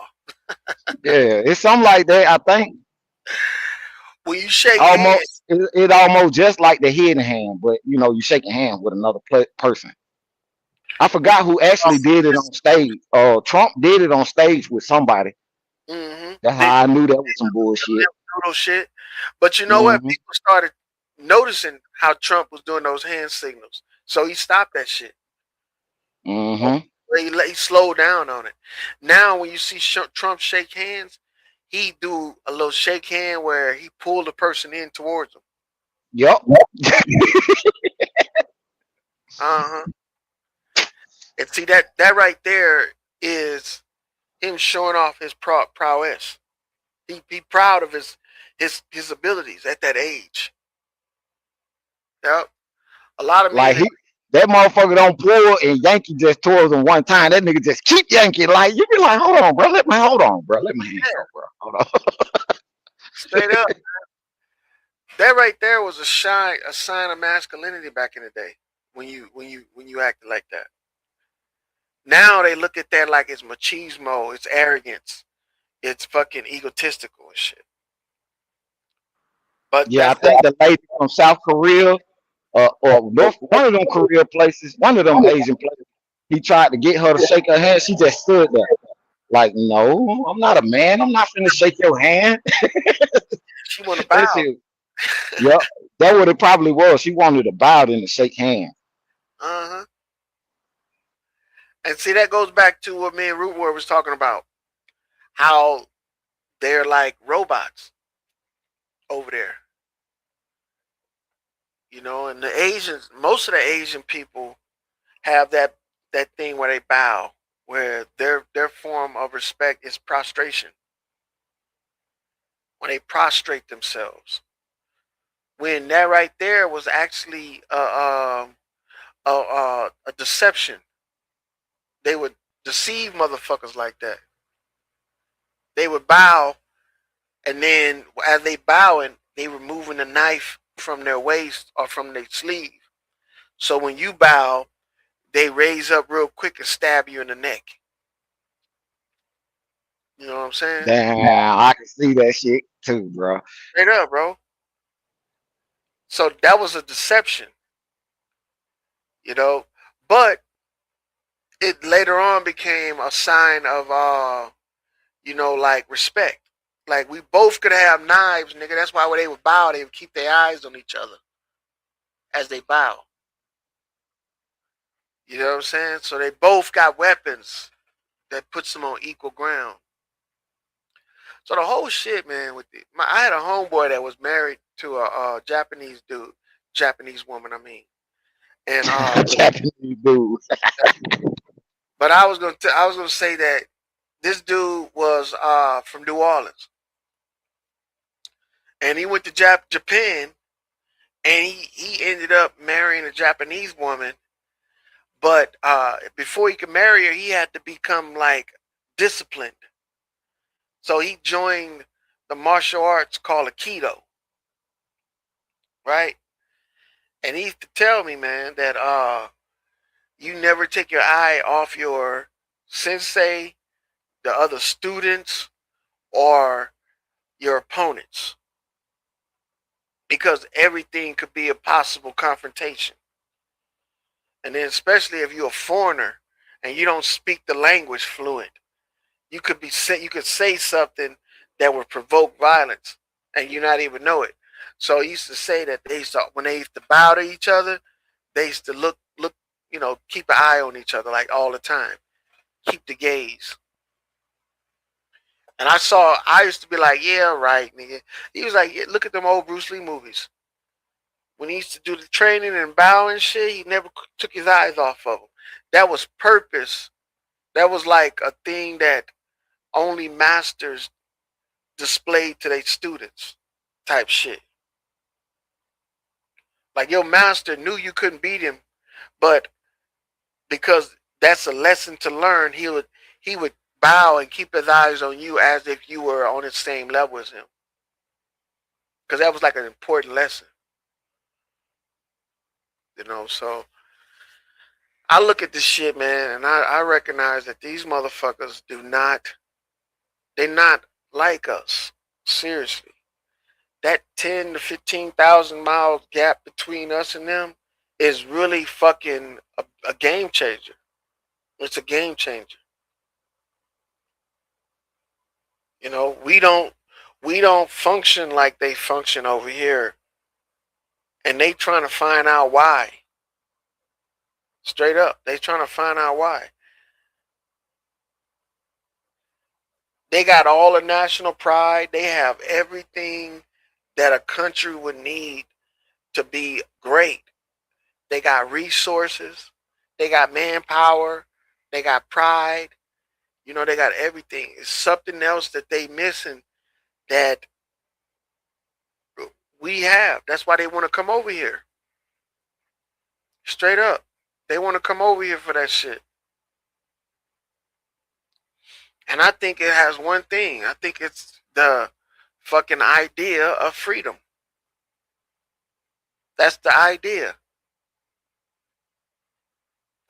Yeah, it's something like that. I think
When you shake
almost
hands,
it almost just like the hidden hand, but you know you shaking hands with another person. I forgot who actually did it on stage. Trump did it on stage with somebody. That's how I knew that was some bullshit.
Shit. But you know what? People started noticing how Trump was doing those hand signals, so he stopped that shit. He slowed down on it. Now, when you see Trump shake hands, he do a little shake hand where he pulled the person in towards him.
Yep.
And see that right there is him showing off his prowess. He proud of his abilities at that age. Yep. A lot of men
that motherfucker don't pull and yank you just towards him one time. That nigga just keep yanking. Like you be like, hold on, bro. Let my hand go, bro. Hold on.
Straight up. That right there was a sign of masculinity back in the day when you acted like that. Now they look at that like it's machismo, it's arrogance, it's fucking egotistical and shit. But
yeah, I think the lady from South Korea or North, one of them Korea places, one of them Asian places, he tried to get her to shake her hand. She just stood there like, no, I'm not a man. I'm not finna shake your hand.
She wanted to bow.
Yep, that's what it probably was. She wanted to bow than to shake hands.
And see, that goes back to what me and Root War was talking about. How they're like robots over there. You know, and the Asians, most of the Asian people have that thing where they bow, where their form of respect is prostration. When they prostrate themselves. When that right there was actually a deception. They would deceive motherfuckers like that. They would bow, and then as they bowing, they were moving the knife from their waist or from their sleeve. So when you bow, they raise up real quick and stab you in the neck. You know what I'm saying?
Damn, I can see that shit too, bro.
Straight up, bro. So that was a deception, you know. But it later on became a sign of like respect. Like we both could have knives, nigga. That's why when they would bow, they would keep their eyes on each other as they bow. You know what I'm saying? So they both got weapons that puts them on equal ground. So the whole shit, man. I had a homeboy that was married to a Japanese dude, Japanese woman. I mean, and
Japanese dude.
but I was gonna say that this dude was from New Orleans, and he went to Japan, and he ended up marrying a Japanese woman. But before he could marry her, he had to become like disciplined. So he joined the martial arts called Aikido, right? And he used to tell me, man, that you never take your eye off your sensei, the other students, or your opponents, because everything could be a possible confrontation. And then especially if you're a foreigner and you don't speak the language fluent, you could say something that would provoke violence and you not even know it. So he used to say that when they used to bow to each other, they used to look, keep an eye on each other like all the time. Keep the gaze. And I used to be like, yeah, right, nigga. He was like, yeah, look at them old Bruce Lee movies. When he used to do the training and bow and shit, he never took his eyes off of them. That was purpose. That was like a thing that only masters displayed to their students type shit. Like your master knew you couldn't beat him, but because that's a lesson to learn, he would bow and keep his eyes on you as if you were on the same level as him. Because that was like an important lesson. So I look at this shit, man, and I recognize that these motherfuckers they're not like us. Seriously. That 10 to 15,000 mile gap between us and them is really fucking a game changer. It's a game changer. We don't function like they function over here. And they trying to find out why. Straight up. They trying to find out why. They got all the national pride. They have everything that a country would need to be great. They got resources. They got manpower. They got pride. They got everything. It's something else that they missing that we have. That's why they want to come over here. Straight up. They want to come over here for that shit. And I think it has one thing. I think it's the fucking idea of freedom. That's the idea.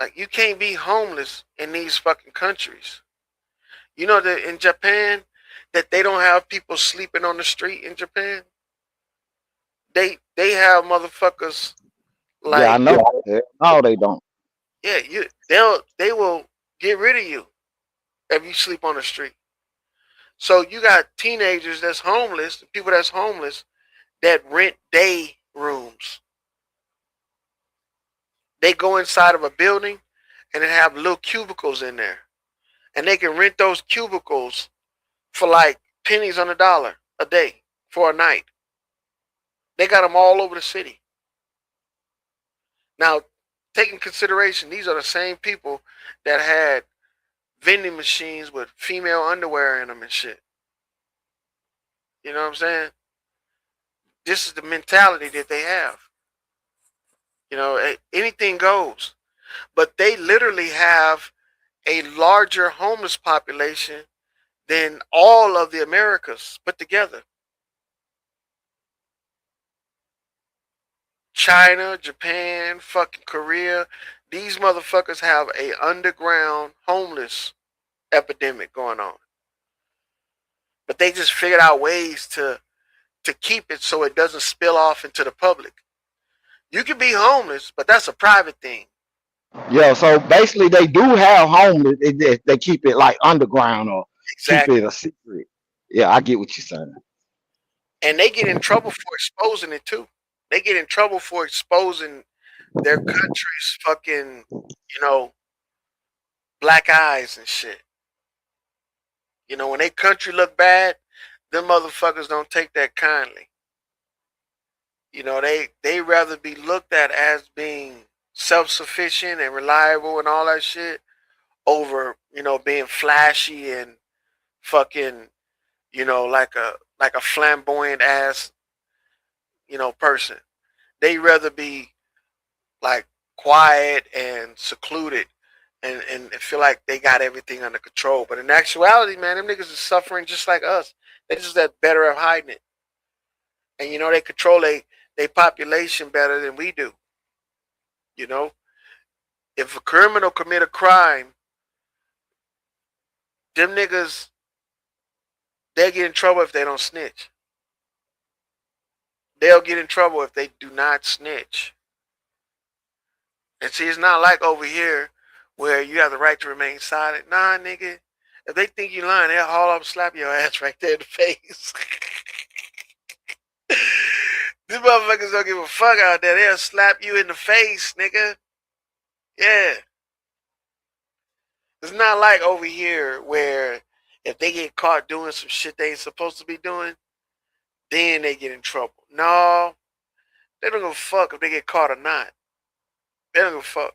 Like, you can't be homeless in these fucking countries. You know that in Japan, that they don't have people sleeping on the street in Japan? They have motherfuckers like,
Yeah, I know. No, they don't.
yeah, they will get rid of you if you sleep on the street. So you got teenagers that's homeless, people that's homeless, that rent day rooms. They go inside of a building and they have little cubicles in there. And they can rent those cubicles for like pennies on the dollar a day for a night. They got them all over the city. Now, take in consideration, these are the same people that had vending machines with female underwear in them and shit. You know what I'm saying? This is the mentality that they have. Anything goes. But they literally have a larger homeless population than all of the Americas put together. China, Japan, fucking Korea, these motherfuckers have a underground homeless epidemic going on. but they just figured out ways to keep it so it doesn't spill off into the public. You can be homeless, but that's a private thing.
Yeah, so basically they do have homeless. They keep it like underground or keep
Exactly.
it a secret. Yeah, I get what you're saying.
And they get in trouble for exposing it too. They get in trouble for exposing their country's fucking, black eyes and shit. When they country look bad, them motherfuckers don't take that kindly. They rather be looked at as being self-sufficient and reliable and all that shit over, being flashy and fucking, like a flamboyant ass, person. They rather be like quiet and secluded and feel like they got everything under control. But in actuality, man, them niggas is suffering just like us. They just that better at hiding it. And they control they population better than we do. If a criminal commit a crime, them niggas, they'll get in trouble if they don't snitch. They'll get in trouble if they do not snitch. And see, it's not like over here where you have the right to remain silent. Nah, nigga. If they think you lying, they'll haul up and slap your ass right there in the face. These motherfuckers don't give a fuck out there. They'll slap you in the face, nigga. Yeah. It's not like over here where if they get caught doing some shit they ain't supposed to be doing, then they get in trouble. No. They don't give a fuck if they get caught or not. They don't give a fuck.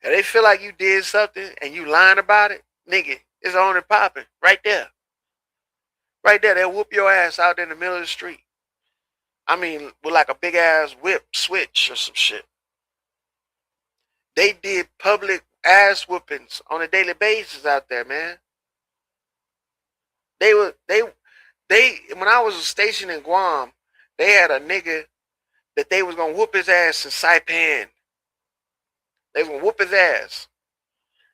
If they feel like you did something and you lying about it, nigga, it's on and popping. Right there. Right there. They'll whoop your ass out there in the middle of the street. I mean, with like a big ass whip switch or some shit. They did public ass whoopings on a daily basis out there, man. They when I was stationed in Guam, they had a nigga that they was gonna whoop his ass in Saipan. They was gonna whoop his ass.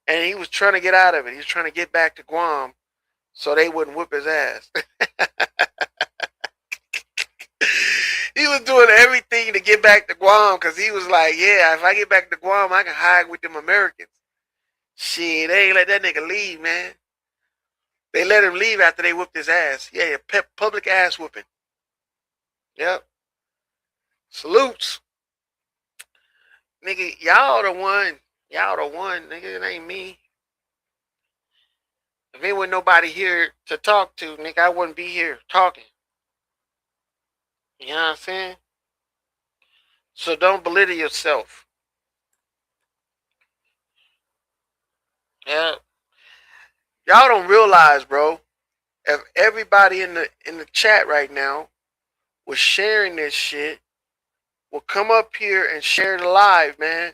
And he was trying to get out of it. He was trying to get back to Guam so they wouldn't whoop his ass. He was doing everything to get back to Guam because he was like, yeah, if I get back to Guam, I can hide with them Americans. Shit, they ain't let that nigga leave, man. They let him leave after they whooped his ass. Yeah, public ass whooping. Yep. Salutes. Nigga, y'all the one. Y'all the one, nigga. It ain't me. If there wasn't nobody here to talk to, nigga, I wouldn't be here talking. You know what I'm saying? So don't belittle yourself. Yeah. Y'all don't realize, bro, if everybody in the chat right now was sharing this shit, will come up here and share the live, man.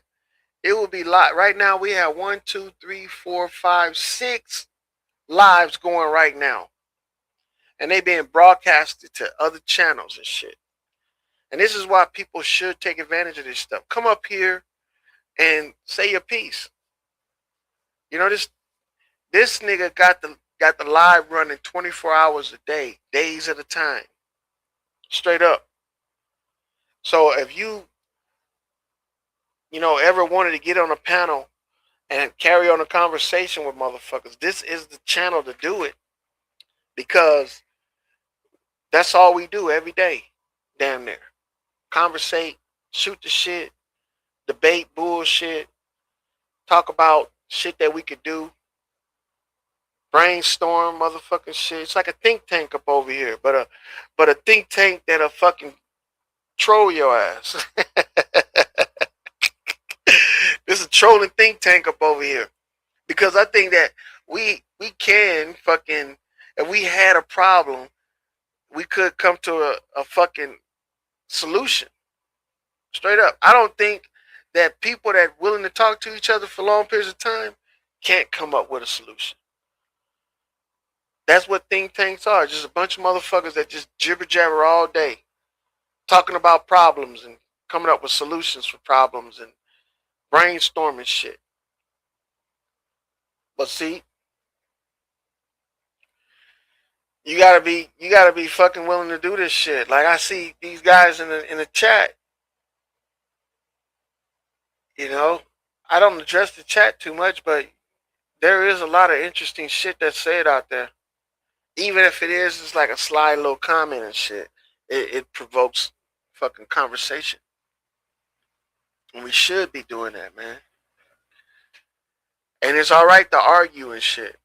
It will be live. Right now we have 1, 2, 3, 4, 5, 6 lives going right now. And they being broadcasted to other channels and shit. And this is why people should take advantage of this stuff. Come up here and say your piece. This nigga got the live running 24 hours a day, days at a time. Straight up. So if you ever wanted to get on a panel and carry on a conversation with motherfuckers, this is the channel to do it. Because that's all we do every day down there. Conversate, shoot the shit, debate bullshit, talk about shit that we could do, brainstorm motherfucking shit. It's like a think tank up over here, but a think tank that'll fucking troll your ass. This is a trolling think tank up over here. Because I think that we can fucking, if we had a problem, we could come to a fucking solution. Straight up. I don't think that people that are willing to talk to each other for long periods of time can't come up with a solution. That's what think tanks are. Just a bunch of motherfuckers that just jibber jabber all day. Talking about problems and coming up with solutions for problems and brainstorming shit. But see, You gotta be fucking willing to do this shit. Like I see these guys in the chat, you know. I don't address the chat too much, but there is a lot of interesting shit that's said out there. Even if it is just like a sly little comment and shit, it provokes fucking conversation. And we should be doing that, man. And it's all right to argue and shit.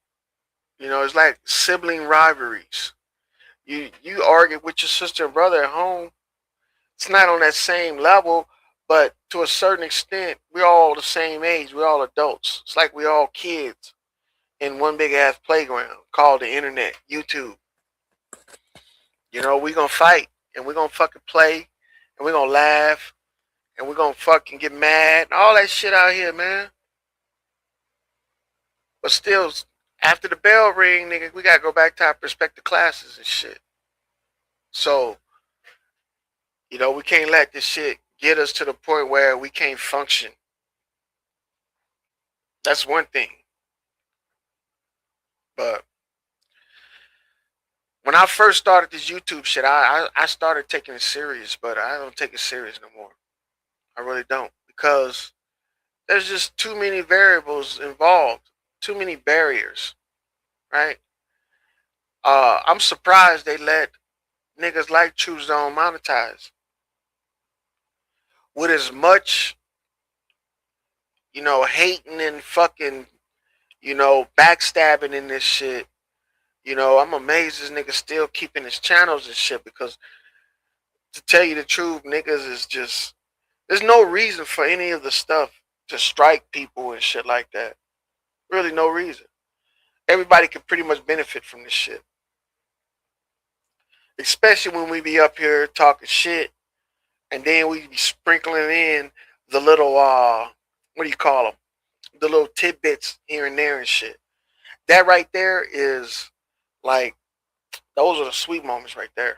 You know, it's like sibling rivalries. You argue with your sister and brother at home. It's not on that same level, but to a certain extent, we're all the same age. We're all adults. It's like we're all kids in one big ass playground called the internet, YouTube. You know, we're gonna fight and we're gonna fucking play and we're gonna laugh and we're gonna fucking get mad and all that shit out here, man. But still, after the bell ring, nigga, we gotta go back to our respective classes and shit. So, you know, we can't let this shit get us to the point where we can't function. That's one thing. But when I first started this YouTube shit, I started taking it serious, but I don't take it serious no more. I really don't, because there's just too many variables involved, too many barriers, right? I'm surprised they let niggas like True Zone monetize. With as much, you know, hating and fucking, you know, backstabbing in this shit, you know, I'm amazed this nigga still keeping his channels and shit, because to tell you the truth, niggas is just, there's no reason for any of the stuff to strike people and shit like that. Really no reason. Everybody can pretty much benefit from this shit. Especially when we be up here talking shit and then we be sprinkling in the little, what do you call them? The little tidbits here and there and shit. That right there is like, those are the sweet moments right there.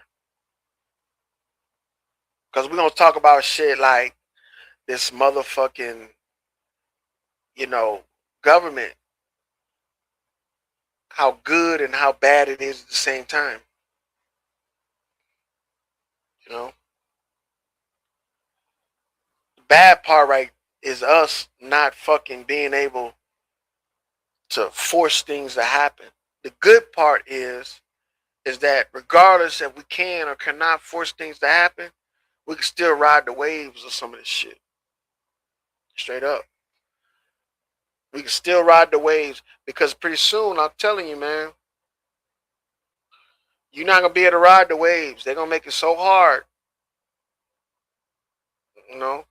Because we're going to talk about shit like this motherfucking, you know, government. How good and how bad it is at the same time. You know? The bad part, right, is us not fucking being able to force things to happen. The good part is that regardless if we can or cannot force things to happen, we can still ride the waves of some of this shit. Straight up. We can still ride the waves, because pretty soon, I'm telling you, man, you're not going to be able to ride the waves. They're going to make it so hard. You know?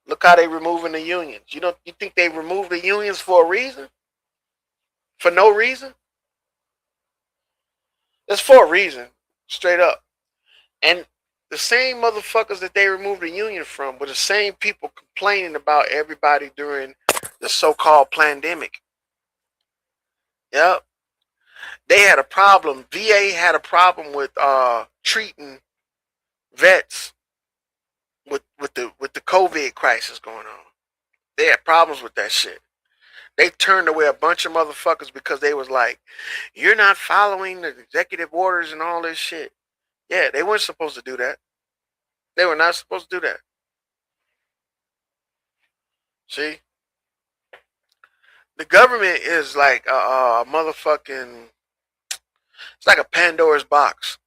Look how they removing the unions. You think they removed the unions for a reason? For no reason? It's for a reason. Straight up. And the same motherfuckers that they removed the union from were the same people complaining about everybody during the so-called pandemic. Yep. They had a problem. VA had a problem with treating vets with the COVID crisis going on. They had problems with that shit. They turned away a bunch of motherfuckers because they was like, you're not following the executive orders and all this shit. Yeah, they weren't supposed to do that. They were not supposed to do that. See? The government is like a motherfucking, it's like a Pandora's box.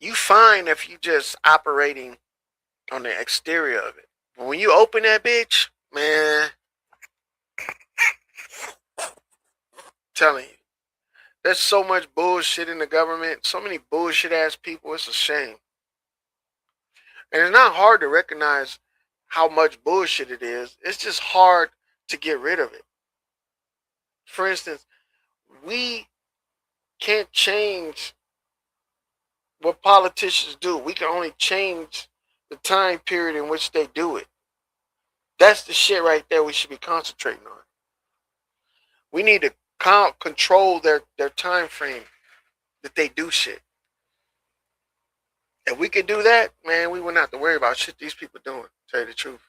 You fine if you just operating on the exterior of it. But when you open that bitch, man, I'm telling you, there's so much bullshit in the government, so many bullshit ass people, it's a shame. And it's not hard to recognize how much bullshit it is. It's just hard to get rid of it. For instance, we can't change what politicians do. We can only change the time period in which they do it. That's the shit right there we should be concentrating on. We need to control their time frame that they do shit. If we could do that, man, we wouldn't have to worry about shit these people doing, to tell you the truth.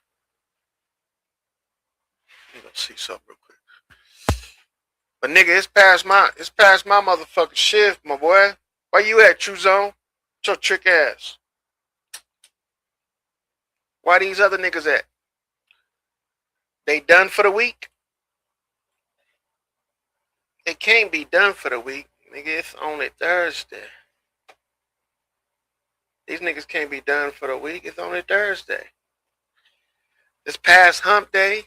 Let me go see something real quick. But nigga, it's past my motherfucking shift, my boy. Where you at, True Zone? What's your trick ass? Why these other niggas at? They done for the week? It can't be done for the week. Nigga, it's only Thursday. These niggas can't be done for the week. It's only Thursday. This past hump day,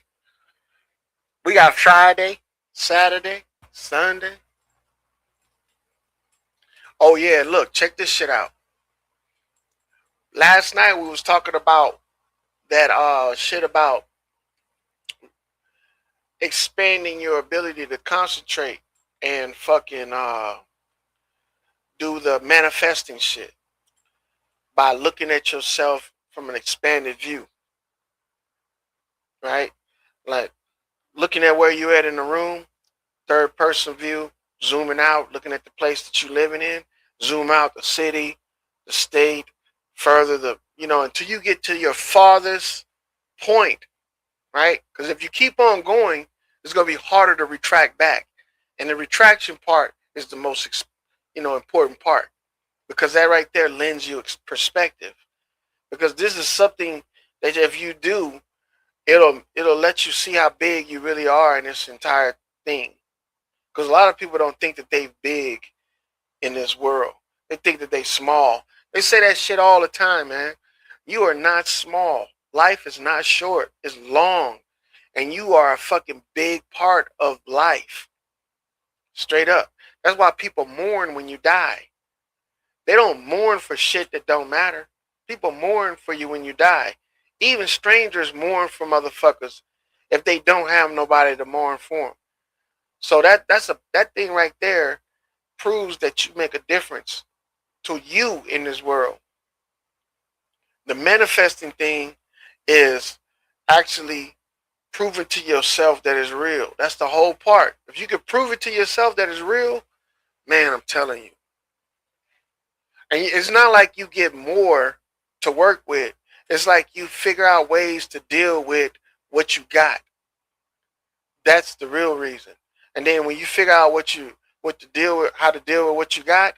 we got Friday, Saturday, Sunday. Oh yeah, look, check this shit out. Last night we was talking about that shit about expanding your ability to concentrate and fucking do the manifesting shit by looking at yourself from an expanded view. Right? Like looking at where you at in the room, third person view, zooming out, looking at the place that you living in, zoom out the city, the state, further until you get to your farthest point, right? Because if you keep on going, it's going to be harder to retract back. And the retraction part is the most, important part, because that right there lends you perspective. Because this is something that if you do, it'll let you see how big you really are in this entire thing. Because a lot of people don't think that they big in this world. They think that they small. They say that shit all the time, man. You are not small. Life is not short. It's long. And you are a fucking big part of life. Straight up. That's why people mourn when you die. They don't mourn for shit that don't matter. People mourn for you when you die. Even strangers mourn for motherfuckers if they don't have nobody to mourn for them. So that thing right there proves that you make a difference to you in this world. The manifesting thing is actually proving to yourself that it's real. That's the whole part. If you can prove it to yourself that it's real, man, I'm telling you. And it's not like you get more to work with. It's like you figure out ways to deal with what you got. That's the real reason. And then when you figure out how to deal with what you got,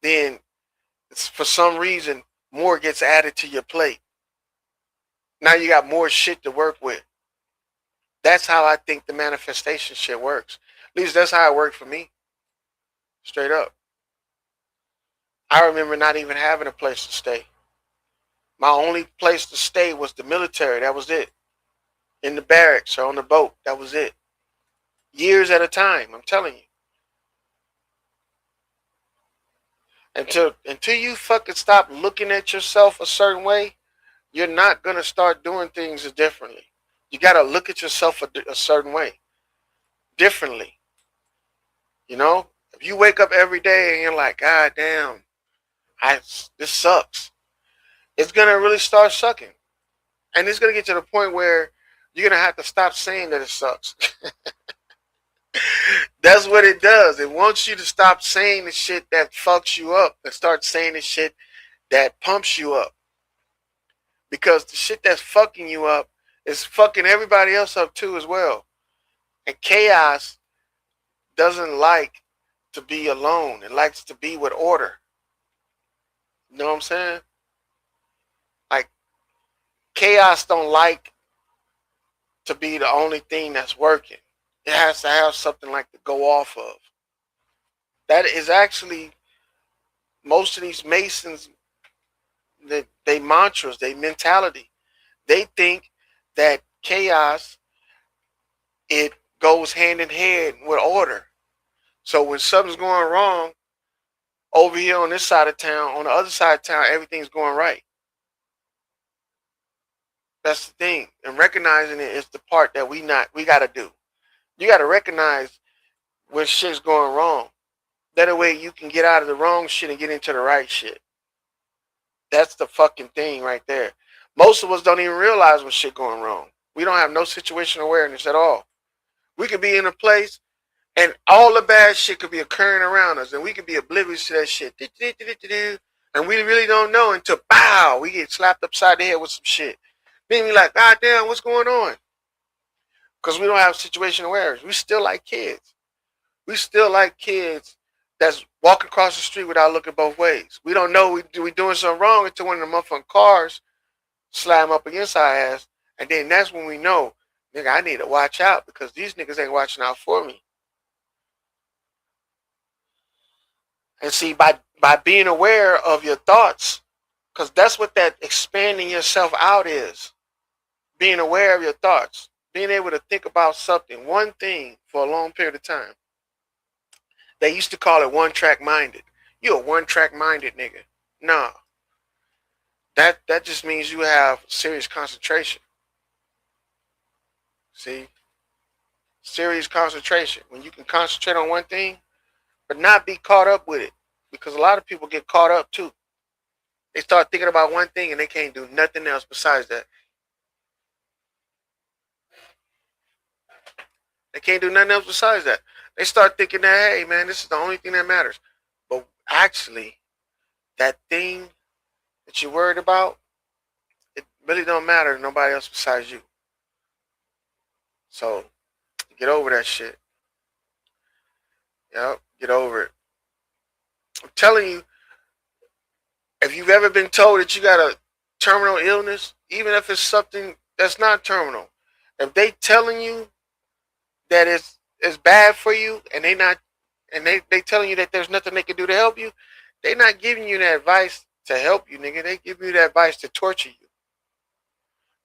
then for some reason more gets added to your plate. Now you got more shit to work with. That's how I think the manifestation shit works. At least that's how it worked for me. Straight up. I remember not even having a place to stay. My only place to stay was the military. That was it. In the barracks or on the boat. That was it. Years at a time, I'm telling you. Until you fucking stop looking at yourself a certain way, you're not going to start doing things differently. You got to look at yourself a certain way. Differently. If you wake up every day and you're like, God damn, this sucks. It's going to really start sucking. And it's going to get to the point where you're going to have to stop saying that it sucks. That's what it does. It wants you to stop saying the shit that fucks you up and start saying the shit that pumps you up. Because the shit that's fucking you up is fucking everybody else up too as well. And chaos doesn't like to be alone. It likes to be with order. You know what I'm saying? Like, chaos don't like to be the only thing that's working. It has to have something like to go off of. That is actually most of these Masons, they mantras, they mentality. They think that chaos, it goes hand in hand with order. So when something's going wrong over here on this side of town, on the other side of town, everything's going right. That's the thing. And recognizing it is the part that we got to do. You got to recognize when shit's going wrong. That way you can get out of the wrong shit and get into the right shit. That's the fucking thing right there. Most of us don't even realize when shit going wrong. We don't have no situational awareness at all. We could be in a place and all the bad shit could be occurring around us and we could be oblivious to that shit. And we really don't know until, pow, we get slapped upside the head with some shit. Then we like, God damn, what's going on? Because we don't have situational awareness. We still like kids. We still like kids that's walking across the street without looking both ways. We don't know we doing something wrong until one of the motherfucking cars slam up against our ass, and then that's when we know, nigga, I need to watch out because these niggas ain't watching out for me. And see, by being aware of your thoughts, because that's what that expanding yourself out is. Being aware of your thoughts, being able to think about something, one thing for a long period of time. They used to call it one-track minded. You a one-track minded nigga. Nah. That just means you have serious concentration. See? Serious concentration. When you can concentrate on one thing, but not be caught up with it. Because a lot of people get caught up too. They start thinking about one thing and they can't do nothing else besides that. They can't do nothing else besides that. They start thinking that, hey, man, this is the only thing that matters. But actually, that thing that you're worried about, it really don't matter to nobody else besides you. So, get over that shit. Yep, get over it. I'm telling you, if you've ever been told that you got a terminal illness, even if it's something that's not terminal, if they telling you that it's bad for you and they telling you that there's nothing they can do to help you, they not giving you that advice to help you, nigga. They give you that advice to torture you.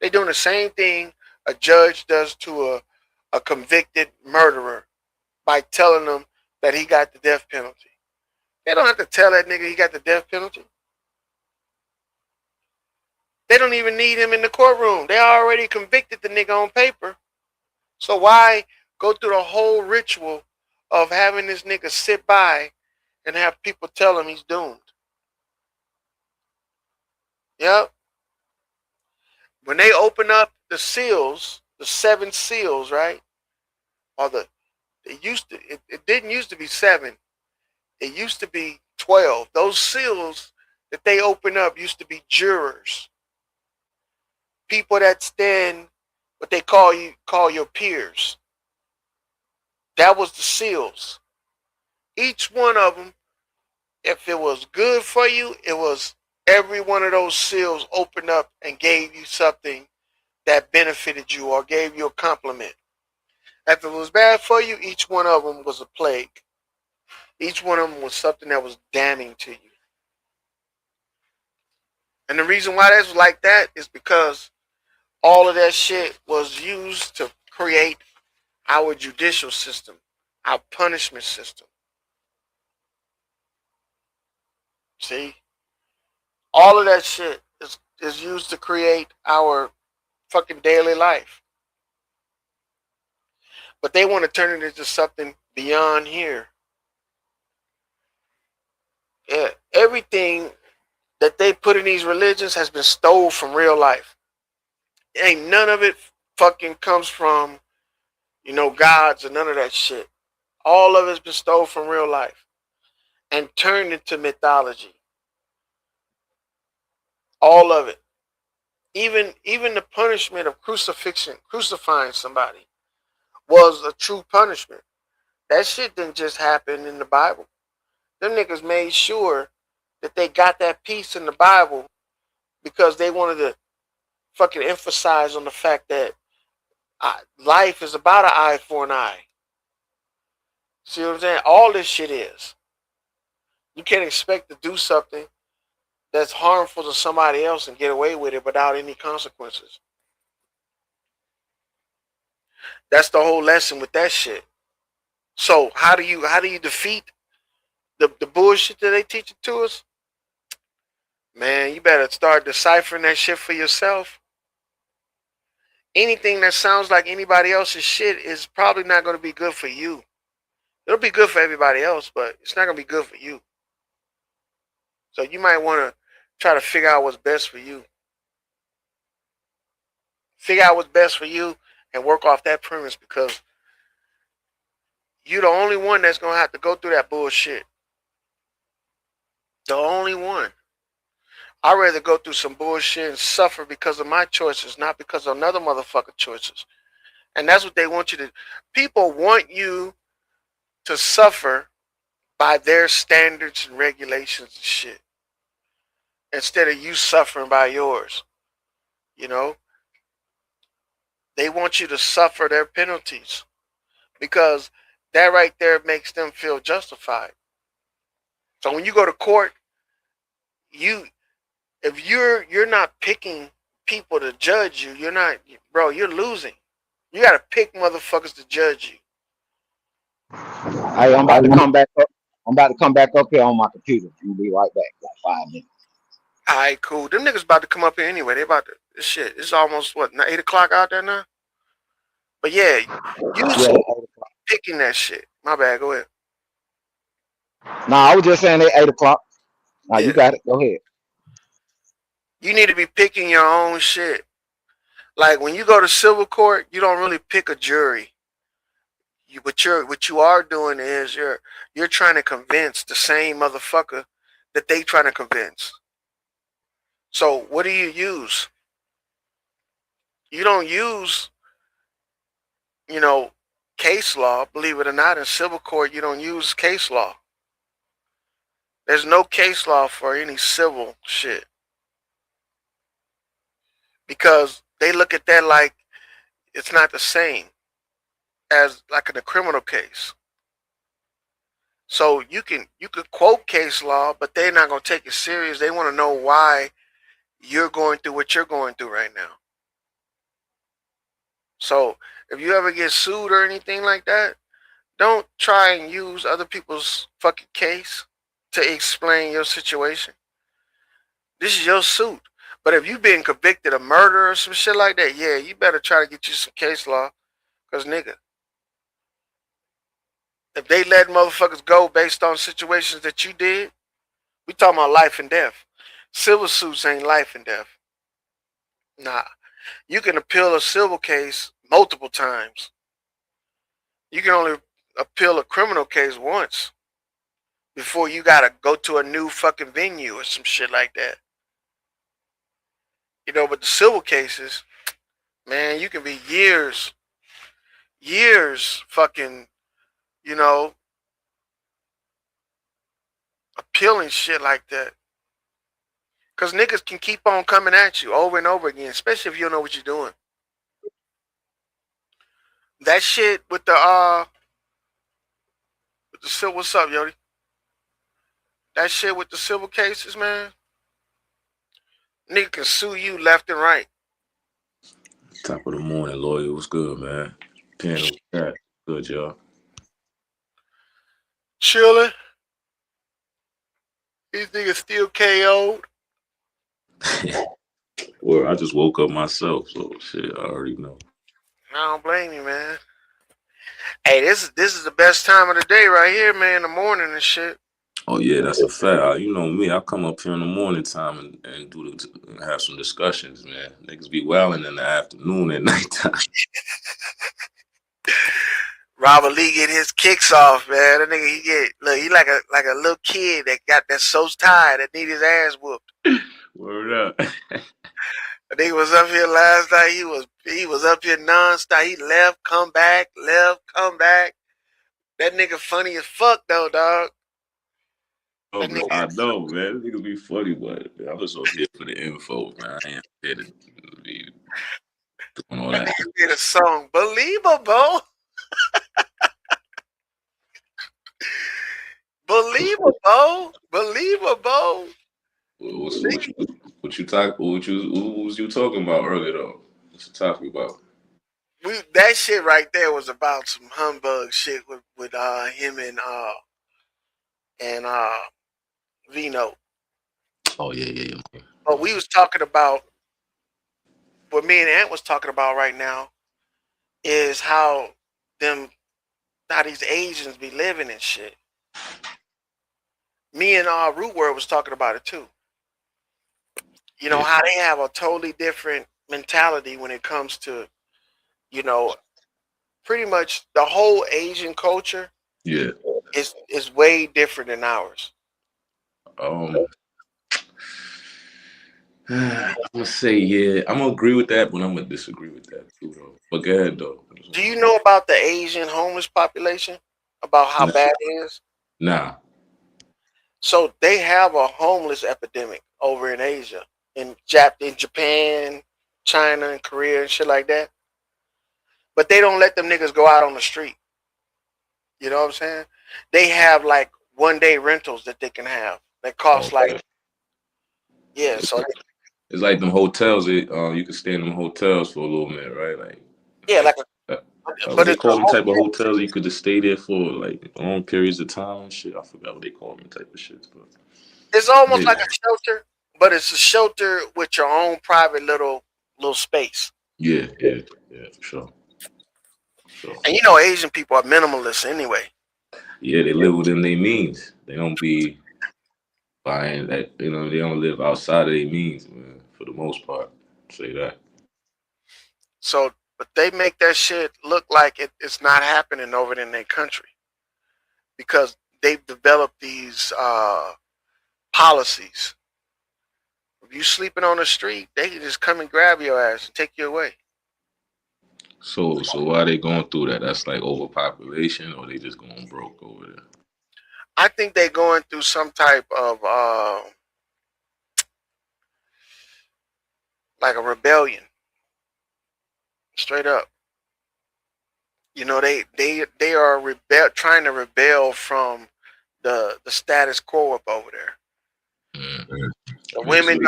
They doing the same thing a judge does to a convicted murderer by telling them that he got the death penalty. They don't have to tell that nigga he got the death penalty. They don't even need him in the courtroom. They already convicted the nigga on paper. So why go through the whole ritual of having this nigga sit by and have people tell him he's doomed? Yep. When they open up the seals, the 7 seals, right? Or it didn't used to be 7. It used to be 12. Those seals that they open up used to be jurors. People that stand what they call your peers. That was the seals. Each one of them, if it was good for you, it was every one of those seals opened up and gave you something that benefited you or gave you a compliment. If it was bad for you, each one of them was a plague. Each one of them was something that was damning to you. And the reason why that's like that is because all of that shit was used to create our judicial system, our punishment system. See? All of that shit is used to create our fucking daily life. But they want to turn it into something beyond here. Yeah, everything that they put in these religions has been stole from real life. Ain't none of it fucking comes from, gods or none of that shit. All of it's been stole from real life and turned into mythology. All of it. Even the punishment of crucifying somebody was a true punishment. That shit didn't just happen in the Bible. Them niggas made sure that they got that piece in the Bible because they wanted to fucking emphasize on the fact that life is about an eye for an eye. See what I'm saying? All this shit is. You can't expect to do something that's harmful to somebody else and get away with it without any consequences. That's the whole lesson with that shit. So how do you defeat the bullshit that they teach it to us? Man, you better start deciphering that shit for yourself. Anything that sounds like anybody else's shit is probably not going to be good for you. It'll be good for everybody else, but it's not going to be good for you. So you might want to try to figure out what's best for you. Figure out what's best for you and work off that premise, because you're the only one that's going to have to go through that bullshit. The only one. I'd rather go through some bullshit and suffer because of my choices, not because of another motherfucker choices. And that's what they want you to. People want you to suffer by their standards and regulations and shit, instead of you suffering by yours. You know, they want you to suffer their penalties because that right there makes them feel justified. So when you go to court, if you're not picking people to judge you, you're losing. You gotta pick motherfuckers to judge you.
Hey, I'm about to come back up. I'm about to come back up here on my computer. I'm gonna be right back. Like 5 minutes.
All right, cool. Them niggas about to come up here anyway. They about to this shit. It's almost 8 o'clock out there now. But yeah,
Yeah.
picking that shit. My bad. Go ahead.
No, I was just saying at 8 o'clock. Nah, you got it. Go ahead.
You need to be picking your own shit. Like when you go to civil court, you don't really pick a jury. What you are doing is you're trying to convince the same motherfucker that they trying to convince. So what do you use? You don't use, case law. Believe it or not, in civil court, you don't use case law. There's no case law for any civil shit. Because they look at that like it's not the same as like in a criminal case. So you could quote case law, but they're not gonna take it serious. They want to know why you're going through what you're going through right now. So if you ever get sued or anything like that, don't try and use other people's fucking case to explain your situation. This is your suit. But if you've been convicted of murder or some shit like that, yeah, you better try to get you some case law. Because, nigga, if they let motherfuckers go based on situations that you did, we talking about life and death. Civil suits ain't life and death. Nah. You can appeal a civil case multiple times. You can only appeal a criminal case once before you gotta go to a new fucking venue or some shit like that. But the civil cases, man, you can be years fucking, appealing shit like that. Because niggas can keep on coming at you over and over again, especially if you don't know what you're doing. That shit with the civil, what's up, Yodi? That shit with the civil cases, man. Nigga can sue you left and right.
Top of the morning, lawyer. What's good, man? Panel chat. Good, y'all.
Chilling. These niggas still KO'd.
Well, I just woke up myself, so shit, I already know.
I don't blame you, man. Hey, this is the best time of the day right here, man. In the morning and shit.
Oh yeah, that's a fact. You know me, I come up here in the morning time and have some discussions, man. Niggas be wilding in the afternoon and nighttime.
Robert Lee get his kicks off, man. That nigga, he like a little kid that's so tired that need his ass whooped.
Word up.
The nigga was up here last night. He was up here nonstop. He left, come back, left, come back. That nigga funny as fuck though, dog.
Oh, I know, man. Niggas be funny, but I'm just over here for the info, man. I ain't here to be doing all that.
Nigga did a song, Believable. Believable.
What was you talking about earlier though? What's the topic about?
That shit right there was about some humbug shit with him and Vino.
Oh yeah.
But we was talking about what me and Ant was talking about right now is how these Asians be living and shit. Me and Root Word was talking about it too. How they have a totally different mentality when it comes to, pretty much the whole Asian culture.
Yeah,
is way different than ours.
I'm gonna say yeah. I'm gonna agree with that, but I'm gonna disagree with that too, though. But go ahead, though.
Do you know about the Asian homeless population? about how
Nah.
bad it is?
Nah.
So they have a homeless epidemic over in Asia, in Japan, China, and Korea and shit like that. But they don't let them niggas go out on the street. You know what I'm saying? They have like 1-day rentals that they can have. That cost
Okay.
like, yeah. So
It's like them hotels. You can stay in them hotels for a little minute, right? Like,
yeah, like
what
but
they
it's a
call them type of
hotel.
hotels? You could just stay there for like long periods of time and shit. I forgot what they call them type of shit. But
It's almost
yeah,
like a shelter, but it's a shelter with your own private little space.
yeah, for sure.
And you know, Asian people are minimalists anyway.
Yeah, they live within their means. They don't be buying that. You know, they don't live outside of their means, man. For the most part, say that.
So, but they make that shit look like it's not happening over in their country because they've developed these policies. If you sleeping on the street, they can just come and grab your ass and take you away.
So why are they going through that? That's like overpopulation, or they just going broke over there?
I think they're going through some type of like a rebellion. Straight up. You know, they are trying to rebel from the status quo up over there.
Mm-hmm.
The women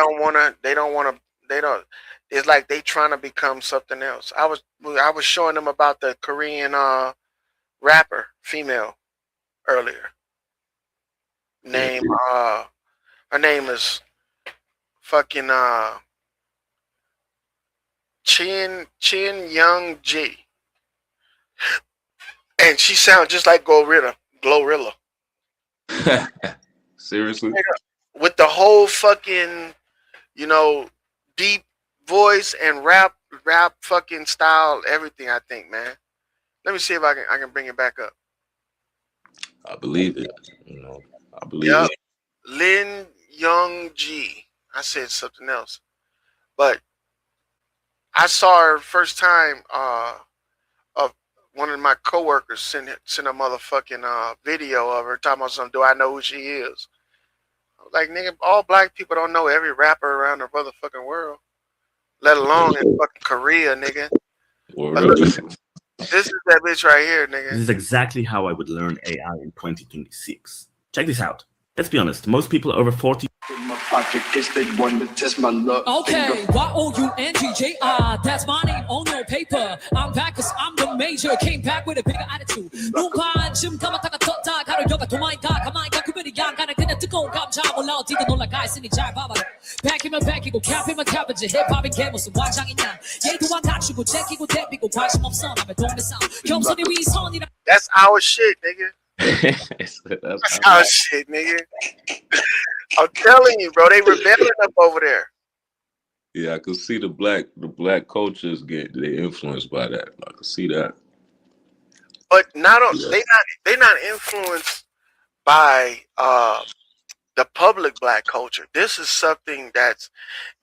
it's like they trying to become something else. I was showing them about the Korean rapper female earlier. Her name is fucking Chin Young G. And she sounds just like Glorilla.
Seriously?
With the whole fucking, you know, deep voice and rap fucking style, everything, I think, man. Let me see if I can bring it back up.
I believe it. You know, I believe it.
Lin Young G. I said something else. But I saw her first time of one of my coworkers sent a motherfucking video of her talking about something. Do I know who she is? I was like, nigga, all black people don't know every rapper around the motherfucking world, let alone in fucking Korea, nigga. Look, this is that bitch right here, nigga.
This is exactly how I would learn AI in 2026. Check this out. Let's be honest, most people over 40.
Okay, Y-O-U-N-G-J-I, that's my name on your paper. I'm back cause I'm the major, came back with a bigger attitude. 눈반 좀 감았다가 떴다 가려려가 도망가 가만히 가 그분이 양가는 그냥 뜨거운 감자 몰라 어디든 올라가 있으니 잘 봐봐라. 백이면 백이고 캡이면 캡이지 힙합인 게 무슨 완장이냐. 얘도 안 갖추고 제끼고 대비고 관심 없어 남의 동네 싸움 겸손이 위선이라.
That's our shit, nigga.
That's
our shit, nigga. I'm telling you, bro, they rebelling up over there.
Yeah, I can see the black cultures they influenced by that. I can see that.
But they're not influenced by the public black culture. This is something that's,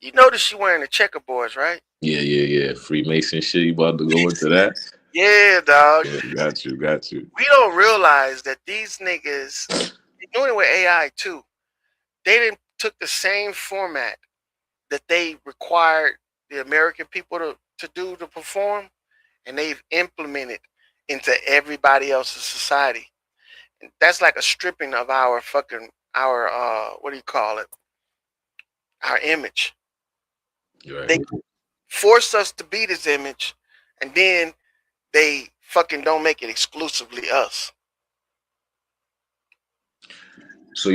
you notice she wearing the checkerboards, right?
Yeah. Freemason shit. You about to go into that?
Yeah, dog.
Yeah, got you.
We don't realize that these niggas, they're doing it with AI too. They didn't took the same format that they required the American people to perform, and they've implemented into everybody else's society. And that's like a stripping of our what do you call it? Our image.
Right.
They force us to be this image, and then they fucking don't make it exclusively us.
So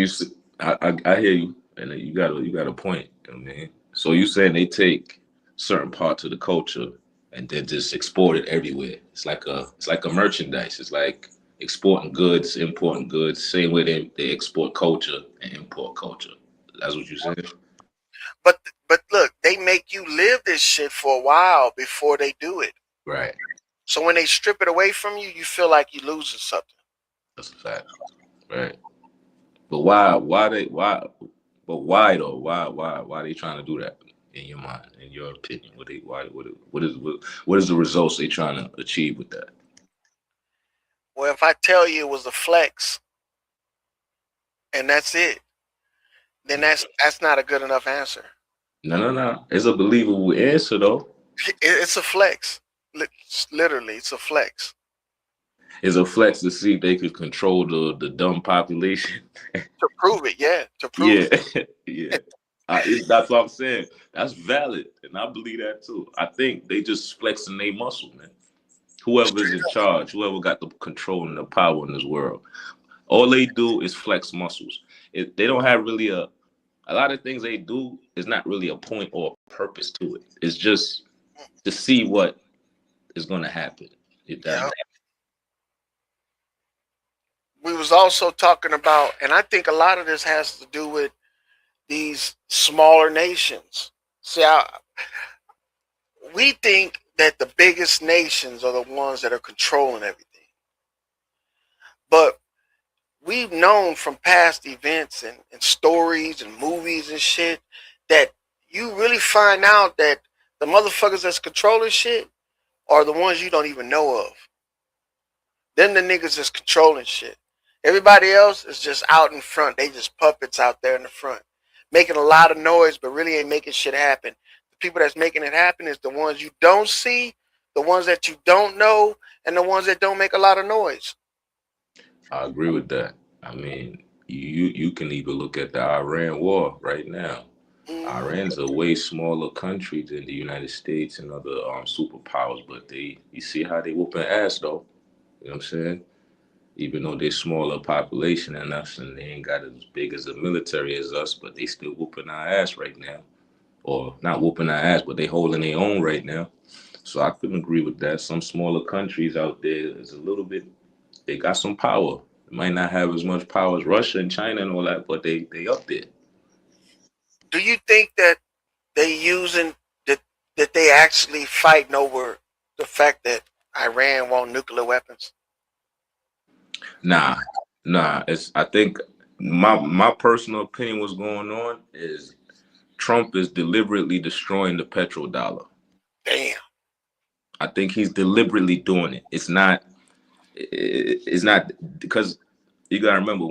I hear you, and you got a point. You know what I mean? So you saying they take certain parts of the culture and then just export it everywhere. It's like a merchandise. It's like exporting goods, importing goods. Same way they export culture and import culture. That's what you're saying.
But look, they make you live this shit for a while before they do it.
Right.
So when they strip it away from you, you feel like you're losing something.
That's a fact. Right. But why though? Why are they trying to do that in your mind, in your opinion? What is the results they trying to achieve with that?
Well, if I tell you it was a flex and that's it, then that's not a good enough answer.
No. It's a believable answer though.
It's a flex. Literally, it's a flex.
It's a flex to see if they could control the dumb population.
To prove it, yeah. To prove
Yeah, yeah. That's what I'm saying. That's valid, and I believe that too. I think they just flexing their muscle, man. Whoever's in charge, whoever got the control and the power in this world, all they do is flex muscles. They don't have really a lot of things they do is not really a point or a purpose to it. It's just to see what is going to happen.
Yeah. We was also talking about, and I think a lot of this has to do with these smaller nations. See, we think that the biggest nations are the ones that are controlling everything. But we've known from past events and stories and movies and shit that you really find out that the motherfuckers that's controlling shit are the ones you don't even know of. Then the niggas that's controlling shit. Everybody else is just out in front. They just puppets out there in the front, making a lot of noise, but really ain't making shit happen. The people that's making it happen is the ones you don't see, the ones that you don't know, and the ones that don't make a lot of noise.
I agree with that. I mean, you can even look at the Iran war right now. Iran's a way smaller country than the United States and other superpowers, but you see how they whooping ass though. You know what I'm saying? Even though they're smaller population than us and they ain't got as big as a military as us, but they still whooping our ass right now. Or not whooping our ass, but they holding their own right now. So I couldn't agree with that. Some smaller countries out there is a little bit, they got some power. They might not have as much power as Russia and China and all that, but they up there.
Do you think that they using that they actually fighting over the fact that Iran want nuclear weapons?
Nah. I think my personal opinion what's going on is Trump is deliberately destroying the petrodollar.
Damn.
I think he's deliberately doing it. It's not because you gotta remember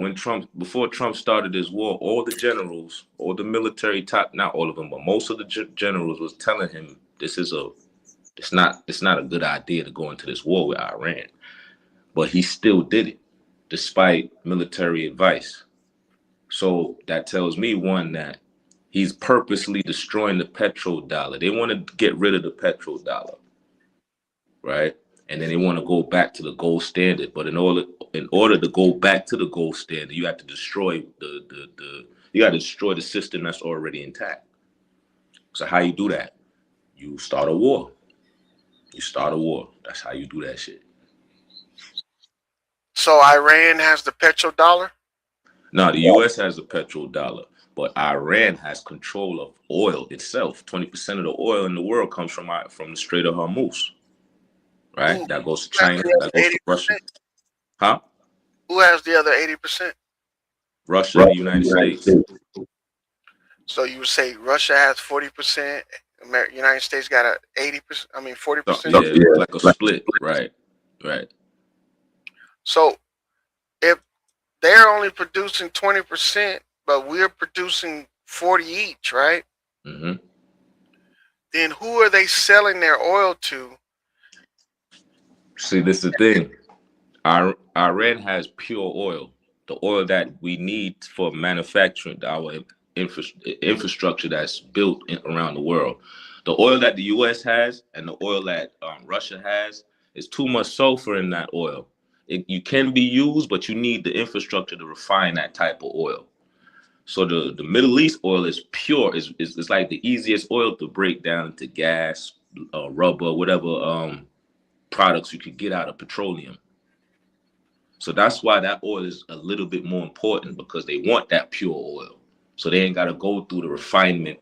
before Trump started this war, all the generals, all the military top, not all of them, but most of the generals was telling him it's not a good idea to go into this war with Iran. But he still did it despite military advice. So that tells me, one, that he's purposely destroying the petrodollar. They want to get rid of the petrodollar, right? And then they want to go back to the gold standard. But in order to go back to the gold standard, you have to destroy the system that's already intact. So how you do that? You start a war. That's how you do that shit.
So Iran has the petrodollar?
No, the U.S. has the petrodollar, but Iran has control of oil itself. 20% of the oil in the world comes from the Strait of Hormuz, right? That goes to China, that goes to Russia. Huh?
Who has the other 80%?
Russia and the United States.
So you would say Russia has 40%, United States got a 80%, 40%?
Yeah, like a split, right.
So if they're only producing 20%, but we're producing 40 each, right?
Mm-hmm.
Then who are they selling their oil to?
See, this is the thing. Iran has pure oil, the oil that we need for manufacturing our infrastructure that's built around the world. The oil that the U.S. has and the oil that Russia has is too much sulfur in that oil. You can be used, but you need the infrastructure to refine that type of oil. So the Middle East oil is pure. It's like the easiest oil to break down into gas, rubber, whatever products you could get out of petroleum. So that's why that oil is a little bit more important, because they want that pure oil. So they ain't got to go through the refinement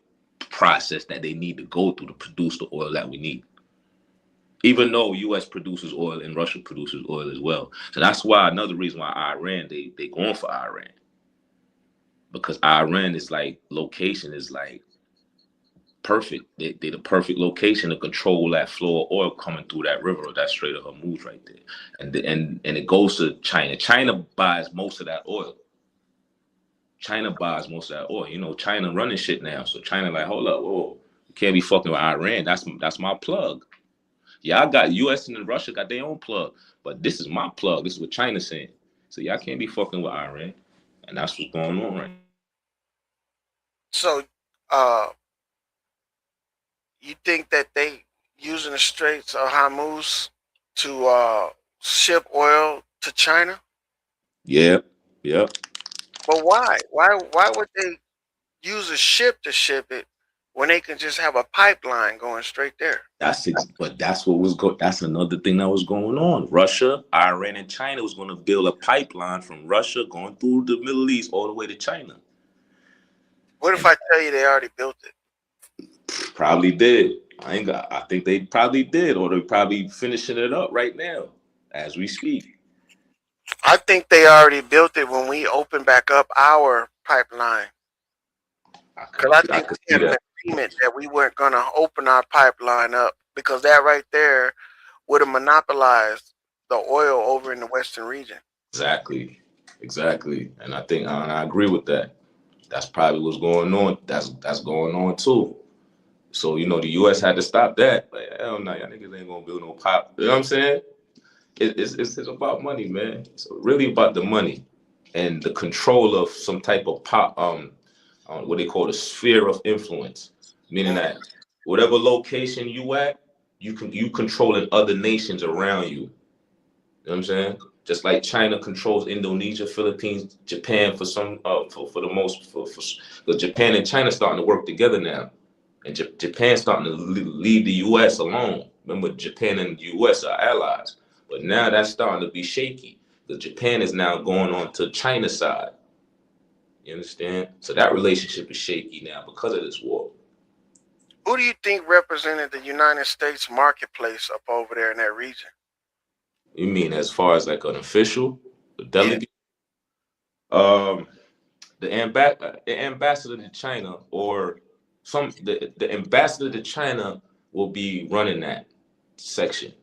process that they need to go through to produce the oil that we need. Even though U.S. produces oil and Russia produces oil as well. So that's why another reason why Iran, they going for Iran. Because Iran is like, location is like perfect. They the perfect location to control that flow of oil coming through that river or that Strait of Hormuz right there. And it goes to China. China buys most of that oil. China buys most of that oil. You know, China running shit now. So China like, hold up, whoa, you can't be fucking with Iran. That's my plug. Yeah, I got US and Russia got their own plug, but this is my plug. This is what China's saying. So y'all can't be fucking with Iran. And that's what's going on right now.
So, you think that they using the Straits of Hormuz to ship oil to China?
Yeah.
But why? Why would they use a ship to ship it when they can just have a pipeline going straight there?
But that's what was that's another thing that was going on. Russia, Iran, and China was going to build a pipeline from Russia going through the Middle East all the way to China.
What if I tell you they already built it?
Probably did. I think they probably did, or they're probably finishing it up right now as we speak.
I think they already built it when we opened back up our pipeline. Because I think we had an agreement that we weren't going to open our pipeline up because that right there would have monopolized the oil over in the Western region.
Exactly. And I think I agree with that. That's probably what's going on. That's going on too. So, you know, the U.S. had to stop that. But hell no, y'all niggas ain't going to build no pop. You know what I'm saying? It's about money, man. It's really about the money and the control of some type of pop, what they call the sphere of influence, meaning that whatever location you at, you controlling other nations around you. You know what I'm saying? Just like China controls Indonesia, Philippines, Japan for the most, because Japan and China starting to work together now, and Japan starting to leave the U.S. alone. Remember, Japan and the U.S. are allies. But now that's starting to be shaky because Japan is now going on to China's side. You understand? So that relationship is shaky now because of this war.
Who do you think represented the United States marketplace up over there in that region?
You mean as far as like an official, a delegate?
Yeah.
The ambassador to China or the ambassador to China will be running that section.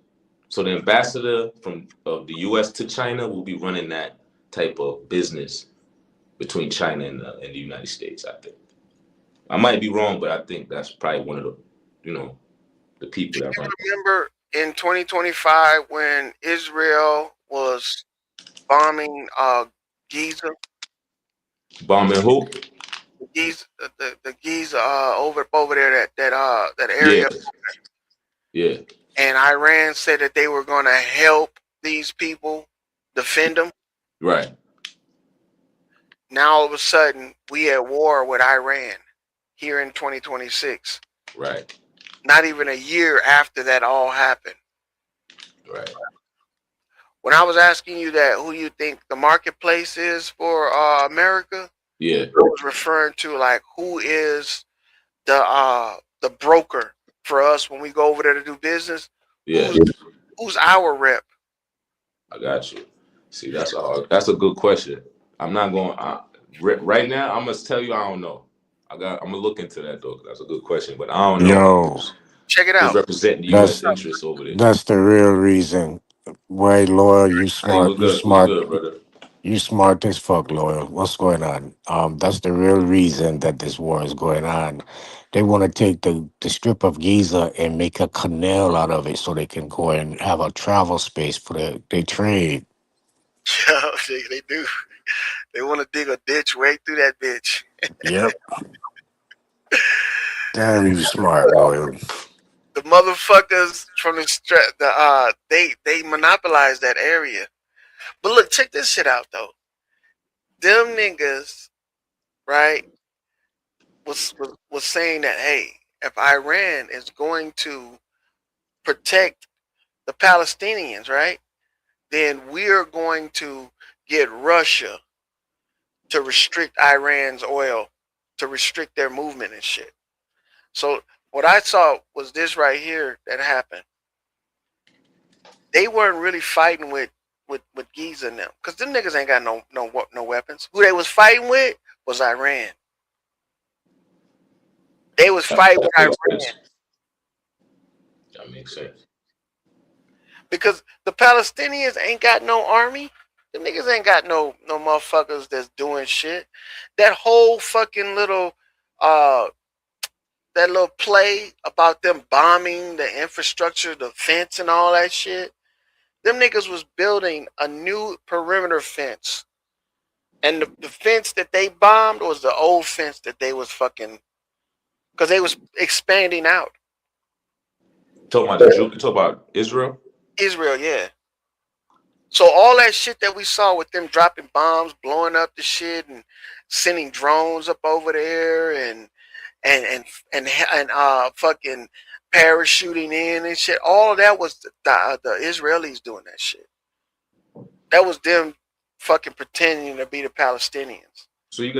So the ambassador of the U.S. to China will be running that type of business between China and the United States, I think. I might be wrong, but I think that's probably one of the people that run.
Remember in 2025 when Israel was bombing Giza?
Bombing who?
The Giza over there that area.
Yeah.
And Iran said that they were going to help these people defend them.
Right.
Now all of a sudden we at war with Iran here in 2026.
Right.
Not even a year after that all happened.
Right.
When I was asking you that, who you think the marketplace is for America?
Yeah.
I was referring to like who is the broker for us when we go over there to do business.
Yeah.
Who's our rep?
I got you. See, that's a good question. I'm not going right now. I'm gonna tell you I don't know. I'm gonna look into that though. That's a good question, but I don't know.
Yo,
check it out.
Who's representing the U.S. interests over there?
That's the real reason. Why, Loyal, you smart.
What's good, brother?
You smart as fuck, Loyal. What's going on? That's the real reason that this war is going on. They want to take the strip of Giza and make a canal out of it so they can go and have a travel space for their trade.
Yeah, they do. They want to dig a ditch right through that bitch.
Yep. Damn, you smart, Loyal.
The motherfuckers from they monopolize that area. But look, check this shit out though. Them niggas, right, was saying that, hey, if Iran is going to protect the Palestinians, right, then we're going to get Russia to restrict Iran's oil, to restrict their movement and shit. So what I saw was this right here that happened. They weren't really fighting with Giza and them, because them niggas ain't got no weapons. Who they was fighting with was Iran. They was
That,
fighting
that
Iran
makes sense. That makes sense.
because the Palestinians ain't got no army. The niggas ain't got no motherfuckers that's doing shit. That whole fucking little that little play about them bombing the infrastructure, the fence and all that shit. Them niggas was building a new perimeter fence. And the fence that they bombed was the old fence that they was fucking, because they was expanding out.
Talk about Israel.
Israel, yeah. So all that shit that we saw with them dropping bombs, blowing up the shit, and sending drones up over there, and fucking parachuting in and shit. All of that was the Israelis doing that shit. That was them fucking pretending to be the Palestinians.
So you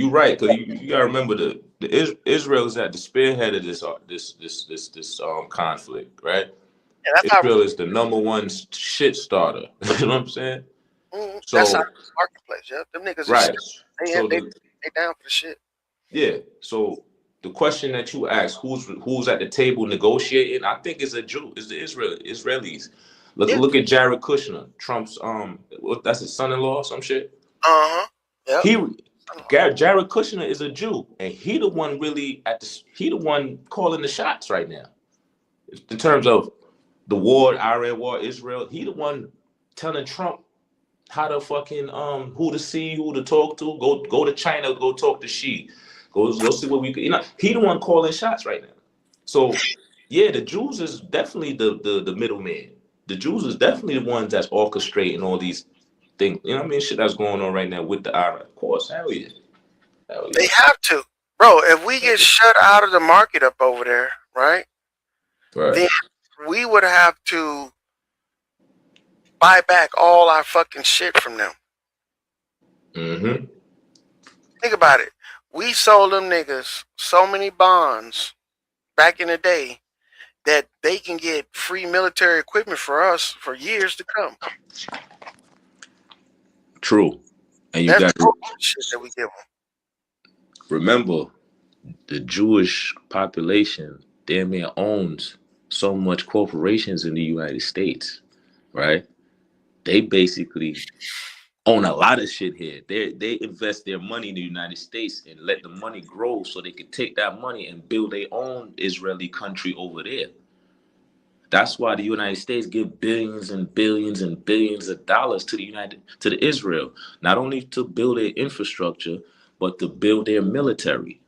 right, because you gotta remember Israel is at the spearhead of this conflict, right?
And that's how
Israel is the number one shit starter. You know what I'm saying? So
that's our marketplace, yeah. Them niggas
right.
they down for the shit.
Yeah. So the question that you asked, who's at the table negotiating? I think it's the Israelis. Look at Jared Kushner, Trump's that's his son-in-law or some shit.
Yep.
Jared Kushner is a Jew, and he the one calling the shots right now. In terms of the war, Iran war, Israel, he the one telling Trump how to fucking who to see, who to talk to. Go to China, go talk to Xi. Go see what we could. He the one calling shots right now. So yeah, the Jews is definitely the middleman. The Jews is definitely the ones that's orchestrating all these things. You know what I mean? Shit that's going on right now with the Iran. Of course, hell yeah.
They have to, bro. If we get shut out of the market up over there, right? Then we would have to buy back all our fucking shit from them.
Mm-hmm.
Think about it. We sold them niggas so many bonds back in the day that they can get free military equipment for us for years to come.
True. And you
That's
got
shit that we give them.
Remember, the Jewish population damn near owns so much corporations in the United States, right? They basically own a lot of shit here. They invest their money in the United States and let the money grow so they can take that money and build their own Israeli country over there. That's why the United States give billions and billions and billions of dollars to the Israel, not only to build their infrastructure, but to build their military.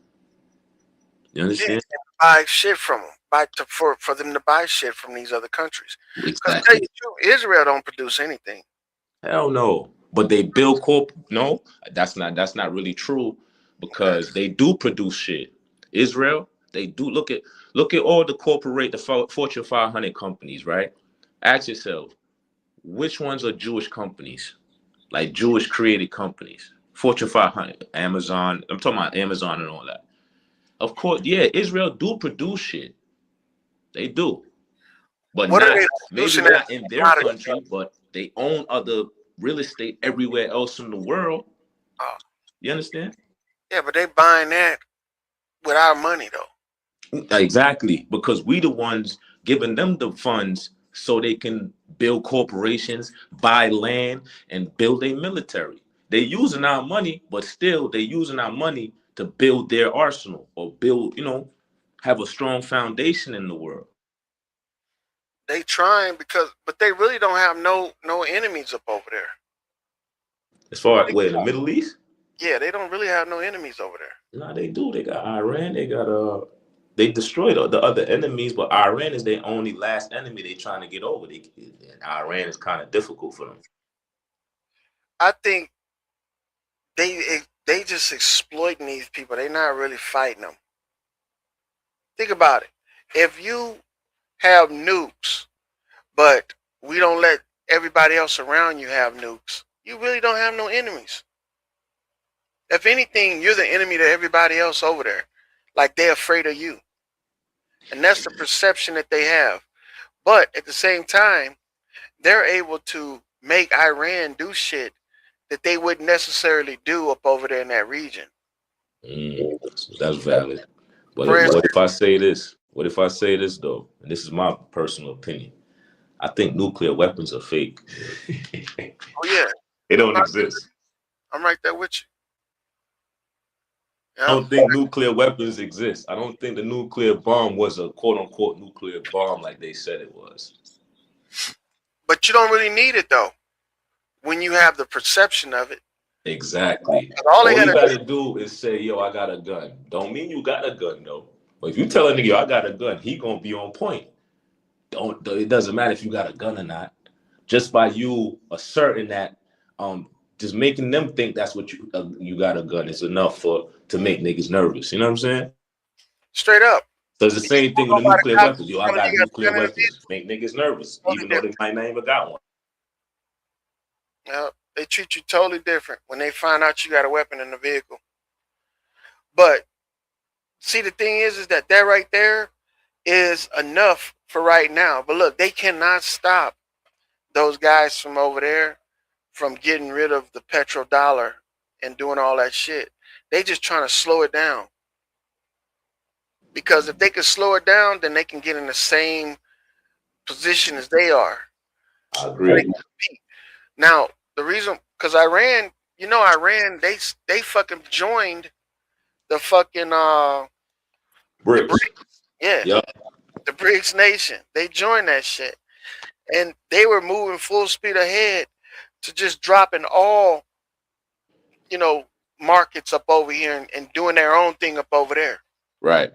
You understand?
Yeah, buy shit from them, for them to buy shit from these other countries. Because tell you the truth, Israel don't produce anything.
Hell no. But they build No, that's not really true, because they do produce shit. Israel, they do. Look at all the Fortune 500 companies, right? Ask yourself, which ones are Jewish companies, like Jewish created companies? Fortune 500, Amazon. I'm talking about Amazon and all that. Of course, yeah, Israel do produce shit. They do. But maybe not in their country, but they own other real estate everywhere else in the world. You understand?
Yeah, but they buying that with our money though.
Exactly, because we the ones giving them the funds so they can build corporations, buy land, and build a military. They're using our money, but still they're using our money to build their arsenal or build, have a strong foundation in the world.
They trying but they really don't have no enemies up over there.
As far as in the Middle East?
Yeah, they don't really have no enemies over there.
No, they do. They got Iran. They got they destroyed the other enemies, but Iran is their only last enemy they trying to get over. And Iran is kind of difficult for them.
I think they just exploiting these people. They're not really fighting them. Think about it. If you have nukes, but we don't let everybody else around you have nukes, you really don't have no enemies. If anything, you're the enemy to everybody else over there. Like they're afraid of you. And that's the perception that they have. But at the same time, they're able to make Iran do shit that they wouldn't necessarily do up over there in that region.
That's valid. But
For instance,
what if I say this? What if I say this though? And this is my personal opinion. I think nuclear weapons are fake.
oh yeah,
They
I'm
don't
not,
exist.
I'm right there with you.
I
Yeah,
don't think nuclear weapons exist. I don't think the nuclear bomb was a quote unquote nuclear bomb like they said it was.
but you don't really need it though when you have the perception of it.
Exactly.
All they
All you
gotta
gotta do is say, yo, I got a gun. Don't mean you got a gun though. But if you tell a nigga, yo, I got a gun, he gonna be on point. It doesn't matter if you got a gun or not. Just by you asserting that, just making them think that's what you got a gun is enough to make niggas nervous. You know what I'm saying?
straight up.
So it's the same thing
Go
with the
by the
nuclear
cops
weapons. Yo, I
telling
got
you got a
nuclear
gun in the
weapons. Make niggas nervous,
vehicle,
even though they might not even got one.
yeah, they treat you totally different when they find out you got a weapon in the vehicle. But see, the thing is that right there is enough for right now. But look, they cannot stop those guys from over there from getting rid of the petrodollar and doing all that shit. They just trying to slow it down. Because if they can slow it down, then they can get in the same position as they are.
I agree.
Now, the reason, because Iran, Iran, they fucking joined the fucking the
BRICS.
yeah,
Yep.
the BRICS nation. They joined that shit, and they were moving full speed ahead to just dropping all, markets up over here and doing their own thing up over there.
Right.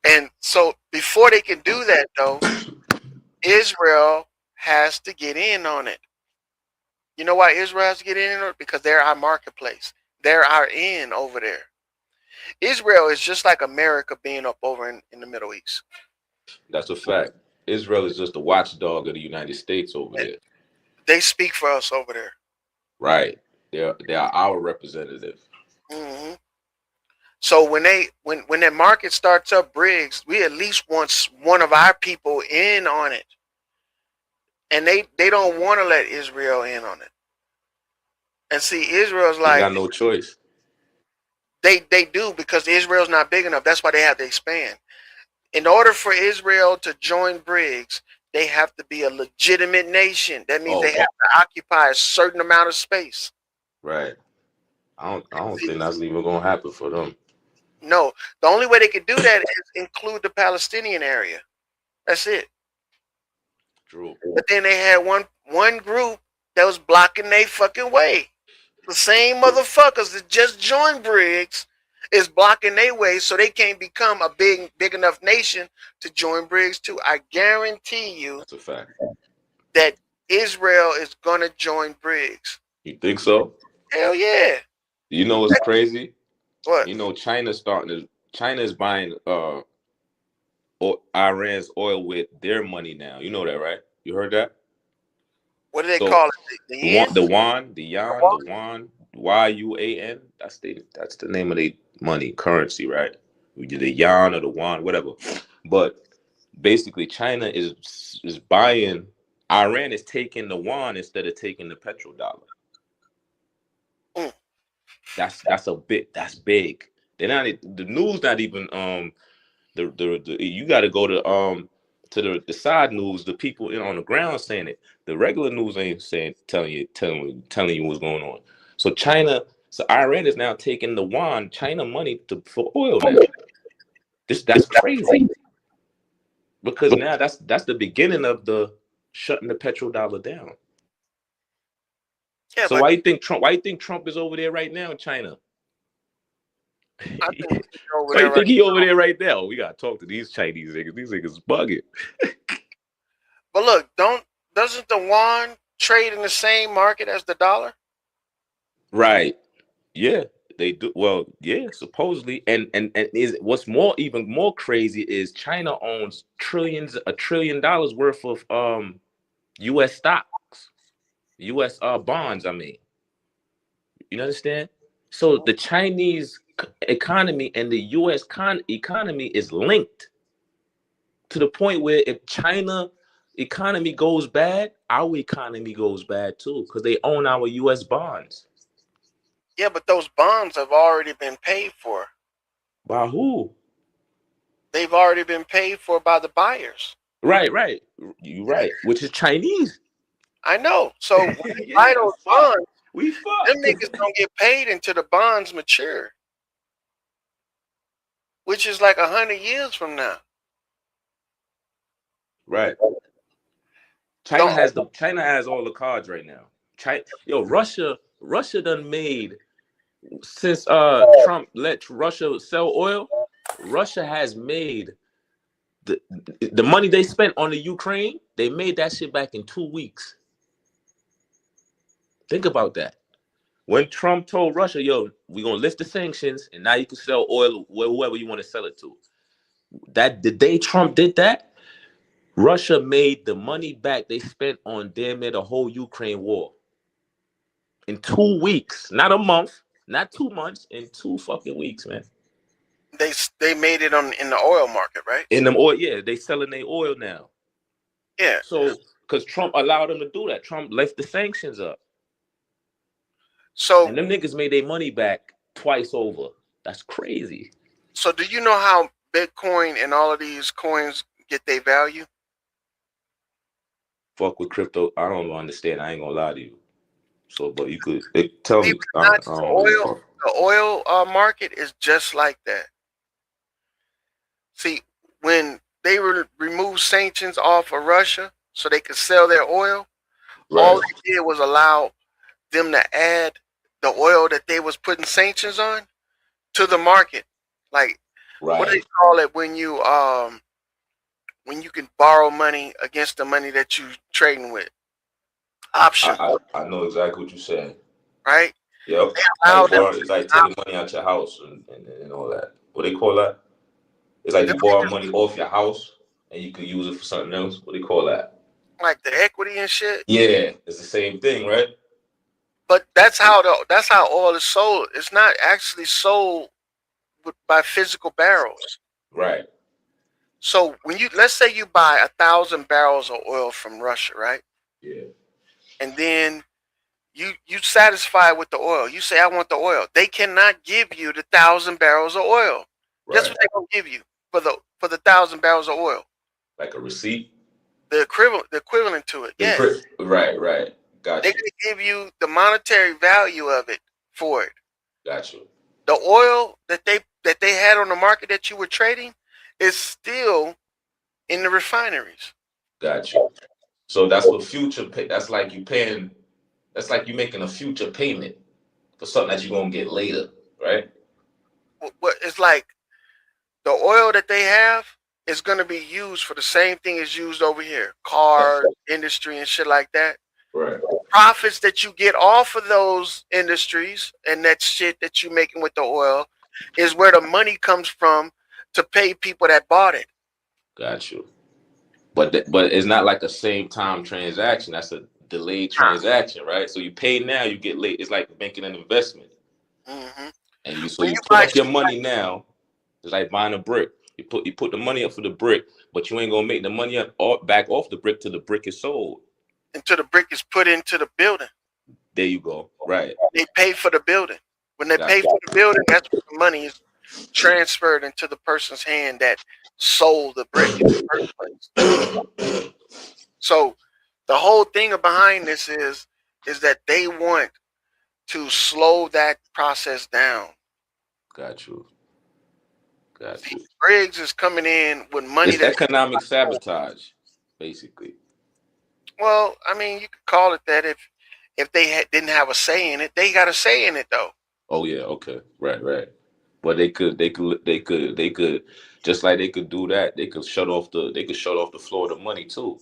And so before they can do that, though, Israel has to get in on it. You know why Israel has to get in on it? Because they're our marketplace. They're our in over there. Israel is just like America being up over in the Middle East.
That's a fact. Israel is just the watchdog of the United States over there.
They speak for us over there.
Right. They are our representative.
Mm-hmm. So when that market starts up, Briggs, we at least want one of our people in on it. And they don't want to let Israel in on it. And see, Israel's
They
like,
got no choice.
They do, because Israel's not big enough. That's why they have to expand. In order for Israel to join BRICS, they have to be a legitimate nation. That means they have to occupy a certain amount of space.
Right. I don't think that's even gonna happen for them.
No, the only way they could do that is include the Palestinian area. That's it.
True.
But then they had one group that was blocking their fucking way. The same motherfuckers that just joined BRICS is blocking their way, so they can't become a big enough nation to join BRICS too. I guarantee you
That's a fact.
that Israel is gonna join BRICS.
You think so?
Hell yeah.
You know what's crazy?
What?
You know, China is buying Iran's oil with their money now. You know that, right? You heard that?
What do they call it? The yen?
The yuan, YUAN. That's the name of the money currency, right? The yuan or the yuan, whatever. But basically, China is buying. Iran is taking the yuan instead of taking the petrodollar. That's big. They're not, the news not even you got to go to the side news, the people on the ground saying it. The regular news ain't telling you what's going on. So Iran is now taking the yuan, China money for oil now. That's crazy. Because now that's the beginning of the shutting the petrodollar down. Yeah, so why you think Trump is over there right now in China?
I think
Why you think he over there right now? We gotta talk to these Chinese niggas. These niggas bugging.
But look, doesn't the yuan trade in the same market as the dollar?
Right. Yeah, they do. Well, yeah, supposedly. And is what's even more crazy is China owns $1 trillion worth of US stocks. US bonds, I mean. You understand? So the Chinese economy and the US economy is linked to the point where if China economy goes bad, our economy goes bad too, because they own our US bonds.
Yeah, but those bonds have already been paid for.
By who?
they've already been paid for by the buyers.
Right, right. You right, which is Chinese.
I know. So when they
Yeah,
buy those
fuck.
bonds,
We
them
fucked.
niggas don't get paid until the bonds mature, which is like 100 years from now.
Right.
Don't
China has all the cards right now. Russia done made since Trump let Russia sell oil. Russia has made the money they spent on the Ukraine. They made that shit back in 2 weeks. Think about that. When Trump told Russia, "Yo, we're gonna lift the sanctions, and now you can sell oil whoever you want to sell it to," that the day Trump did that, Russia made the money back they spent on damn near the whole Ukraine war in 2 weeks, not a month, not 2 months, in 2 fucking weeks, man.
they made it in the oil market, right?
In them oil, yeah, they selling their oil now.
Yeah.
So, because Trump allowed them to do that, Trump left the sanctions up,
So
and them niggas made their money back twice over. That's crazy.
so do you know how Bitcoin and all of these coins get their value?
Fuck with crypto, I don't understand. I ain't gonna lie to you. So, but you could tell
Believe
me.
it or
I
not,
don't really fuck.
the oil market is just like that. See, when they removed sanctions off of Russia so they could sell their oil, all
Right,
they did was allow them to add the oil that they was putting sanctions on to the market. Like, what do
right.
they call it when you can borrow money against the money that you trading with? Option,
I know exactly what you said.
right?
Yep.
They allow them
It's like taking money out your house and all that. What they call that? It's like
them
you borrow
niggas
money off your house and you can use it for something else. What do you call that?
like the equity and shit.
Yeah, it's the same thing, right?
But that's how oil is sold. It's not actually sold by physical barrels.
Right.
So when let's say you buy 1,000 barrels of oil from Russia, right?
Yeah.
And then you satisfied with the oil. You say, I want the oil. They cannot give you the 1,000 barrels of oil. Guess
Right.
what they're gonna give you for the 1,000 barrels of oil?
Like a receipt.
The equivalent to it. Yes.
Right. Right. Got
They're
you.
gonna give you the monetary value of it for it.
Got you.
The oil that they had on the market that you were trading is still in the refineries.
Got you. So that's what future pay. That's like you paying. That's like you making a future payment for something that you're gonna get later, right?
What it's like the oil that they have is going to be used for the same thing as used over here, car industry and shit like that.
Right.
Profits that you get off of those industries and that shit that you're making with the oil is where the money comes from to pay people that bought it.
Got you. But it's not like a same time transaction. That's a delayed transaction, right? So you pay now, you get late. It's like making an investment,
Mm-hmm.
and you
When
you
you
put
buy
up your
shit
money now. It's like buying a brick. You put the money up for the brick, but you ain't gonna make the money back off the brick till the brick is sold.
until the brick is put into the building,
There you go. Right.
they pay for the building. When they
Got
pay
you.
for the building, that's when the money is transferred into the person's hand that sold the brick in the first place. So the whole thing behind this is that they want to slow that process down.
Got you. Got you.
Briggs is coming in with money
It's
that,
economic sabotage, basically.
well, I mean, you could call it that if they didn't have a say in it. They got a say in it though.
Oh yeah. Okay. Right. But they could just like they could do that. They could shut off the flow of the money too.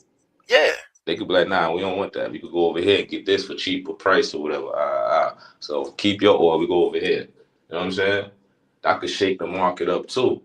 Yeah.
They could be like, nah, we don't want that. We could go over here and get this for cheaper price or whatever. So keep your oil. We go over here. You know what I'm saying? That could shake the market up too.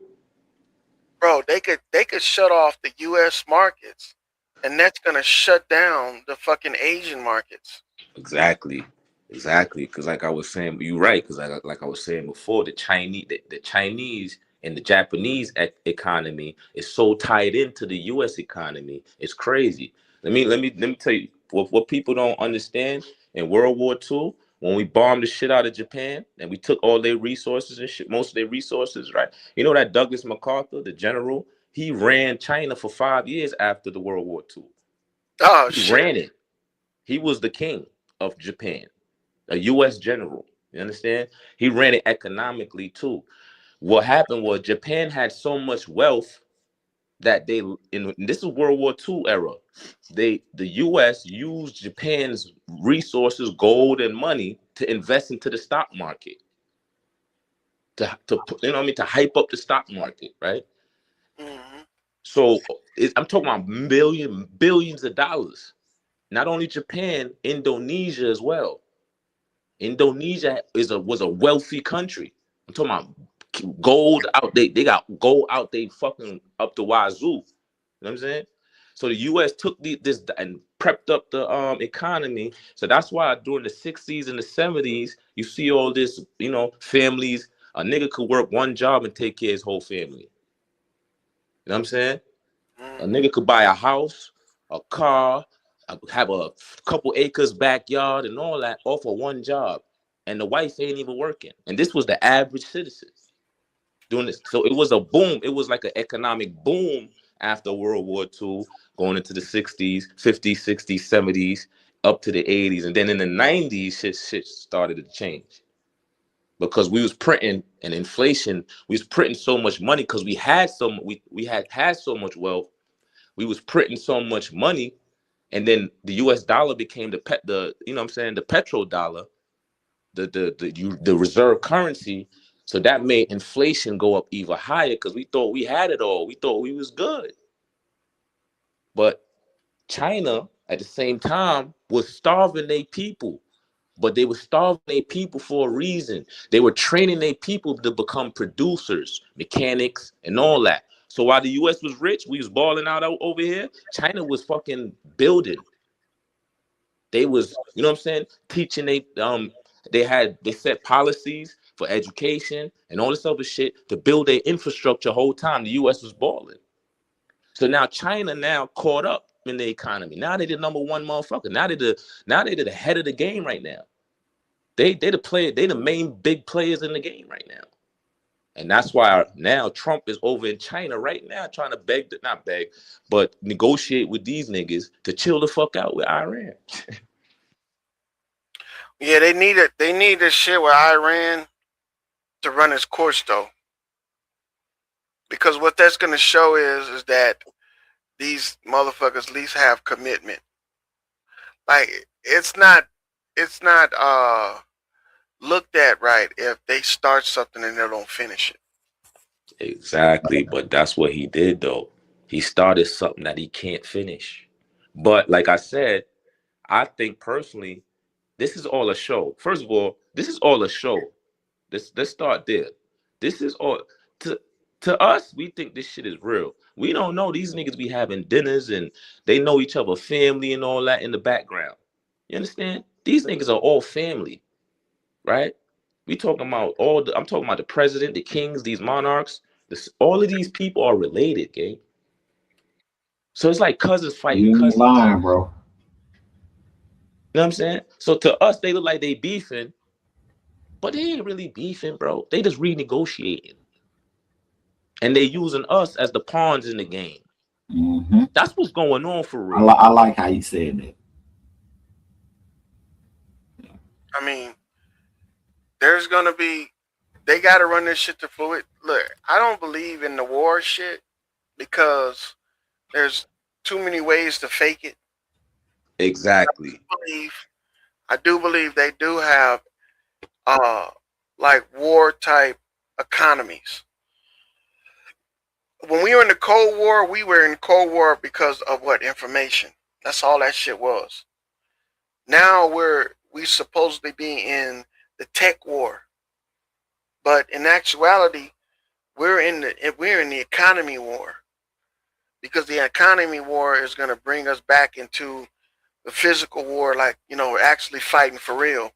Bro, they could shut off the US markets and that's gonna shut down the fucking Asian markets.
Exactly. Because like I was saying, you're right. Because like I was saying before, the Chinese and the Japanese economy is so tied into the U.S. economy. It's crazy. Let me tell you what people don't understand. In World War II, when we bombed the shit out of Japan and we took all their resources and shit, most of their resources, right? You know that Douglas MacArthur, the general, he ran China for 5 years after the World War II.
Oh
He
shit.
ran it. He was the king of Japan, a U.S. general. You understand? He ran it economically too. What happened was Japan had so much wealth that they, in this is World War II era, the U.S. used Japan's resources, gold and money, to invest into the stock market, to you know what I mean, to hype up the stock market, right?
Mm-hmm.
So I'm talking about billions of dollars. Not only Japan, Indonesia as well. Indonesia was a wealthy country. I'm talking about gold out. They got gold out. They fucking up the wazoo. You know what I'm saying? So the U.S. took this and prepped up the economy. So that's why during the 60s and the 70s, you see all this, you know, families. A nigga could work one job and take care of his whole family. You know what I'm saying? A nigga could buy a house, a car, have a couple acres backyard and all that off of one job. And the wife ain't even working. And this was the average citizen doing this. So it was a boom. It was like an economic boom after World War II, going into the 60s, 50s, 60s, 70s, up to the 80s. And then in the 90s, shit started to change. Because we was printing and inflation, we was printing so much money because we had so much wealth. We was printing so much money, and then the U.S. dollar became the you know what I'm saying, the petrodollar, the reserve currency. So that made inflation go up even higher because we thought we had it all. We thought we was good. But China at the same time was starving their people. But they were starving their people for a reason. They were training their people to become producers, mechanics, and all that. So while the U.S. was rich, we was balling out over here. China was fucking building. They was, you know what I'm saying, teaching. They set policies for education and all this other shit to build their infrastructure. Whole time the U.S. was balling. So now China now caught up in the economy. Now they the number one motherfucker. Now they the head of the game right now. They the main big players in the game right now. And that's why now Trump is over in China right now trying to not beg, but negotiate with these niggas to chill the fuck out with Iran.
Yeah, they need this shit with Iran to run its course though. Because what that's gonna show is that these motherfuckers at least have commitment. Like it's not looked at right if they start something and they don't finish it.
Exactly, but that's what he did though. He started something that he can't finish. But like I said, I think personally, this is all a show. First of all, this is all a show. Let's start there. This is all to us, we think this shit is real. We don't know these niggas be having dinners and they know each other family and all that in the background. You understand? These niggas are all family, right? I'm talking about the president, the kings, these monarchs. All of these people are related, gang. So it's like cousins fighting
You ain't
cousins.
lying, bro.
You know what I'm saying? So to us, they look like they beefing, but they ain't really beefing, bro. They just renegotiating. And they using us as the pawns in the game.
Mm-hmm.
That's what's going on for real.
I like how you said that.
I mean, there's gonna be, they gotta run this shit to fluid. Look, I don't believe in the war shit because there's too many ways to fake it.
Exactly.
I do believe they do have like war type economies. When we were in the Cold War, we were in Cold War because of what? Information. That's all that shit was. Now we supposedly be in the tech war. But in actuality, we're in the economy war. Because the economy war is going to bring us back into the physical war, like, you know, we're actually fighting for real.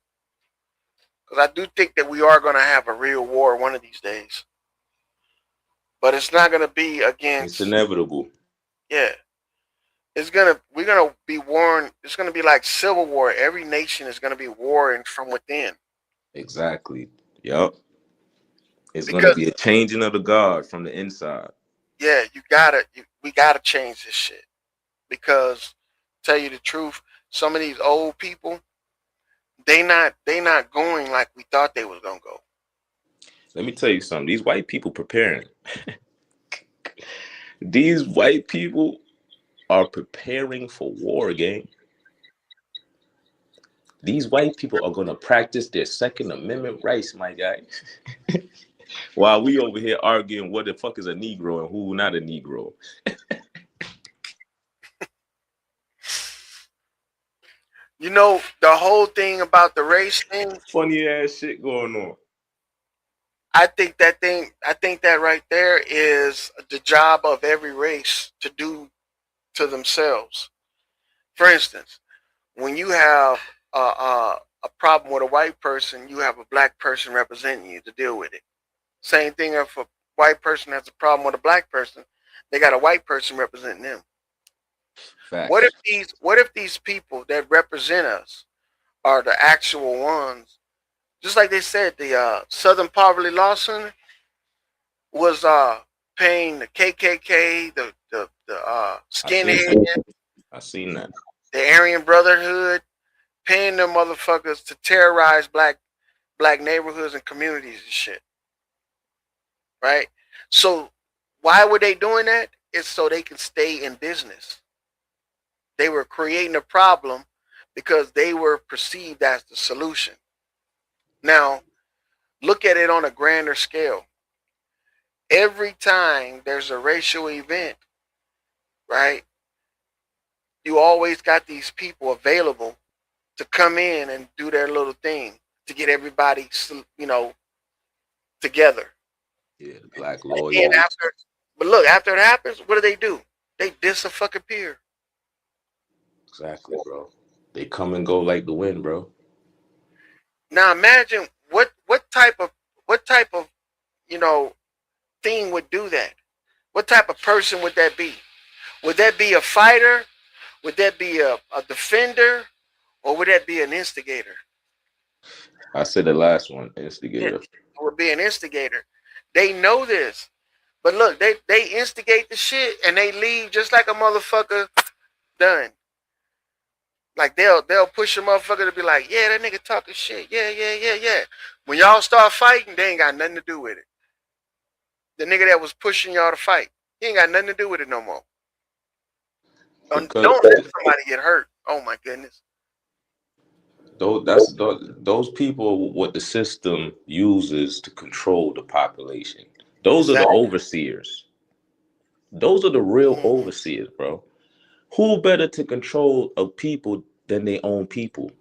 Because I do think that we are going to have a real war one of these days. But it's not going to be against...
It's inevitable.
Yeah. we're gonna be warring. It's gonna be like civil war. Every nation is gonna be warring from within
Exactly. Yup. It's gonna
because
be a changing of the guard from the inside.
yeah, we gotta change this shit because tell you the truth, some of these old people they not going like we thought they was gonna go.
Let me tell you something. These white people preparing. These white people are preparing for war, gang. These white people are gonna practice their Second Amendment rights, my guy. While we over here arguing what the fuck is a Negro and who not a Negro.
You know the whole thing about the race thing.
Funny ass shit going on.
I think that right there is the job of every race to do to themselves. For instance, when you have a problem with a white person, you have a black person representing you to deal with it. Same thing if a white person has a problem with a black person, they got a white person representing them.
Facts.
What if these people that represent us are the actual ones? Just like they said, the Southern Poverty Law Center was paying the KKK, the skinhead,
I seen that.
the Aryan Brotherhood, paying them motherfuckers to terrorize black neighborhoods and communities and shit. Right? So why were they doing that? It's so they can stay in business. They were creating a problem because they were perceived as the solution. Now, look at it on a grander scale. Every time there's a racial event, right, you always got these people available to come in and do their little thing to get everybody, together.
Yeah, the black
And
lawyers.
but look, after it happens, what do? They dis-a-fucking-peer.
Exactly, bro. They come and go like the wind, bro.
Now imagine what type of thing would do that. What type of person would that be? Would that be a fighter? Would that be a defender? Or would that be an instigator?
I said the last one, instigator.
It would be an instigator. They know this. But look, they instigate the shit and they leave just like a motherfucker done. Like they'll push a motherfucker to be like, yeah, that nigga talking shit. Yeah. When y'all start fighting, they ain't got nothing to do with it. The nigga that was pushing y'all to fight, he ain't got nothing to do with it no more. Don't let somebody get hurt. Oh my goodness.
Those people what the system uses to control the population. Those are the overseers. Those are the real overseers, bro. Who better to control a people than their own people?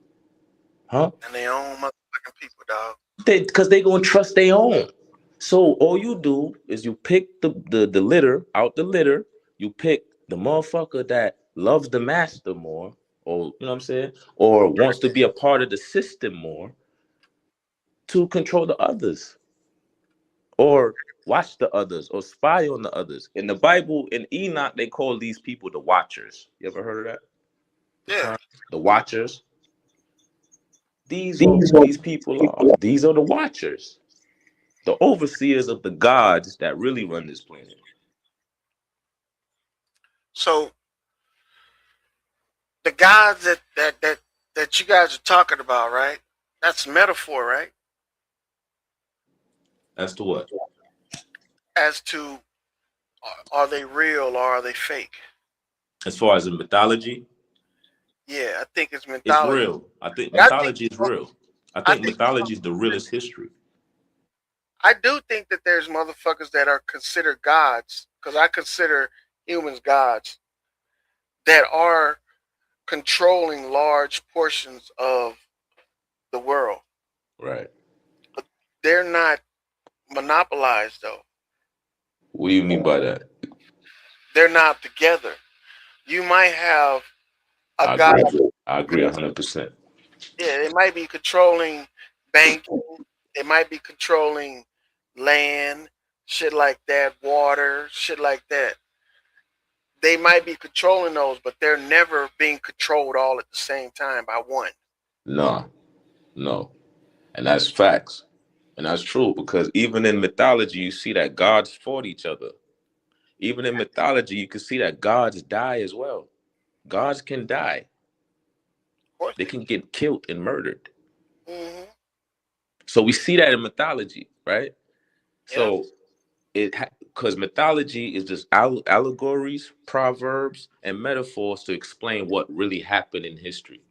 Huh?
And their own motherfucking people, dog.
Because they gonna trust their own. So all you do is you pick the litter out the litter. You pick the motherfucker that loves the master more, or you know what I'm saying, or wants to be a part of the system more to control the others, or watch the others, or spy on the others. In the Bible, in Enoch, they call these people the Watchers. You ever heard of that?
Yeah.
The Watchers. These are who these people are. These are the Watchers, the overseers of the gods that really run this planet.
So the gods that you guys are talking about, right? That's metaphor, right?
As to what?
As to are they real or are they fake?
As far as in mythology?
Yeah, I think it's mythology.
It's real. I think mythology is real. I think mythology is the realest history.
I do think that there's motherfuckers that are considered gods, because I consider humans gods, that are controlling large portions of the world.
Right.
But they're not monopolized, though.
What do you mean by that?
They're not together. You might have a
God.
I
agree 100%.
Yeah, they might be controlling banking. They might be controlling land, shit like that, water, shit like that. they might be controlling those, but they're never being controlled all at the same time by one.
No, no. And that's facts. And that's true, because even in mythology, you see that gods fought each other. Even in mythology, you can see that gods die as well. Gods can die.
Of course
They can get killed and murdered.
Mm-hmm.
So we see that in mythology, right?
Yeah.
So because mythology is just allegories, proverbs, and metaphors to explain what really happened in history.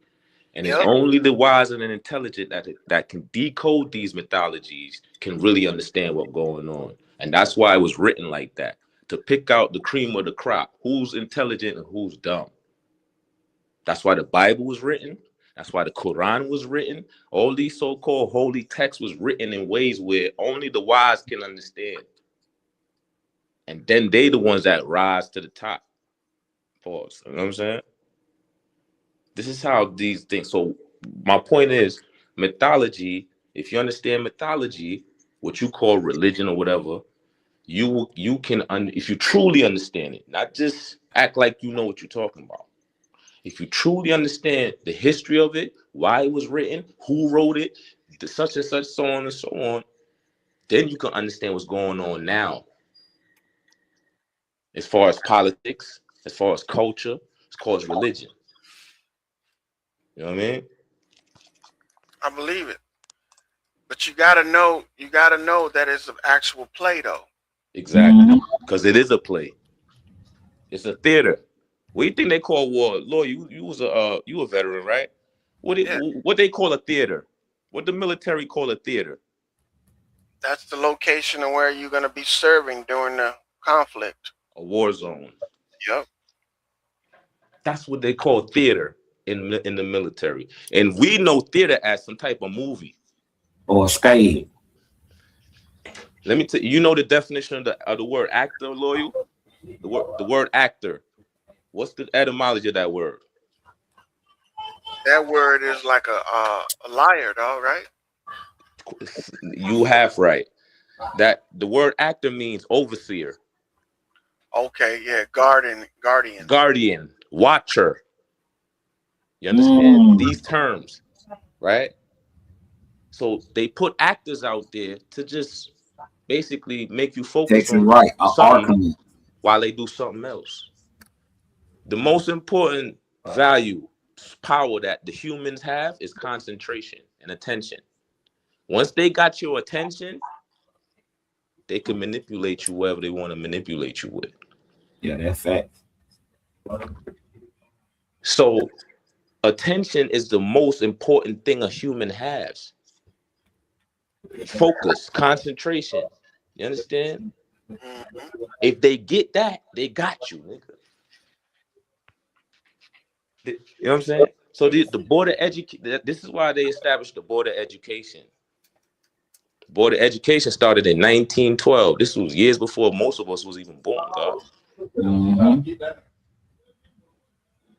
And it's
Yep.
only the wise and intelligent that can decode these mythologies can really understand what's going on. And that's why it was written like that, to pick out the cream of the crop, who's intelligent and who's dumb. That's why the Bible was written. That's why the Quran was written. All these so-called holy texts was written in ways where only the wise can understand. And then they the ones that rise to the top. Pause. You know what I'm saying? This is how these things. So my point is, mythology, if you understand mythology, what you call religion or whatever, you can, if you truly understand it, not just act like you know what you're talking about. If you truly understand the history of it, why it was written, who wrote it, the such and such, so on and so on, then you can understand what's going on now. As far as politics, as far as culture, as far as religion. You know what I mean?
I believe it. But you gotta know that it's an actual play though.
Exactly. Because it is a play. It's a theater. What do you think they call war? Lord, you was a veteran, right? What they call a theater? What the military call a theater?
That's the location of where you're gonna be serving during the conflict.
A war zone.
Yep.
That's what they call theater in the military. And we know theater as some type of movie.
Or stage.
Let me tell you, you know the definition of the word actor, Loyal? The word actor. What's the etymology of that word?
That word is like a liar, dog, right?
You have right. That the word actor means overseer.
Okay, yeah, guardian.
Guardian, watcher. You understand these terms, right? So they put actors out there to just basically make you focus on something while they do something else. The most important value, power that the humans have is concentration and attention. Once they got your attention, they can manipulate you wherever they want to manipulate you with.
Yeah, that's fact.
So attention is the most important thing a human has. Focus, concentration. You understand? If they get that, they got you, nigga. You know what I'm saying? So the board of education, this is why they established the board of education. The board of education started in 1912. This was years before most of us was even born, God.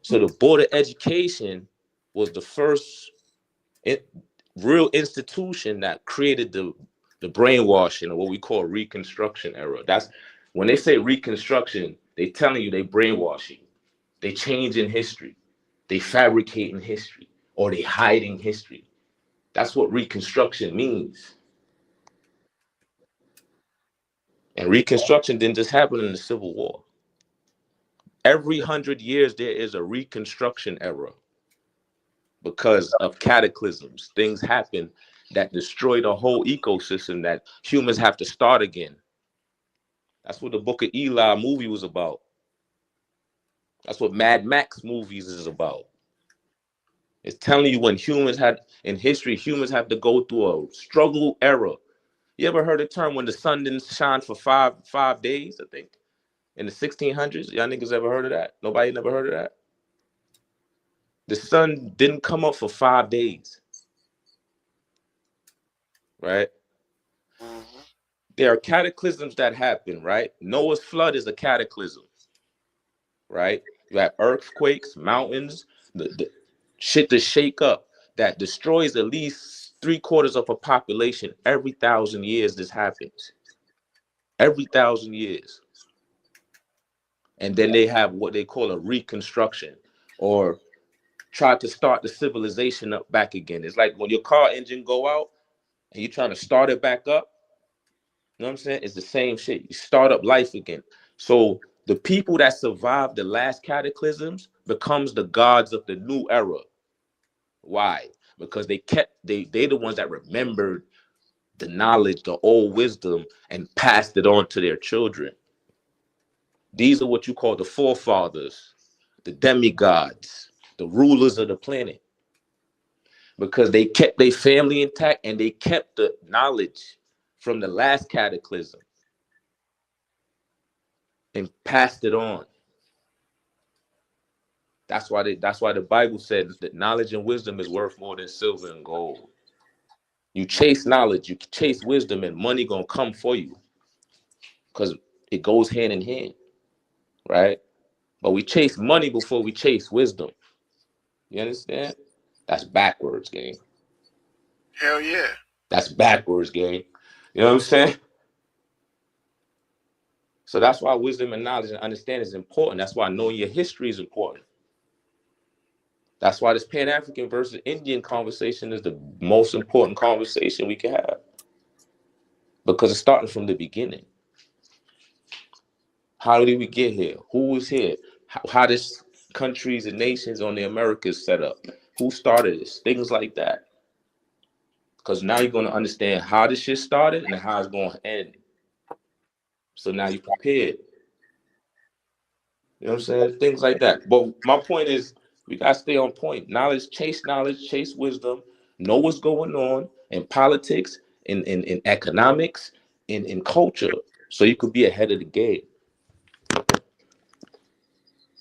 So the board of education was the first real institution that created the brainwashing, or what we call Reconstruction era. That's when they say Reconstruction, they telling you they brainwashing, they changing history, they fabricating history, or they hiding history. That's what Reconstruction means. And Reconstruction didn't just happen in the Civil War. Every 100 years there is a Reconstruction era because of cataclysms. Things happen that destroy the whole ecosystem that humans have to start again. That's what the Book of Eli movie was about. That's what Mad Max movies is about. It's telling you when humans had, in history, humans have to go through a struggle era. You ever heard the term when the sun didn't shine for five days, I think, in the 1600s? Y'all niggas ever heard of that? Nobody never heard of that? The sun didn't come up for 5 days. Right? There are cataclysms that happen, right? Noah's flood is a cataclysm, right? You have earthquakes, mountains, the shit to shake up that destroys at least 3/4 of a population every 1,000 years. This happens every 1,000 years. and then they have what they call a reconstruction, or try to start the civilization up back again. It's like when your car engine go out and you're trying to start it back up. You know what I'm saying? It's the same shit. You start up life again. So the people that survived the last cataclysms becomes the gods of the new era. Why? Because they the ones that remembered the knowledge, the old wisdom, and passed it on to their children. These are what you call the forefathers, the demigods, the rulers of the planet. Because they kept their family intact and they kept the knowledge from the last cataclysm and passed it on. That's why the Bible said that knowledge and wisdom is worth more than silver and gold. You chase knowledge, you chase wisdom, and money gonna come for you, because it goes hand in hand, right? But we chase money before we chase wisdom. You understand? That's backwards, gang.
Hell yeah.
That's backwards, gang. You know what I'm saying? So that's why wisdom and knowledge and understanding is important. That's why knowing your history is important. That's why this Pan-African versus Indian conversation is the most important conversation we can have. Because it's starting from the beginning. How did we get here? Who was here? How this countries and nations on the Americas set up? Who started this? Things like that. Because now you're going to understand how this shit started and how it's going to end. So now you're prepared. You know what I'm saying? Things like that. But my point is, we got to stay on point. Knowledge, chase wisdom, know what's going on in politics, in economics, in culture, so you could be ahead of the game.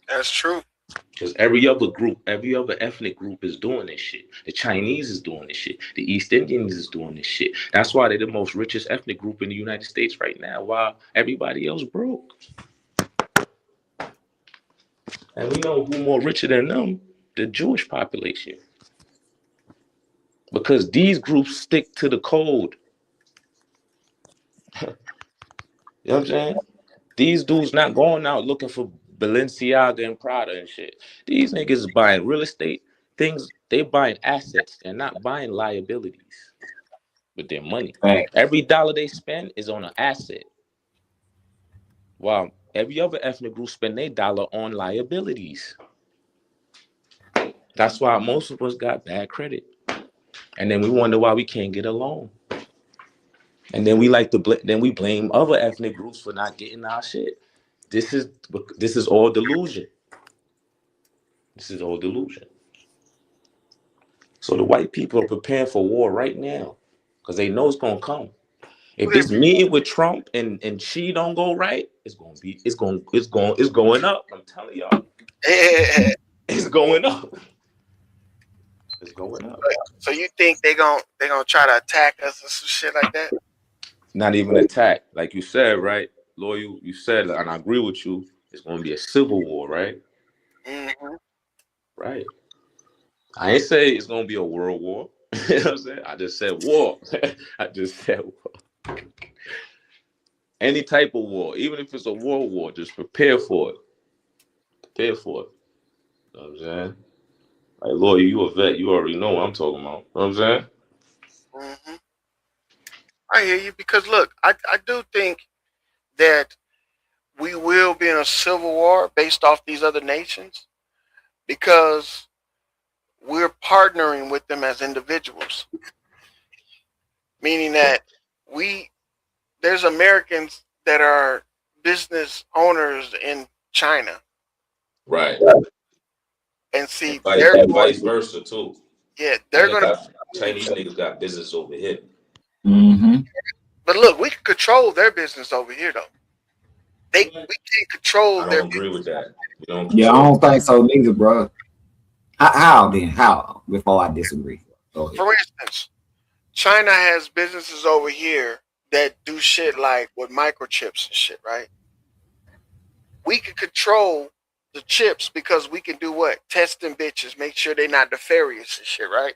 That's true.
Because every other ethnic group is doing this shit. The Chinese is doing this shit. The East Indians is doing this shit. That's why they're the most richest ethnic group in the United States right now, while everybody else broke. And we know who more richer than them, the Jewish population. Because these groups stick to the code. You know what I'm saying? These dudes not going out looking for Balenciaga and Prada and shit. These niggas is buying real estate things. They buying assets and not buying liabilities with their money.
Right.
Every dollar they spend is on an asset, while every other ethnic group spend their dollar on liabilities. That's why most of us got bad credit, and then we wonder why we can't get a loan. And then we like to then we blame other ethnic groups for not getting our shit. This is all delusion. This is all delusion. So the white people are preparing for war right now because they know it's gonna come. If this meeting with Trump and Xi don't go right, it's going up. I'm telling y'all, it's going up. It's going up.
So you think they gonna try to attack us or some shit like that?
Not even attack, like you said, right? Loyal, you said, and I agree with you. It's going to be a civil war, right?
Mm-hmm.
Right. I ain't say it's going to be a world war. You know what I'm saying? I just said war. I just said war. Any type of war, even if it's a world war, just prepare for it. Prepare for it. You know what I'm saying? Like, Loyal, you a vet. You already know what I'm talking about. You know what I'm saying?
Mm-hmm. I hear you, because look, I do think that we will be in a civil war based off these other nations because we're partnering with them as individuals. Meaning that there's Americans that are business owners in China.
Right.
And see,
and vice versa too.
Yeah, they're going to.
Chinese niggas got business over here.
Mm-hmm.
But look, we can control their business over here, though. We can't control
I
their
don't agree with that.
Yeah, I don't think so neither, bro. How then? How? Before I disagree.
For instance, China has businesses over here that do shit like with microchips and shit, right? We can control the chips because we can do what? Test them bitches, make sure they're not nefarious and shit, right?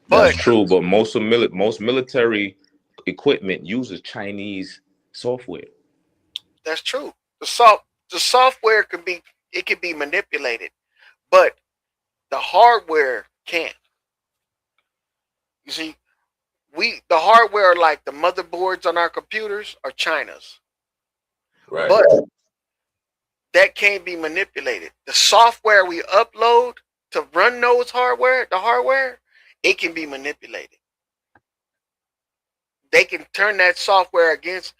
That's true, but most military equipment uses Chinese software.
That's true. the software can be manipulated, but the hardware can't. You see, the hardware, like the motherboards on our computers, are China's,
Right.
but that can't be manipulated. The software we upload to run those hardware, it can be manipulated. They can turn that software against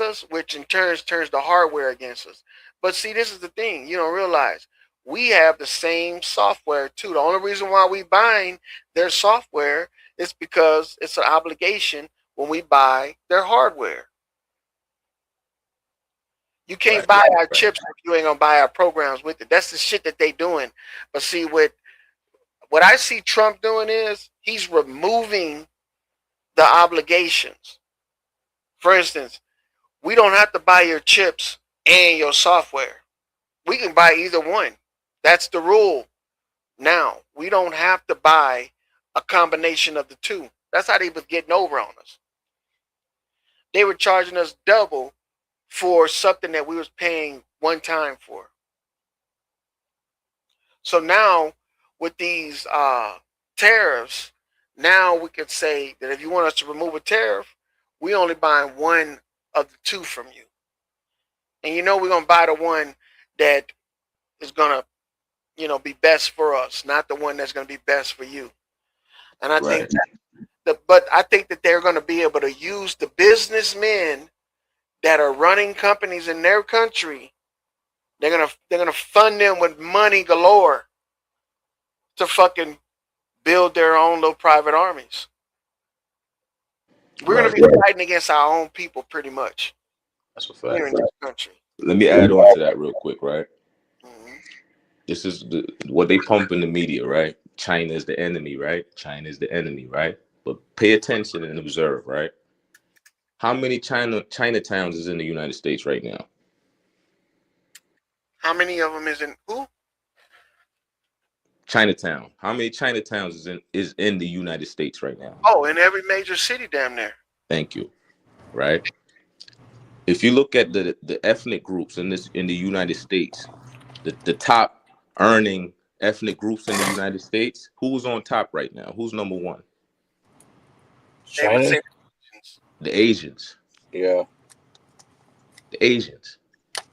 us, which in turn turns the hardware against us. But see, this is the thing you don't realize. We have the same software too. The only reason why we buying their software is because it's an obligation when we buy their hardware. You can't buy our chips if you ain't gonna buy our programs with it. That's the shit that they doing. But see, what I see Trump doing is he's removing the obligations. For instance, we don't have to buy your chips and your software. We can buy either one. That's the rule. Now, we don't have to buy a combination of the two. That's how they was getting over on us. They were charging us double for something that we was paying one time for. So now, with these tariffs, now we could say that if you want us to remove a tariff, we only buying one of the two from you. And you know we're going to buy the one that is going to, be best for us, not the one that's going to be best for you. And I think but I think that they're going to be able to use the businessmen that are running companies in their country. They're going to fund them with money galore to fucking build their own little private armies. We're going to be fighting against our own people pretty much.
That's a fact.
Here in this country.
Let me add on to that real quick, right? This is what they pump in the media, right? China is the enemy, right? China is the enemy, right? But pay attention and observe, right? How many Chinatowns is in the United States right now?
How many of them is in who?
Chinatown. How many Chinatowns is in the United States right now?
Oh, in every major city damn near.
Thank you. Right? If you look at the ethnic groups in the United States, the top earning ethnic groups in the United States, who's on top right now? Who's number one?
China?
The Asians.
Yeah.
The Asians.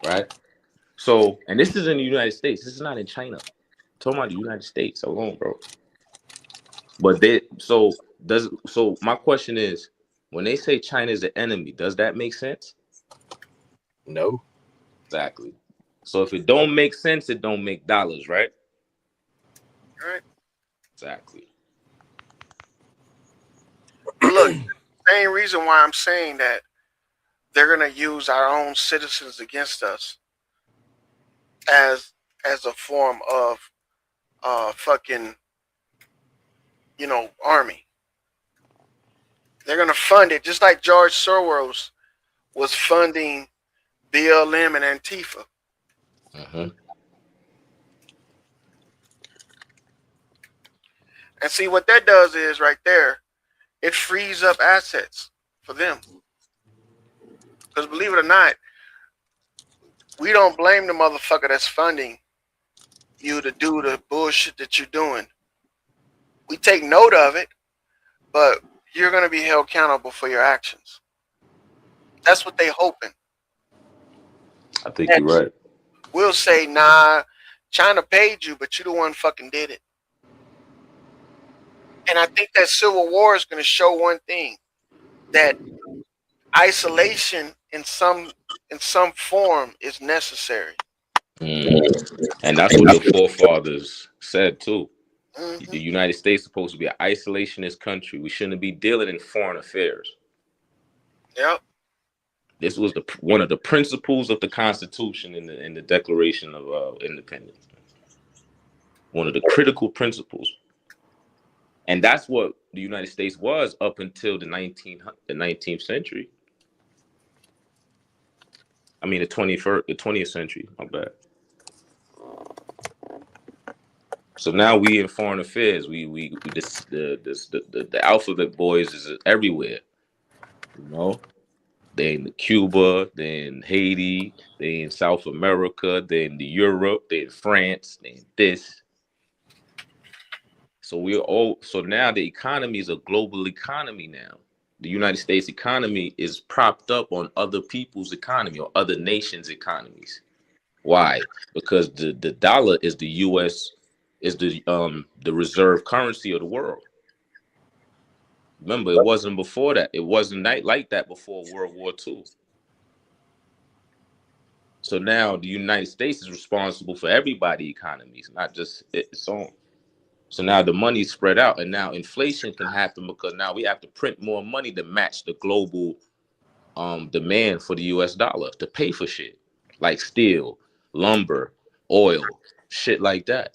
Right? So, and this is in the United States. This is not in China. I'm talking about the United States alone, bro. But so my question is, when they say China is the enemy, does that make sense?
No.
Exactly. So if it don't make sense, it don't make dollars, right?
Right.
Exactly.
Look, same reason why I'm saying that they're gonna use our own citizens against us as a form of fucking army. They're gonna fund it just like George Soros was funding BLM and Antifa. And see what that does is right there, it frees up assets for them. Because believe it or not, we don't blame the motherfucker that's funding you to do the bullshit that you're doing. We take note of it, but you're going to be held accountable for your actions. That's what they hoping.
I think you're right.
We'll say, nah, China paid you, but you the one fucking did it. And I think that civil war is going to show one thing, that isolation in some form is necessary.
And that's what the forefathers said too. The United States is supposed to be an isolationist country. We shouldn't be dealing in foreign affairs.
Yep.
This was one of the principles of the Constitution in the Declaration of Independence. One of the critical principles. And that's what the United States was up until the 19th century. I mean, the 20th century. My bad. So now we in foreign affairs. The alphabet boys is everywhere. You know, They in Cuba, they in Haiti, they in South America, they in Europe, they in France, they in this. So so now the economy is a global economy now. The United States economy is propped up on other people's economy or other nations' economies. Why? Because the dollar is the US, is the reserve currency of the world. Remember, it wasn't before that. It wasn't like that before World War II. So now the United States is responsible for everybody's economies, not just its own. So now the money's spread out, and now inflation can happen because now we have to print more money to match the global demand for the US dollar to pay for shit like steel, lumber, oil, shit like that.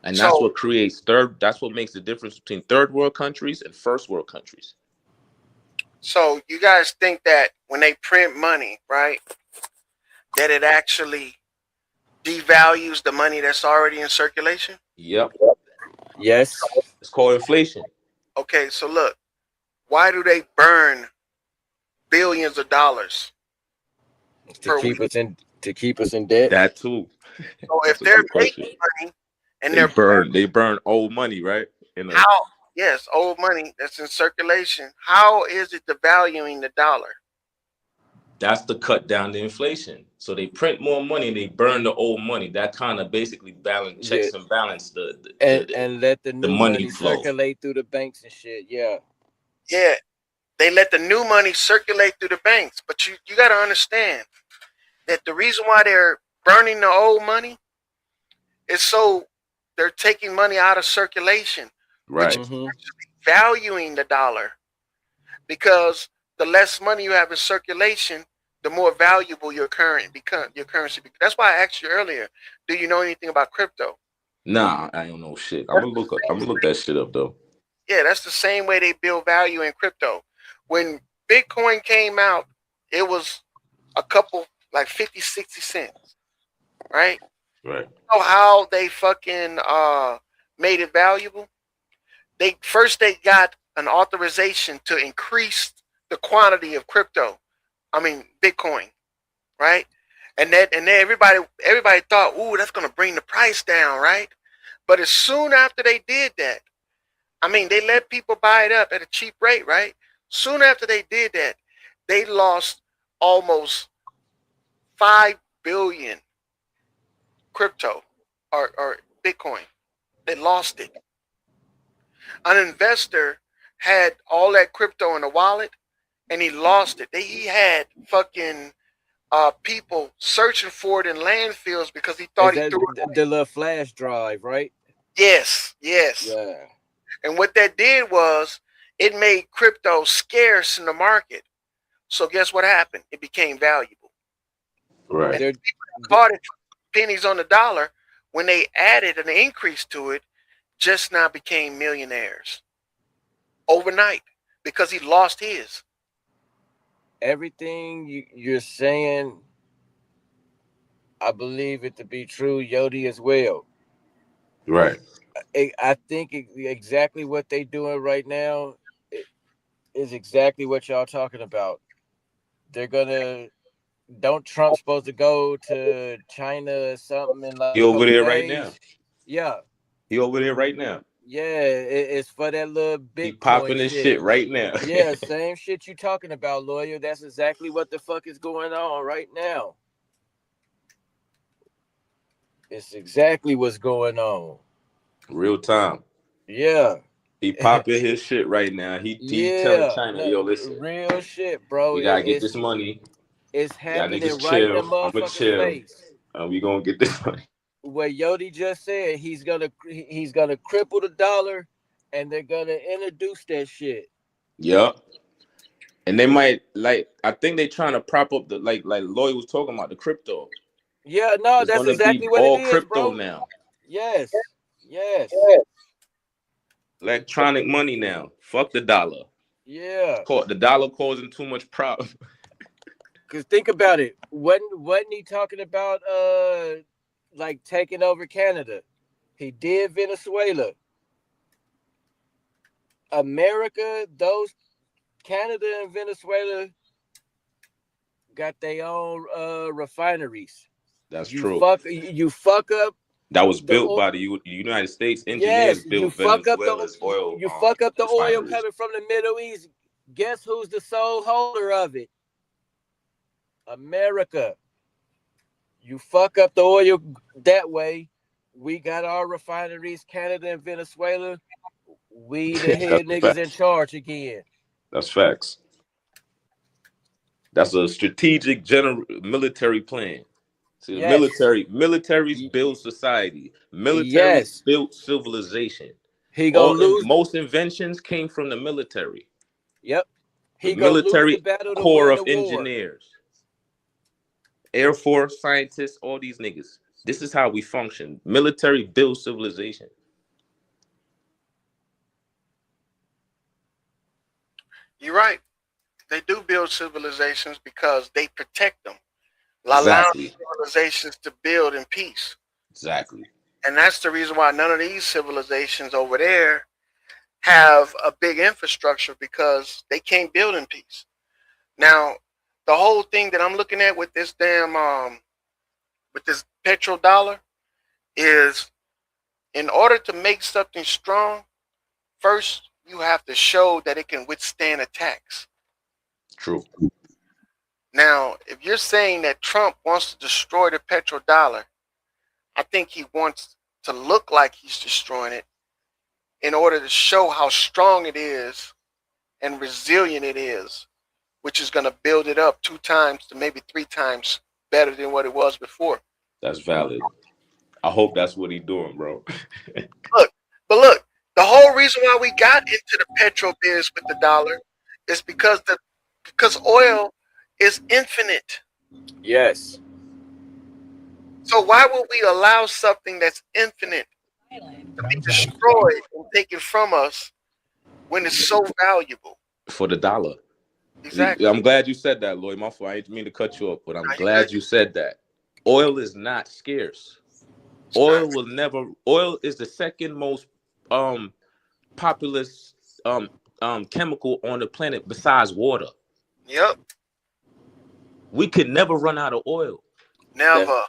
And that's
So
what makes the difference between third world countries and first world countries.
so you guys think that when they print money, right, that it actually devalues the money that's already in circulation?
Yep.
Yes.
It's called inflation.
Okay, so look, why do they burn billions of dollars
To keep us in debt.
That too.
So if
That's a
they're
good question.
making money and
They burn old money, right?
yes, old money that's in circulation, how is it devaluing the dollar?
That's to cut down the inflation. So they print more money and they burn the old money. That kind of basically checks and balance the
let the new
money
money
flow.
circulate through the banks and shit. Yeah.
Yeah, they let the new money circulate through the banks, but you got to understand that the reason why they're burning the old money is so they're taking money out of circulation,
Right.
which is actually valuing the dollar, because the less money you have in circulation, the more valuable your currency becomes. That's why I asked you earlier, do you know anything about crypto?
Nah, I don't know shit. I'm gonna look that shit up though.
Yeah, that's the same way they build value in crypto. When Bitcoin came out, it was a couple, like 50, 60 cents, right?
Right.
You know how they fucking made it valuable? They got an authorization to increase the quantity of Bitcoin, right? And then everybody thought, ooh, that's gonna bring the price down, right? But as soon after they did that, they let people buy it up at a cheap rate, right? Soon after they did that, they lost almost 5 billion crypto or Bitcoin. They lost it. An investor had all that crypto in a wallet and he lost it. He had fucking people searching for it in landfills because he thought he threw it away.
The little flash drive, right?
Yes.
Yeah.
And what that did was it made crypto scarce in the market. So guess what happened? It became valuable.
Right.
And people caught it pennies on the dollar, when they added an increase to it, just now became millionaires overnight because he lost his.
Everything you're saying, I believe it to be true, Yodi, as well.
Right.
I think exactly what they doing right now is exactly what y'all talking about. They're gonna. Don't Trump supposed to go to China or something in like
He over there right now.
Yeah.
He over there right now.
Yeah, it's for that little Bitcoin.
He popping his shit right now.
Yeah, same shit you talking about, lawyer. That's exactly what the fuck is going on right now. It's exactly what's going on.
Real time.
Yeah.
He popping his shit right now. He telling China, yo, listen.
Real shit, bro.
We gotta get this money.
It's happening
niggas
right in
chill.
the motherfucker's
chill.
face.
We gonna get this money.
What Yodi just said, he's gonna cripple the dollar, and they're gonna introduce that shit.
Yep. And they might I think they trying to prop up the like Lloyd was talking about the crypto.
Yeah, no,
It's
that's exactly what
all
it is,
crypto
bro.
now.
Yes.
Electronic money now. Fuck the dollar.
Yeah.
The dollar causing too much problem.
Cause think about it. Wasn't he talking about like taking over Canada? He did Venezuela. America, those Canada and Venezuela got their own refineries.
That's
You
true.
fuck up
That was
the
built
oil.
by the United States
Yes,
engineers. Built Venezuela's oil
you fuck up the oil
refineries.
coming from the Middle East. Guess who's the sole holder of it? America. You fuck up the oil that way. We got our refineries, Canada and Venezuela. We the head
That's
niggas in
facts.
charge again.
That's facts. That's a strategic military plan. See, the
Yes.
militaries build society. Militaries
Yes.
built civilization.
He gonna lose.
Most inventions came from the military.
Yep.
The
He gonna lose the
military
battle to
corps
win
of
the war.
engineers, Air Force scientists, all these niggas. This is how we function. Military builds civilization.
You're right. They do build civilizations because they protect them, allow
Exactly.
civilizations to build in peace.
Exactly.
And that's the reason why none of these civilizations over there have a big infrastructure, because they can't build in peace. Now, the whole thing that I'm looking at with this damn with this petrodollar is, in order to make something strong, first you have to show that it can withstand attacks.
True.
Now, if you're saying that Trump wants to destroy the petrodollar, I think he wants to look like he's destroying it in order to show how strong it is and resilient it is, which is going to build it up 2 times to maybe 3 times better than what it was before.
That's valid. I hope that's what he's doing, bro.
Look, the whole reason why we got into the petro biz with the dollar is because oil is infinite.
Yes.
So why would we allow something that's infinite to be destroyed and taken from us when it's so valuable?
For the dollar.
Exactly.
I'm glad you said that, Lloyd. My fault. I didn't mean to cut you off, but I'm
No,
glad you said that. Oil is not scarce. Oil is the second most populous chemical on the planet besides water.
Yep.
We could never run out of oil.
Never.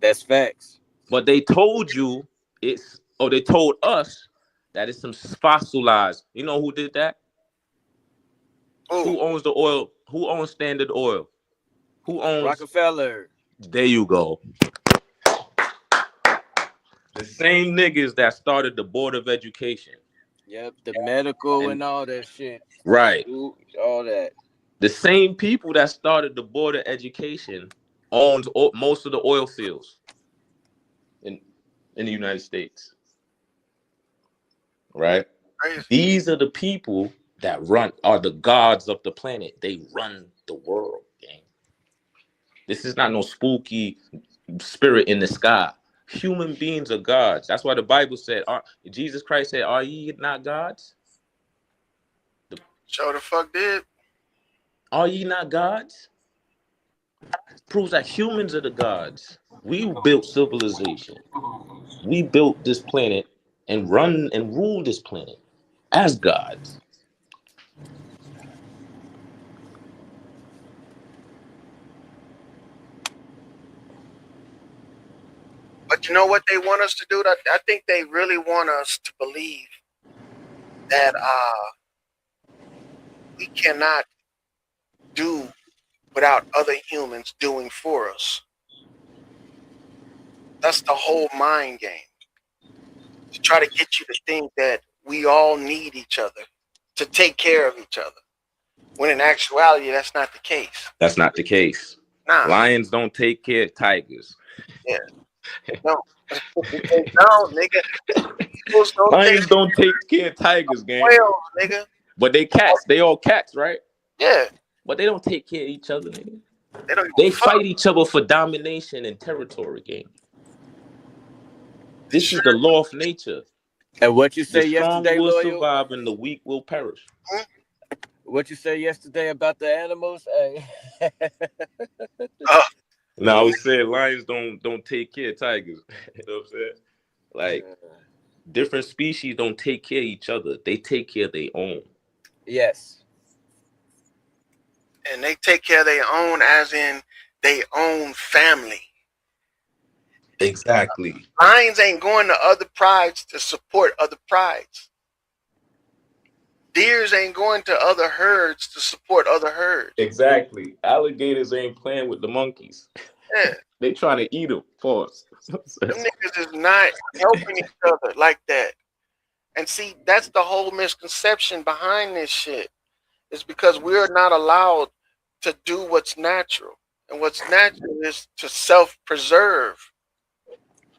That's facts.
But they told you they told us that it's some fossilized. You know who did that? Who owns the oil? Who owns Standard Oil? Who owns
Rockefeller?
There you go. The same niggas that started the Board of Education.
Yep, the medical and all that shit.
Right.
All that.
The same people that started the Board of Education owns most of the oil fields in the United States. Right?
Crazy.
These are the people that are the gods of the planet. They run the world, gang. This is not no spooky spirit in the sky. Human beings are gods. That's why the Bible said, Jesus Christ said, "Are ye not gods?"
Sure the fuck did.
Are ye not gods? Proves that humans are the gods. We built civilization. We built this planet and run and rule this planet as gods.
But you know what they want us to do? I think they really want us to believe that we cannot do without other humans doing for us. That's the whole mind game. To try to get you to think that we all need each other to take care of each other. When in actuality, that's not the case.
That's not the case.
Nah.
Lions don't take care of tigers.
Yeah. No, nigga.
Lions don't take care of tigers, gang.
Whales, nigga.
But they cats. They all cats, right?
Yeah.
But they don't take care of each other, nigga.
They
fight each other for domination and territory, gang. This is the law of nature.
And what you say
the strong
yesterday,
will
Loyal?
survive and the weak will perish.
What you say yesterday about the animals? Hey.
Now we said lions don't take care of tigers. You know what I'm saying? Like different species don't take care of each other. They take care of their own.
Yes.
and they take care of their own, as in their own family.
Exactly.
Lions ain't going to other prides to support other prides. Deers ain't going to other herds to support other herds.
Exactly. Alligators ain't playing with the monkeys.
Yeah.
They trying to eat them. Pause.
Them niggas is not helping each other like that. And see, that's the whole misconception behind this shit. It's because we're not allowed to do what's natural. And what's natural is to self-preserve.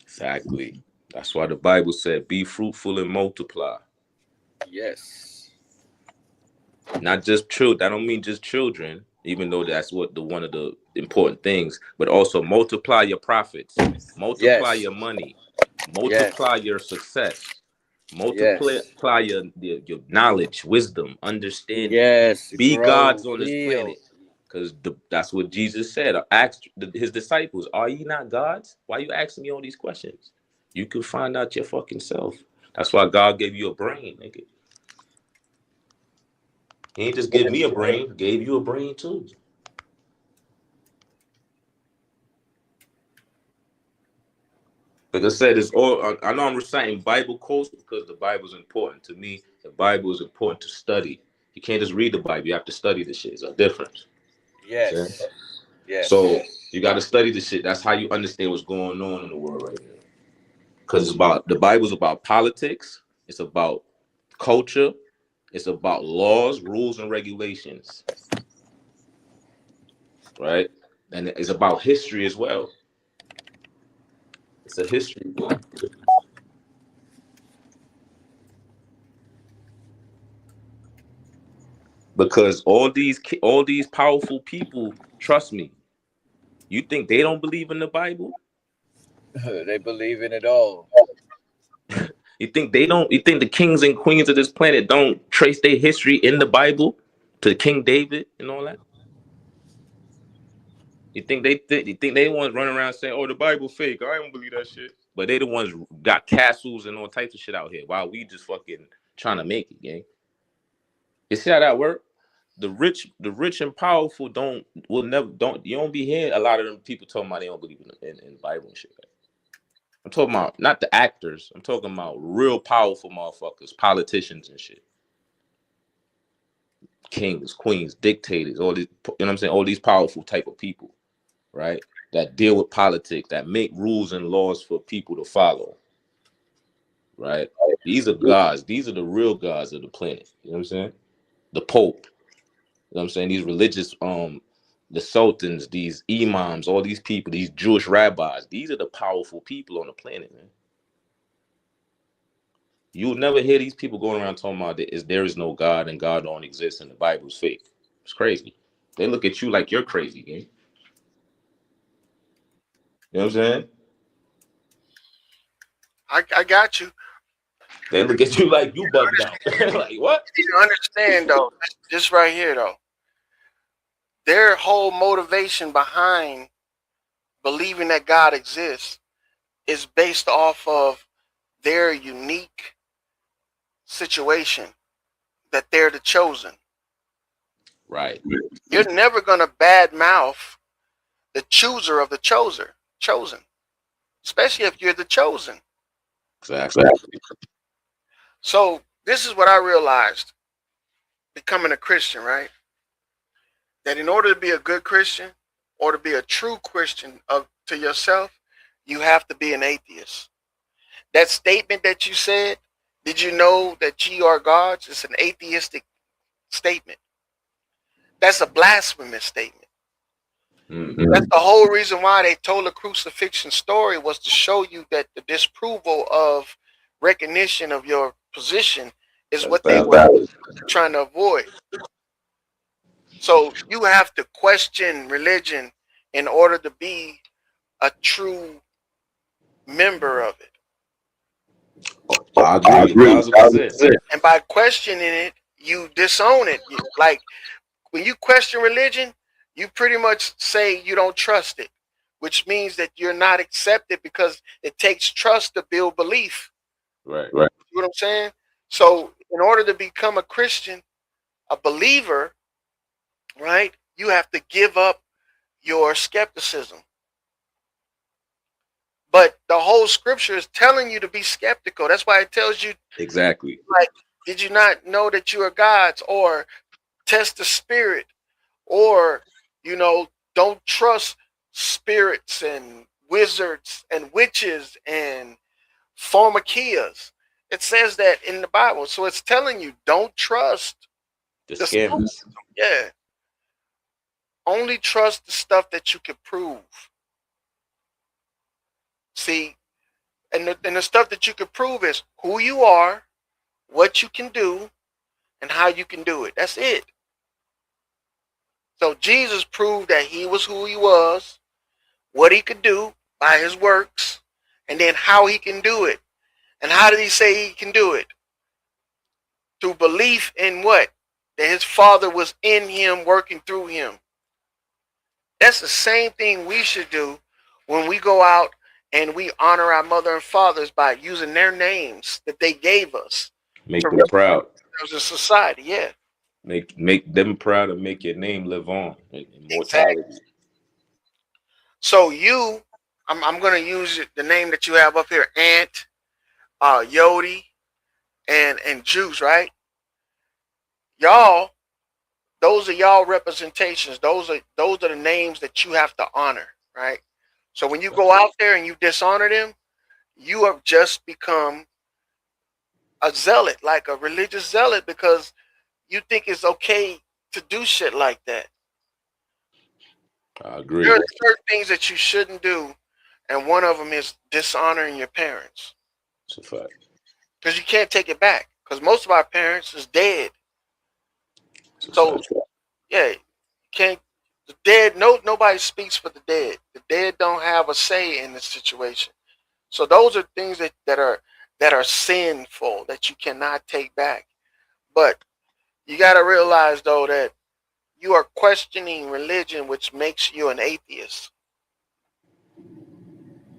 Exactly. That's why the Bible said, be fruitful and multiply.
Yes.
Not just children. I don't mean just children, even though that's what one of the important things, but also multiply your profits, multiply your money, multiply your success, multiply your knowledge, wisdom, understanding.
Yes.
Be
grow,
gods on this
heal.
planet. Because that's what Jesus said. Asked his disciples, are ye not gods? Why are you asking me all these questions? You can find out your fucking self. That's why God gave you a brain, nigga. He ain't just give me a brain, gave you a brain too. Like I said, it's all. I know I'm reciting Bible quotes because the Bible is important to me. The Bible is important to study. You can't just read the Bible. You have to study the shit. It's a difference.
Yes.
See?
Yes.
So you got to study the shit. That's how you understand what's going on in the world right now. Because it's about the Bible's about politics. It's about culture. It's about laws, rules, and regulations. Right? And it's about history as well. It's a history book. Because all these powerful people, trust me, you think they don't believe in the Bible?
They believe in it all.
You think they don't? You think the kings and queens of this planet don't trace their history in the Bible to King David and all that? You think they ones running around saying, "Oh, the Bible fake"? I don't believe that shit. But they the ones got castles and all types of shit out here, while we just fucking trying to make it, gang. You see how that work? The rich and powerful you don't be hearing a lot of them people talking about they don't believe in the Bible and shit. I'm talking about not the actors. I'm talking about real powerful motherfuckers, politicians and shit. Kings, queens, dictators, all these, you know what I'm saying? All these powerful type of people, right? That deal with politics, that make rules and laws for people to follow. Right? These are gods. These are the real gods of the planet. You know what I'm saying? The Pope. You know what I'm saying? These religious, the sultans, these imams, all these people, these Jewish rabbis, these are the powerful people on the planet, man. You'll never hear these people going around talking about there is no God and God don't exist and the Bible's fake. It's crazy. They look at you like you're crazy, gang. You know what I'm saying?
I got you.
They look at you like you bugged out. Like, what?
You understand, though, this right here, though. Their whole motivation behind believing that God exists is based off of their unique situation, that they're the chosen.
Right.
You're never going to badmouth the chooser of the chosen, especially if you're the chosen.
Exactly.
So this is what I realized becoming a Christian, right? That in order to be a good Christian or to be a true Christian to yourself, you have to be an atheist. That statement that you said, did you know that ye are gods? It's an atheistic statement. That's a blasphemous statement.
Mm-hmm.
That's the whole reason why they told the crucifixion story, was to show you that the disapproval of recognition of your position is what they were trying to avoid. So you have to question religion in order to be a true member of it.
I agree.
And by questioning it, you disown it. Like when you question religion, you pretty much say you don't trust it, which means that you're not accepted because it takes trust to build belief.
Right.
You know what I'm saying? So in order to become a Christian, a believer, right, you have to give up your skepticism. But the whole scripture is telling you to be skeptical. That's why it tells you,
Exactly.
like, did you not know that you are gods? Or test the spirit, or, you know, don't trust spirits and wizards and witches and pharmakias. It says that in the Bible. So it's telling you, don't trust
The
the
scammers.
yeah. Only trust the stuff that you can prove. See, and the stuff that you can prove is who you are, what you can do, and how you can do it. That's it. So Jesus proved that he was who he was, what he could do by his works, and then how he can do it. And how did he say he can do it? Through belief in what? That his Father was in him, working through him. That's the same thing we should do when we go out and we honor our mother and fathers by using their names that they gave us.
Make
to
them proud.
as a society, yeah.
Make them proud and make your name live on. Immortality.
Exactly. So I'm going to use the name that you have up here, Ant, Yodi, and Juice, right? Y'all, those are y'all representations. Those are the names that you have to honor, right? So when you go out there and you dishonor them, you have just become a zealot, like a religious zealot, because you think it's okay to do shit like that.
I agree.
There are certain things that you shouldn't do, and one of them is dishonoring your parents.
It's a fact.
Because you can't take it back. Because most of our parents is dead. So, yeah, you can't. The dead, nobody speaks for the dead. The dead don't have a say in this situation. So those are things that are sinful that you cannot take back. But you got to realize, though, that you are questioning religion, which makes you an atheist,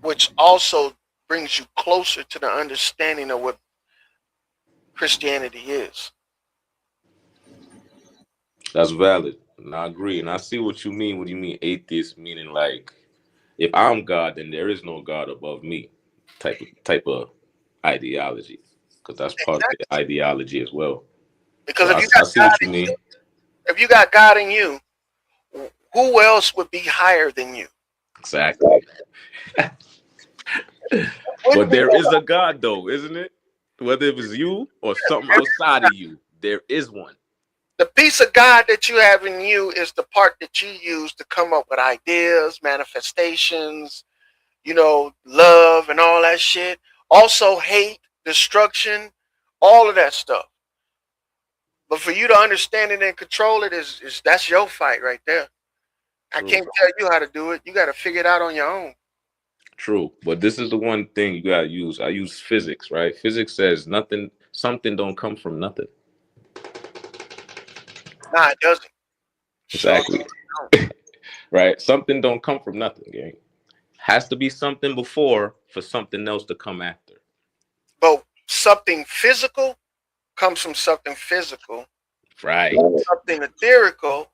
which also brings you closer to the understanding of what Christianity is.
That's valid. And I agree. And I see what you mean when you mean atheist, meaning like if I'm God, then there is no God above me type of ideology. Because that's part of the ideology as well.
Because
So
if you got
I see
God
what you
in
mean.
you, if you got God in you, who else would be higher than you?
Exactly. But there is a God though, isn't it? Whether it was you or something outside of you, there is one.
The piece of God that you have in you is the part that you use to come up with ideas, manifestations, love and all that shit. Also hate, destruction, all of that stuff. But for you to understand it and control it is that's your fight right there. I can't tell you how to do it. You got to figure it out on your own.
True. But this is the one thing you gotta use. I use physics, right? Physics says something don't come from nothing.
Nah, it doesn't.
Exactly. Right? Something don't come from nothing, gang. Has to be something before for something else to come after.
But something physical comes from something physical.
Right.
Something etherical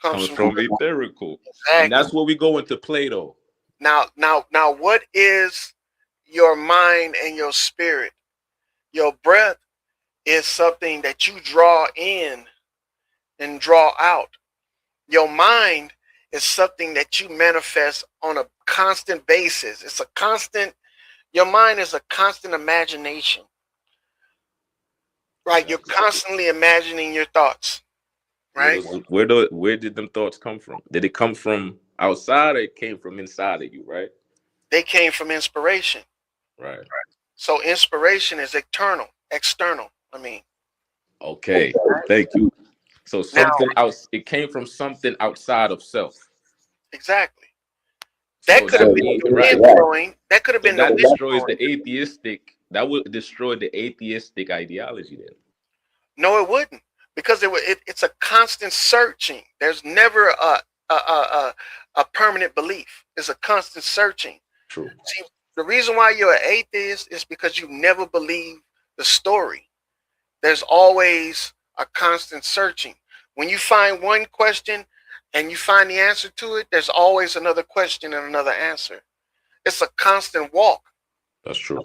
comes
from etherical.
Exactly.
And that's where we go into Plato.
Now, what is your mind and your spirit? Your breath is something that you draw in and draw out. Your mind is something that you manifest on a constant basis. Your mind is a constant imagination. Right? You're constantly imagining your thoughts. Right?
Where did them thoughts come from? Did it come from outside or it came from inside of you, right?
They came from inspiration.
Right.
So inspiration is external.
Okay. Thank you. So it came from something outside of self.
Exactly. That could have been the wind blowing. That could have been
that
the
destroys
wind
the atheistic. That would destroy the atheistic ideology then.
No, it wouldn't, because it's a constant searching. There's never a permanent belief. It's a constant searching.
True.
See, the reason why you're an atheist is because you never believe the story. There's always a constant searching. When you find one question and you find the answer to it, there's always another question and another answer. It's a constant walk.
That's true.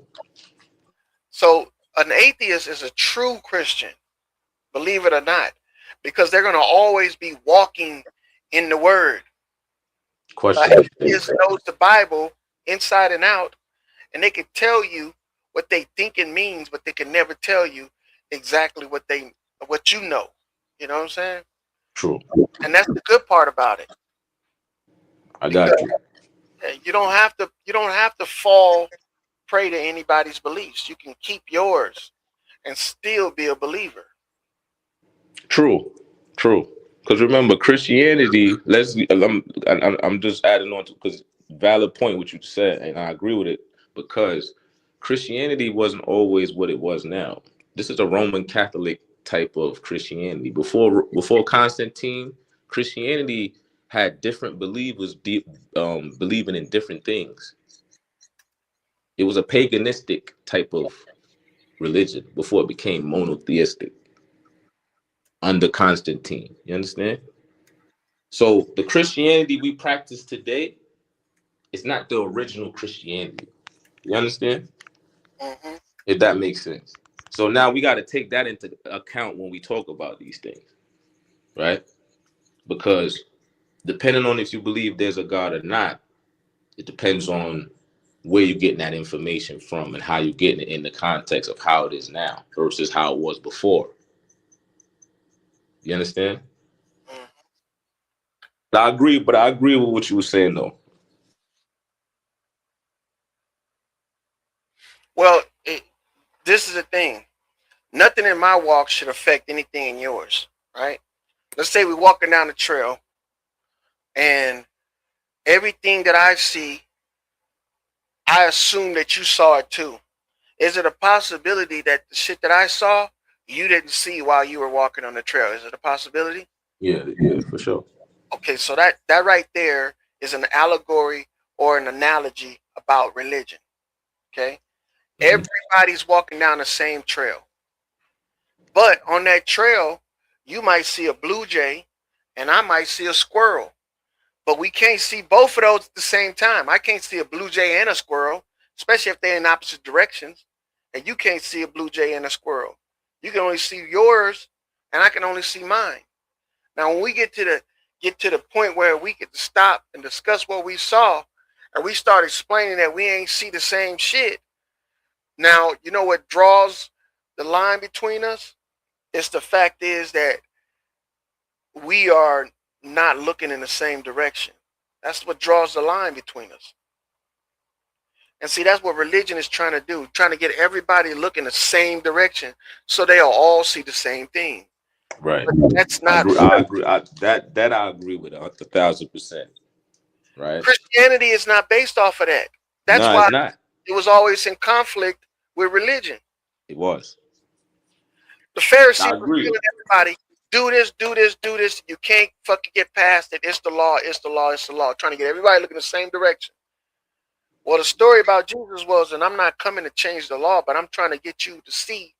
So an atheist is a true Christian, believe it or not, because they're going to always be walking in the Word.
Question.
An atheist knows the Bible inside and out, and they can tell you what they think it means, but they can never tell you exactly what you know. You know what I'm saying?
True.
And that's the good part about it.
I got you.
You don't have to fall prey to anybody's beliefs. You can keep yours and still be a believer.
True. Because remember, Christianity. I'm just adding on to because valid point what you said, and I agree with it because Christianity wasn't always what it was now. This is a Roman Catholic type of Christianity. Before Constantine, Christianity had different believers believing in different things. It was a paganistic type of religion before it became monotheistic under Constantine. You understand? So the Christianity we practice today is not the original Christianity. You understand?
Mm-hmm.
If that makes sense. So now we got to take that into account when we talk about these things, right? Because depending on if you believe there's a God or not, it depends on where you're getting that information from and how you're getting it in the context of how it is now versus how it was before. You understand? I agree with what you were saying though.
Well, this is the thing. Nothing in my walk should affect anything in yours, right? Let's say we're walking down the trail and everything that I see, I assume that you saw it too. Is it a possibility that the shit that I saw, you didn't see while you were walking on the trail? Is it a possibility?
Yeah, for sure.
Okay, so that right there is an allegory or an analogy about religion. Okay? Mm-hmm. Everybody's walking down the same trail. But on that trail, you might see a blue jay and I might see a squirrel. But we can't see both of those at the same time. I can't see a blue jay and a squirrel, especially if they're in opposite directions. And you can't see a blue jay and a squirrel. You can only see yours and I can only see mine. Now, when we get to the point where we get to stop and discuss what we saw and we start explaining that we ain't see the same shit. Now, you know what draws the line between us? It's the fact is that we are not looking in the same direction. That's what draws the line between us. And see, that's what religion is trying to do, trying to get everybody to look in the same direction so they'll all see the same thing.
Right.
But that's not.
I agree. I agree with 1,000%. Right.
Christianity is not based off of that. That's why it's not. It was always in conflict with religion.
It was.
The Pharisees were telling everybody, do this, do this, do this. You can't fucking get past it. It's the law, it's the law, it's the law. Trying to get everybody looking the same direction. Well, the story about Jesus was, and I'm not coming to change the law, but I'm trying to get you to see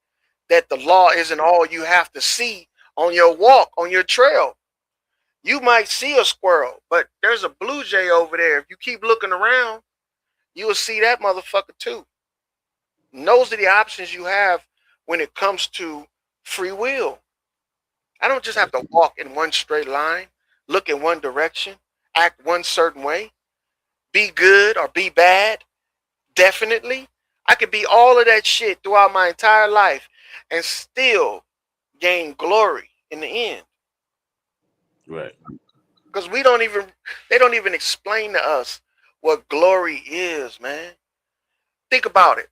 that the law isn't all you have to see on your walk, on your trail. You might see a squirrel, but there's a blue jay over there. If you keep looking around, you will see that motherfucker too. And those are the options you have when it comes to free will. I don't just have to walk in one straight line, look in one direction, act one certain way, be good or be bad. Definitely. I could be all of that shit throughout my entire life and still gain glory in the end.
Right.
Because they don't even explain to us what glory is, man. Think about it.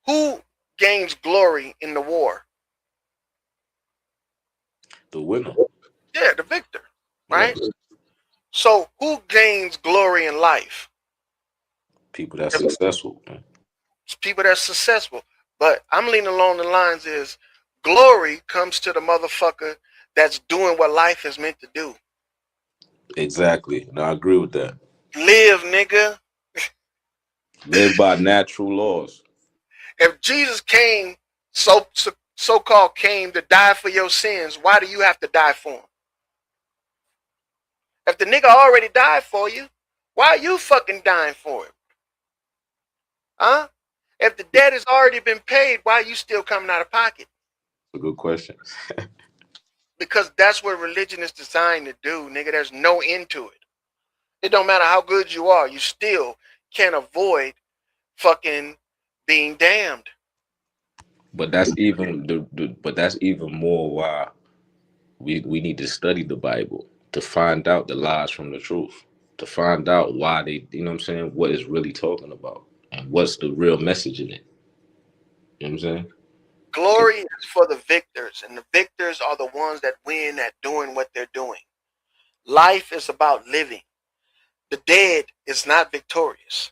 Who gains glory in the war?
The winner.
Yeah, the victor, right? Yeah. So who gains glory in life?
People that's successful.
It's people that's successful. But I'm leaning along the lines is glory comes to the motherfucker that's doing what life is meant to do.
Exactly. No, I agree with that.
Live, nigga.
Live by natural laws.
If Jesus came, so-called came to die for your sins, why do you have to die for him? If the nigga already died for you, why are you fucking dying for him? Huh? If the debt has already been paid, why are you still coming out of pocket?
A good question.
Because that's what religion is designed to do, nigga. There's no end to it. It don't matter how good you are, you still can't avoid fucking being damned.
But that's even but that's even more why we need to study the Bible to find out the lies from the truth, to find out why they, you know what I'm saying, what it's really talking about and what's the real message in it. You know what I'm saying?
Glory is for the victors, and the victors are the ones that win at doing what they're doing. Life is about living. The dead is not victorious.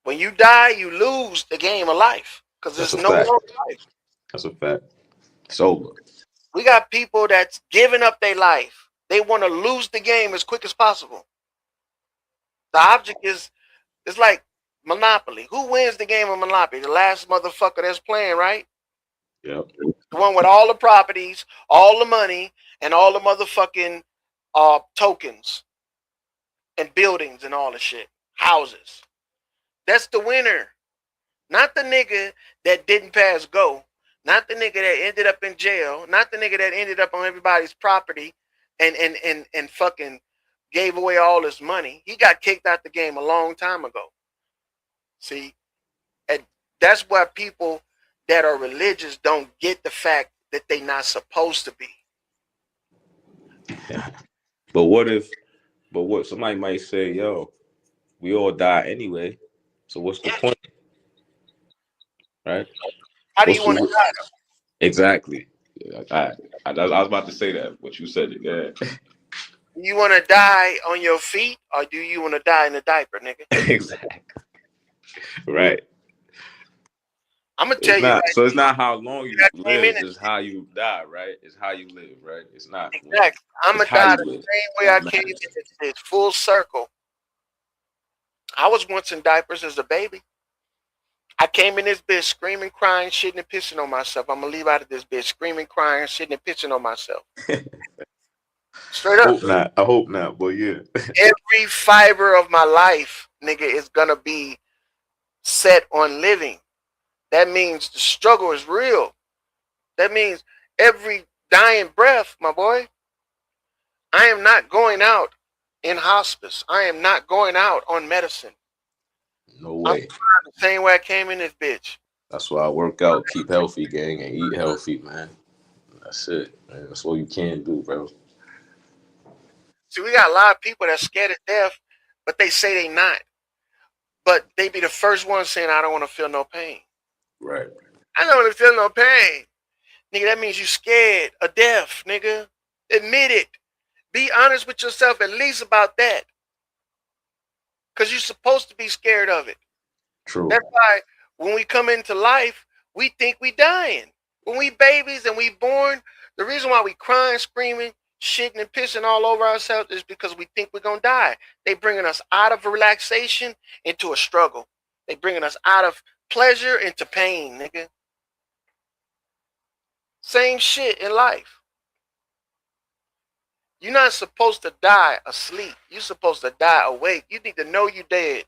When you die, you lose the game of life because there's no more life.
That's a fact. It's over.
We got people that's giving up their life. They want to lose the game as quick as possible. The object is, it's like Monopoly. Who wins the game of Monopoly? The last motherfucker that's playing, right?
Yep.
The one with all the properties, all the money, and all the motherfucking tokens and buildings and all the shit. Houses. That's the winner. Not the nigga that didn't pass go. Not the nigga that ended up in jail. Not the nigga that ended up on everybody's property and fucking gave away all his money. He got kicked out the game a long time ago. See? And that's why people that are religious don't get the fact that they're not supposed to be.
But what somebody might say, yo, we all die anyway. So what's the point? Right?
How do you want to die?
Exactly. I was about to say that, but you said it. Yeah.
Do you want to die on your feet or do you want to die in a diaper, nigga?
Exactly. Right.
I'm gonna tell you. Right,
so it's not how long you live, it's how you die, right? It's how you live, right? It's not
exactly. I'm gonna die the same way I came in. It's full circle. I was once in diapers as a baby. I came in this bitch screaming, crying, shitting, and pissing on myself. I'm gonna leave out of this bitch screaming, crying, shitting, and pissing on myself. Straight up.
I hope not, but yeah.
Every fiber of my life, nigga, is gonna be set on living. That means the struggle is real. That means every dying breath, my boy. I am not going out in hospice. I am not going out on medicine.
No way.
I'm the same way I came in this bitch.
That's why I work out, keep healthy, gang, and eat healthy, man. That's it, man. That's all you can do, bro.
See, we got a lot of people that's scared of death, but they say they not. But they be the first ones saying, I don't want to feel no pain.
Right.
I don't want to feel no pain. Nigga, that means you scared of death, nigga. Admit it. Be honest with yourself at least about that. Because you're supposed to be scared of it.
True.
That's why when we come into life, we think we dying. When we babies and we born, the reason why we crying, screaming, shitting and pissing all over ourselves is because we think we're going to die. They bringing us out of relaxation into a struggle. They bringing us out of pleasure into pain, nigga. Same shit in life. You're not supposed to die asleep. You're supposed to die awake. You need to know you're dead.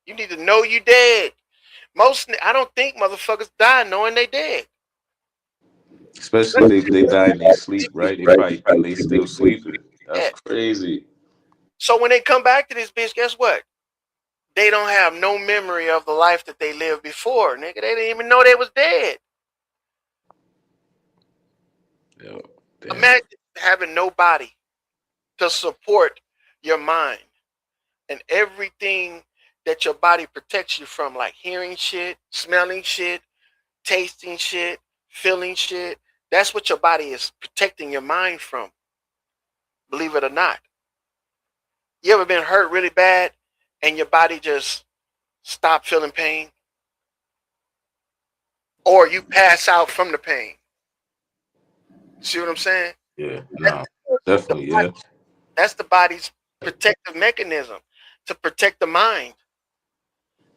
You need to know you're dead. I don't think motherfuckers die knowing they dead.
Especially if they die in their sleep, right? They probably think they still sleeping. That's crazy.
So when they come back to this bitch, guess what? They don't have no memory of the life that they lived before, nigga. They didn't even know they was dead.
Yo,
imagine having no body to support your mind and everything that your body protects you from, like hearing shit, smelling shit, tasting shit, feeling shit. That's what your body is protecting your mind from. Believe it or not. You ever been hurt really bad and your body just stopped feeling pain? Or you pass out from the pain? See what I'm saying?
Yeah, no, definitely, yeah.
That's the body's protective mechanism to protect the mind.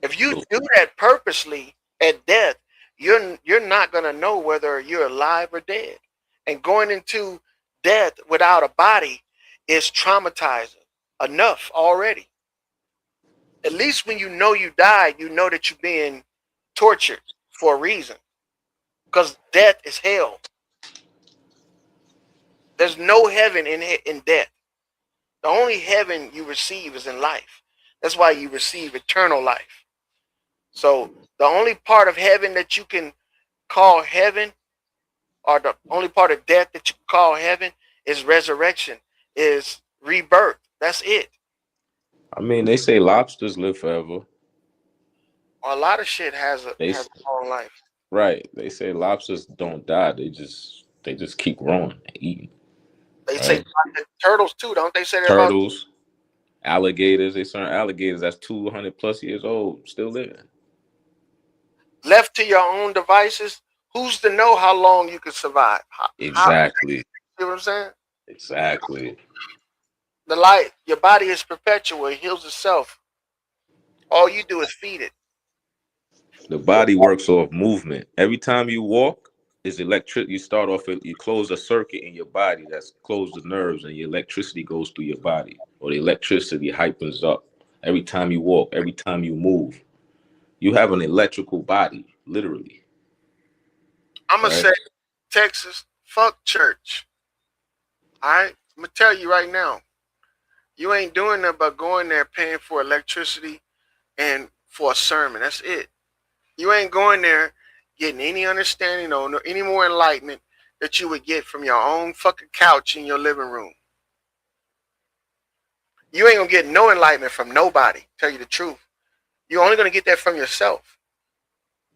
If you do that purposely at death, you're not going to know whether you're alive or dead. And going into death without a body is traumatizing enough already. At least when you know you died, you know that you're being tortured for a reason. Because death is hell. There's no heaven in death. The only heaven you receive is in life. That's why you receive eternal life. So the only part of heaven that you can call heaven, or the only part of death that you can call heaven, is resurrection, is rebirth. That's it.
I mean, they say lobsters live forever.
A lot of shit has a
They
long life.
right. They say lobsters don't die. They just keep growing and eating.
They say
Right?
turtles too, don't they say that about
Turtles, alligators. They certain alligators that's 200 plus years old still living.
left to your own devices? Who's to know how long you can survive?
Exactly.
You know what I'm saying?
Exactly.
The light, your body is perpetual. It heals itself. All you do is feed it.
The body works off movement. Every time you walk, is electric. You start off, you close a circuit in your body that's closed the nerves, and your electricity goes through your body, or the electricity hypens up. Every time you walk, every time you move, you have an electrical body, literally.
I'm going to
Right?
say, Texas, fuck church. All right? I'm going to tell you right now. You ain't doing nothing but going there paying for electricity and for a sermon. That's it. You ain't going there getting any understanding or any more enlightenment that you would get from your own fucking couch in your living room. You ain't gonna get no enlightenment from nobody, tell you the truth. You're only gonna get that from yourself.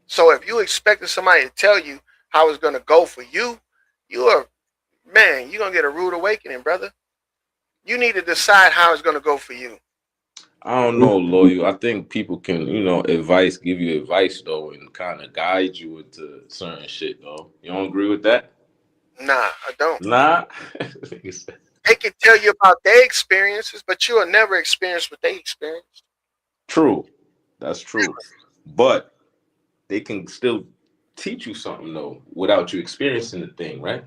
So if you expecting somebody to tell you how it's gonna go for you, you're gonna get a rude awakening, brother. You need to decide how it's gonna go for you.
I don't know, Loyal. I think people can, give you advice though, and kind of guide you into certain shit though. You don't agree with that?
Nah, I don't.
Nah.
They can tell you about their experiences, but you'll never experience what they experienced.
True. That's true. But they can still teach you something though without you experiencing the thing, right?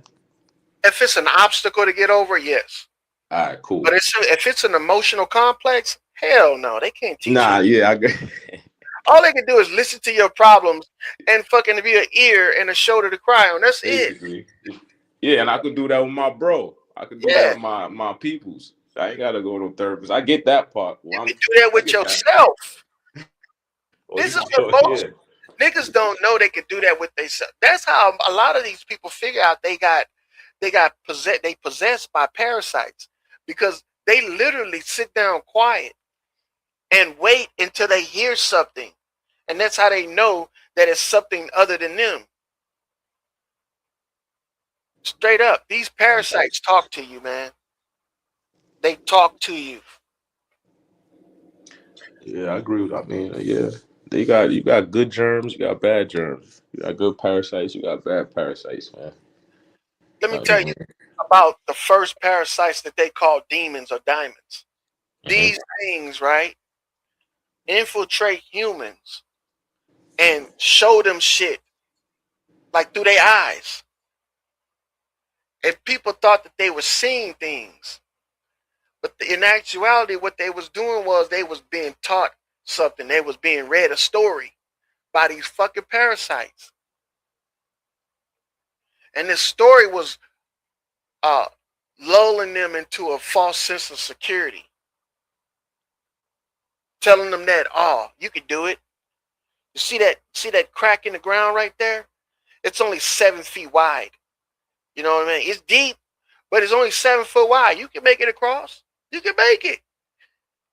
If it's an obstacle to get over, yes.
All right, cool.
But if it's an emotional complex, hell no, they can't teach you.
Yeah, I agree.
All they can do is listen to your problems and fucking be an ear and a shoulder to cry on. That's
Basically. Yeah, and I could do that with my bro. I could do that with my peoples. I ain't gotta go to a therapist. I get that part.
You can do that with yourself. This is what most niggas don't know. They can do that with themselves. That's how a lot of these people figure out they possessed by parasites, because they literally sit down quiet and wait until they hear something, and that's how they know that it's something other than them. Straight up, these parasites talk to you, man. They talk to you.
Yeah, I agree with that. I mean, yeah. You got good germs, you got bad germs. You got good parasites, you got bad parasites, man.
Let me tell you about the first parasites that they call demons or diamonds. These things, right, infiltrate humans and show them shit like through their eyes. And people thought that they were seeing things. But in actuality, what they was doing was they was being taught something. They was being read a story by these fucking parasites. And this story was lulling them into a false sense of security. Telling them that, you can do it. You see that crack in the ground right there? It's only 7 feet wide. You know what I mean? It's deep, but it's only 7 foot wide. You can make it across. You can make it.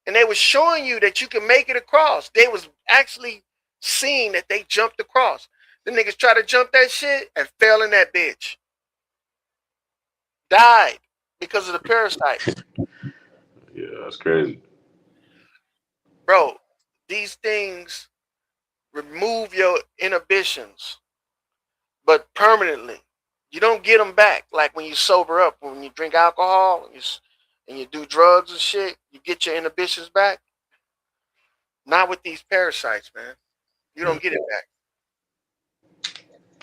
And they were showing you that you can make it across. They was actually seeing that they jumped across. The niggas try to jump that shit and fell in that bitch. Died because of the parasite.
Yeah, that's crazy.
Bro, these things remove your inhibitions, but permanently. You don't get them back like when you sober up, when you drink alcohol and you do drugs and shit, you get your inhibitions back. Not with these parasites, man. You don't get it back.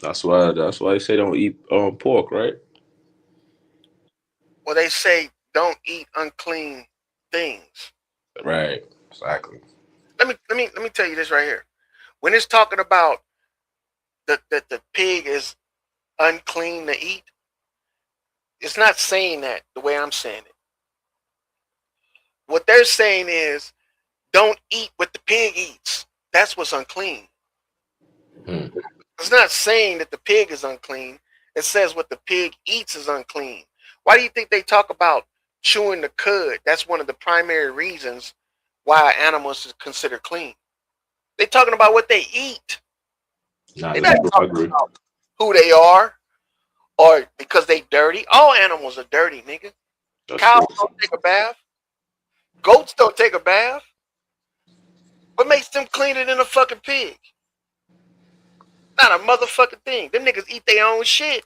That's why they say don't eat pork, right?
Well, they say don't eat unclean things.
Right. Exactly.
Let me tell you this right here. When it's talking about that the pig is unclean to eat, it's not saying that the way I'm saying it. What they're saying is don't eat what the pig eats. That's what's unclean. It's not saying that the pig is unclean. It says what the pig eats is unclean. Why do you think they talk about chewing the cud? That's one of the primary reasons why animals is considered clean. They're talking about what they eat.
Nah,
They're
that's
not
true. I
talking
agree.
about who they are or because they dirty. All animals are dirty, nigga.
That's
Cows
true.
don't take a bath. Goats don't take a bath. What makes them cleaner than a fucking pig? Not a motherfucking thing. Them niggas eat their own shit.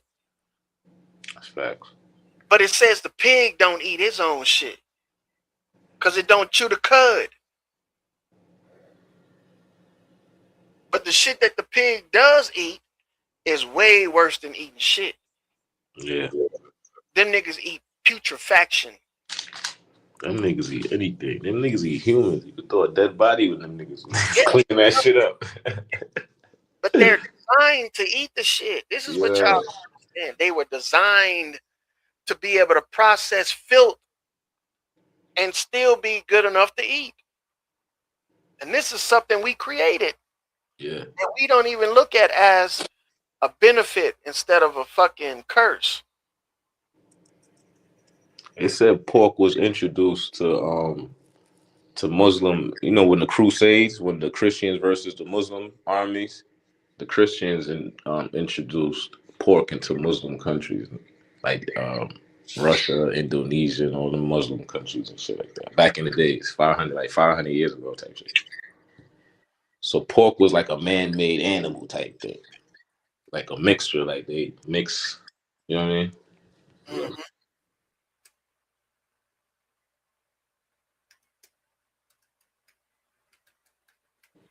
That's facts.
But it says the pig don't eat his own shit. Because it don't chew the cud. But the shit that the pig does eat is way worse than eating shit.
Yeah.
Them niggas eat putrefaction.
Them niggas eat anything. Them niggas eat humans. You could throw a dead body with them niggas.
Yeah.
Clean that shit up.
But they're designed to eat the shit. This is what y'all don't understand. They were designed to be able to process filth and still be good enough to eat. And this is something we created.
Yeah.
And we don't even look at as a benefit instead of a fucking curse.
They said pork was introduced to Muslim, you know, when the Crusades, when the Christians versus the Muslim armies, the Christians introduced pork into Muslim countries like Russia, Indonesia, and all the Muslim countries and shit like that. Back in the days, 500 years ago type shit. So pork was like a man-made animal type thing, like a mixture, like they mix. You know what I mean?
Mm-hmm.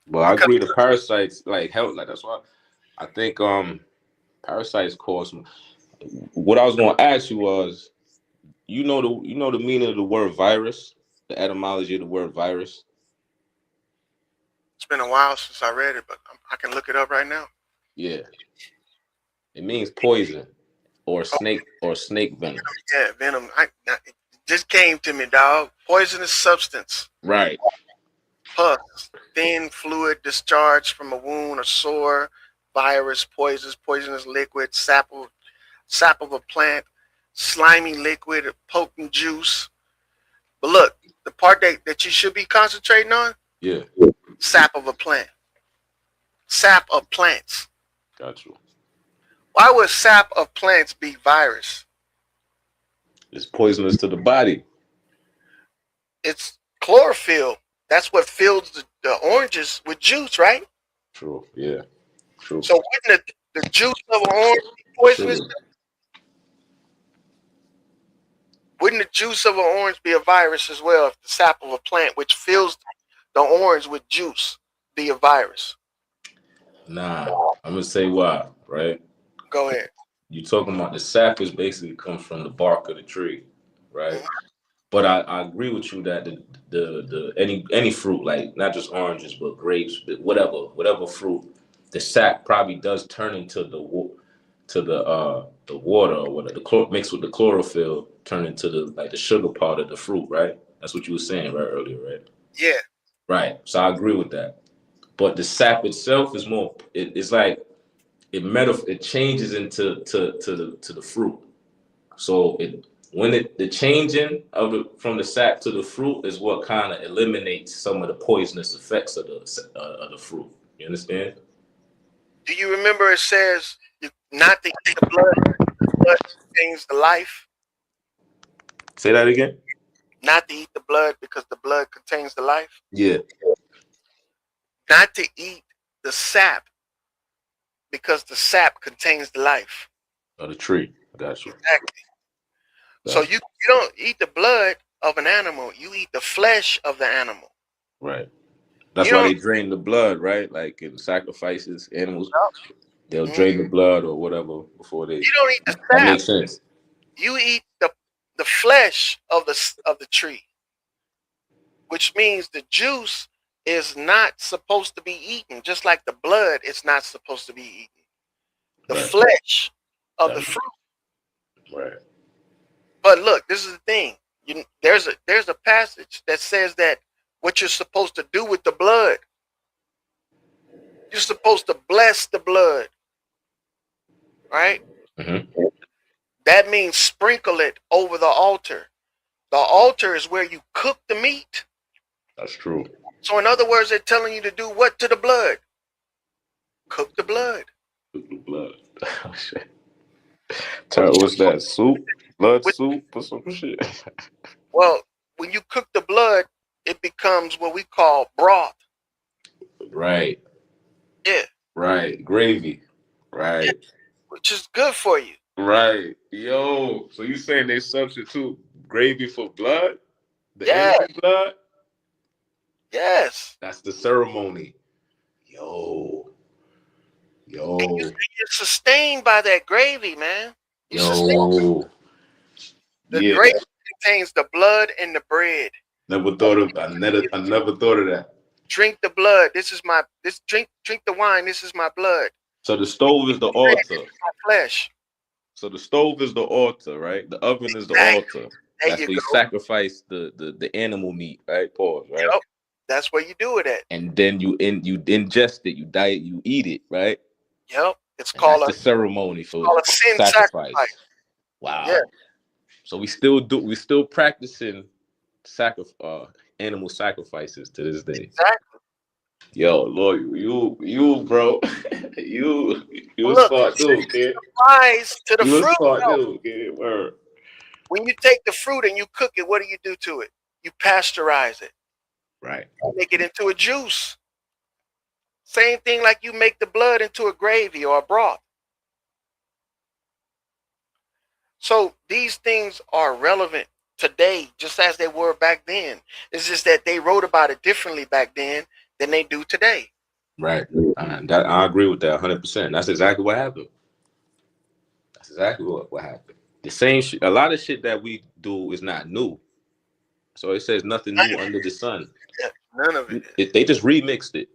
But I agree. The parasites like help. Like that's why I think parasites cause. What I was going to ask you was, you know the meaning of the word virus, the etymology of the word virus.
It's been a while since I read it, but I can look it up right now.
Yeah, it means poison or snake venom.
Yeah, venom. It just came to me, dog. Poisonous substance.
Right.
Pus, thin fluid discharged from a wound or sore, virus, poisonous liquid, sap of a plant, slimy liquid, potent juice. But look, the part that you should be concentrating on,
Yeah.
sap of a plant. Sap of plants.
Got you.
Why would sap of plants be virus?
It's poisonous to the body.
It's chlorophyll. That's what fills the oranges with juice, right?
True. Yeah. True.
So wouldn't the juice of an orange be poisonous?
True.
Wouldn't the juice of an orange be a virus as well if the sap of a plant, which fills the orange with juice, be a virus?
Nah, I'm gonna say why. Right.
Go ahead.
You talking about the sap is basically comes from the bark of the tree, right? But I agree with you that the any fruit, like not just oranges but grapes, but whatever fruit, the sap probably does turn into the water or whatever, mixed with the chlorophyll, turn into the sugar part of the fruit, right? That's what you were saying right earlier, right?
Yeah.
Right. So I agree with that. But the sap itself is more. It's like it changes into the fruit. So the changing from the sap to the fruit is what kind of eliminates some of the poisonous effects of the fruit. You understand?
Do you remember it says not to eat the blood? The blood contains the life.
Say that again.
Not to eat the blood because the blood contains the life.
Yeah.
Not to eat the sap because the sap contains the life.
Of the tree. I got you.
Exactly. So you don't eat the blood of an animal. You eat the flesh of the animal.
Right. That's why they drain the blood, right? Like in sacrifices, animals, they'll drain the blood or whatever before they.
You don't eat the sap.
That makes sense.
You eat the the flesh of the tree, which means the juice is not supposed to be eaten, just like the blood is not supposed to be eaten. The
Right.
flesh of the
Right.
fruit.
Right.
But look, this is the thing. There's a passage that says that what you're supposed to do with the blood, you're supposed to bless the blood, right?
Mm-hmm.
That means sprinkle it over the altar. The altar is where you cook the meat.
That's true.
So in other words, they're telling you to do what to the blood? Cook the blood.
Blood. Oh, shit. What's that? Soup? Blood soup or some shit?
Well, when you cook the blood, it becomes what we call broth.
Right.
Yeah.
Right. Gravy. Right.
Yeah, which is good for you.
Right. Yo, so you saying they substitute gravy for blood? The
Yeah.
enemy blood?
Yes.
That's the ceremony. Yo.
And you're sustained by that gravy, man.
Yo.
The
Yeah.
gravy contains the blood and the bread.
I never thought of that.
Drink the blood. Drink the wine. This is my blood.
So the stove is the altar.
This is my flesh.
So the stove is the altar, right? The oven is the altar. That's where you sacrifice the animal meat, right? Pause, right?
Yep. That's where you do it at.
And then you ingest it, you eat it, right?
Yep. It's called
the ceremony for
a sin sacrifice.
Wow.
Yeah.
So we still practicing animal sacrifices to this day.
Exactly.
Yo, Lord, you bro, you
Look,
smart dude, kid.
Applies to the
You
fruit.
smart dude, kid. Word.
When you take the fruit and you cook it, what do you do to it? You pasteurize it.
Right.
You make it into a juice. Same thing like you make the blood into a gravy or a broth. So these things are relevant today, just as they were back then. It's just that they wrote about it differently back then than they do today.
Right. I agree with that 100%. That's exactly what happened. That's exactly what happened. The same shit. A lot of shit that we do is not new. So it says nothing new under the sun.
Yeah, none of it.
They just remixed it.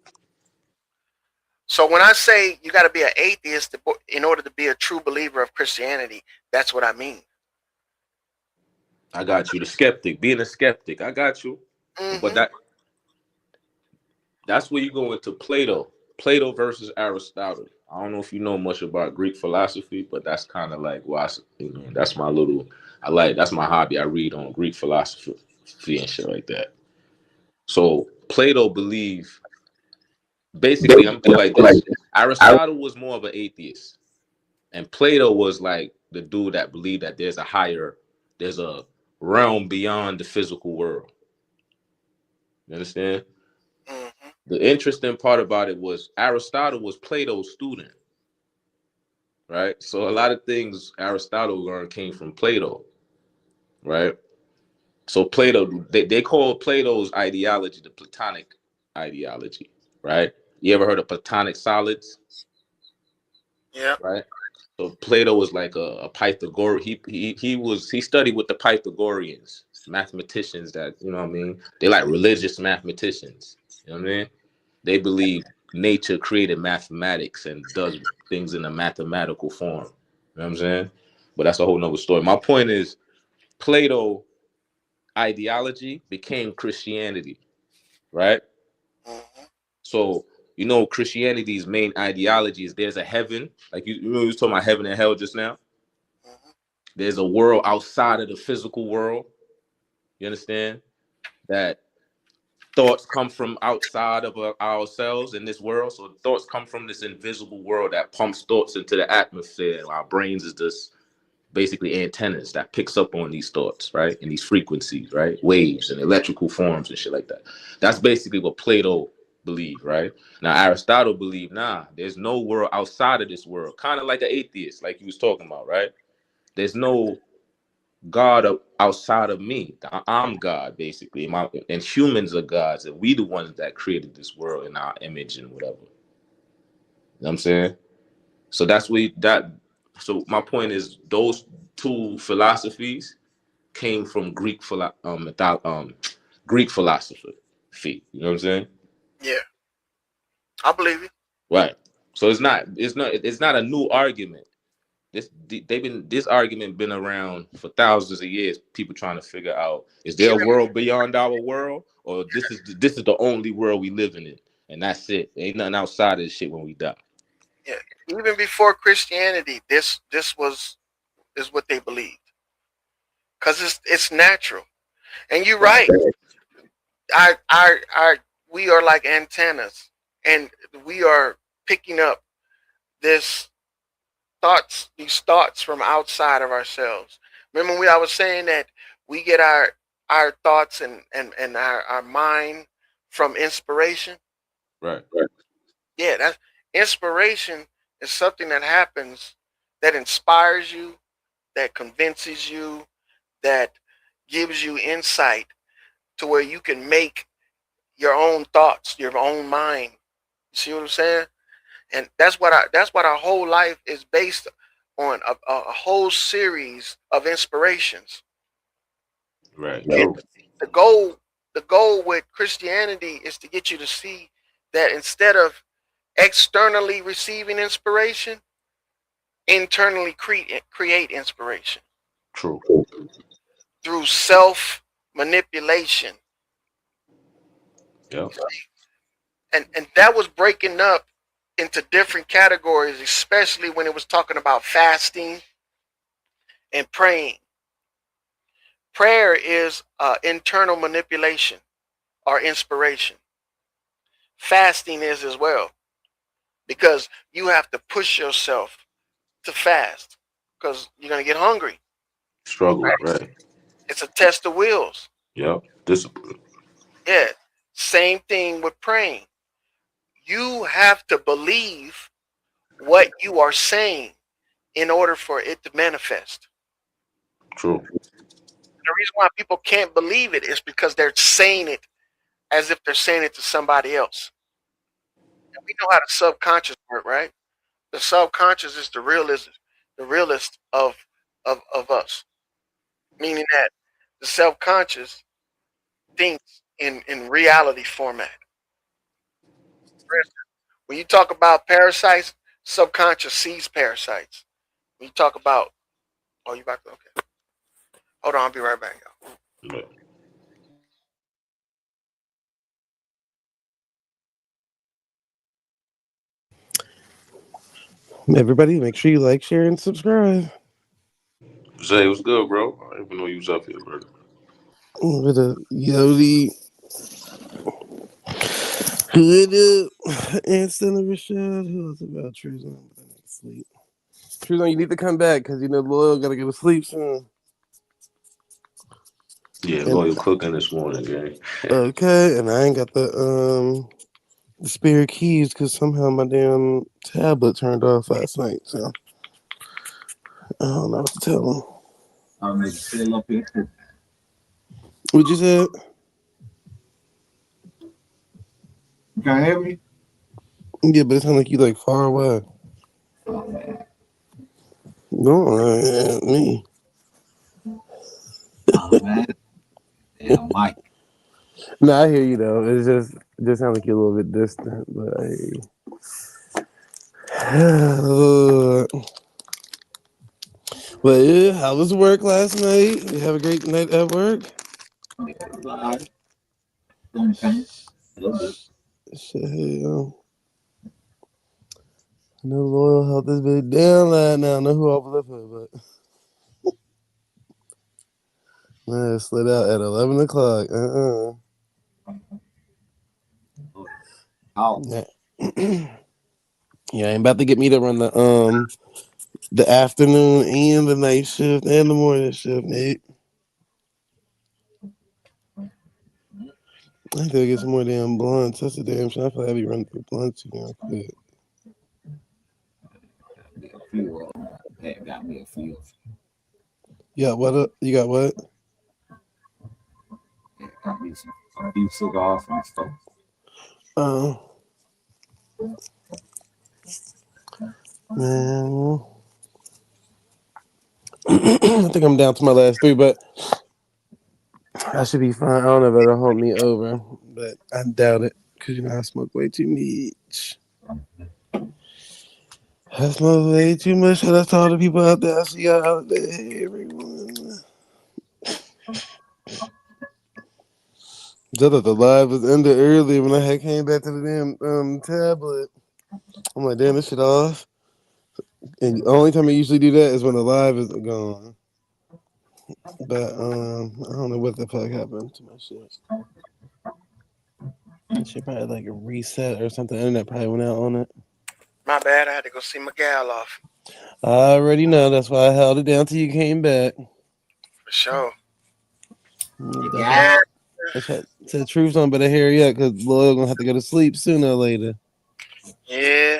So when I say you got to be an atheist in order to be a true believer of Christianity, that's what I mean.
I got you. The skeptic, being a skeptic. I got you.
Mm-hmm.
But that's where you go into Plato versus Aristotle. I don't know if you know much about Greek philosophy, but that's kind of like that's my that's my hobby. I read on Greek philosophy and shit like that. So Plato believed, basically, I'm like this. Aristotle was more of an atheist, and Plato was like the dude that believed that there's a realm beyond the physical world. You understand?
Mm-hmm.
The interesting part about it was Aristotle was Plato's student, right? So a lot of things Aristotle learned came from Plato, right? So Plato, they call Plato's ideology the Platonic ideology, right? You ever heard of Platonic solids?
Yeah.
Right. So Plato was like a Pythagorean. He studied with the Pythagoreans, mathematicians that, you know what I mean? They like religious mathematicians. You know what I mean? They believe nature created mathematics and does things in a mathematical form. You know what I'm saying? But that's a whole nother story. My point is, Plato ideology became Christianity, right?
Mm-hmm.
So, Christianity's main ideology is there's a heaven, like you was talking about heaven and hell just now.
Mm-hmm.
There's a world outside of the physical world. You understand? That thoughts come from outside of ourselves in this world. So thoughts come from this invisible world that pumps thoughts into the atmosphere. Our brains is just basically antennas that picks up on these thoughts, right? And these frequencies, right? Waves and electrical forms and shit like that. That's basically what Plato believed, right? Now, Aristotle believed, there's no world outside of this world. Kind of like an atheist, like you was talking about, right? There's no God outside of me. I'm God, basically. And humans are gods, and we the ones that created this world in our image and whatever. You know what I'm saying? So that's so my point is, those two philosophies came from Greek Greek philosophy. You know what I'm saying?
Yeah, I believe it.
Right. So it's not a new argument. This argument been around for thousands of years. People trying to figure out, is there a
Even
world beyond our world, or this is the only world we living in, and that's it. Ain't nothing outside of this shit when we die.
yeah, even before Christianity, this is what they believed, because it's natural. And you're right. We are like antennas, and we are picking up these thoughts from outside of ourselves. Remember I was saying that we get our thoughts and our mind from inspiration?
Right.
Yeah, that's inspiration is something that happens that inspires you, that convinces you, that gives you insight to where you can make your own thoughts, your own mind. You see what I'm saying? And that's what our whole life is based on, a whole series of inspirations.
Right.
And the goal with Christianity is to get you to see that instead of externally receiving inspiration, internally create inspiration.
True.
Through self manipulation.
Yeah.
And that was breaking up into different categories, especially when it was talking about fasting and praying. Prayer is internal manipulation or inspiration. Fasting is as well, because you have to push yourself to fast because you're going to get hungry.
Struggle, right?
It's a test of wills.
Yep. Discipline.
Yeah. Same thing with praying. You have to believe what you are saying in order for it to manifest.
True.
The reason why people can't believe it is because they're saying it as if they're saying it to somebody else. And we know how the subconscious work, right? The subconscious is the realest of us. Meaning that the self-conscious thinks in reality format. For instance, when you talk about parasites, subconscious sees parasites. When you talk about, oh, you back? Okay. Hold on, I'll be right back, y'all.
Right.
Everybody, make sure you like, share, and subscribe.
Zay, what's good, bro? I didn't even know you was up here, bro.
With a Yodi. With Anston and Rashad. Who else about Truzon? Sleep. Truzon, you need to come back because you know Loyal got to go to sleep soon.
Yeah, Loyal cooking this morning, gang.
Okay, and I ain't got the spare keys because somehow my damn tablet turned off last night. So I don't know what to tell him.
I'll make it up here.
What you said?
You can't hear me?
Yeah, but it sounds like you like far away. No, me.
Oh, man. Yeah, Mike.
No, I hear you though. It just sounds like you're a little bit distant, but I hear you. But yeah, how was work last night? You have a great night at work? Shit, I know Loyal held this big down line now. I know who overleft her, but man, slid out at 11 o'clock. Yeah, ain't about to get me to run the afternoon and the night shift and the morning shift, Nate. I gotta get some more damn blunts. That's a damn shit. I feel like I be running through blunts too damn quick.
Got me a few.
Yeah, what up? You got what?
Got me a few cigars and stuff.
Man. I think I'm down to my last three, but I should be fine. I don't know if it'll hold me over, but I doubt it because I smoke way too much. I smoke way too much. Shout out to all the people out there. I see y'all out there, everyone. I thought the live was ended early when I had came back to the damn tablet. I'm like, damn, this shit off. And the only time I usually do that is when the live is gone. But I don't know what the fuck happened to my shit. It should probably like a reset or something. The internet probably went out on it.
My bad. I had to go see Miguel off.
I already know. That's why I held it down till you came back.
For sure.
Yeah. The truth's on, better hurry up because Loyal gonna have to go to sleep sooner or later.
Yeah.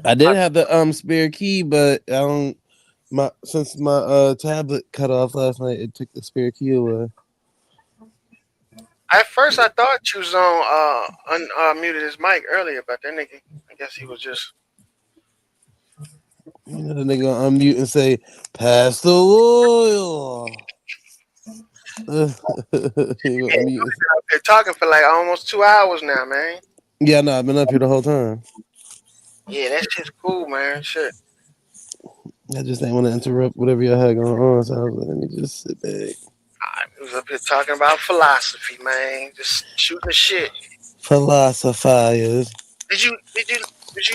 I did have the spare key, but I don't. Since my tablet cut off last night, it took the spare key away.
At first, I thought you was on unmuted his mic earlier, but that nigga, I guess he was just.
You know, the nigga gonna unmute and say, "Pass the oil."
They're talking for like almost 2 hours now, man.
Yeah, no, I've been up here the whole time.
Yeah, that shit's cool, man. Shit.
I just didn't want to interrupt whatever y'all had going on, so I was like, let me just sit back.
I was up here talking about philosophy, man. Just shooting the shit.
Philosophizers.
Did you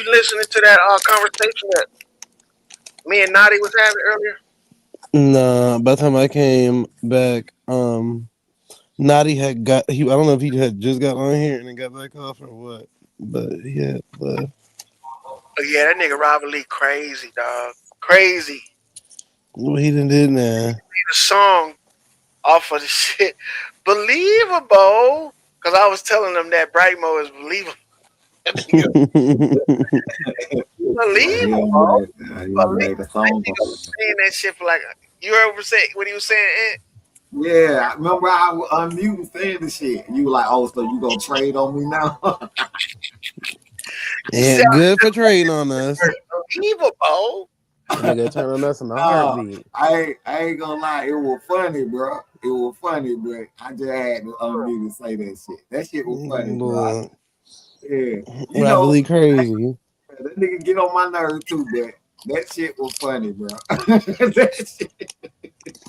listen to that conversation that me and Nadi was having earlier?
Nah, by the time I came back, Nadi had got. I don't know if he had just got on here and then got back off or what, but he had left.
Oh, yeah, that nigga Robert Lee crazy, dog. Crazy.
What he done did now?
The song off of the shit. Believable. Because I was telling them that Brightmo is believable. Believable. Saying that shit for like, you ever say what he was saying, Ant?
Yeah, I remember I was unmuting saying the shit. You were like, oh, so you gonna trade on me now?
Yeah, good for trading on us.
Believable.
Nigga turn on us in a heartbeat.
I ain't gonna lie, it was funny, bro. It was funny, but I just had to unmute and say that shit. That shit was funny, bro. Yeah, you know,
really crazy.
That nigga get on my nerves too, but that shit was funny, bro. That shit.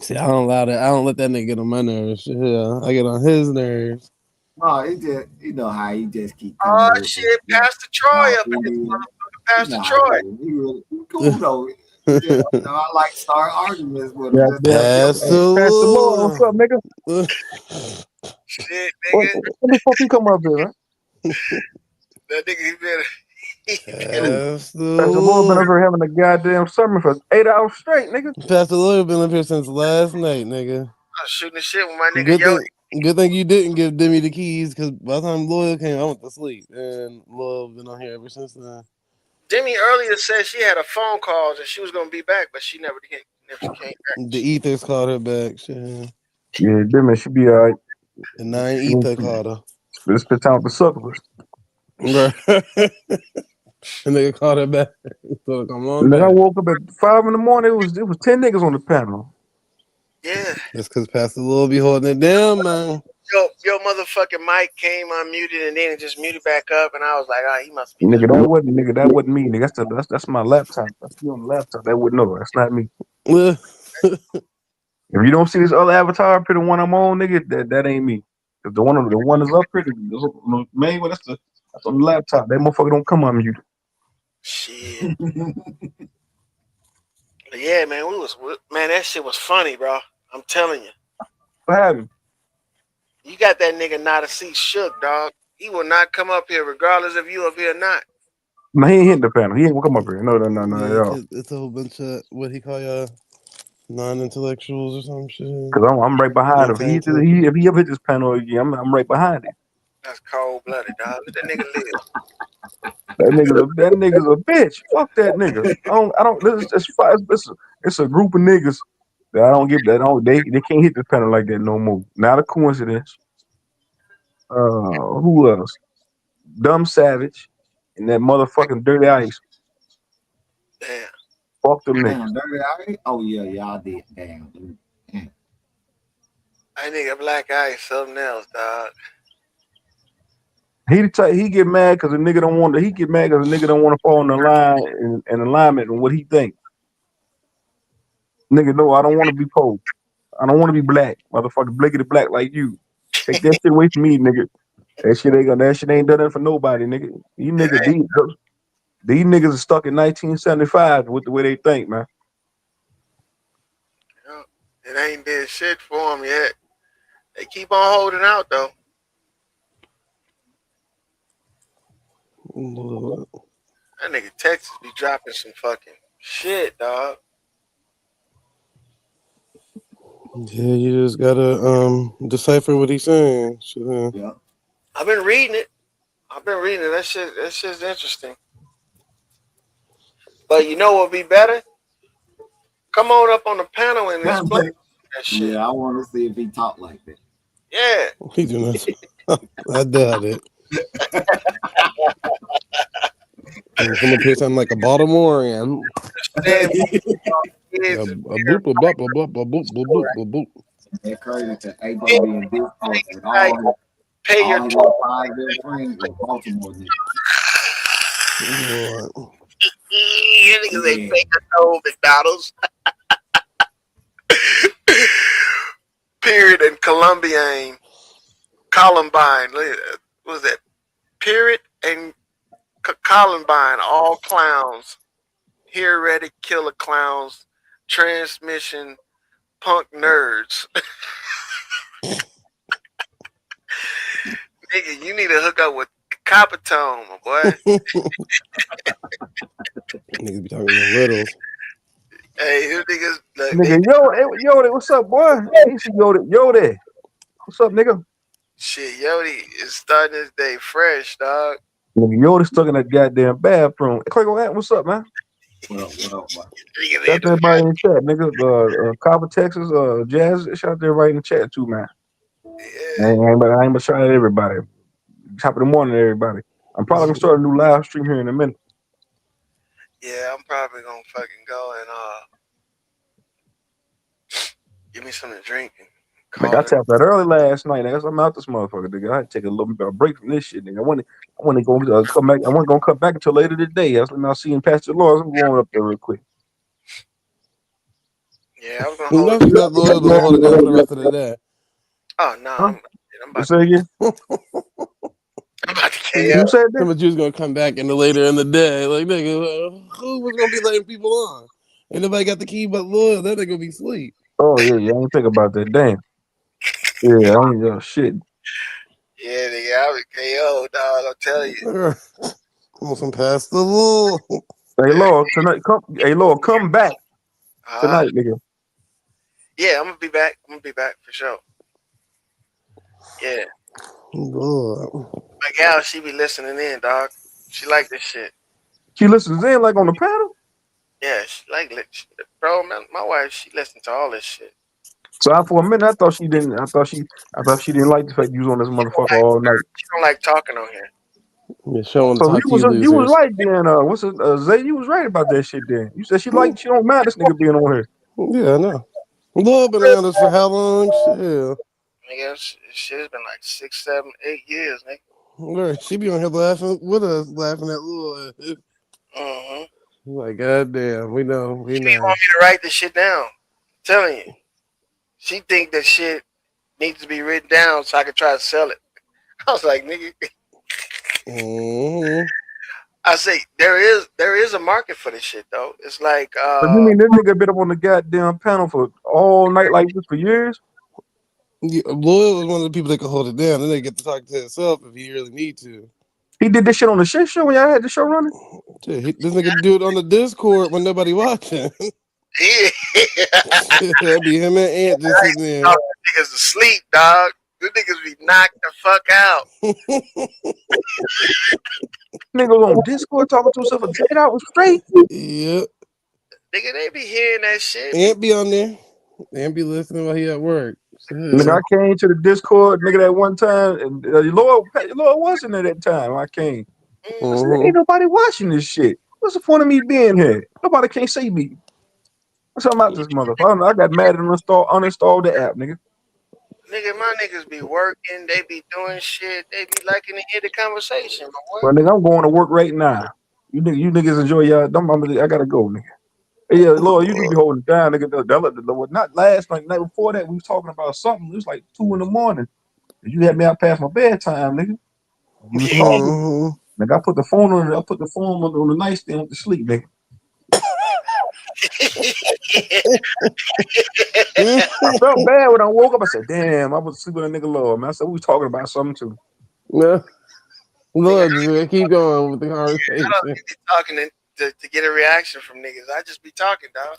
See, I don't allow that. I don't let that nigga get on my nerves. Yeah, I get on his nerves.
No, it just, you know how he just keep.
Oh shit, Pastor Troy up in this motherfucker. Pastor Troy.
He really cool though. Yeah, I like start arguments with him.
Pastor Lord,
what's up, nigga?
Shit, nigga.
When the fuck you come up here, man?
That nigga, he better.
Pastor Lord been up here having a goddamn sermon for 8 hours straight, nigga.
Pastor Lord been up here since last night, nigga.
I was shooting the shit with my nigga.
Good thing you didn't give Demi the keys, because by the time Loyal came, I went to sleep, and Loyal been on here ever since then.
Demi earlier said she had a phone call and she was gonna be back, but she never came back.
The Ethers called her back. Shit.
Yeah, Demi should be alright.
The 9 Ether called her.
Let's spend time with the suckers.
And they called her back. So come on.
And then I woke up at 5 in the morning. It was 10 niggas on the panel.
Yeah.
That's because Pastor Lil be holding it down, man.
Yo, motherfucking mic came unmuted and then it just muted back up, and I was like, he must be.
Nigga, that wasn't me. Nigga, that's my laptop. That's me on the laptop. That wouldn't know. That's not me. If you don't see this other avatar up here, the one I'm on, nigga, that ain't me. Cause the one is up here, the main one, that's on the laptop. That motherfucker don't come unmuted.
Shit. But yeah, man, that shit was funny, bro. I'm telling you.
What happened?
You got that nigga not a seat shook, dog. He will not come up here regardless if you up here or not.
No, he ain't hitting the panel. He ain't gonna come up here. No,
Yeah,
at all.
it's a whole bunch of what he call y'all non-intellectuals or some shit.
Cause I'm right behind him. If he ever hit this panel again, I'm right behind him.
That's cold-blooded, dog. Let that nigga live.
That nigga's a bitch. Fuck that nigga. I don't. It's a group of niggas that I don't get. They can't hit the panel like that no more. Not a coincidence. Who else? Dumb Savage and that motherfucking Dirty Ice.
Damn.
Fuck them niggas.
Dirty Ice? Oh yeah, y'all did. Damn.
I nigga Black Ice something else, dog.
He get mad because the nigga don't want to. He get mad because the nigga don't want to fall in the line and alignment and what he think. Nigga, no, I don't want to be poor. I don't want to be black, motherfucker. Blickety black like you. Take that shit away from me, nigga. That shit ain't done it for nobody, nigga. These niggas are stuck in 1975 with the way they think, man.
It ain't did shit for them yet. They keep on holding out though.
Lord.
That nigga Texas be dropping some fucking shit, dog.
Yeah, you just gotta decipher what he's saying. So,
Yeah.
I've been reading it. That shit's interesting. But you know what would be better? Come on up on the panel and explain that shit.
Yeah, I want to see if he talk like that.
Yeah.
he do not. I doubt it. Come up here sounding like a Baltimorean.
They're crazy to A-Ball being Discord with all
pay your
his 5 friends with Baltimore niggas.
You niggas ain't paying no McDonald's. Period and Columbine. What was that? Period and Columbine. All clowns. Here ready killer clowns. Transmission punk nerds. Nigga, you need to hook up with Coppertone, my boy.
Niggas be talking in riddles.
Hey, you niggas. Like,
Nigga, yo, what's up, boy? He said, yo there. What's up, nigga?
Shit, Yodi is starting his day fresh, dog.
Nigga, Yoda stuck in that goddamn bathroom. Click on that. What's up, man?
What up?
Shout out to everybody in the chat, nigga. Copper, Texas, Jazz. Shout out to everybody in the chat too, man. Yeah. I ain't but shout out to everybody. Top of the morning, everybody. I'm probably gonna start a new live stream here in a minute.
Yeah, I'm probably gonna fucking go and give me something to drink.
Nigga, I tapped that early last night. Nigga, I'm out this motherfucker. Nigga, I had to take a little bit of a break from this shit. Nigga, I want to go come back. I wasn't gonna come back until later today. I was now seeing Pastor Laws. I'm going up there real quick.
Yeah, I was gonna
hold it. You not loyal to hold it down for the rest of the day.
Oh no,
huh?
I'm about
to again.
I'm about to KO.
You said that? Somebody was gonna come back later in the day. Like, nigga, who was gonna be letting people on? Ain't nobody got the key but loyal. That nigga be asleep.
Oh yeah, I ain't think about that. Damn. Yeah, I ain't shit.
Yeah, nigga, I was KO, dog. I'll tell you.
Almost some past the law.
Hey Lord, tonight come back tonight, nigga.
Yeah, I'm gonna be back. For sure. Yeah.
Lord.
My gal, she be listening in, dog. She like this shit.
She listens in like on the panel?
Yeah, she like it. Bro, man, my wife, she listens to all this shit.
So for a minute I thought she didn't like the fact you was on this motherfucker all night.
She don't like talking on here.
Yeah, showing
so you was right then. Zay, you was right about that shit then. You said she don't mind this nigga being on here.
Yeah, I know. Lord been on this for how long? Shit.
Nigga, shit's been like 6, 7, 8 years, nigga.
Right, she be on here laughing with us, laughing at Lord. Like, goddamn, we know.
She didn't want me to write this shit down. I'm telling you. She think that shit needs to be written down so I could try to sell it. I was like, nigga. I say there is a market for this shit though. It's like
But you mean this nigga been up on the goddamn panel for all night like this for years?
Yeah, Loyal is one of the people that can hold it down. Then they get to talk to himself if he really need to.
He did this shit on the shit show when y'all had the show running?
Yeah, this nigga do it on the Discord when nobody watching.
Yeah.
That'd be him and Ant just sitting there.
Niggas asleep, dog. Good niggas be knocked the fuck out.
Niggas on Discord talking to himself for 8 hours straight.
Yep.
Nigga, they be hearing that shit.
Ant be on there. Ant be listening while he at work.
Nigga, I came to the Discord, nigga, that one time, and Lord wasn't there that time. I came. I said, ain't nobody watching this shit. What's the point of me being here? Nobody can't see me. What's up about this motherfucker? I got mad and uninstalled the app, nigga.
Nigga, my niggas be working. They be doing shit. They be liking to hear the conversation. But
Well,
what?
nigga, I'm going to work right now. You niggas enjoy y'all. I gotta go, nigga. Hey, yeah, Lord, you do be holding it down, nigga. Not last night, night before that, we was talking about something. It was like 2 a.m. You had me out past my bedtime, nigga. You was talking. Nigga, I put the phone on the nightstand to sleep, nigga. I felt bad when I woke up. I said, damn, I was sleeping with a nigga Lord, man. I said, we was talking about something too.
Yeah. Lord, just keep going with the
I
conversation.
don't be talking to get a reaction from niggas. I just be talking, dog.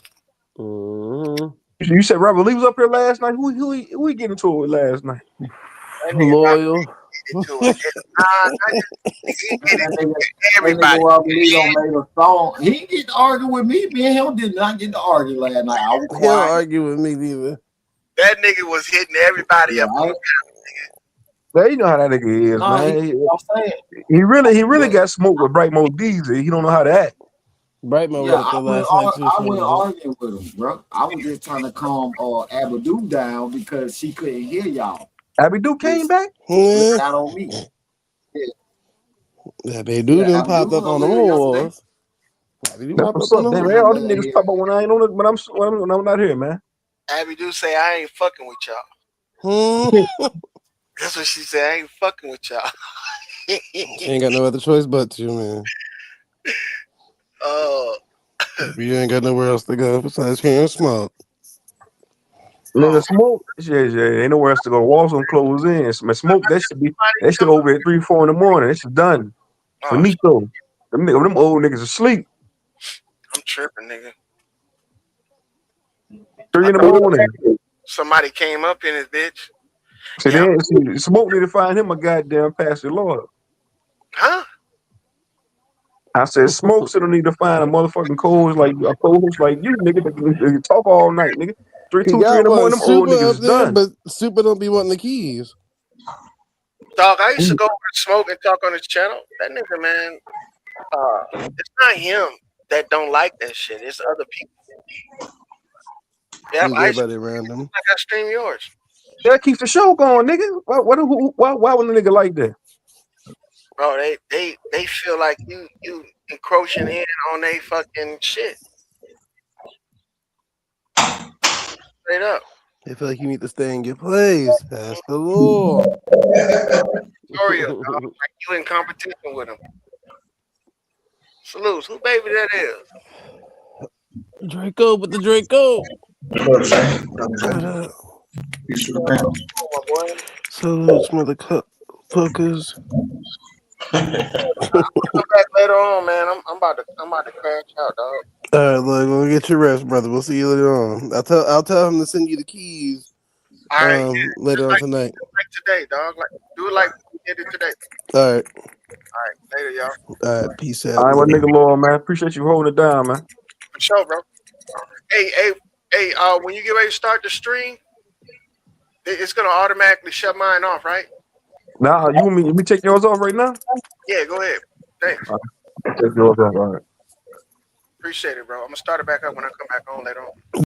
You said Robert Lee was up here last night. Who we get into it last night?
That nigga
Loyal.
into it. He get
That
into
nigga
everybody.
Robert Lee done made a song. He didn't get to argue with me. Me and him did not get to argue last night. I was
He don't
quiet.
argue with me neither.
That nigga was hitting everybody up on the
Well, you know how that nigga is,
No,
man.
I'm saying.
He really got smoked with Bright Mo Deezy. He don't know how to act.
Brightman was
Yeah,
up there
I
last night too.
went arguing with him, bro. I was just trying to calm Abadou down because she couldn't hear y'all.
Abadou came back?
Look out on me.
Yeah, they do them popped up on them whores.
That's what's up, man. All them niggas talk about when I ain't on it, when I'm not here, man.
Abby do say I ain't fucking with y'all. That's what she said. I ain't fucking with y'all.
She ain't got no other choice but to, man.
Oh.
You ain't got nowhere else to go besides here and smoke.
Nigga, smoke. Yeah, ain't nowhere else to go. Walls on close in. Smoke. That should over at 3, 4 in the morning. That shit done. Finito. Them old niggas asleep.
I'm tripping, nigga.
3 in the morning.
Somebody came up in his bitch.
See, Smoke need to find him a goddamn Pastor Lord.
Huh?
I said, Smoke still need to find a motherfucking co-host like you, nigga, that can talk all night, nigga. 2, 3 in the morning, them old niggas is done.
But Super don't be wanting the keys.
Dog, I used to go over and smoke and talk on his channel. That nigga, man, it's not him that don't like that shit. It's other people. Yeah,
Everybody random.
I got stream yours.
That keeps the show going, nigga. Why would a nigga like that?
Bro, they feel like you encroaching in on they fucking shit. Straight up.
They feel like you need to stay in your place. That's the law.
Oreo, dog, like you in competition with him. Salutes. Who baby that is?
Draco with the Draco. Salutes, motherfuckers.
Come back later on, man. I'm about to crash out, dog.
All right, look, go get your rest, brother. We'll see you later on. I'll tell him to send you the keys.
All right,
later on tonight.
Like today, dog. Like do it like we did it today.
All right.
All right, later, y'all.
All right, peace out.
All right, my nigga Lord, man. Appreciate you holding it down, man.
For sure, bro. Hey, when you get ready to start the stream, it's gonna automatically shut mine off, right?
Nah, you want me to take yours off right now?
Yeah, go ahead. Thanks.
Take yours off, all right.
Appreciate it, bro. I'm gonna start it back up when I come back on later on.